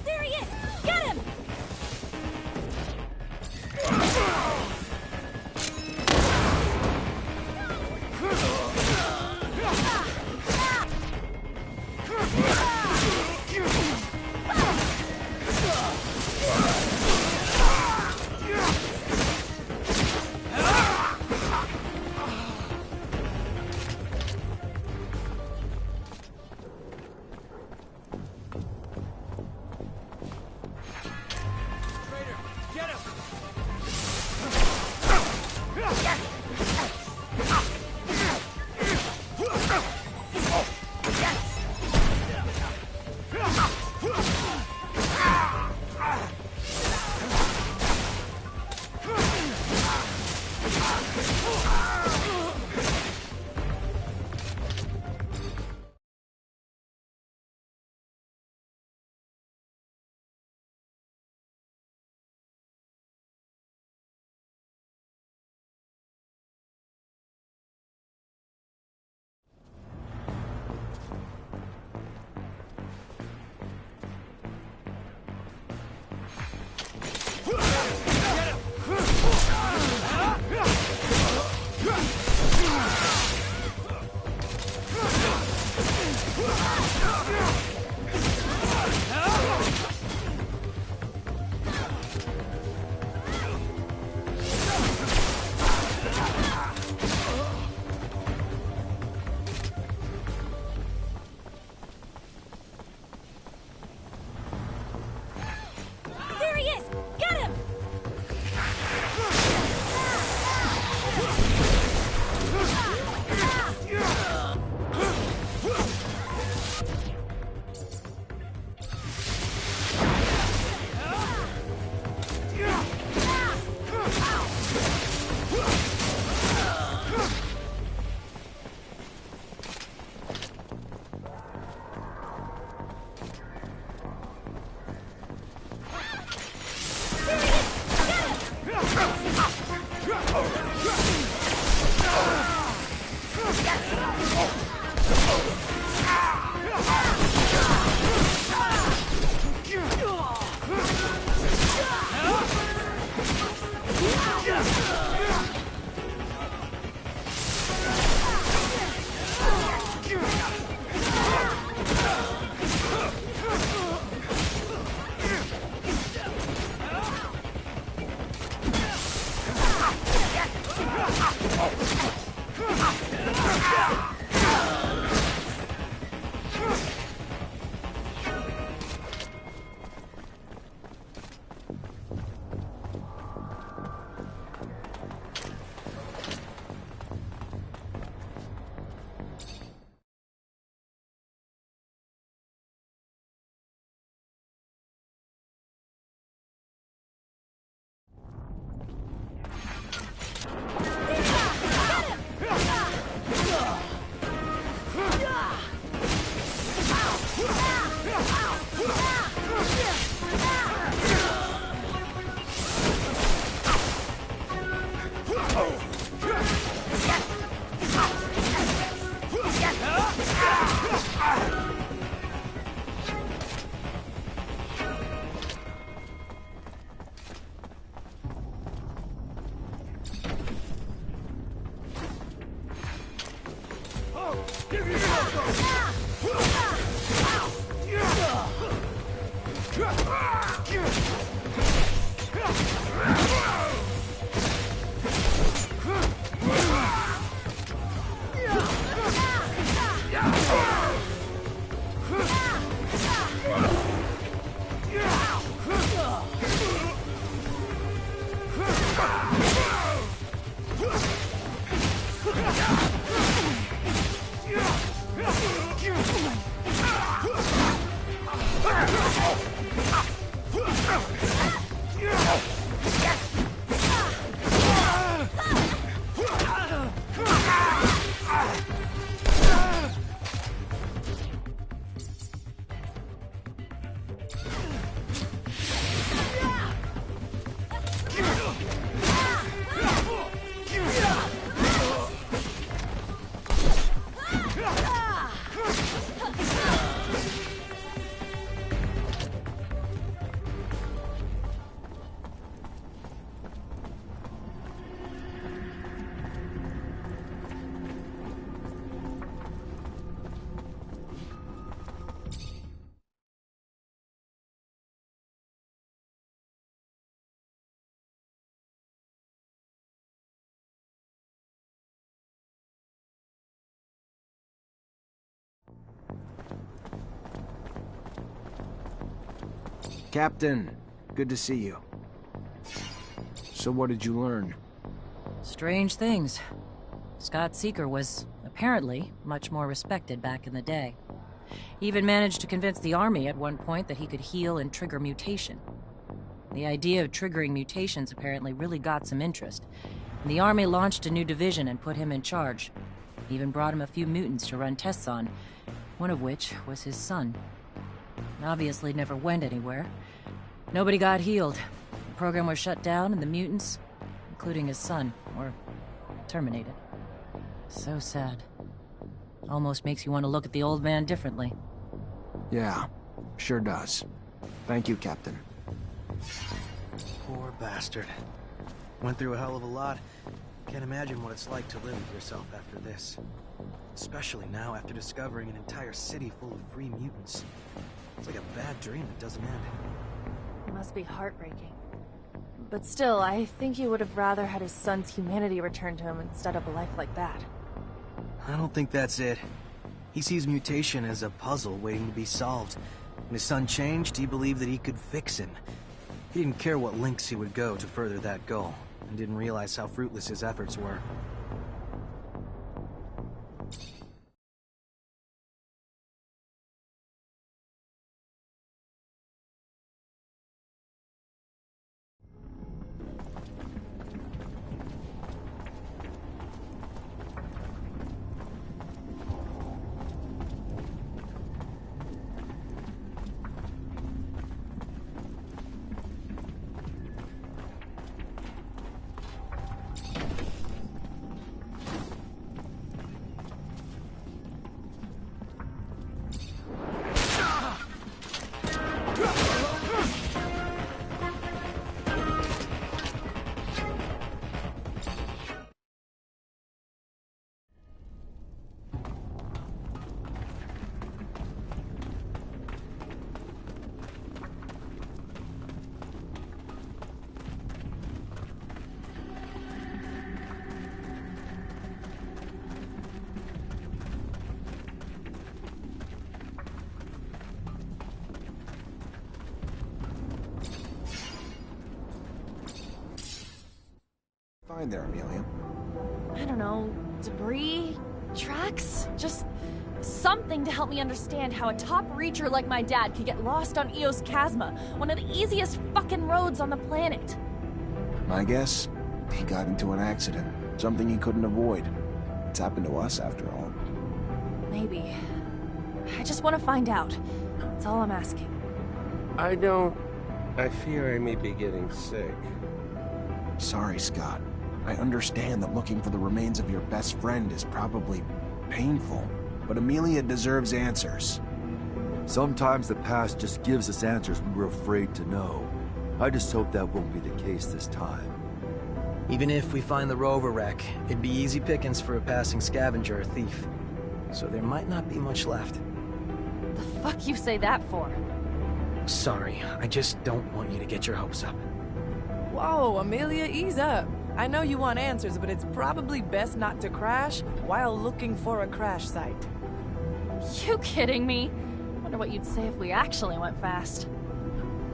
[SPEAKER 3] There he is! Get him! There he is! Get him!
[SPEAKER 6] Captain, good to see you. So what did you learn?
[SPEAKER 4] Strange things. Scott Seeker was, apparently, much more respected back in the day. He even managed to convince the army at one point that he could heal and trigger mutation. The idea of triggering mutations apparently really got some interest. And the army launched a new division and put him in charge. Even brought him a few mutants to run tests on, one of which was his son. Obviously never went anywhere. Nobody got healed. The program was shut down and the mutants, including his son, were terminated. So sad. Almost makes you want to look at the old man differently.
[SPEAKER 6] Yeah, sure does. Thank you, Captain.
[SPEAKER 8] Poor bastard. Went through a hell of a lot. Can't imagine what it's like to live with yourself after this. Especially now after discovering an entire city full of free mutants. It's like a bad dream that doesn't end.
[SPEAKER 3] It must be heartbreaking. But still, I think he would have rather had his son's humanity returned to him instead of a life like that.
[SPEAKER 8] I don't think that's it. He sees mutation as a puzzle waiting to be solved. When his son changed, he believed that he could fix him. He didn't care what lengths he would go to further that goal, and didn't realize how fruitless his efforts were.
[SPEAKER 6] Fine there, Amelia.
[SPEAKER 3] I don't know, debris? Tracks? Just something to help me understand how a top reacher like my dad could get lost on Eos Chasma, one of the easiest fucking roads on the planet.
[SPEAKER 6] My guess, he got into an accident. Something he couldn't avoid. It's happened to us, after all.
[SPEAKER 3] Maybe. I just want to find out. That's all I'm asking.
[SPEAKER 1] I fear I may be getting sick.
[SPEAKER 6] Sorry, Scott. I understand that looking for the remains of your best friend is probably painful, but Amelia deserves answers.
[SPEAKER 16] Sometimes the past just gives us answers we were afraid to know. I just hope that won't be the case this time.
[SPEAKER 8] Even if we find the rover wreck, it'd be easy pickings for a passing scavenger or thief. So there might not be much left.
[SPEAKER 3] The fuck you say that for?
[SPEAKER 8] Sorry, I just don't want you to get your hopes up.
[SPEAKER 2] Whoa, Amelia, ease up. I know you want answers, but it's probably best not to crash while looking for a crash site.
[SPEAKER 3] You kidding me? Wonder what you'd say if we actually went fast.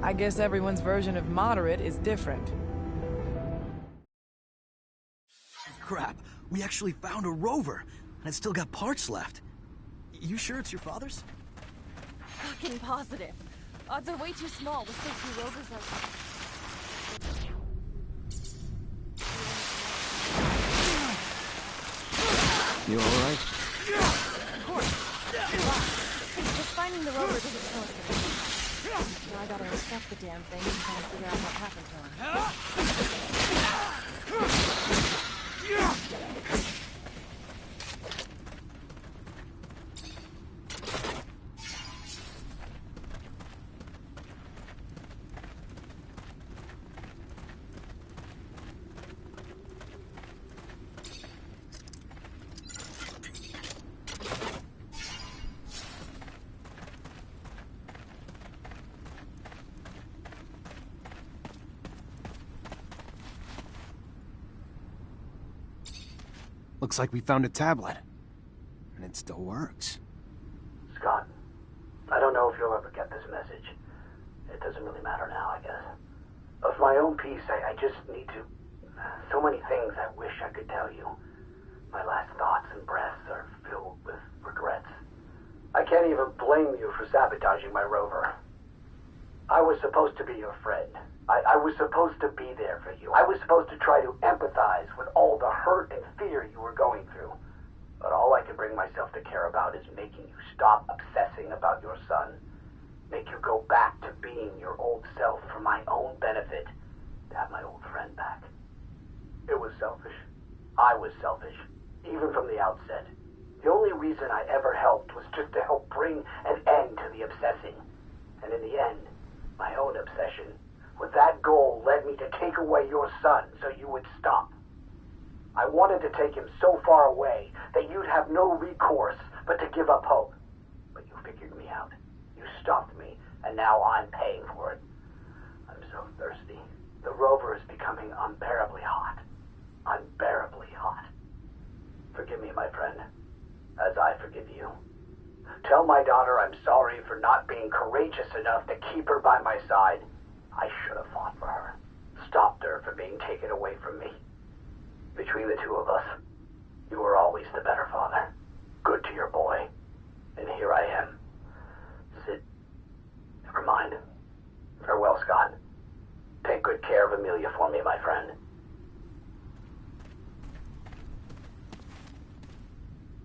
[SPEAKER 2] I guess everyone's version of moderate is different.
[SPEAKER 8] Crap, we actually found a rover, and it's still got parts left. You sure it's your father's?
[SPEAKER 3] Fucking positive. Odds are way too small with so few rovers out.
[SPEAKER 6] You alright?
[SPEAKER 3] Of course. Just finding the rover doesn't tell us anything. Now I gotta inspect the damn thing and try to figure out what happened to him.
[SPEAKER 6] Looks like we found a tablet. And it still works.
[SPEAKER 17] Scott, I don't know if you'll ever get this message. It doesn't really matter.
[SPEAKER 10] Of my own peace, I just need to... So many things I wish I could tell you. My last thoughts and breaths are filled with regrets. I can't even blame you for sabotaging my rover. I was supposed to be your friend. I was supposed to be there for you. I was supposed to try to empathize with all the hurt and fear you were going through. But all I can bring myself to care about is making you stop obsessing about your son. Make you go back to being your old self for my own benefit. To have my old friend back. It was selfish. I was selfish. Even from the outset. The only reason I ever helped was just to help bring an end to the obsessing. And in the end, my own obsession with that goal led me to take away your son so you would stop. I wanted to take him so far away that you'd have no recourse but to give up hope. But you figured me out. You stopped me, and now I'm paying for it. I'm so thirsty. The rover is becoming unbearably hot. Unbearably hot. Forgive me, my friend, as I forgive you. Tell my daughter I'm sorry for not being courageous enough to keep her by my side. I should have fought for her. Stopped her from being taken away from me. Between the two of us, you were always the better father. Good to your boy. And here I am. Sid, never mind. Farewell, Scott. Take good care of Amelia for me, my friend.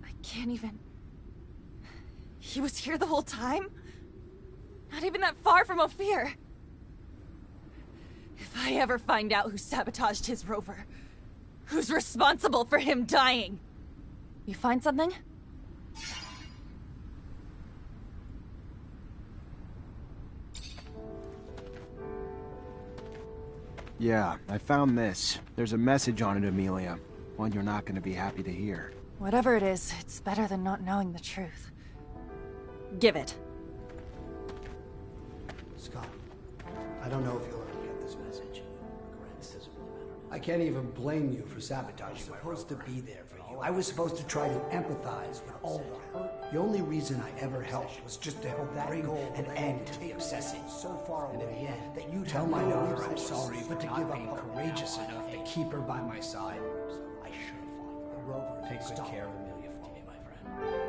[SPEAKER 3] I can't even... He was here the whole time? Not even that far from Ophir. If I ever find out who sabotaged his rover, who's responsible for him dying? You find something?
[SPEAKER 6] Yeah, I found this. There's a message on it, Amelia. One you're not going to be happy to hear.
[SPEAKER 3] Whatever it is, it's better than not knowing the truth. Give it.
[SPEAKER 10] Scott, I don't know if you'll ever get this message. This doesn't really matter. I can't even blame you for sabotaging. I was supposed to be there for you. I was supposed to try to empathize with all the hurt. The only reason I ever helped was just to help bring an end to the obsessing. So far away, and in the end, that you tell my daughter I'm sorry, but to give up courageous enough to keep her by my side. So I should have fought for the rover. Take good care of Amelia for me, my friend.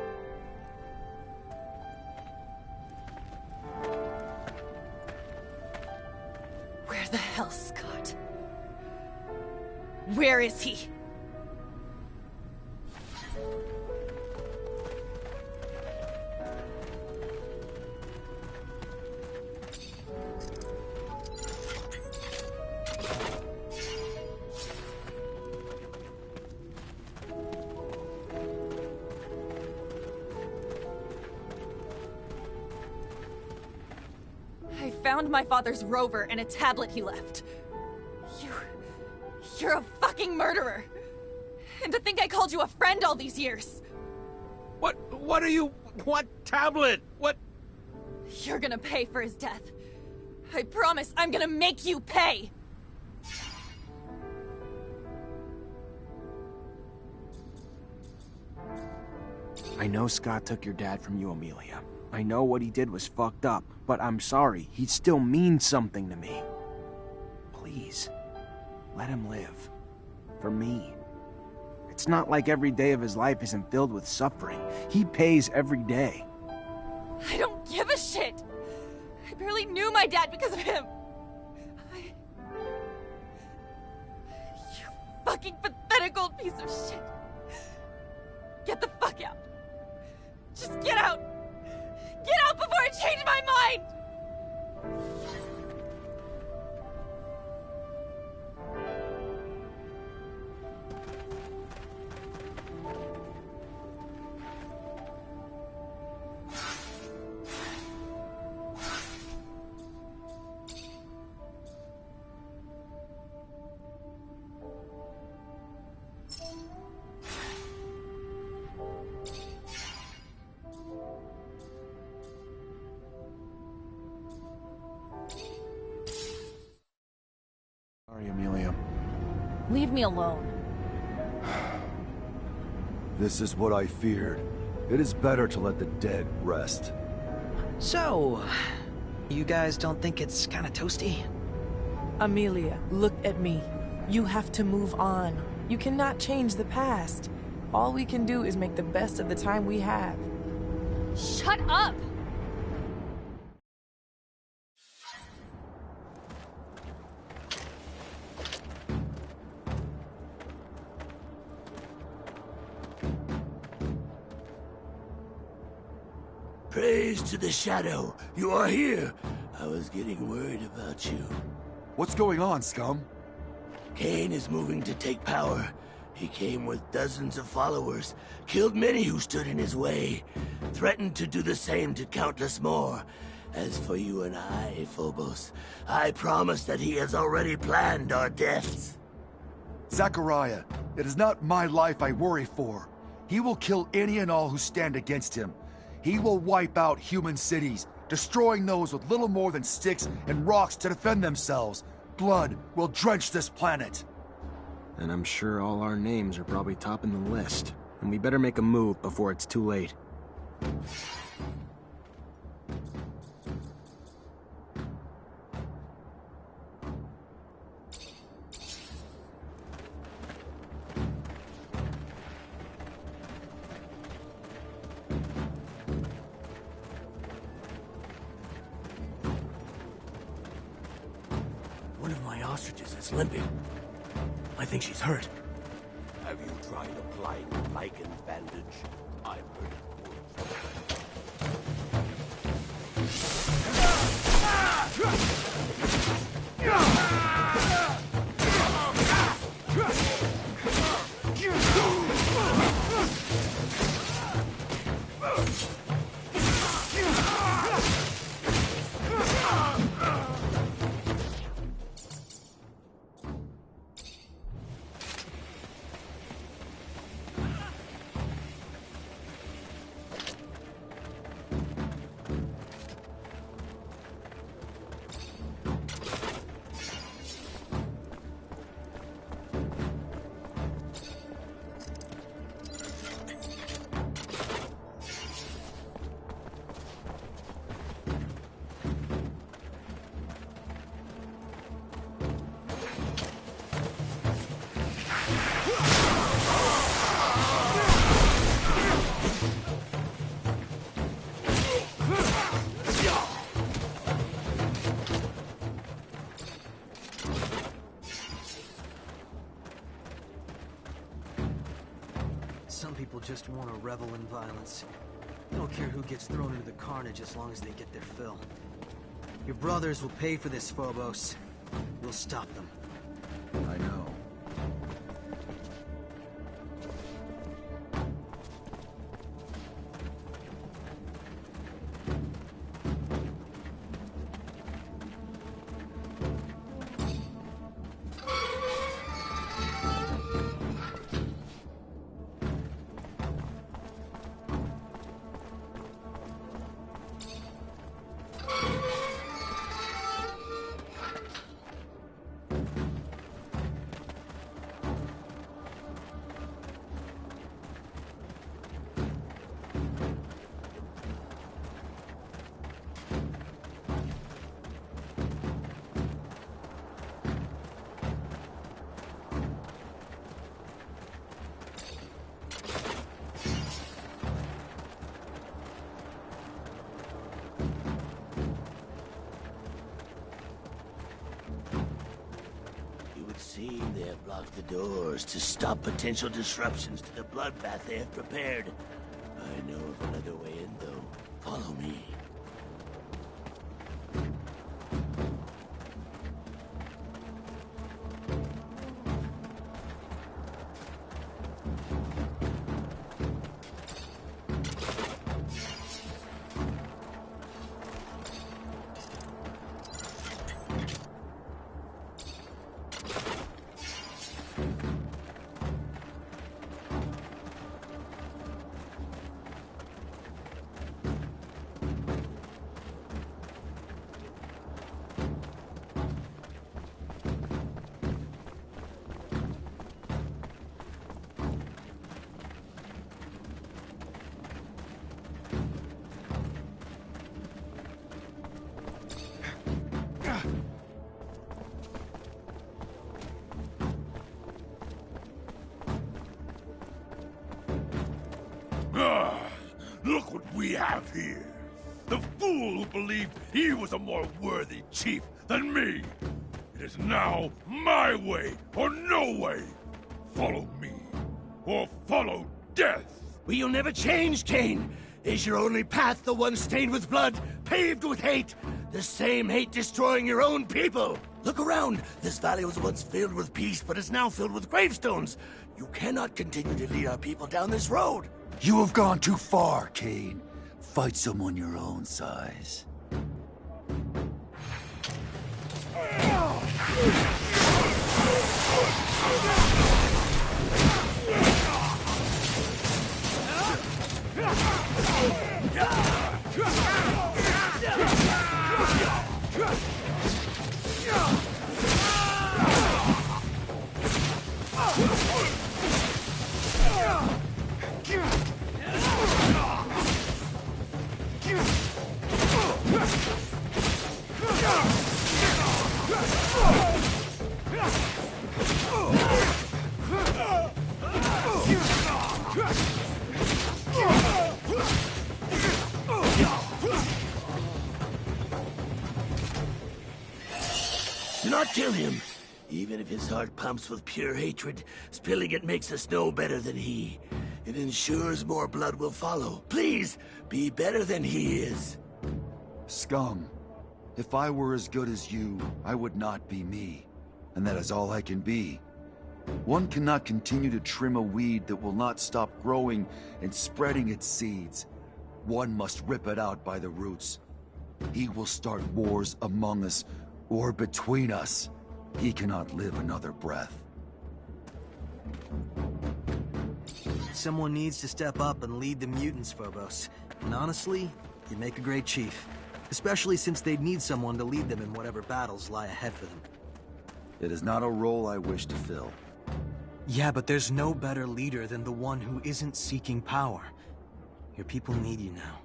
[SPEAKER 3] Where the hell, Scott? Where is he? I found my father's rover and a tablet he left. You're a fucking murderer! And to think I called you a friend all these years!
[SPEAKER 1] What are you... What tablet? What...
[SPEAKER 3] You're gonna pay for his death. I promise I'm gonna make you pay!
[SPEAKER 6] I know Scott took your dad from you, Amelia. I know what he did was fucked up, but I'm sorry. He still means something to me. Please, let him live. For me. It's not like every day of his life isn't filled with suffering. He pays every day.
[SPEAKER 3] I don't give a shit! I barely knew my dad because of him! You fucking pathetic old piece of shit! Get the fuck out! Just get out! Get out before I change my mind!
[SPEAKER 6] Sorry, Amelia.
[SPEAKER 3] Leave me alone.
[SPEAKER 21] This is what I feared. It is better to let the dead rest.
[SPEAKER 8] So, you guys don't think it's kinda toasty?
[SPEAKER 2] Amelia, look at me. You have to move on. You cannot change the past. All we can do is make the best of the time we have.
[SPEAKER 3] Shut up!
[SPEAKER 12] Praise to the Shadow. You are here. I was getting worried about you.
[SPEAKER 21] What's going on, scum?
[SPEAKER 12] Kane is moving to take power. He came with dozens of followers, killed many who stood in his way, threatened to do the same to countless more. As for you and I, Phobos, I promise that he has already planned our deaths.
[SPEAKER 21] Zachariah, it is not my life I worry for. He will kill any and all who stand against him. He will wipe out human cities, destroying those with little more than sticks and rocks to defend themselves. Blood will drench this planet.
[SPEAKER 6] And I'm sure all our names are probably topping the list. And we better make a move before it's too late.
[SPEAKER 11] One of my ostriches is limping. I think she's hurt.
[SPEAKER 12] Have you tried applying a lichen bandage? I've heard it works.
[SPEAKER 8] Some people just want to revel in violence. They don't care who gets thrown into the carnage as long as they get their fill. Your brothers will pay for this, Phobos. We'll stop them.
[SPEAKER 6] I know.
[SPEAKER 12] They have blocked the doors to stop potential disruptions to the bloodbath they have prepared. I know of another way in, though. Follow me.
[SPEAKER 14] peers. The fool who believed he was a more worthy chief than me. It is now my way or no way. Follow me, or follow death.
[SPEAKER 11] Will you never change, Cain? Is your only path the one stained with blood, paved with hate? The same hate destroying your own people? Look around. This valley was once filled with peace, but is now filled with gravestones. You cannot continue to lead our people down this road.
[SPEAKER 21] You have gone too far, Cain. Fight someone your own size.
[SPEAKER 11] Do not kill him. Even if his heart pumps with pure hatred, spilling it makes us no better than he. It ensures more blood will follow. Please, be better than he is.
[SPEAKER 16] Scum. If I were as good as you, I would not be me. And that is all I can be. One cannot continue to trim a weed that will not stop growing and spreading its seeds. One must rip it out by the roots. He will start wars among us, or between us. He cannot live another breath.
[SPEAKER 8] Someone needs to step up and lead the mutants, Phobos. And honestly, you'd make a great chief. Especially since they'd need someone to lead them in whatever battles lie ahead for them.
[SPEAKER 16] It is not a role I wish to fill.
[SPEAKER 8] Yeah, but there's no better leader than the one who isn't seeking power. Your people need you now.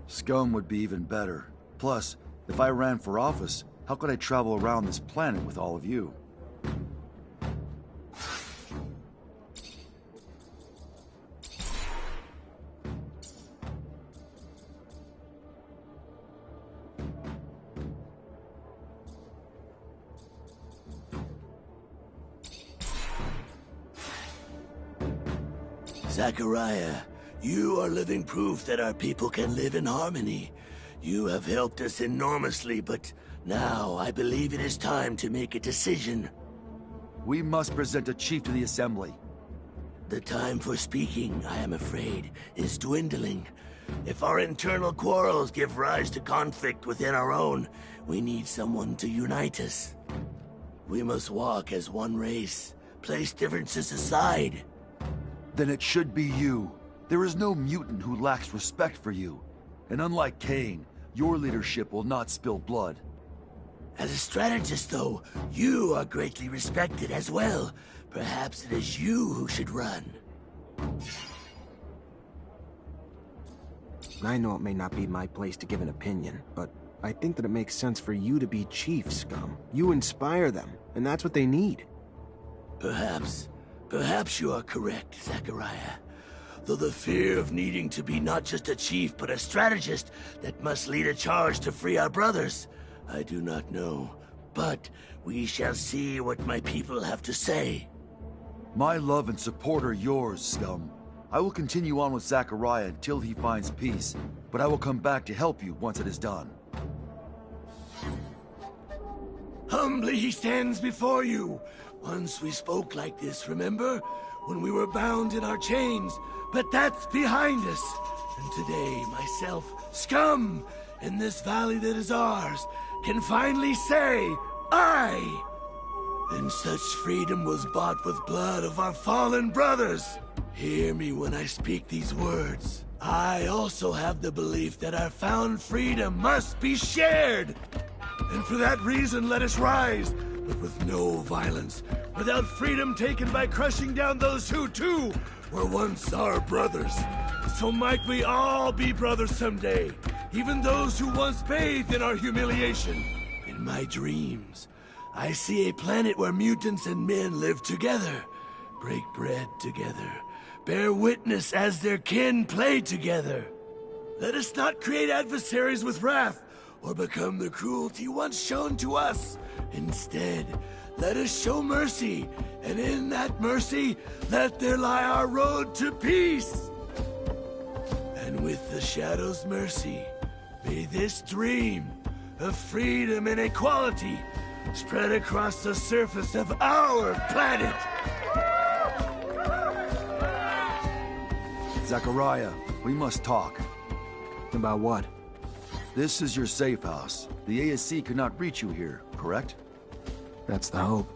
[SPEAKER 16] Scum would be even better. Plus, if I ran for office, how could I travel around this planet with all of you?
[SPEAKER 11] Zachariah, you are living proof that our people can live in harmony. You have helped us enormously, but now I believe it is time to make a decision.
[SPEAKER 16] We must present a chief to the Assembly.
[SPEAKER 11] The time for speaking, I am afraid, is dwindling. If our internal quarrels give rise to conflict within our own, we need someone to unite us. We must walk as one race, place differences aside.
[SPEAKER 16] Then it should be you. There is no mutant who lacks respect for you. And unlike Cain, your leadership will not spill blood.
[SPEAKER 11] As a strategist, though, you are greatly respected as well. Perhaps it is you who should run.
[SPEAKER 6] I know it may not be my place to give an opinion, but I think that it makes sense for you to be chief, Scum. You inspire them, and that's what they need.
[SPEAKER 11] Perhaps you are correct, Zachariah. Though the fear of needing to be not just a chief, but a strategist that must lead a charge to free our brothers, I do not know. But we shall see what my people have to say.
[SPEAKER 16] My love and support are yours, Scum. I will continue on with Zachariah until he finds peace, but I will come back to help you once it is done.
[SPEAKER 11] Humbly he stands before you. Once we spoke like this, remember? When we were bound in our chains. But that's behind us. And today, myself, Scum, in this valley that is ours, can finally say, I! And such freedom was bought with blood of our fallen brothers. Hear me when I speak these words. I also have the belief that our found freedom must be shared. And for that reason, let us rise, but with no violence, without freedom taken by crushing down those who, too, were once our brothers. So might we all be brothers someday, even those who once bathed in our humiliation. In my dreams, I see a planet where mutants and men live together, break bread together, bear witness as their kin play together.
[SPEAKER 12] Let us not create adversaries with wrath, or become the cruelty once shown to us. Instead, let us show mercy, and in that mercy, let there lie our road to peace. And with the Shadow's mercy, may this dream of freedom and equality spread across the surface of our planet.
[SPEAKER 16] Zachariah, we must talk.
[SPEAKER 6] About what?
[SPEAKER 16] This is your safe house. The ASC could not reach you here, correct?
[SPEAKER 6] That's the hope.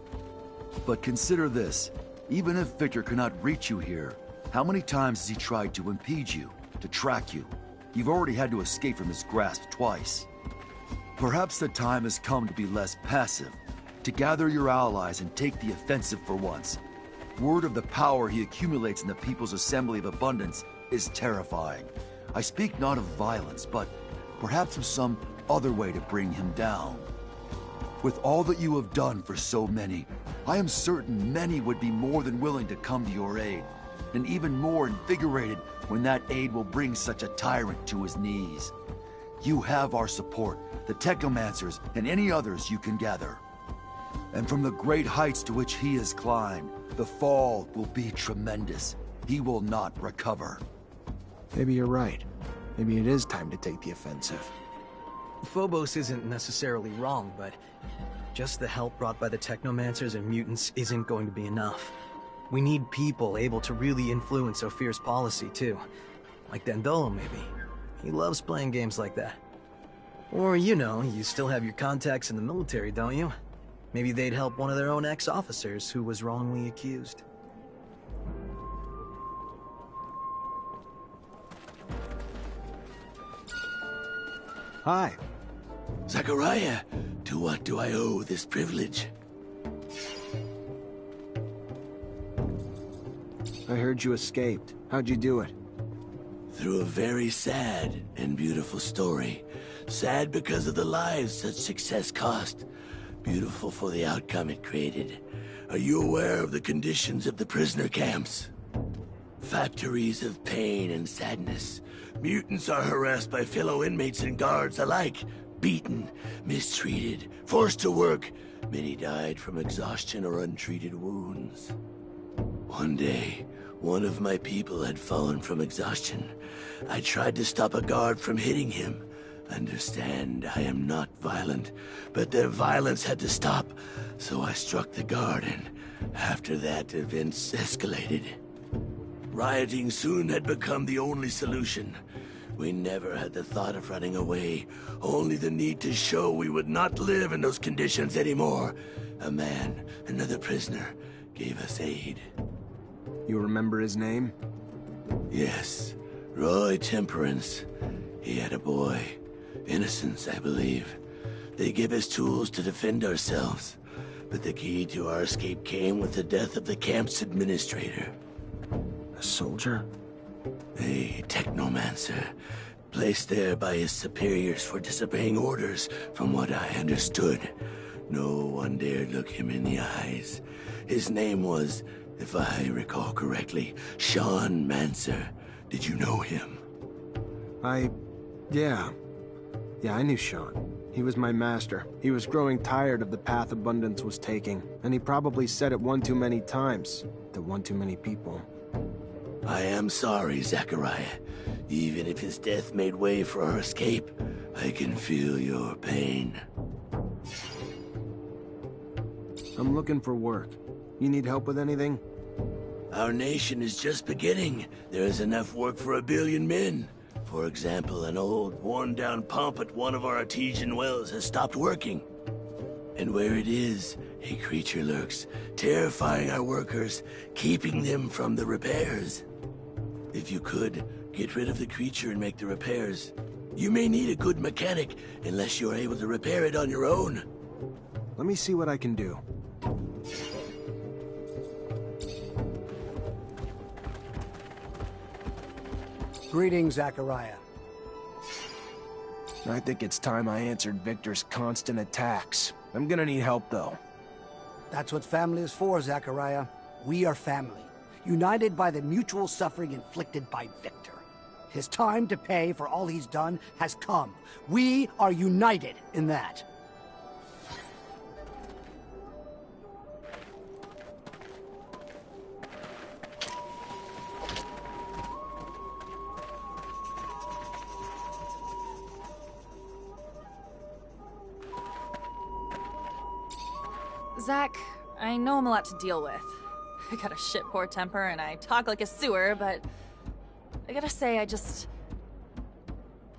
[SPEAKER 16] But consider this. Even if Victor cannot reach you here, how many times has he tried to impede you, to track you? You've already had to escape from his grasp twice. Perhaps the time has come to be less passive, to gather your allies and take the offensive for once. Word of the power he accumulates in the People's Assembly of Abundance is terrifying. I speak not of violence, but perhaps of some other way to bring him down. With all that you have done for so many, I am certain many would be more than willing to come to your aid, and even more invigorated when that aid will bring such a tyrant to his knees. You have our support, the Technomancers, and any others you can gather. And from the great heights to which he has climbed, the fall will be tremendous. He will not recover.
[SPEAKER 6] Maybe you're right. Maybe it is time to take the offensive.
[SPEAKER 8] Phobos isn't necessarily wrong, but just the help brought by the Technomancers and mutants isn't going to be enough. We need people able to really influence Ophir's policy, too. Like Dandolo, maybe. He loves playing games like that. Or, you know, you still have your contacts in the military, don't you? Maybe they'd help one of their own ex-officers who was wrongly accused.
[SPEAKER 6] Hi.
[SPEAKER 12] Zachariah, to what do I owe this privilege?
[SPEAKER 6] I heard you escaped. How'd you do it?
[SPEAKER 12] Through a very sad and beautiful story. Sad because of the lives such success cost. Beautiful for the outcome it created. Are you aware of the conditions of the prisoner camps? Factories of pain and sadness. Mutants are harassed by fellow inmates and guards alike. Beaten, mistreated, forced to work. Many died from exhaustion or untreated wounds. One day, one of my people had fallen from exhaustion. I tried to stop a guard from hitting him. Understand, I am not violent, but their violence had to stop, so I struck the guard, and after that, events escalated. Rioting soon had become the only solution. We never had the thought of running away, only the need to show we would not live in those conditions anymore. A man, another prisoner, gave us aid.
[SPEAKER 6] You remember his name?
[SPEAKER 12] Yes, Roy Temperance. He had a boy. Innocence, I believe. They gave us tools to defend ourselves, but the key to our escape came with the death of the camp's administrator.
[SPEAKER 6] A soldier?
[SPEAKER 12] A Technomancer, placed there by his superiors for disobeying orders, from what I understood. No one dared look him in the eyes. His name was, if I recall correctly, Sean Mancer. Did you know him?
[SPEAKER 6] Yeah, I knew Sean. He was my master. He was growing tired of the path Abundance was taking, and he probably said it one too many times to one too many people.
[SPEAKER 12] I am sorry, Zachariah. Even if his death made way for our escape, I can feel your pain.
[SPEAKER 6] I'm looking for work. You need help with anything?
[SPEAKER 12] Our nation is just beginning. There is enough work for 1 billion men. For example, an old, worn-down pump at one of our artesian wells has stopped working. And where it is, a creature lurks, terrifying our workers, keeping them from the repairs. If you could, get rid of the creature and make the repairs. You may need a good mechanic, unless you're able to repair it on your own.
[SPEAKER 6] Let me see what I can do.
[SPEAKER 10] Greetings, Zachariah.
[SPEAKER 6] I think it's time I answered Victor's constant attacks. I'm gonna need help, though.
[SPEAKER 10] That's what family is for, Zachariah. We are family, united by the mutual suffering inflicted by Victor. His time to pay for all he's done has come. We are united in that.
[SPEAKER 3] Zach, I know I'm a lot to deal with. I got a shit-poor temper and I talk like a sewer, but I gotta say,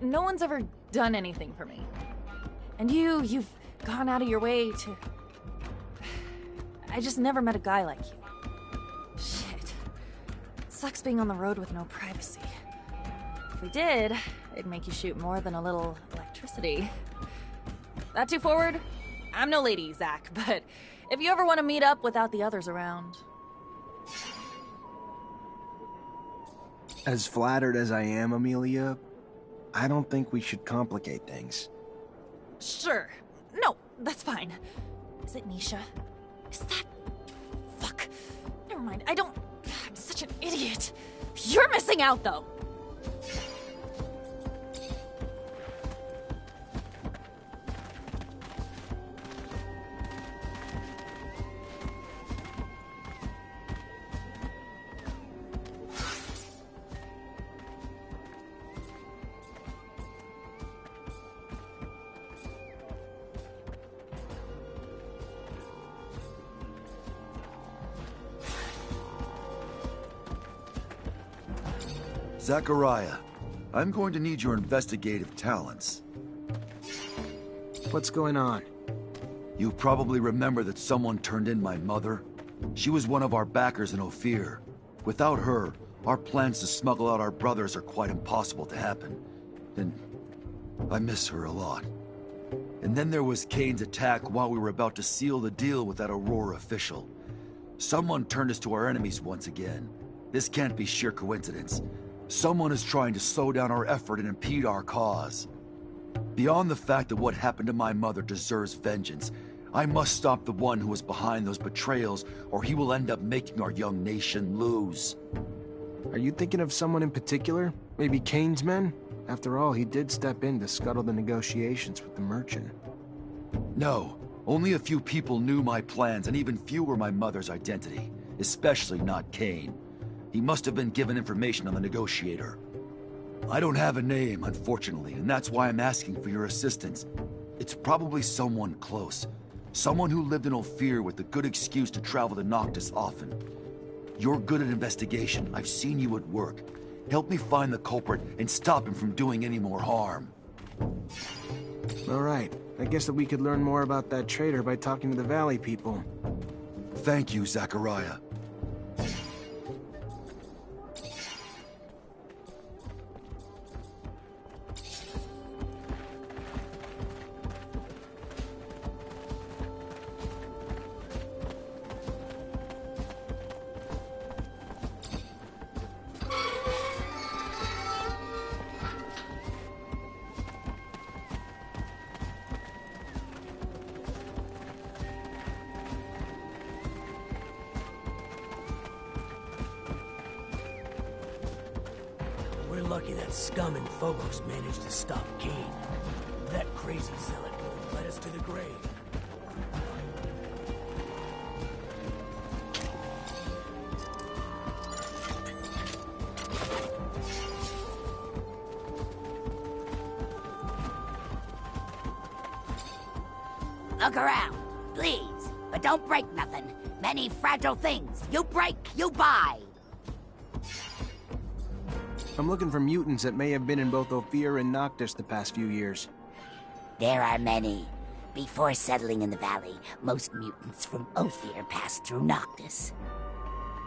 [SPEAKER 3] no one's ever done anything for me. And you've gone out of your way to... I just never met a guy like you. Shit. It sucks being on the road with no privacy. If we did, it'd make you shoot more than a little electricity. That too forward? I'm no lady, Zach, but if you ever want to meet up without the others around...
[SPEAKER 6] As flattered as I am, Amelia, I don't think we should complicate things.
[SPEAKER 3] Sure. No, that's fine. Is it Nisha? Is that... Fuck. Never mind, I'm such an idiot. You're missing out, though.
[SPEAKER 16] Zachariah, I'm going to need your investigative talents.
[SPEAKER 6] What's going on?
[SPEAKER 16] You probably remember that someone turned in my mother. She was one of our backers in Ophir. Without her, our plans to smuggle out our brothers are quite impossible to happen. And I miss her a lot. And then there was Kane's attack while we were about to seal the deal with that Aurora official. Someone turned us to our enemies once again. This can't be sheer coincidence. Someone is trying to slow down our effort and impede our cause. Beyond the fact that what happened to my mother deserves vengeance, I must stop the one who is behind those betrayals, or he will end up making our young nation lose.
[SPEAKER 6] Are you thinking of someone in particular? Maybe Kane's men? After all, he did step in to scuttle the negotiations with the merchant.
[SPEAKER 16] No, only a few people knew my plans, and even fewer my mother's identity, especially not Kane. He must have been given information on the negotiator. I don't have a name, unfortunately, and that's why I'm asking for your assistance. It's probably someone close. Someone who lived in Ophir with a good excuse to travel to Noctis often. You're good at investigation. I've seen you at work. Help me find the culprit and stop him from doing any more harm.
[SPEAKER 6] All right. I guess that we could learn more about that traitor by talking to the Valley people.
[SPEAKER 16] Thank you, Zachariah.
[SPEAKER 11] We're lucky that scum in Phobos managed to stop Kane. That crazy zealot would have led us to the grave.
[SPEAKER 17] Look around, please. But don't break nothing. Many fragile things. You break, you buy.
[SPEAKER 6] I'm looking for mutants that may have been in both Ophir and Noctis the past few years.
[SPEAKER 17] There are many. Before settling in the valley, most mutants from Ophir passed through Noctis.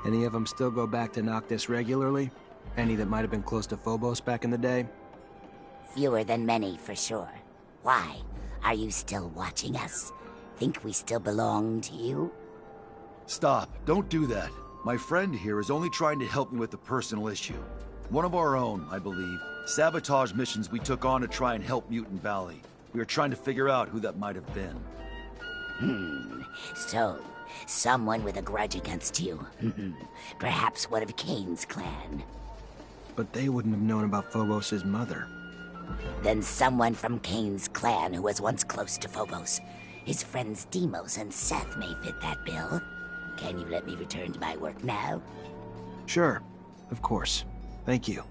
[SPEAKER 6] Any of them still go back to Noctis regularly? Any that might have been close to Phobos back in the day?
[SPEAKER 17] Fewer than many, for sure. Why? Are you still watching us? Think we still belong to you?
[SPEAKER 16] Stop. Don't do that. My friend here is only trying to help me with a personal issue. One of our own, I believe. Sabotage missions we took on to try and help Mutant Valley. We are trying to figure out who that might have been.
[SPEAKER 17] So, someone with a grudge against you. Perhaps one of Kane's clan.
[SPEAKER 6] but they wouldn't have known about Phobos' mother.
[SPEAKER 17] Then someone from Cain's clan who was once close to Phobos. His friends Deimos and Seth may fit that bill. Can you let me return to my work now?
[SPEAKER 6] Sure, of course. Thank you.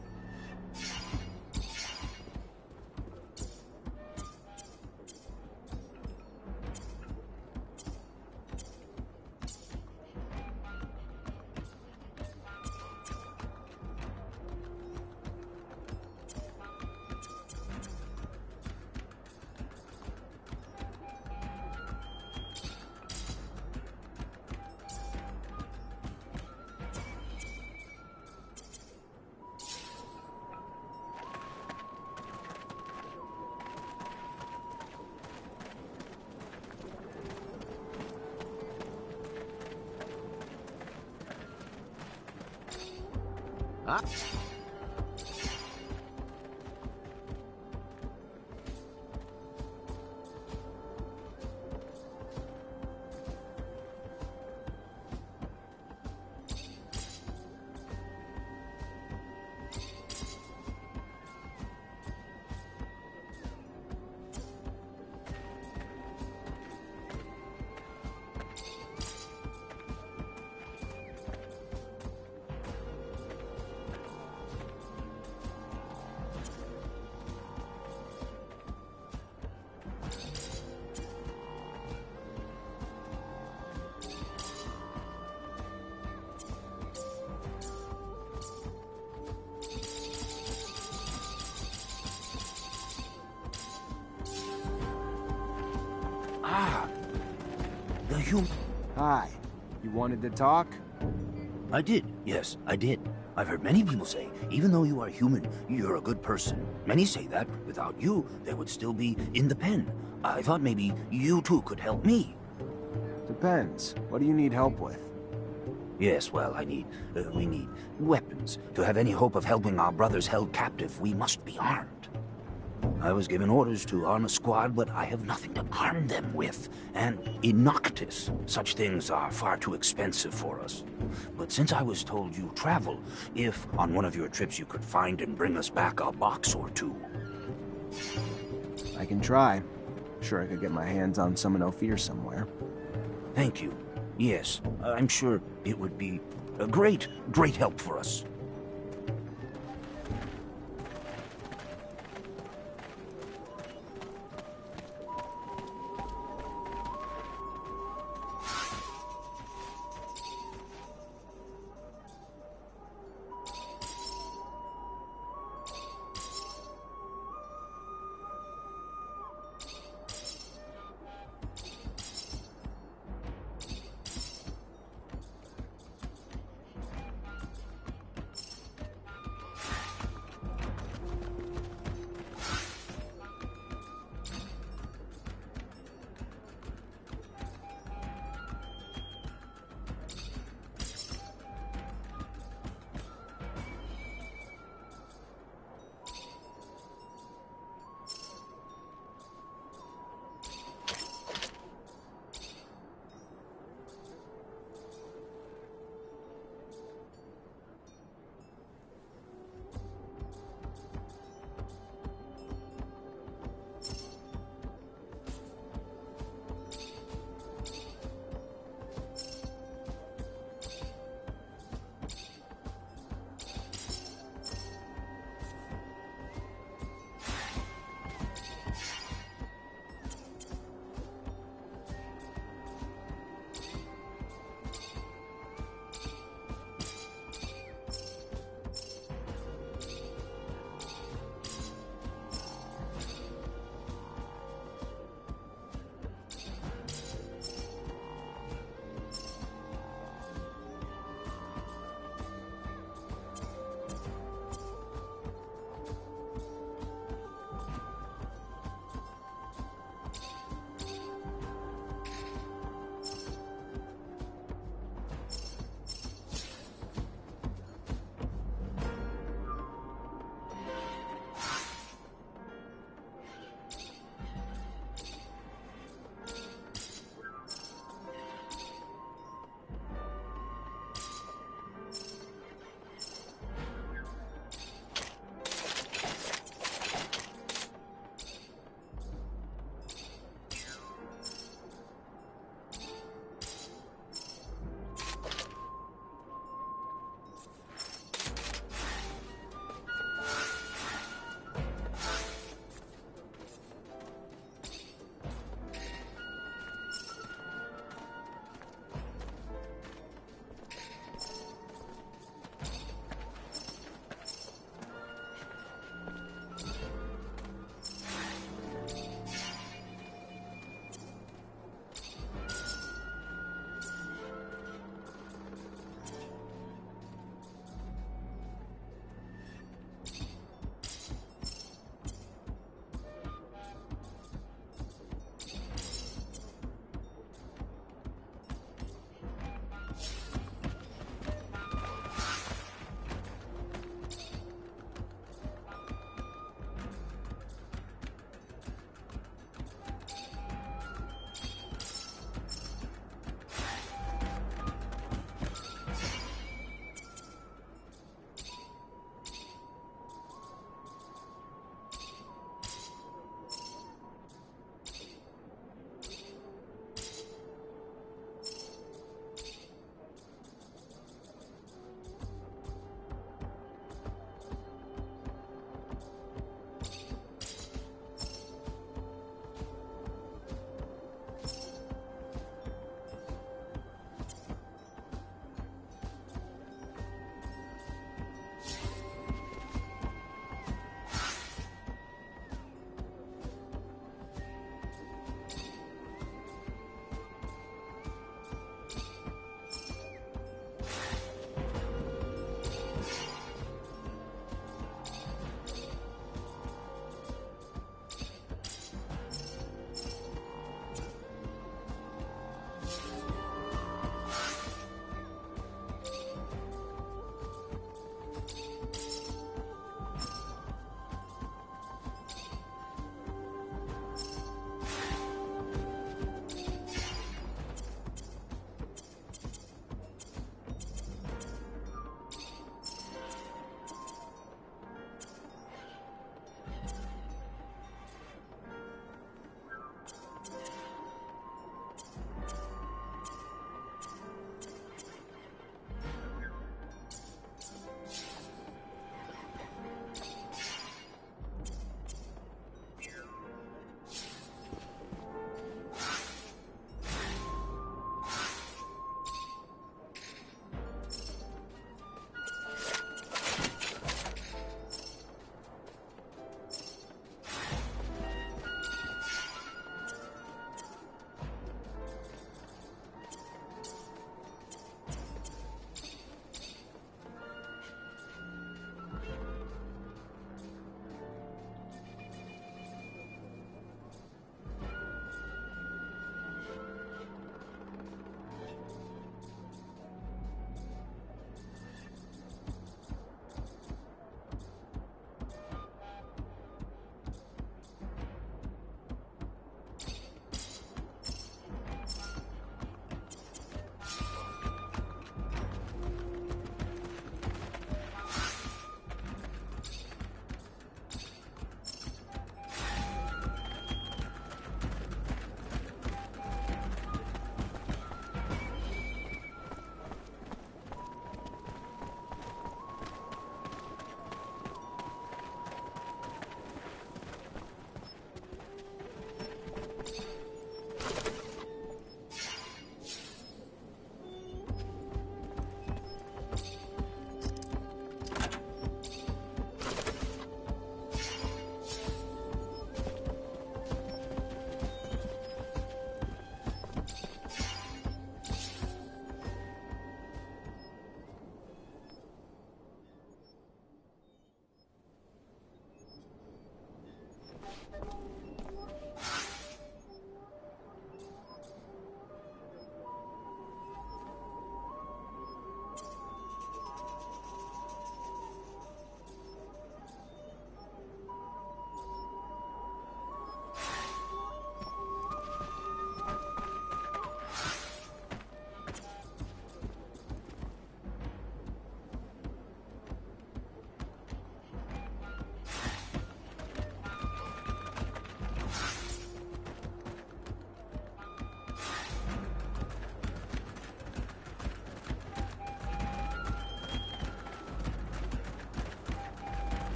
[SPEAKER 1] Ah.
[SPEAKER 11] The human...
[SPEAKER 6] Hi. You wanted to talk?
[SPEAKER 11] I did. Yes, I did. I've heard many people say, even though you are human, you're a good person. Many say that without you, they would still be in the pen. I thought maybe you too could help me.
[SPEAKER 6] Depends. What do you need help with?
[SPEAKER 11] Yes, well, we need weapons. To have any hope of helping our brothers held captive, we must be armed. I was given orders to arm a squad, but I have nothing to arm them with. And in Noctis, such things are far too expensive for us. But since I was told you travel, if on one of your trips you could find and bring us back a box or two.
[SPEAKER 6] I can try. Sure I could get my hands on some in Ophir somewhere.
[SPEAKER 11] Thank you. Yes, I'm sure it would be a great help for us.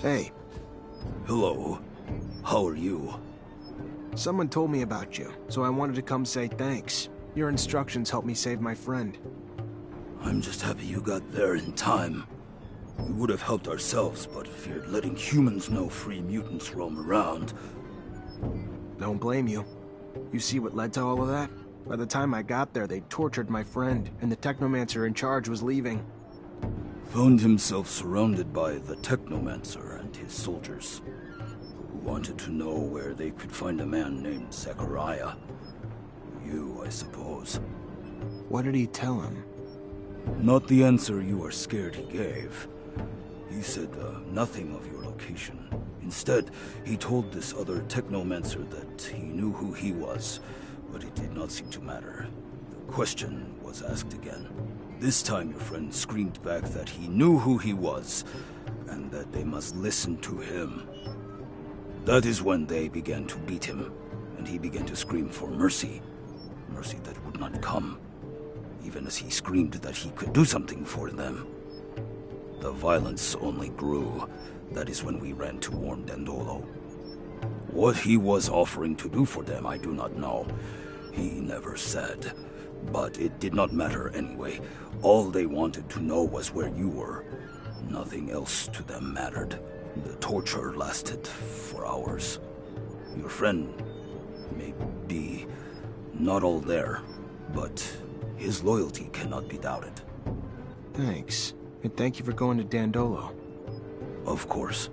[SPEAKER 6] Hey.
[SPEAKER 16] Hello. How are you?
[SPEAKER 6] Someone told me about you, so I wanted to come say thanks. Your instructions helped me save my friend.
[SPEAKER 16] I'm just happy you got there in time. We would have helped ourselves, but feared letting humans know free mutants roam around.
[SPEAKER 6] Don't blame you. You see what led to all of that? By the time I got there, they tortured my friend, and the Technomancer in charge was leaving.
[SPEAKER 16] Found himself surrounded by the Technomancer and his soldiers, who wanted to know where they could find a man named Zachariah. You, I suppose.
[SPEAKER 6] What did he tell him?
[SPEAKER 16] Not the answer you are scared he gave. He said nothing of your location. Instead, he told this other Technomancer that he knew who he was, but it did not seem to matter. The question was asked again. This time your friend screamed back that he knew who he was, and that they must listen to him. That is when they began to beat him, and he began to scream for mercy. Mercy that would not come, even as he screamed that he could do something for them. The violence only grew. That is when we ran to warn Dandolo. What he was offering to do for them, I do not know. He never said. But it did not matter anyway. All they wanted to know was where you were. Nothing else to them mattered. The torture lasted for hours. Your friend may be not all there, but his loyalty cannot be doubted.
[SPEAKER 6] Thanks. And thank you for going to Dandolo.
[SPEAKER 16] Of course.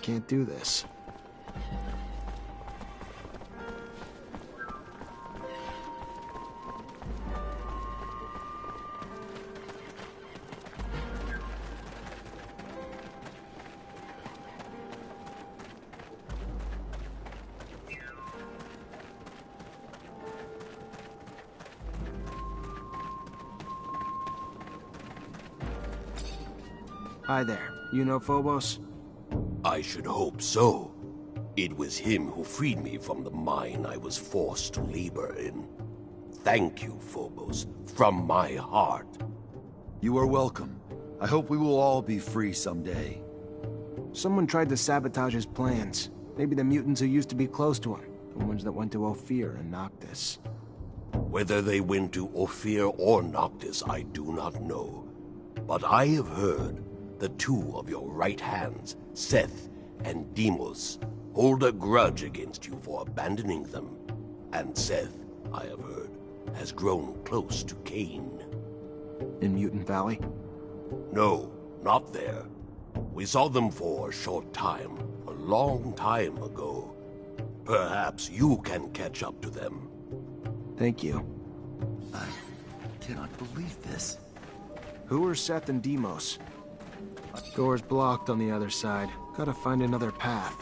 [SPEAKER 6] Can't do this. Hi there. You know Phobos?
[SPEAKER 1] I should hope so. It was him who freed me from the mine I was forced to labor in. Thank you, Phobos, from my heart.
[SPEAKER 16] You are welcome. I hope we will all be free someday.
[SPEAKER 6] Someone tried to sabotage his plans. Maybe the mutants who used to be close to him. The ones that went to Ophir and Noctis.
[SPEAKER 1] Whether they went to Ophir or Noctis, I do not know. But I have heard the two of your right hands, Seth and Deimos, hold a grudge against you for abandoning them. And Seth, I have heard, has grown close to Cain.
[SPEAKER 6] In Mutant Valley?
[SPEAKER 1] No, not there. We saw them for a short time, a long time ago. Perhaps you can catch up to them.
[SPEAKER 6] Thank you.
[SPEAKER 16] I cannot believe this.
[SPEAKER 6] Who are Seth and Deimos? Door's blocked on the other side. Gotta find another path.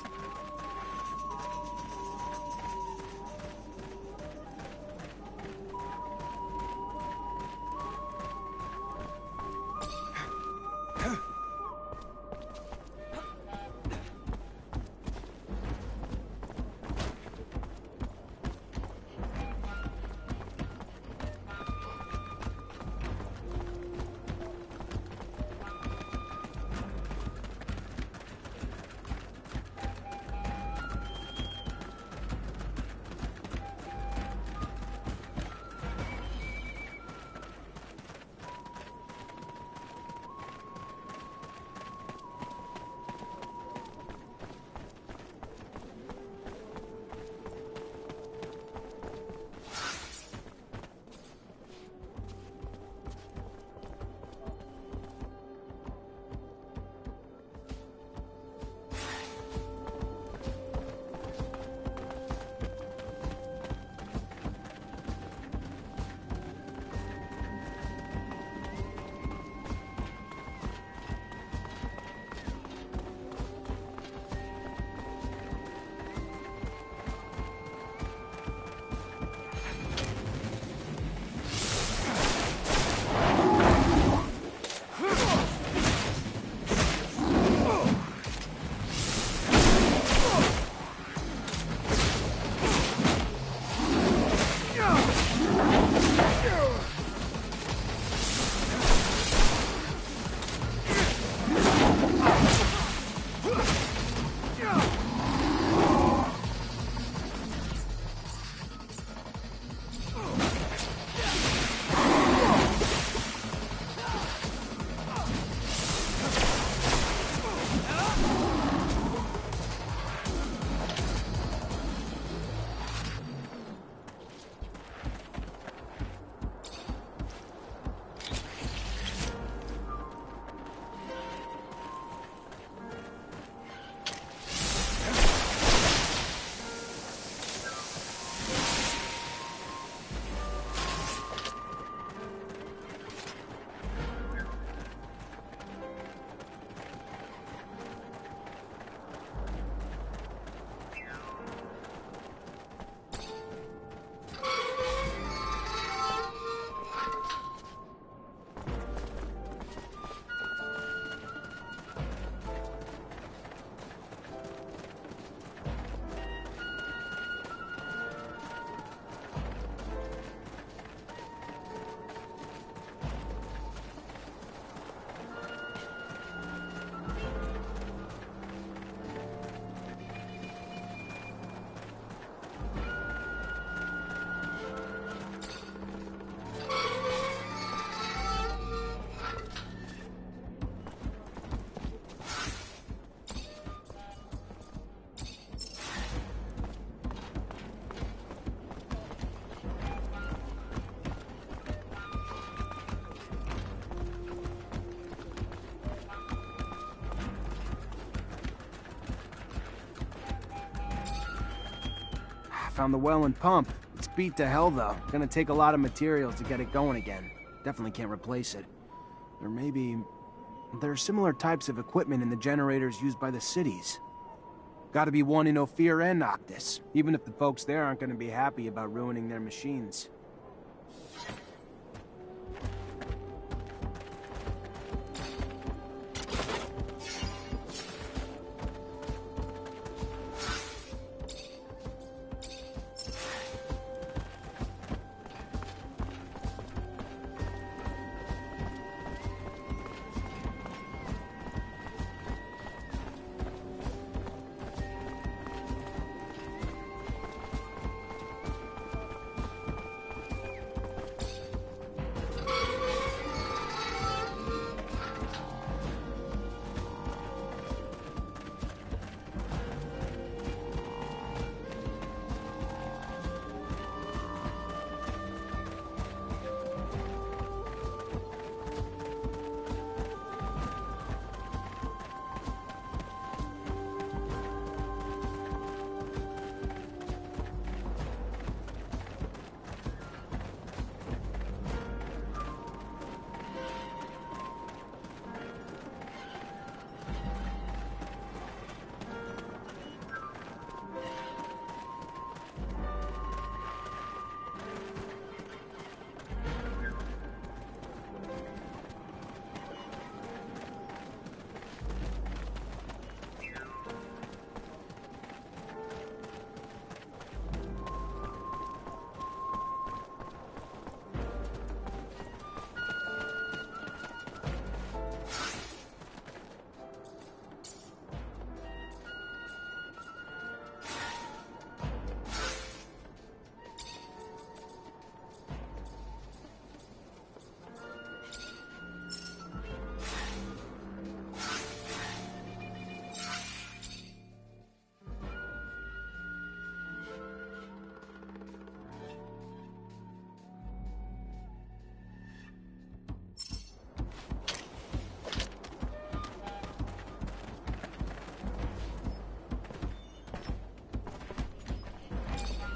[SPEAKER 6] found the well and pump. It's beat to hell, though. Gonna take a lot of materials to get it going again. Definitely can't replace it. Or maybe... there are similar types of equipment in the generators used by the cities. Gotta be one in Ophir and Noctis, even if the folks there aren't gonna be happy about ruining their machines.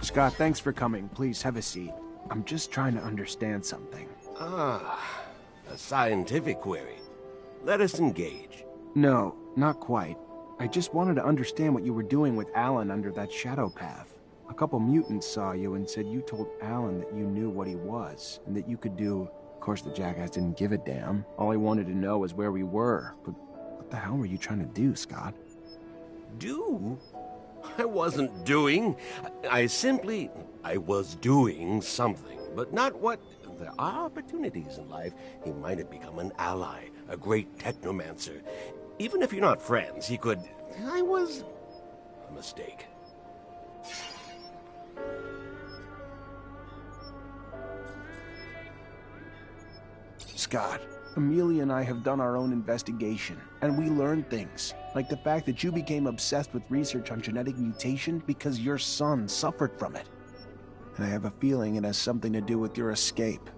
[SPEAKER 6] Scott, thanks for coming. Please, have a seat. I'm just trying to understand something.
[SPEAKER 1] Ah, a scientific query. Let us engage.
[SPEAKER 6] No, not quite. I just wanted to understand what you were doing with Alan under that shadow path. A couple mutants saw you and said you told Alan that you knew what he was, and that you could do... Of course, the jackass didn't give a damn. All he wanted to know was where we were. But what the hell were you trying to do, Scott?
[SPEAKER 1] Do? I wasn't doing. I was doing something, but not what... There are opportunities in life. He might have become an ally, a great Technomancer. Even if you're not friends, he could... I was... a mistake.
[SPEAKER 6] Scott, Amelia and I have done our own investigation, and we learned things. Like the fact that you became obsessed with research on genetic mutation because your son suffered from it. And I have a feeling it has something to do with your escape.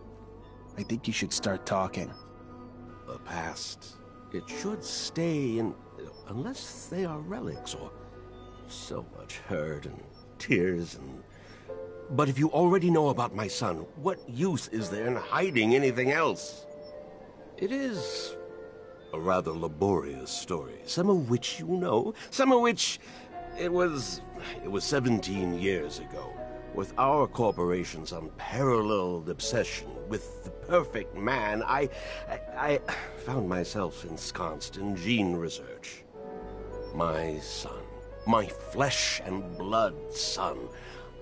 [SPEAKER 6] I think you should start talking.
[SPEAKER 1] The past. It should stay in... unless they are relics or... so much hurt and tears and... But if you already know about my son, what use is there in hiding anything else? It is a rather laborious story, some of which you know, some of which... It was 17 years ago, with our corporation's unparalleled obsession with the perfect man, I found myself ensconced in gene research. My son, my flesh and blood son.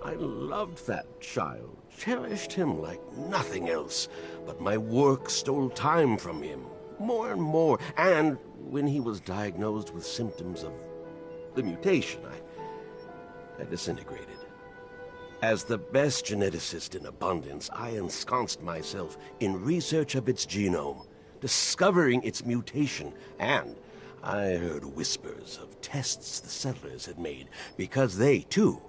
[SPEAKER 1] I loved that child, cherished him like nothing else, but my work stole time from him, more and more, and when he was diagnosed with symptoms of the mutation, I disintegrated. As the best geneticist in abundance, I ensconced myself in research of its genome, discovering its mutation, and I heard whispers of tests the settlers had made, because they, too,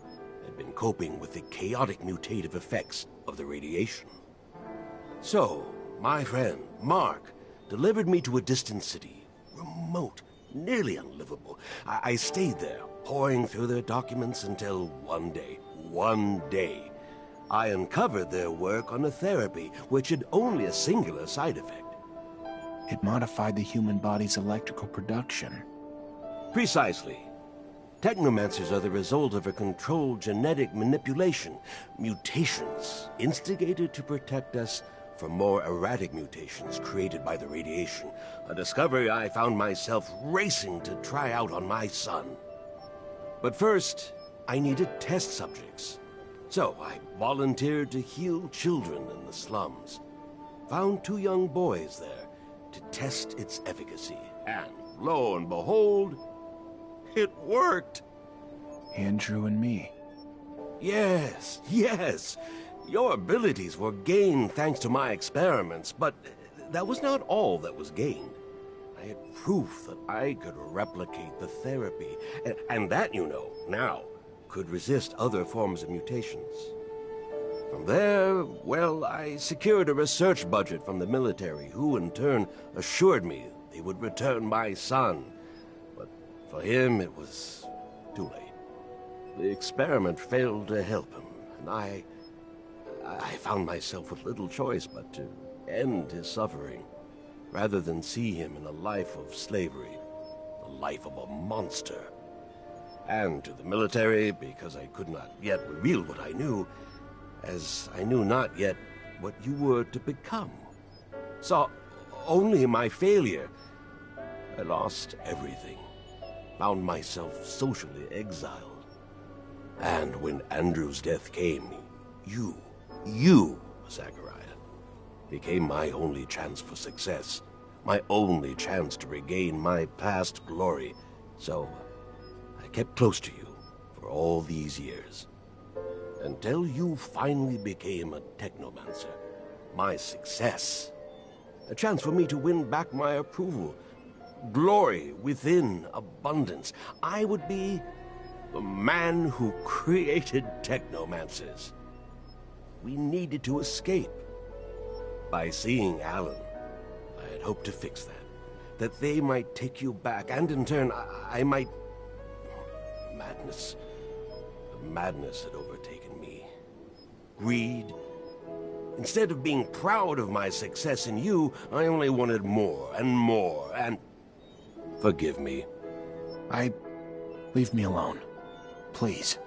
[SPEAKER 1] had been coping with the chaotic mutative effects of the radiation. So, my friend, Mark, delivered me to a distant city, remote, nearly unlivable. I stayed there, poring through their documents until one day, one day. I uncovered their work on a therapy, which had only a singular side effect.
[SPEAKER 6] It modified the human body's electrical production.
[SPEAKER 1] Precisely. Technomancers are the result of a controlled genetic manipulation. Mutations instigated to protect us from more erratic mutations created by the radiation. A discovery I found myself racing to try out on my son. But first, I needed test subjects. So I volunteered to heal children in the slums. Found 2 young boys there to test its efficacy. And lo and behold, it worked.
[SPEAKER 6] Andrew and me.
[SPEAKER 1] Yes, yes. Your abilities were gained thanks to my experiments, but that was not all that was gained. I had proof that I could replicate the therapy, and that, you know, now, could resist other forms of mutations. From there, well, I secured a research budget from the military, who in turn assured me they would return my son. But for him, it was too late. The experiment failed to help him, and I found myself with little choice but to end his suffering, rather than see him in a life of slavery, the life of a monster. And to the military, because I could not yet reveal what I knew, as I knew not yet what you were to become. Saw only my failure. I lost everything, found myself socially exiled. And when Andrew's death came, you, Zachariah, became my only chance for success, my only chance to regain my past glory. So I kept close to you for all these years, until you finally became a Technomancer. My success. A chance for me to win back my approval. Glory within abundance. I would be the man who created Technomancers. We needed to escape. By seeing Alan, I had hoped to fix that. That they might take you back, and in turn, I might... Madness. The madness had overtaken me. Greed. Instead of being proud of my success in you, I only wanted more and more, and... Forgive me.
[SPEAKER 6] Leave me alone. Please.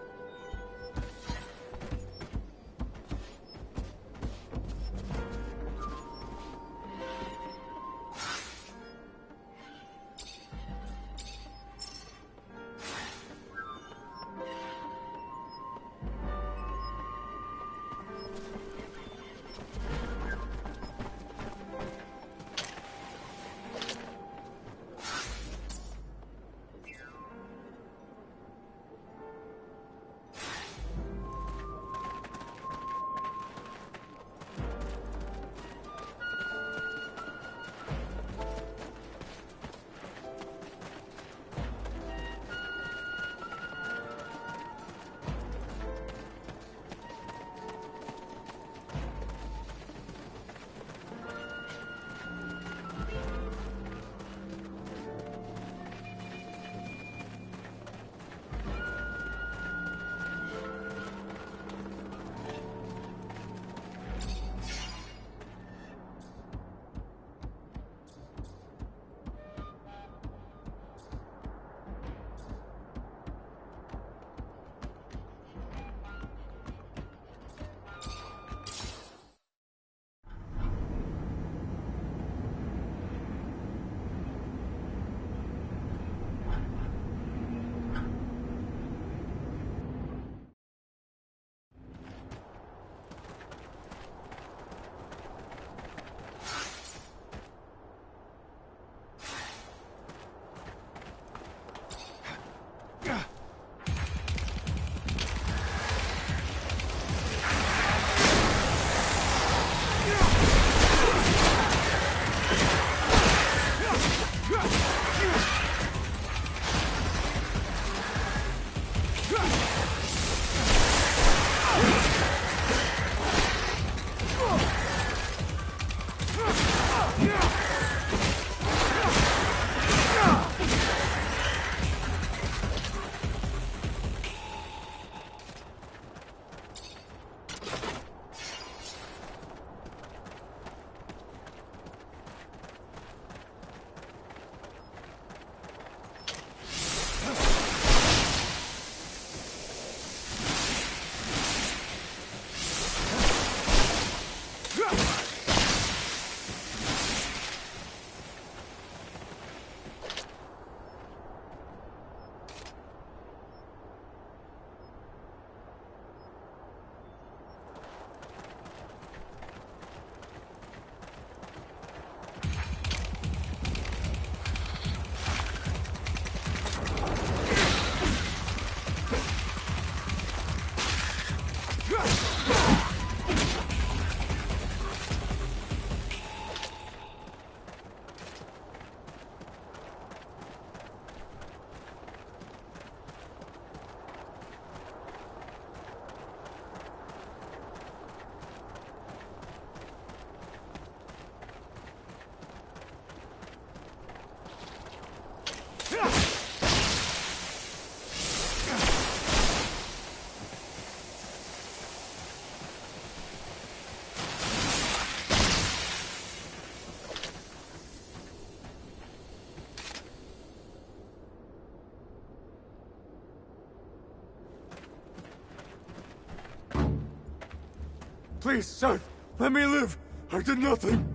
[SPEAKER 14] Please, Seth, let me live. I did nothing.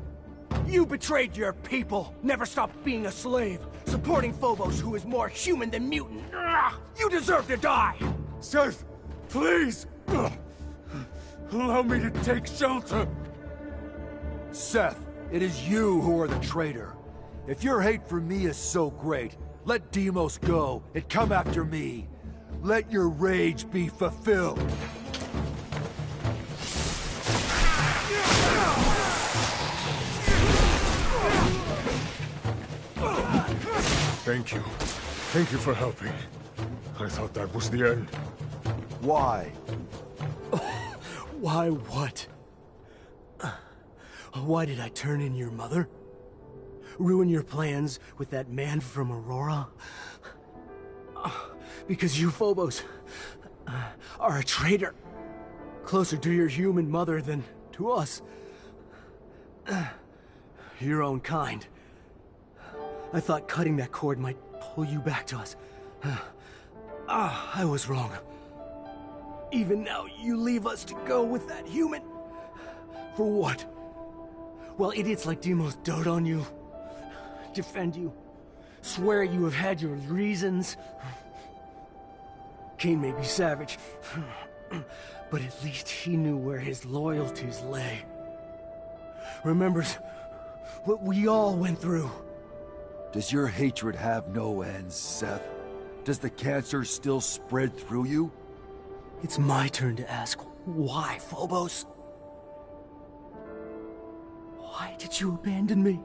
[SPEAKER 9] You betrayed your people, never stopped being a slave, supporting Phobos, who is more human than mutant. You deserve to die!
[SPEAKER 14] Seth, please! Allow me to take shelter.
[SPEAKER 21] Seth, it is you who are the traitor. If your hate for me is so great, let Deimos go and come after me. Let your rage be fulfilled.
[SPEAKER 14] Thank you. Thank you for helping. I thought that was the end.
[SPEAKER 21] Why?
[SPEAKER 9] Why what? Why did I turn in your mother? Ruin your plans with that man from Aurora? Because you Phobos are a traitor. Closer to your human mother than to us. Your own kind. I thought cutting that cord might pull you back to us. I was wrong. Even now, you leave us to go with that human. For what? While idiots like Deimos dote on you, defend you, swear you have had your reasons. Cain may be savage, but at least he knew where his loyalties lay. Remembers what we all went through.
[SPEAKER 21] Does your hatred have no ends, Seth? Does the cancer still spread through you?
[SPEAKER 9] It's my turn to ask, why, Phobos? Why did you abandon me?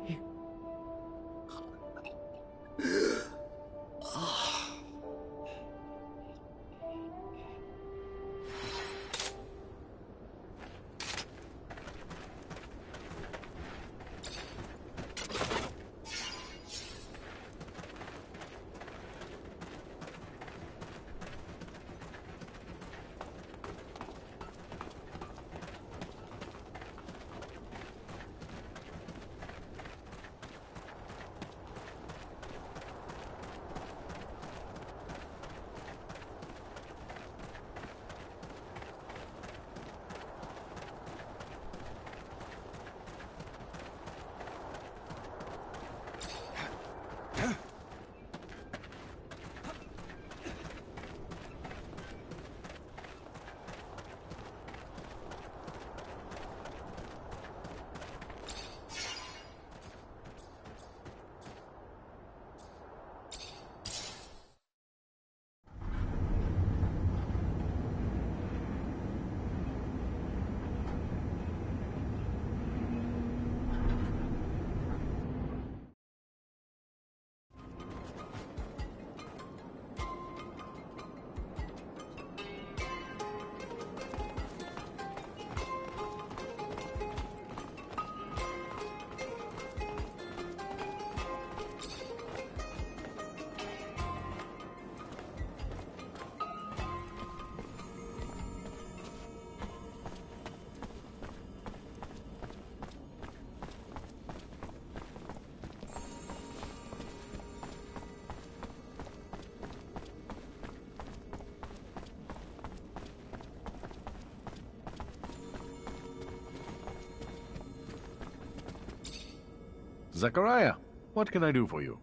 [SPEAKER 7] Zachariah, what can I do for you?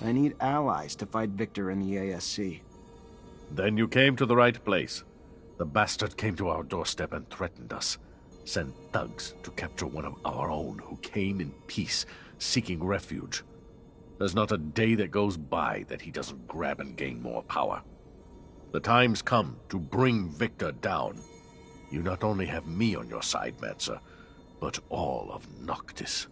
[SPEAKER 6] I need allies to fight Victor and the ASC.
[SPEAKER 7] Then you came to the right place. The bastard came to our doorstep and threatened us. Sent thugs to capture one of our own who came in peace, seeking refuge. There's not a day that goes by that he doesn't grab and gain more power. The time's come to bring Victor down. You not only have me on your side, Mancer, but all of Noctis.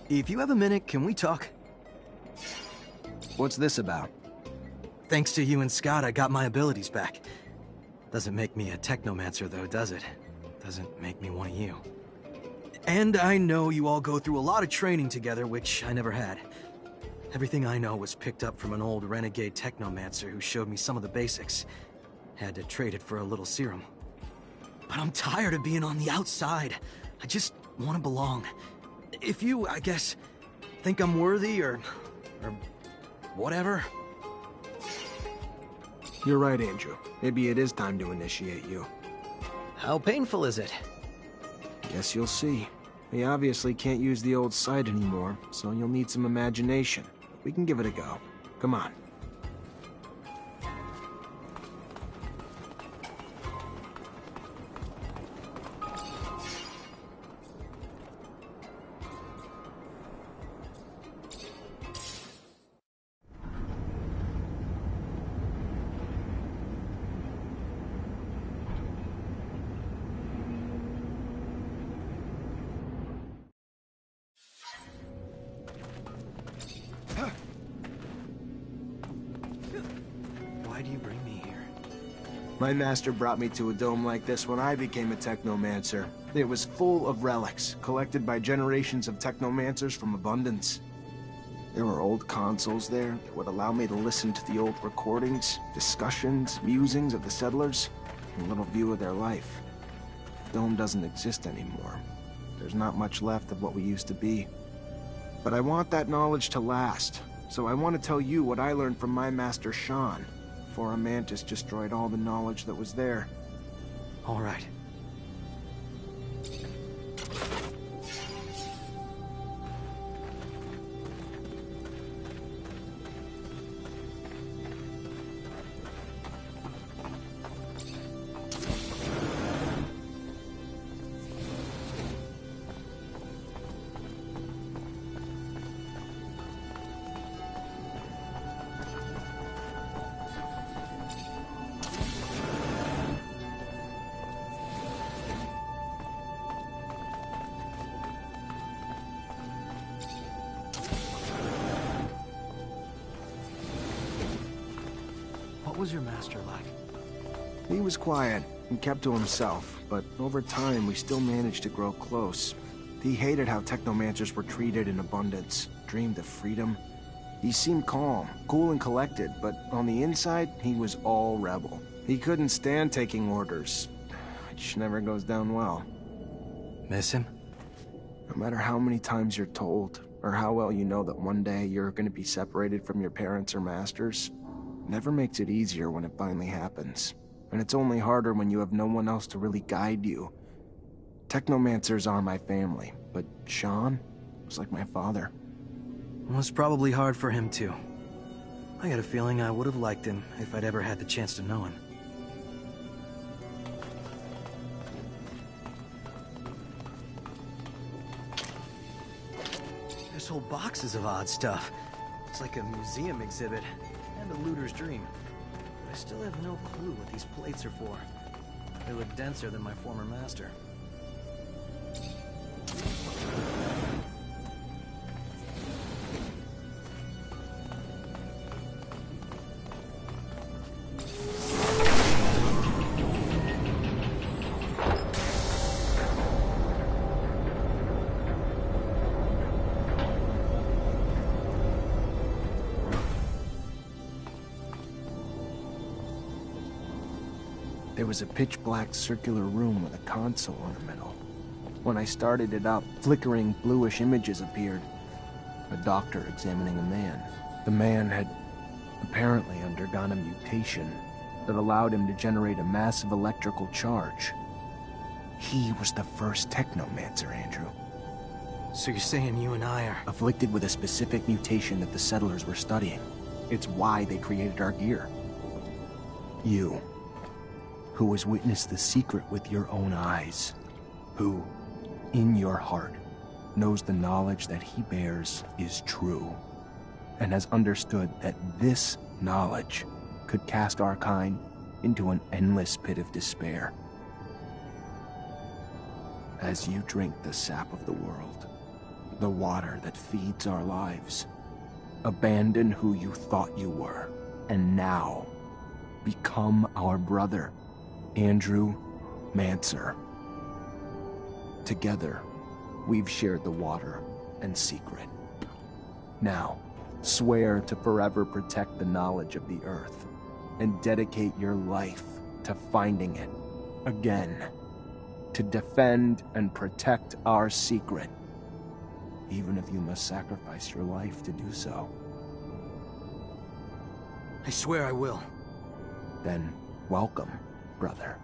[SPEAKER 8] If you have a minute, can we talk?
[SPEAKER 6] What's this about?
[SPEAKER 8] Thanks to you and Scott, I got my abilities back. Doesn't make me a Technomancer, though, does it? Doesn't make me one of you. And I know you all go through a lot of training together, which I never had. Everything I know was picked up from an old renegade Technomancer who showed me some of the basics. Had to trade it for a little serum. But I'm tired of being on the outside. I just want to belong. If you, I guess, think I'm worthy or whatever.
[SPEAKER 6] You're right, Andrew. Maybe it is time to initiate you.
[SPEAKER 8] How painful is it?
[SPEAKER 6] Guess you'll see. We obviously can't use the old sight anymore, so you'll need some imagination. We can give it a go. Come on.
[SPEAKER 8] Why do you bring me here?
[SPEAKER 6] My master brought me to a dome like this when I became a Technomancer. It was full of relics, collected by generations of Technomancers from Abundance. There were old consoles there that would allow me to listen to the old recordings, discussions, musings of the settlers, and a little view of their life. The dome doesn't exist anymore. There's not much left of what we used to be. But I want that knowledge to last, so I want to tell you what I learned from my master Sean, before a mantis destroyed all the knowledge that was there.
[SPEAKER 8] All right. What was your master like?
[SPEAKER 6] He was quiet and kept to himself, but over time we still managed to grow close. He hated how Technomancers were treated in Abundance, dreamed of freedom. He seemed calm, cool and collected, but on the inside, he was all rebel. He couldn't stand taking orders, which never goes down well.
[SPEAKER 8] Miss him?
[SPEAKER 6] No matter how many times you're told, or how well you know that one day you're going to be separated from your parents or masters, it never makes it easier when it finally happens. And it's only harder when you have no one else to really guide you. Technomancers are my family, but Sean was like my father.
[SPEAKER 8] It was probably hard for him too. I got a feeling I would have liked him if I'd ever had the chance to know him. There's whole boxes of odd stuff. It's like a museum exhibit and a looter's dream. But I still have no clue what these plates are for. They look denser than my former master.
[SPEAKER 6] There was a pitch-black circular room with a console in the middle. When I started it up, flickering bluish images appeared. A doctor examining a man. The man had apparently undergone a mutation that allowed him to generate a massive electrical charge. He was the first Technomancer, Andrew.
[SPEAKER 8] So you're saying you and I are...
[SPEAKER 6] afflicted with a specific mutation that the settlers were studying. It's why they created our gear. You, who has witnessed the secret with your own eyes, who, in your heart, knows the knowledge that he bears is true, and has understood that this knowledge could cast our kind into an endless pit of despair. As you drink the sap of the world, The water that feeds our lives. Abandon who you thought you were, and now become our brother, Andrew Mancer. Together, we've shared the water and secret. Now, swear to forever protect the knowledge of the Earth, and dedicate your life to finding it again. To defend and protect our secret, even if you must sacrifice your life to do so.
[SPEAKER 8] I swear I will.
[SPEAKER 6] Then, welcome, brother.